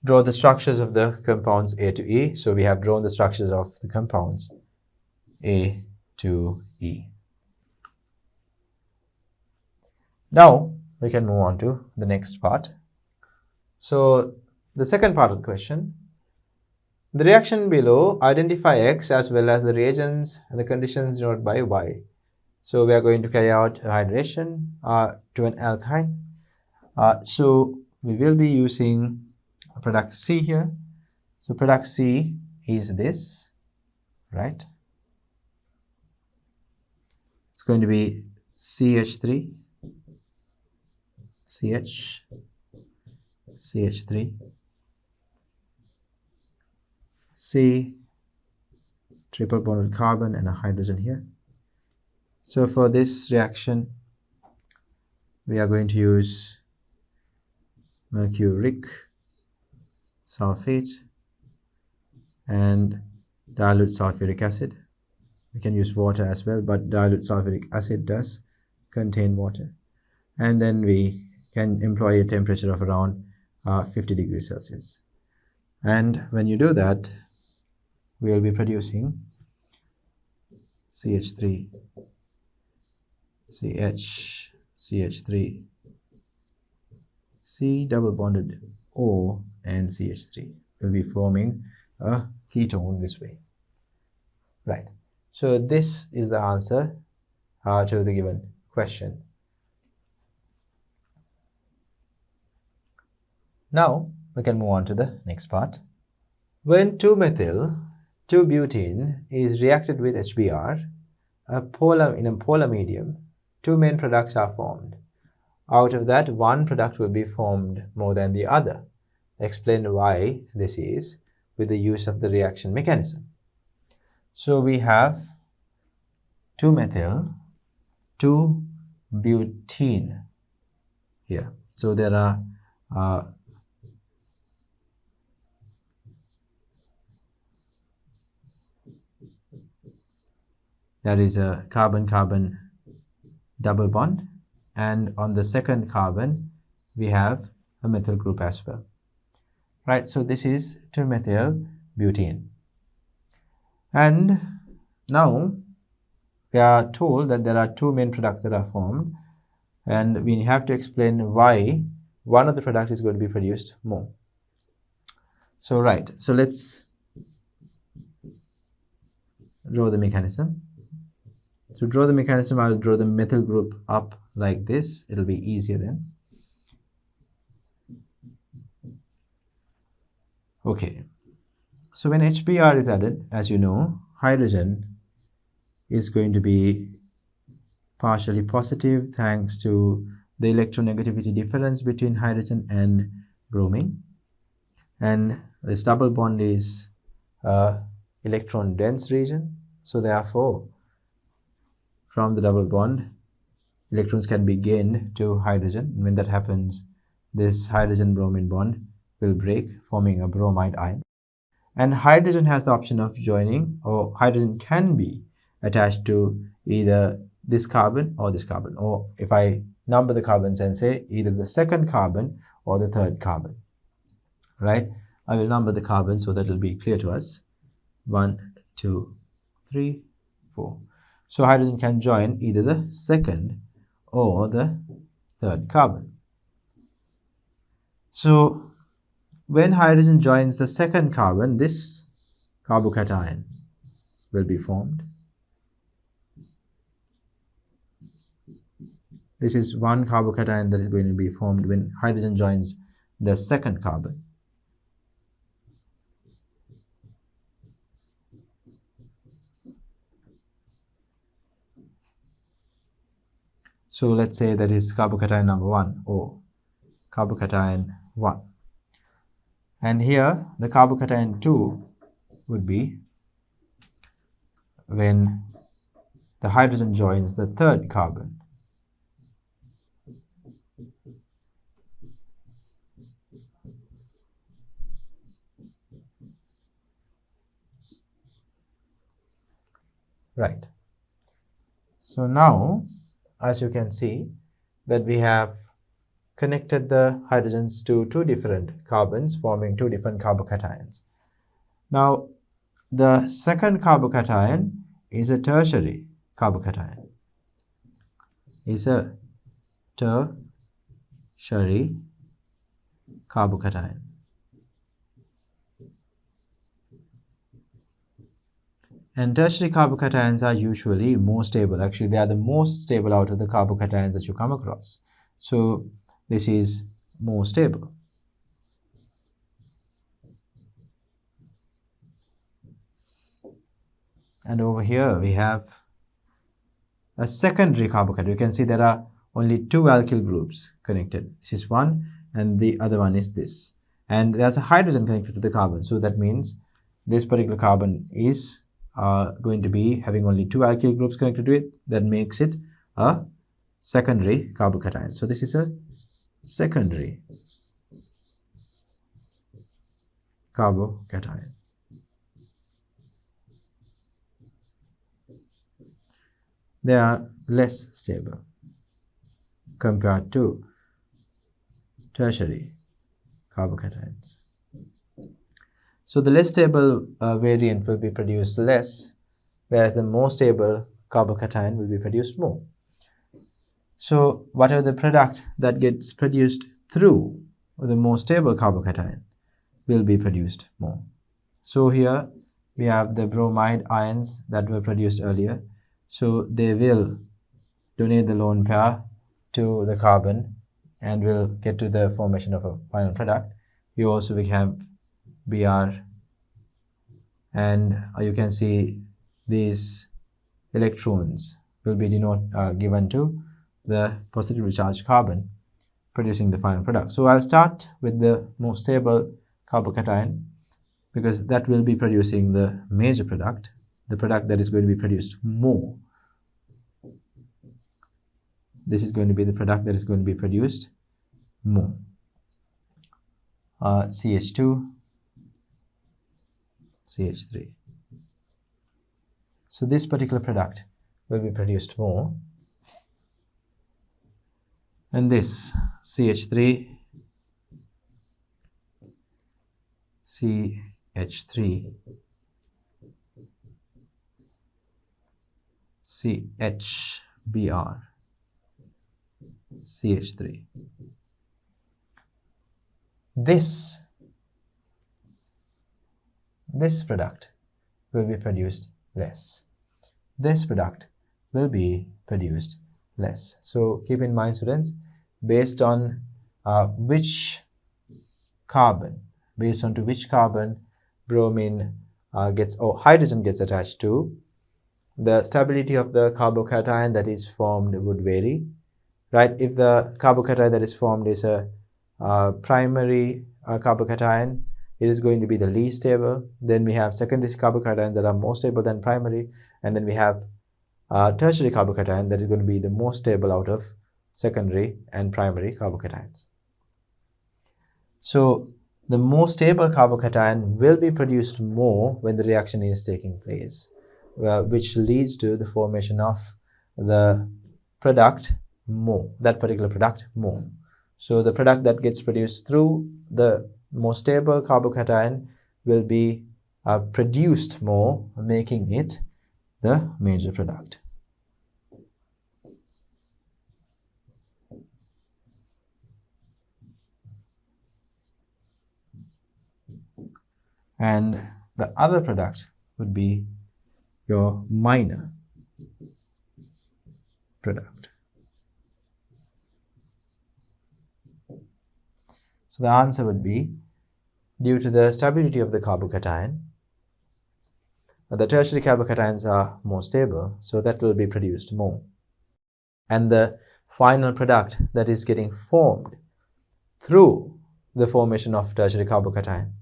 Speaker 1: Draw the structures of the compounds A to E. So we have drawn the structures of the compounds A to E. Now we can move on to the next part. So the second part of the question, the reaction below, identify X as well as the reagents and the conditions denoted by Y. So we are going to carry out a hydration to an alkyne. So we will be using product C here. So product C is this, right? It's going to be CH3, CH, CH3, C, triple bonded carbon and a hydrogen here. So for this reaction, we are going to use mercuric sulfate and dilute sulfuric acid. We can use water as well, but dilute sulfuric acid does contain water. And then we can employ a temperature of around 50 degrees Celsius. And when you do that, we will be producing CH3, CH, CH3, C double bonded O and CH3. We'll be forming a ketone this way. Right. So this is the answer to the given question. Now we can move on to the next part. When 2-methyl-2-butene is reacted with HBr, in a polar medium, two main products are formed. Out of that, one product will be formed more than the other. Explain why this is with the use of the reaction mechanism. So we have 2-methyl-2-butene here. So there are there is a carbon-carbon double bond, and on the second carbon we have a methyl group as well. Right, so this is 2-methyl-butene. And now we are told that there are two main products that are formed, and we have to explain why one of the products is going to be produced more. So right, so let's draw the mechanism. To draw the mechanism, I'll draw the methyl group up like this. It'll be easier then. Okay, so when HBr is added, as you know, hydrogen is going to be partially positive thanks to the electronegativity difference between hydrogen and bromine, and this double bond is electron dense region, so therefore from the double bond electrons can be gained to hydrogen. When that happens, this hydrogen bromine bond will break, forming a bromide ion, and hydrogen has the option of joining, or hydrogen can be attached to either this carbon or this carbon, or if I number the carbons and say either the second carbon or the third carbon, right? I will number the carbons so that it will be clear to us. 1, 2, 3, 4. So hydrogen can join either the second or the third carbon. So when hydrogen joins the second carbon, this carbocation will be formed. This is one carbocation that is going to be formed when hydrogen joins the second carbon. So let's say that is carbocation number 1, or carbocation 1. And here the carbocation 2 would be when the hydrogen joins the third carbon. Right. So now, as you can see, that we have connected the hydrogens to two different carbons, forming two different carbocations. Now, the second carbocation is a tertiary carbocation. Is a tertiary carbocation. And tertiary carbocations are usually more stable. Actually, they are the most stable out of the carbocations that you come across. So this is more stable. And over here we have a secondary carbocation. You can see there are only two alkyl groups connected. This is one and the other one is this. And there's a hydrogen connected to the carbon. So that means this particular carbon is going to be having only two alkyl groups connected to it. That makes it a secondary carbocation. So this is a secondary carbocation. They are less stable compared to tertiary carbocations. So the less stable variant will be produced less, whereas the more stable carbocation will be produced more. So whatever the product that gets produced through the more stable carbocation will be produced more. So here we have the bromide ions that were produced earlier. So they will donate the lone pair to the carbon and will get to the formation of a final product. Here also we have Br, and you can see these electrons will be given to the positively charged carbon, producing the final product. So I'll start with the most stable carbocation, because that will be producing the major product, the product that is going to be produced more. This is going to be the product that is going to be produced more. CH2, CH3. So this particular product will be produced more, and this CH3, CH3, CHBr, CH3. This product will be produced less. This product will be produced less. So keep in mind, students, based on which carbon, based on to which carbon bromine hydrogen gets attached to, the stability of the carbocation that is formed would vary, right? If the carbocation that is formed is a primary carbocation, it is going to be the least stable. Then we have secondary carbocation that are more stable than primary, and then we have tertiary carbocation that is going to be the most stable out of secondary and primary carbocations. So the most stable carbocation will be produced more when the reaction is taking place, which leads to the formation of the product more, that particular product more. So the product that gets produced through the most stable carbocation will be produced more, making it the major product. And the other product would be your minor product. So the answer would be, due to the stability of the carbocation, the tertiary carbocations are more stable, so that will be produced more. And the final product that is getting formed through the formation of tertiary carbocation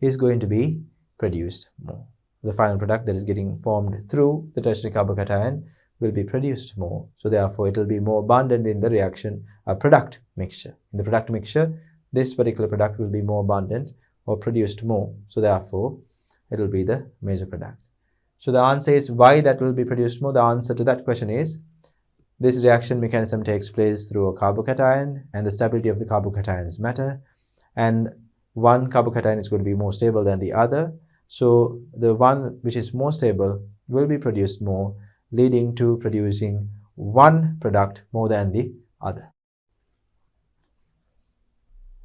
Speaker 1: is going to be produced more. The final product that is getting formed through the tertiary carbocation will be produced more. So therefore, it will be more abundant in the reaction product mixture. In the product mixture, this particular product will be more abundant or produced more. So therefore, it will be the major product. So the answer is why that will be produced more. The answer to that question is, this reaction mechanism takes place through a carbocation, and the stability of the carbocations matter, and one carbocation is going to be more stable than the other. So the one which is more stable will be produced more, leading to producing one product more than the other.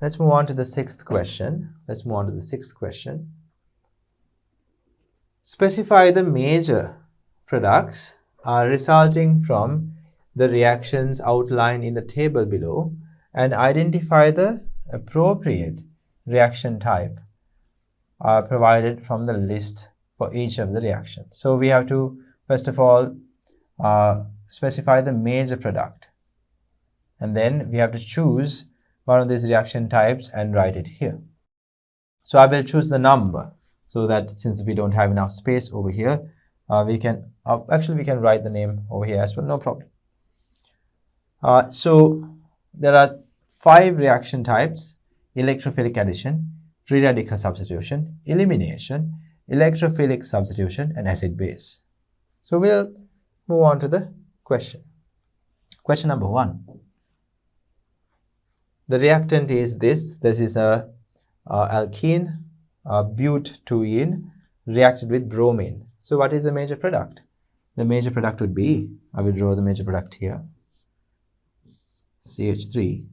Speaker 1: Let's move on to the sixth question. Specify the major products resulting from the reactions outlined in the table below and identify the appropriate reaction type provided from the list for each of the reactions. So we have to first of all specify the major product, and then we have to choose one of these reaction types and write it here. So I will choose the number, so that since we don't have enough space over here, we can write the name over here as well, no problem. So there are 5 reaction types: electrophilic addition, free radical substitution, elimination, electrophilic substitution, and acid base. So we'll move on to the question. Question number 1. The reactant is this. This is a alkene, but-2-ene reacted with bromine. So what is the major product? The major product would be, I will draw the major product here, CH3,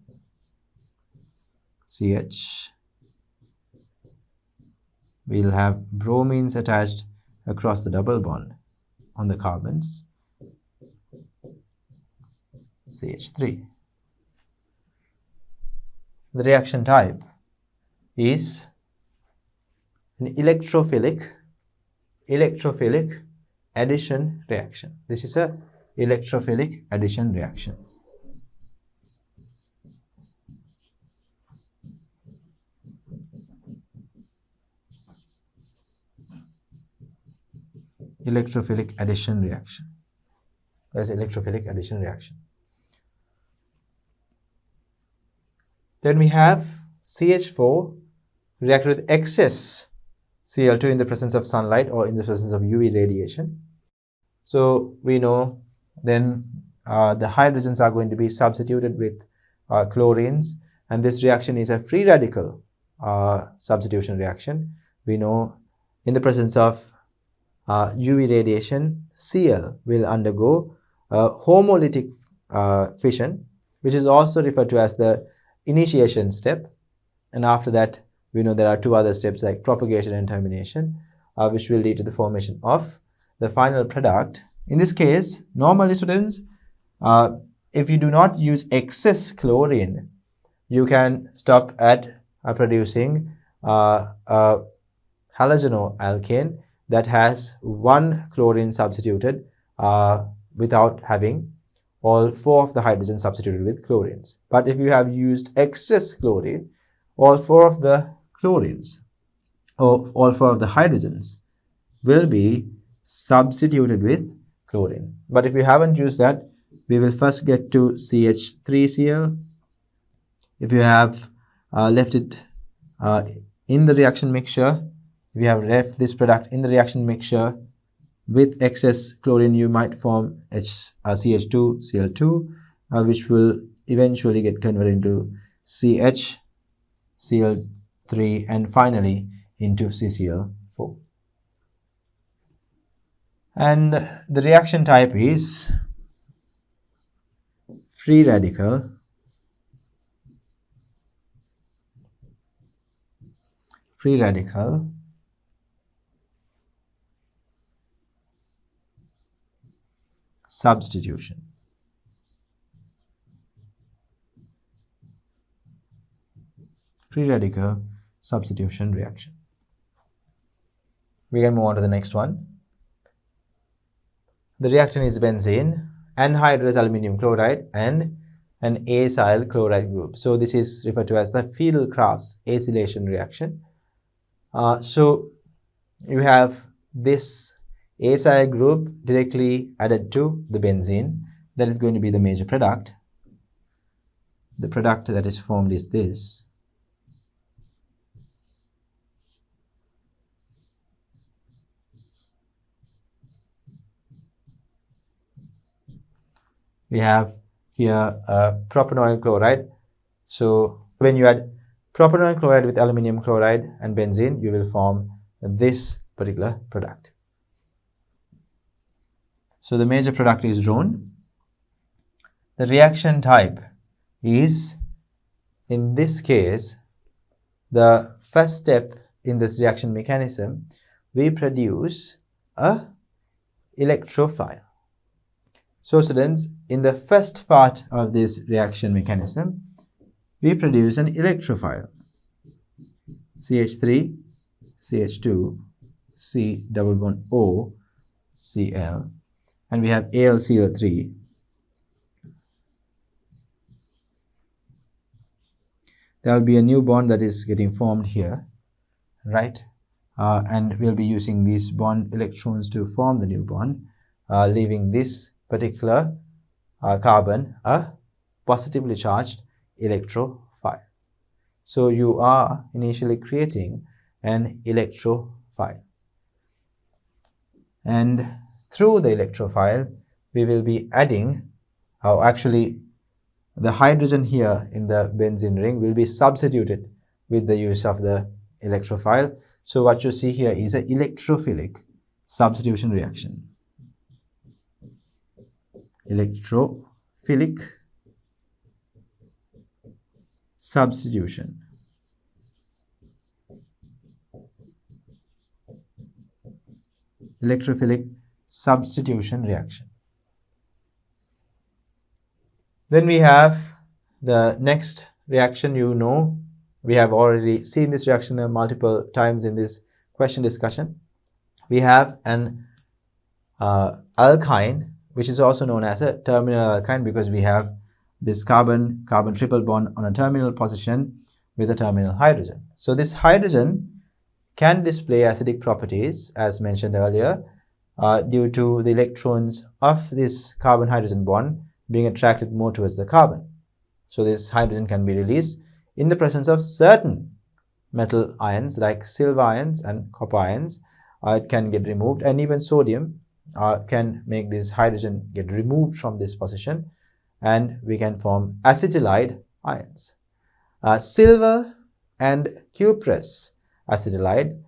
Speaker 1: CH. We'll have bromines attached across the double bond on the carbons, CH3. The reaction type is an electrophilic addition reaction. This is a electrophilic addition reaction. Electrophilic addition reaction. That is electrophilic addition reaction. Then we have CH4 reacted with excess Cl2 in the presence of sunlight or in the presence of UV radiation. So we know then the hydrogens are going to be substituted with chlorines, and this reaction is a free radical substitution reaction. We know in the presence of UV radiation, Cl will undergo homolytic fission, which is also referred to as the initiation step, and after that we know there are two other steps like propagation and termination, which will lead to the formation of the final product. In this case, normally students, if you do not use excess chlorine, you can stop at producing a halogenoalkane that has one chlorine substituted without having all four of the hydrogens substituted with chlorines. But if you have used excess chlorine, all four of the chlorines or all four of the hydrogens will be substituted with chlorine. But if you haven't used that, we will first get to CH3Cl. If you have left it in the reaction mixture, if you have left this product in the reaction mixture with excess chlorine, you might form CH2Cl2, which will eventually get converted into CHCl3 and finally into CCl4. And the reaction type is free radical substitution. Free radical substitution reaction. We can move on to the next one. The reaction is benzene, anhydrous aluminium chloride, and an acyl chloride group. So this is referred to as the Fiedel-Crafts acylation reaction. So you have this acyl group directly added to the benzene. That is going to be the major product. The product that is formed is this. We have here propanoyl chloride. So when you add propanoyl chloride with aluminium chloride and benzene, you will form this particular product. So the major product is drawn. The reaction type is, in this case, the first step in this reaction mechanism, we produce a electrophile. So students, in the first part of this reaction mechanism, we produce an electrophile. CH3, CH2, C double bond O, Cl, and we have AlCl3. There will be a new bond that is getting formed here, right? And we'll be using these bond electrons to form the new bond, leaving this particular carbon a positively charged electrophile. So you are initially creating an electrophile, and through the electrophile we will be adding, actually the hydrogen here in the benzene ring will be substituted with the use of the electrophile. So what you see here is an electrophilic substitution reaction. Electrophilic substitution. Electrophilic substitution reaction. Then we have the next reaction, you know We have already seen this reaction multiple times in this question discussion. We have an alkyne, which is also known as a terminal alkyne, because we have this carbon triple bond on a terminal position with a terminal hydrogen. So this hydrogen can display acidic properties, as mentioned earlier, due to the electrons of this carbon-hydrogen bond being attracted more towards the carbon. So this hydrogen can be released in the presence of certain metal ions like silver ions and copper ions. It can get removed, and even sodium can make this hydrogen get removed from this position, and we can form acetylide ions. Silver and cuprous acetylide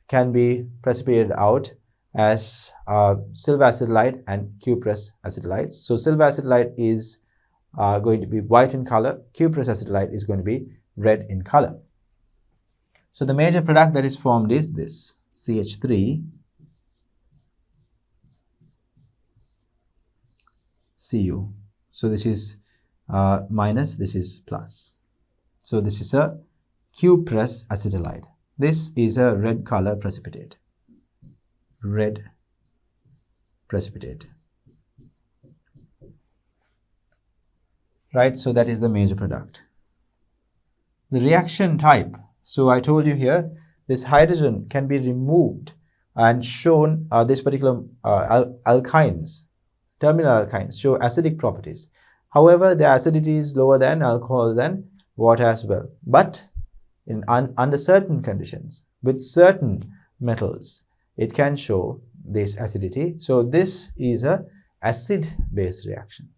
Speaker 1: can be precipitated out as silver acetylide and cuprous acetylides. So silver acetylide is going to be white in color, cuprous acetylide is going to be red in color. So the major product that is formed is this CH3 Cu. So this is minus, this is plus. So this is a cuprous acetylide. This is a red color precipitate. Red precipitate. Right, so that is the major product. The reaction type. So I told you here, this hydrogen can be removed and shown, this particular alkynes, terminal alkynes, show acidic properties. However, the acidity is lower than alcohol than water as well. But under certain conditions, with certain metals, it can show this acidity. So this is a acid-base reaction.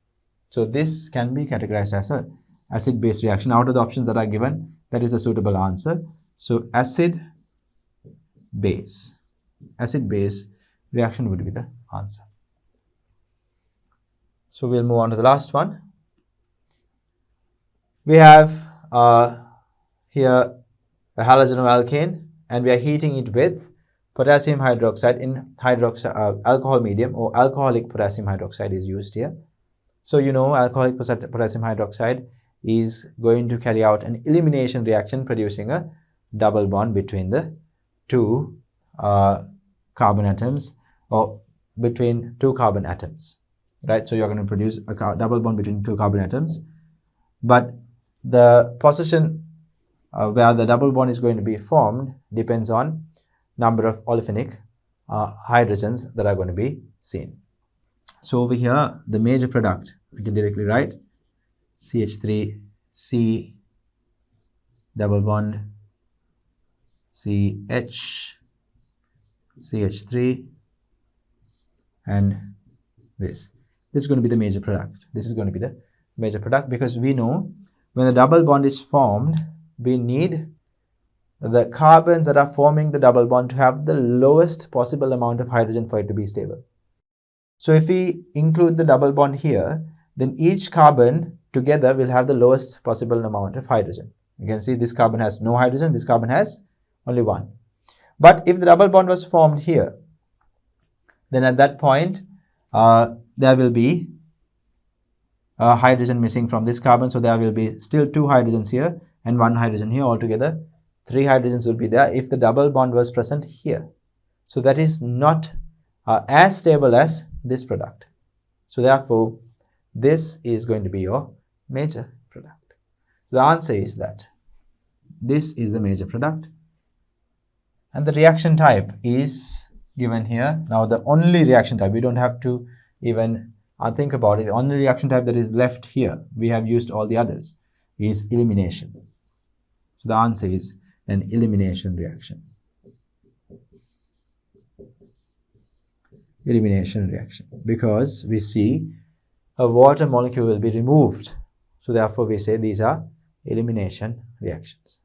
Speaker 1: So this can be categorized as a acid-base reaction. Out of the options that are given, that is a suitable answer. So acid-base reaction would be the answer. So we'll move on to the last one. We have here a halogen and we are heating it with potassium hydroxide in alcohol medium, or alcoholic potassium hydroxide is used here. So you know, alcoholic potassium hydroxide is going to carry out an elimination reaction, producing a double bond between the two carbon atoms, or between two carbon atoms, right? So you're going to produce a double bond between two carbon atoms, but the position where the double bond is going to be formed depends on number of olefinic hydrogens that are going to be seen. So over here, the major product, we can directly write CH3C double bond CH3, and this is going to be the major product. This is going to be the major product, because we know when the double bond is formed, we need the carbons that are forming the double bond to have the lowest possible amount of hydrogen for it to be stable. So if we include the double bond here, then each carbon together will have the lowest possible amount of hydrogen. You can see this carbon has no hydrogen, this carbon has only one. But if the double bond was formed here, then at that point there will be a hydrogen missing from this carbon, so there will be still two hydrogens here and one hydrogen here. Altogether 3 hydrogens will be there if the double bond was present here. So that is not as stable as this product. So therefore this is going to be your major product. The answer is that this is the major product, and the reaction type is given here. Now the only reaction type, we don't have to even think about it, the only reaction type that is left here, we have used all the others, is elimination. So the answer is an elimination reaction. Elimination reaction, because we see a water molecule will be removed. So therefore we say these are elimination reactions,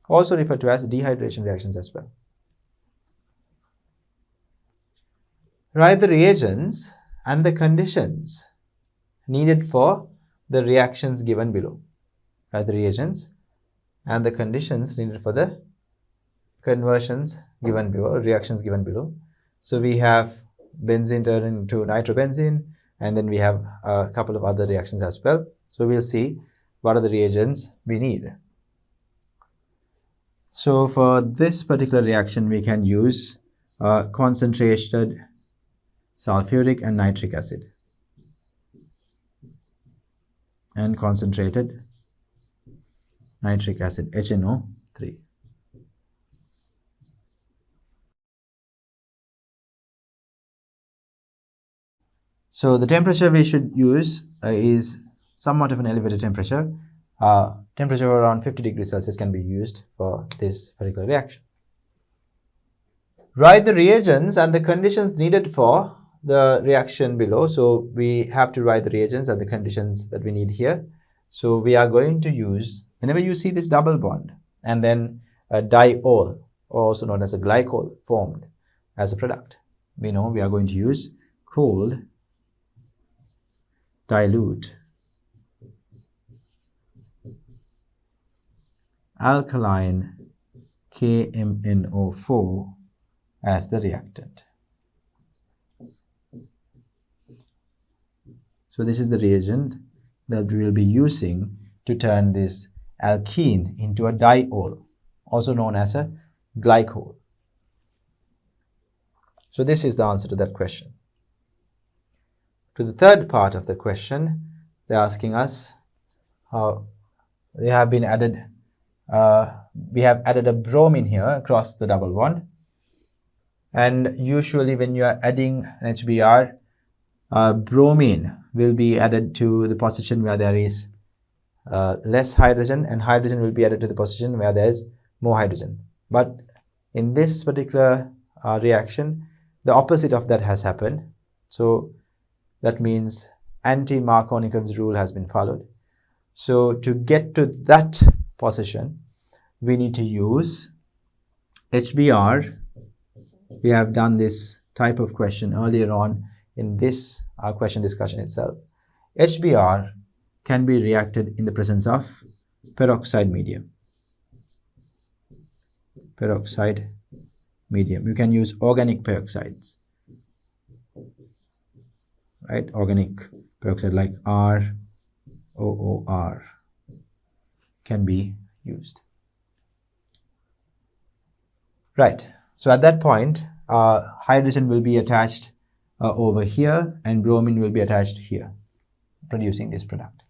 Speaker 1: also referred to as dehydration reactions as well. Write the reagents and the conditions needed for the reactions given below. Write the reagents and the conditions needed for the conversions given below, reactions given below. So we have benzene turned into nitrobenzene, and then we have a couple of other reactions as well. So we'll see what are the reagents we need. So for this particular reaction, we can use concentrated sulfuric and nitric acid and concentrated nitric acid, HNO3. So the temperature we should use is somewhat of an elevated temperature. Temperature around 50 degrees Celsius can be used for this particular reaction. Write the reagents and the conditions needed for the reaction below. So we have to write the reagents and the conditions that we need here. So we are going to use, whenever you see this double bond and then a diol, also known as a glycol, formed as a product, we know we are going to use cold dilute alkaline KMNO4 as the reactant. So this is the reagent that we will be using to turn this alkene into a diol, also known as a glycol. So this is the answer to that question. To the third part of the question, they're asking us how we have added a bromine here across the double bond. And usually when you are adding an HBr, bromine will be added to the position where there is less hydrogen, and hydrogen will be added to the position where there is more hydrogen. But in this particular reaction, the opposite of that has happened. So that means anti-Markovnikov's rule has been followed. So to get to that position, we need to use HBr. We have done this type of question earlier on in this question discussion itself. HBr can be reacted in the presence of peroxide medium. Peroxide medium. You can use organic peroxides, right? Organic peroxide like ROOR can be used. Right. So at that point, hydrogen will be attached over here and bromine will be attached here, producing this product.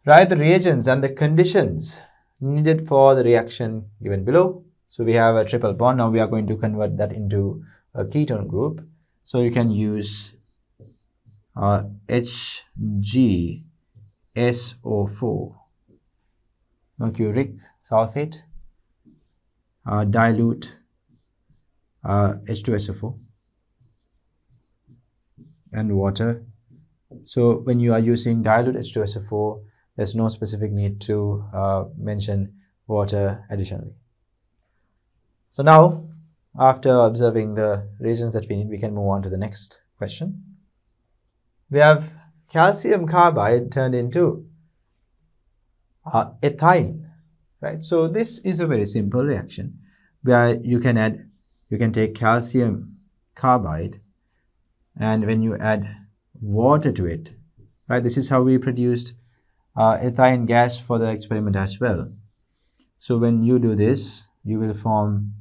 Speaker 1: Write the reagents and the conditions needed for the reaction given below. So we have a triple bond. Now we are going to convert that into a ketone group. So you can use HgSO4, mercuric sulfate, dilute H2SO4 and water. So when you are using dilute H2SO4, there's no specific need to mention water additionally. So now, after observing the reagents that we need, we can move on to the next question. We have calcium carbide turned into ethine, right? So this is a very simple reaction where you can take calcium carbide, and when you add water to it, right? This is how we produced ethane gas for the experiment as well. So when you do this, you will form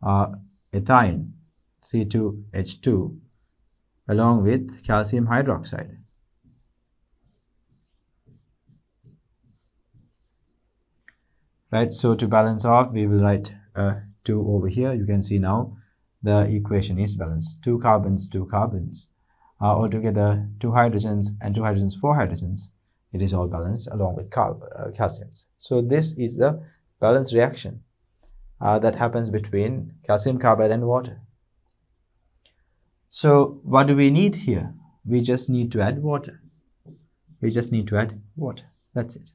Speaker 1: ethine, C2H2, along with calcium hydroxide. Right, so to balance off, we will write 2 over here. You can see now the equation is balanced. 2 carbons, 2 carbons. Altogether 2 hydrogens and 2 hydrogens, 4 hydrogens. It is all balanced along with calciums. So this is the balanced reaction that happens between calcium carbide and water. So what do we need here? We just need to add water. We just need to add water. That's it.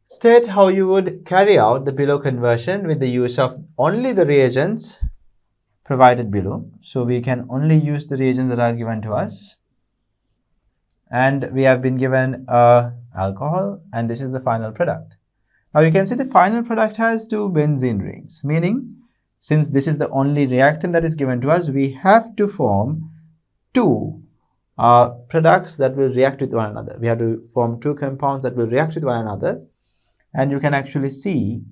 Speaker 1: State how you would carry out the below conversion with the use of only the reagents provided below. So we can only use the reagents that are given to us. And we have been given alcohol, and this is the final product. Now you can see the final product has 2 benzene rings, meaning since this is the only reactant that is given to us, we have to form 2 products that will react with one another. We have to form two compounds that will react with one another, and you can actually see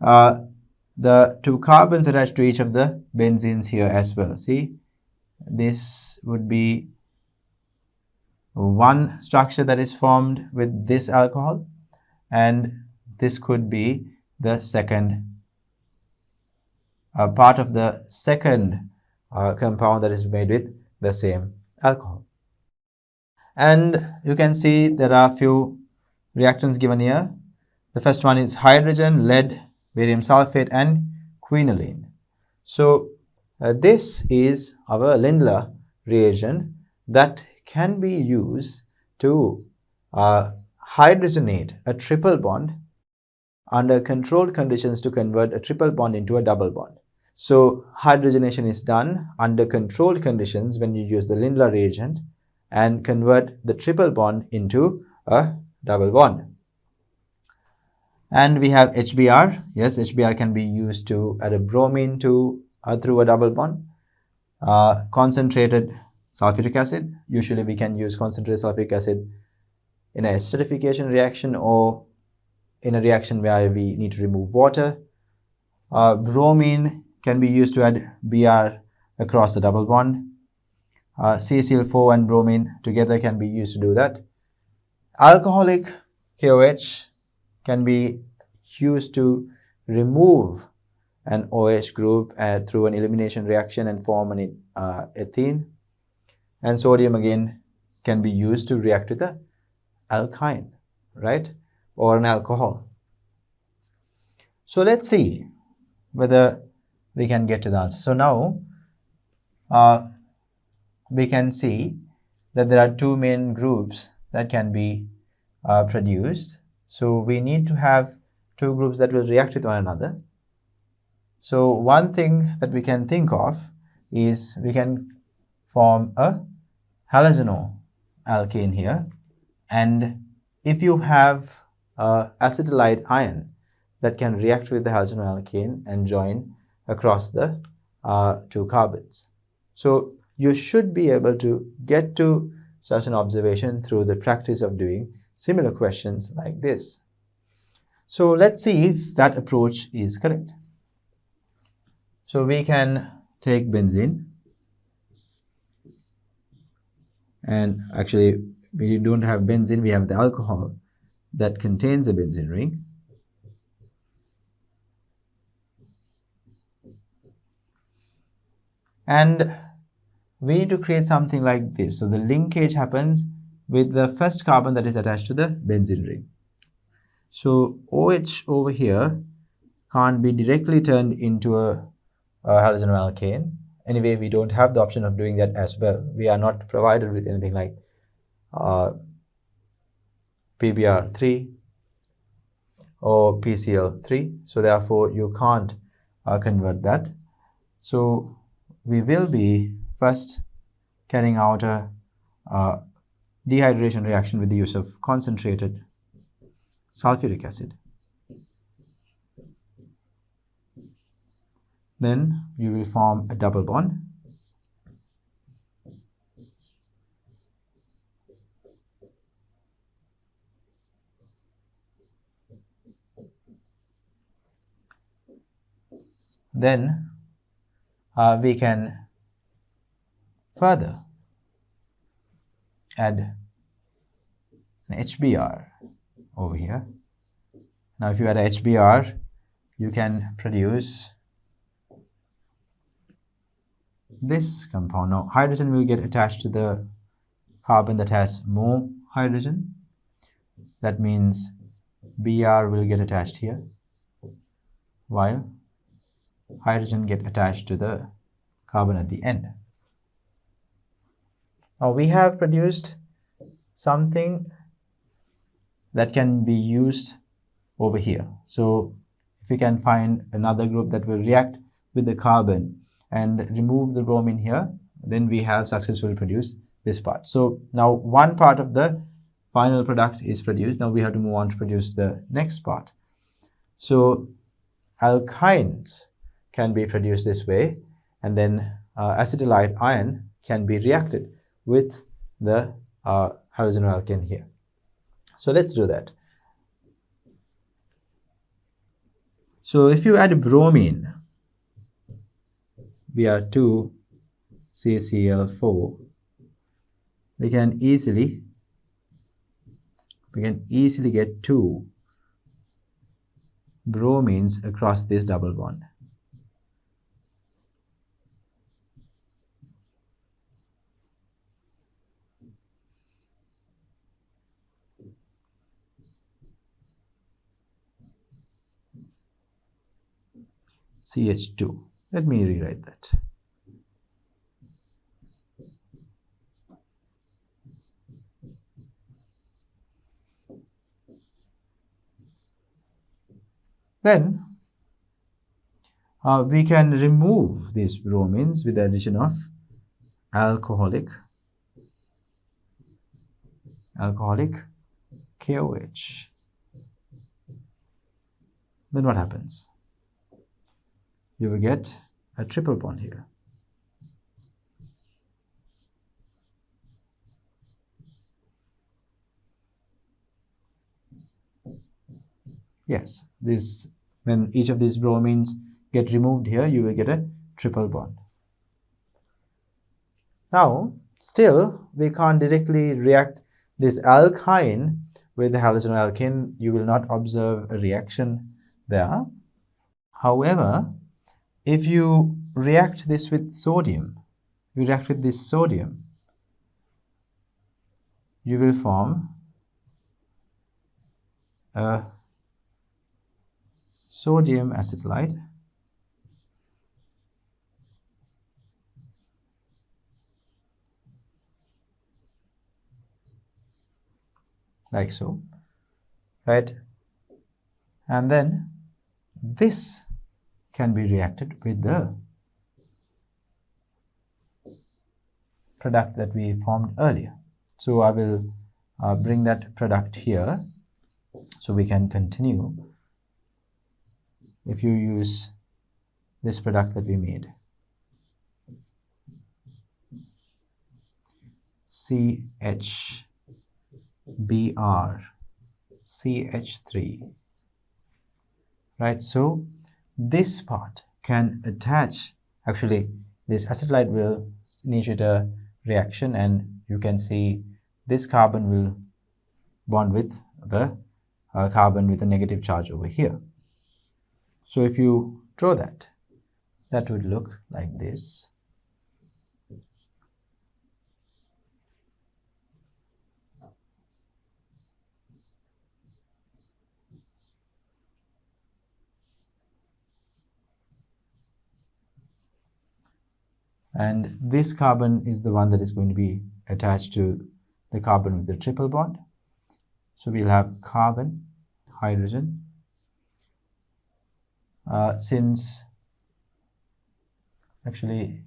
Speaker 1: the two carbons attached to each of the benzenes here as well. See, this would be one structure that is formed with this alcohol, and this could be the second part of the second compound that is made with the same alcohol. And you can see there are a few reactants given here. The first one is hydrogen, lead, barium sulfate, and quinoline. So this is our Lindlar reagent that can be used to hydrogenate a triple bond under controlled conditions to convert a triple bond into a double bond. So hydrogenation is done under controlled conditions when you use the Lindlar reagent and convert the triple bond into a double bond. And we have HBr. Yes, HBr can be used to add a bromine to through a double bond. Concentrated sulfuric acid. Usually we can use concentrated sulfuric acid in a acidification reaction or in a reaction where we need to remove water. Bromine can be used to add Br across the double bond. CCl4 and bromine together can be used to do that. Alcoholic KOH can be used to remove an OH group through an elimination reaction and form an ethene. And sodium again can be used to react with the alkyne, right, or an alcohol. So let's see whether we can get to the answer. So now we can see that there are two main groups that can be produced. So we need to have two groups that will react with one another. So one thing that we can think of is we can form a halogenoalkane here, and if you have acetylide ion that can react with the halogenoalkane and join across the two carbons. So you should be able to get to such an observation through the practice of doing similar questions like this. So let's see if that approach is correct. So we can take benzene, and actually we don't have benzene, we have the alcohol that contains a benzene ring. And we need to create something like this. So the linkage happens with the first carbon that is attached to the benzene ring. So OH over here can't be directly turned into a halogenoalkane. Anyway, we don't have the option of doing that as well. We are not provided with anything like PBr3 or PCl3. So therefore, you can't convert that. So we will be first carrying out a dehydration reaction with the use of concentrated sulfuric acid. Then you will form a double bond. Then we can further add an HBr over here. Now if you add HBr, you can produce this compound. Now hydrogen will get attached to the carbon that has more hydrogen. That means Br will get attached here, while hydrogen get attached to the carbon at the end. Now we have produced something that can be used over here. So if we can find another group that will react with the carbon and remove the bromine here, then we have successfully produced this part. So now one part of the final product is produced. Now we have to move on to produce the next part. So alkynes can be produced this way, and then acetylide ion can be reacted with the halogen alkane here. So let's do that. So if you add bromine, Br2CCl4, we can easily get 2 bromines across this double bond. CH2. Let me rewrite that. Then we can remove these bromines with the addition of alcoholic KOH. Then what happens? You will get a triple bond here. Yes, this, when each of these bromines get removed here, you will get a triple bond. Now, still, we can't directly react this alkyne with the halogen alkane. You will not observe a reaction there. However, if you react this with sodium, you will form a sodium acetylide like so, right? And then this can be reacted with the product that we formed earlier. So I will bring that product here so we can continue. If you use this product that we made, CHBrCH3, right? So this part can attach, actually this acetylide will initiate a reaction, and you can see this carbon will bond with the carbon with a negative charge over here. So if you draw that, that would look like this. And this carbon is the one that is going to be attached to the carbon with the triple bond. So we'll have carbon, hydrogen. Since actually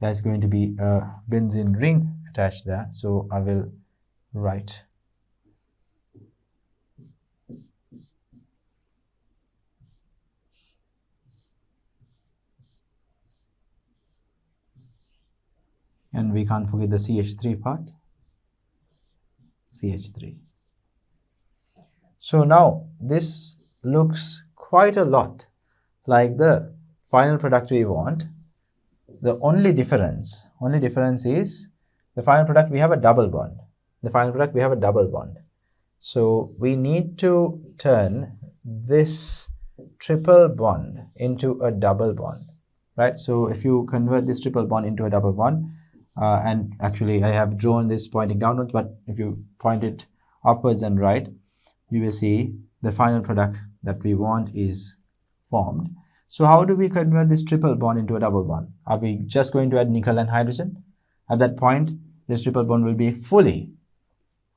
Speaker 1: there's going to be a benzene ring attached there, so I will write and we can't forget the CH3 part, CH3. So now this looks quite a lot like the final product we want. The only difference is the final product we have a double bond. So we need to turn this triple bond into a double bond, right? So if you convert this triple bond into a double bond, and actually I have drawn this pointing downwards, but if you point it upwards and right, you will see the final product that we want is formed. So how do we convert this triple bond into a double bond? Are we just going to add nickel and hydrogen? At that point, this triple bond will be fully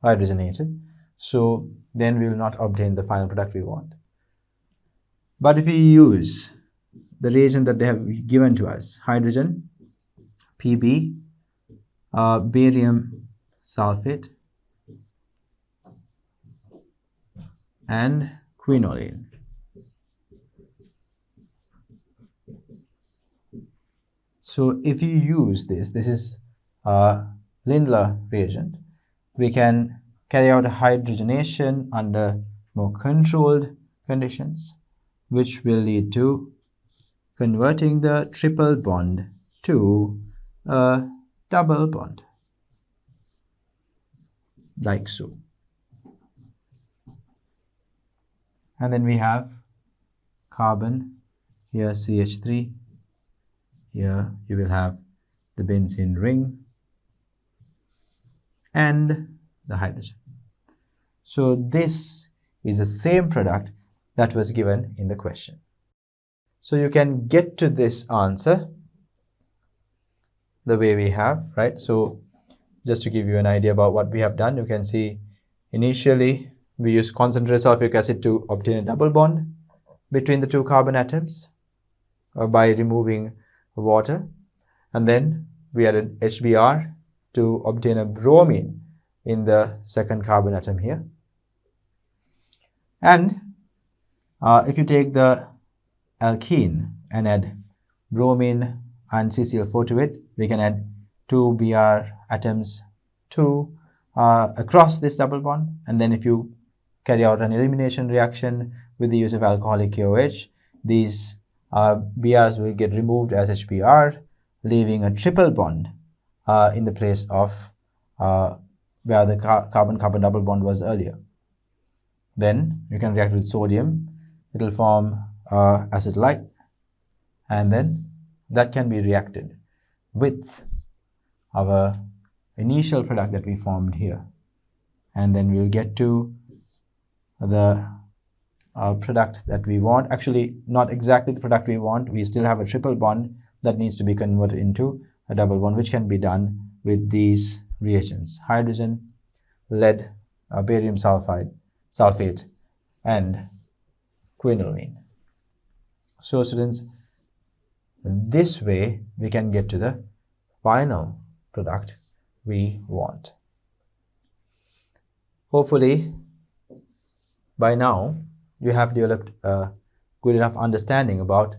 Speaker 1: hydrogenated. So then we will not obtain the final product we want. But if we use the reagent that they have given to us, hydrogen, Pb, barium sulfate, and quinoline. So if you use this is Lindlar reagent, we can carry out a hydrogenation under more controlled conditions, which will lead to converting the triple bond to a double bond, like so. And then we have carbon, here CH3, here you will have the benzene ring and the hydrogen. So this is the same product that was given in the question. So you can get to this answer the way we have, right? So just to give you an idea about what we have done, you can see initially we use concentrated sulfuric acid to obtain a double bond between the two carbon atoms by removing water, and then we added HBr to obtain a bromine in the second carbon atom here. And if you take the alkene and add bromine and CCl4 to it, we can add 2 Br atoms across this double bond, and then if you carry out an elimination reaction with the use of alcoholic KOH, these Brs will get removed as HBr, leaving a triple bond in the place of where the carbon-carbon double bond was earlier. Then you can react with sodium, it will form acid light, and then that can be reacted with our initial product that we formed here, and then we'll get to the product that we want. Actually, not exactly the product we want, we still have a triple bond that needs to be converted into a double bond, which can be done with these reagents: hydrogen, lead, barium sulfate, and quinoline. So students, this way we can get to the final product we want. Hopefully by now you have developed a good enough understanding about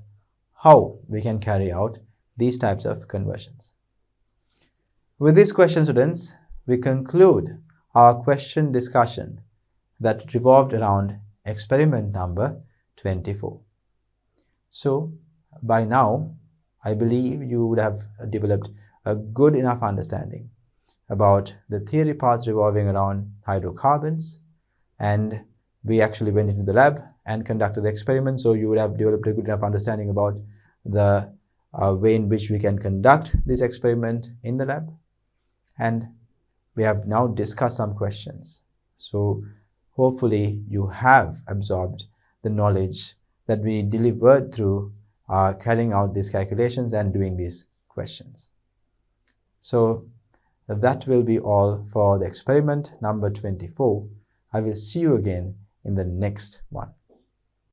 Speaker 1: how we can carry out these types of conversions. With this question, students, we conclude our question discussion that revolved around experiment number 24. So by now, I believe you would have developed a good enough understanding about the theory parts revolving around hydrocarbons, and we actually went into the lab and conducted the experiment, so you would have developed a good enough understanding about the way in which we can conduct this experiment in the lab. And we have now discussed some questions. So hopefully you have absorbed the knowledge that we delivered through carrying out these calculations and doing these questions. So that will be all for the experiment number 24. I will see you again in the next one.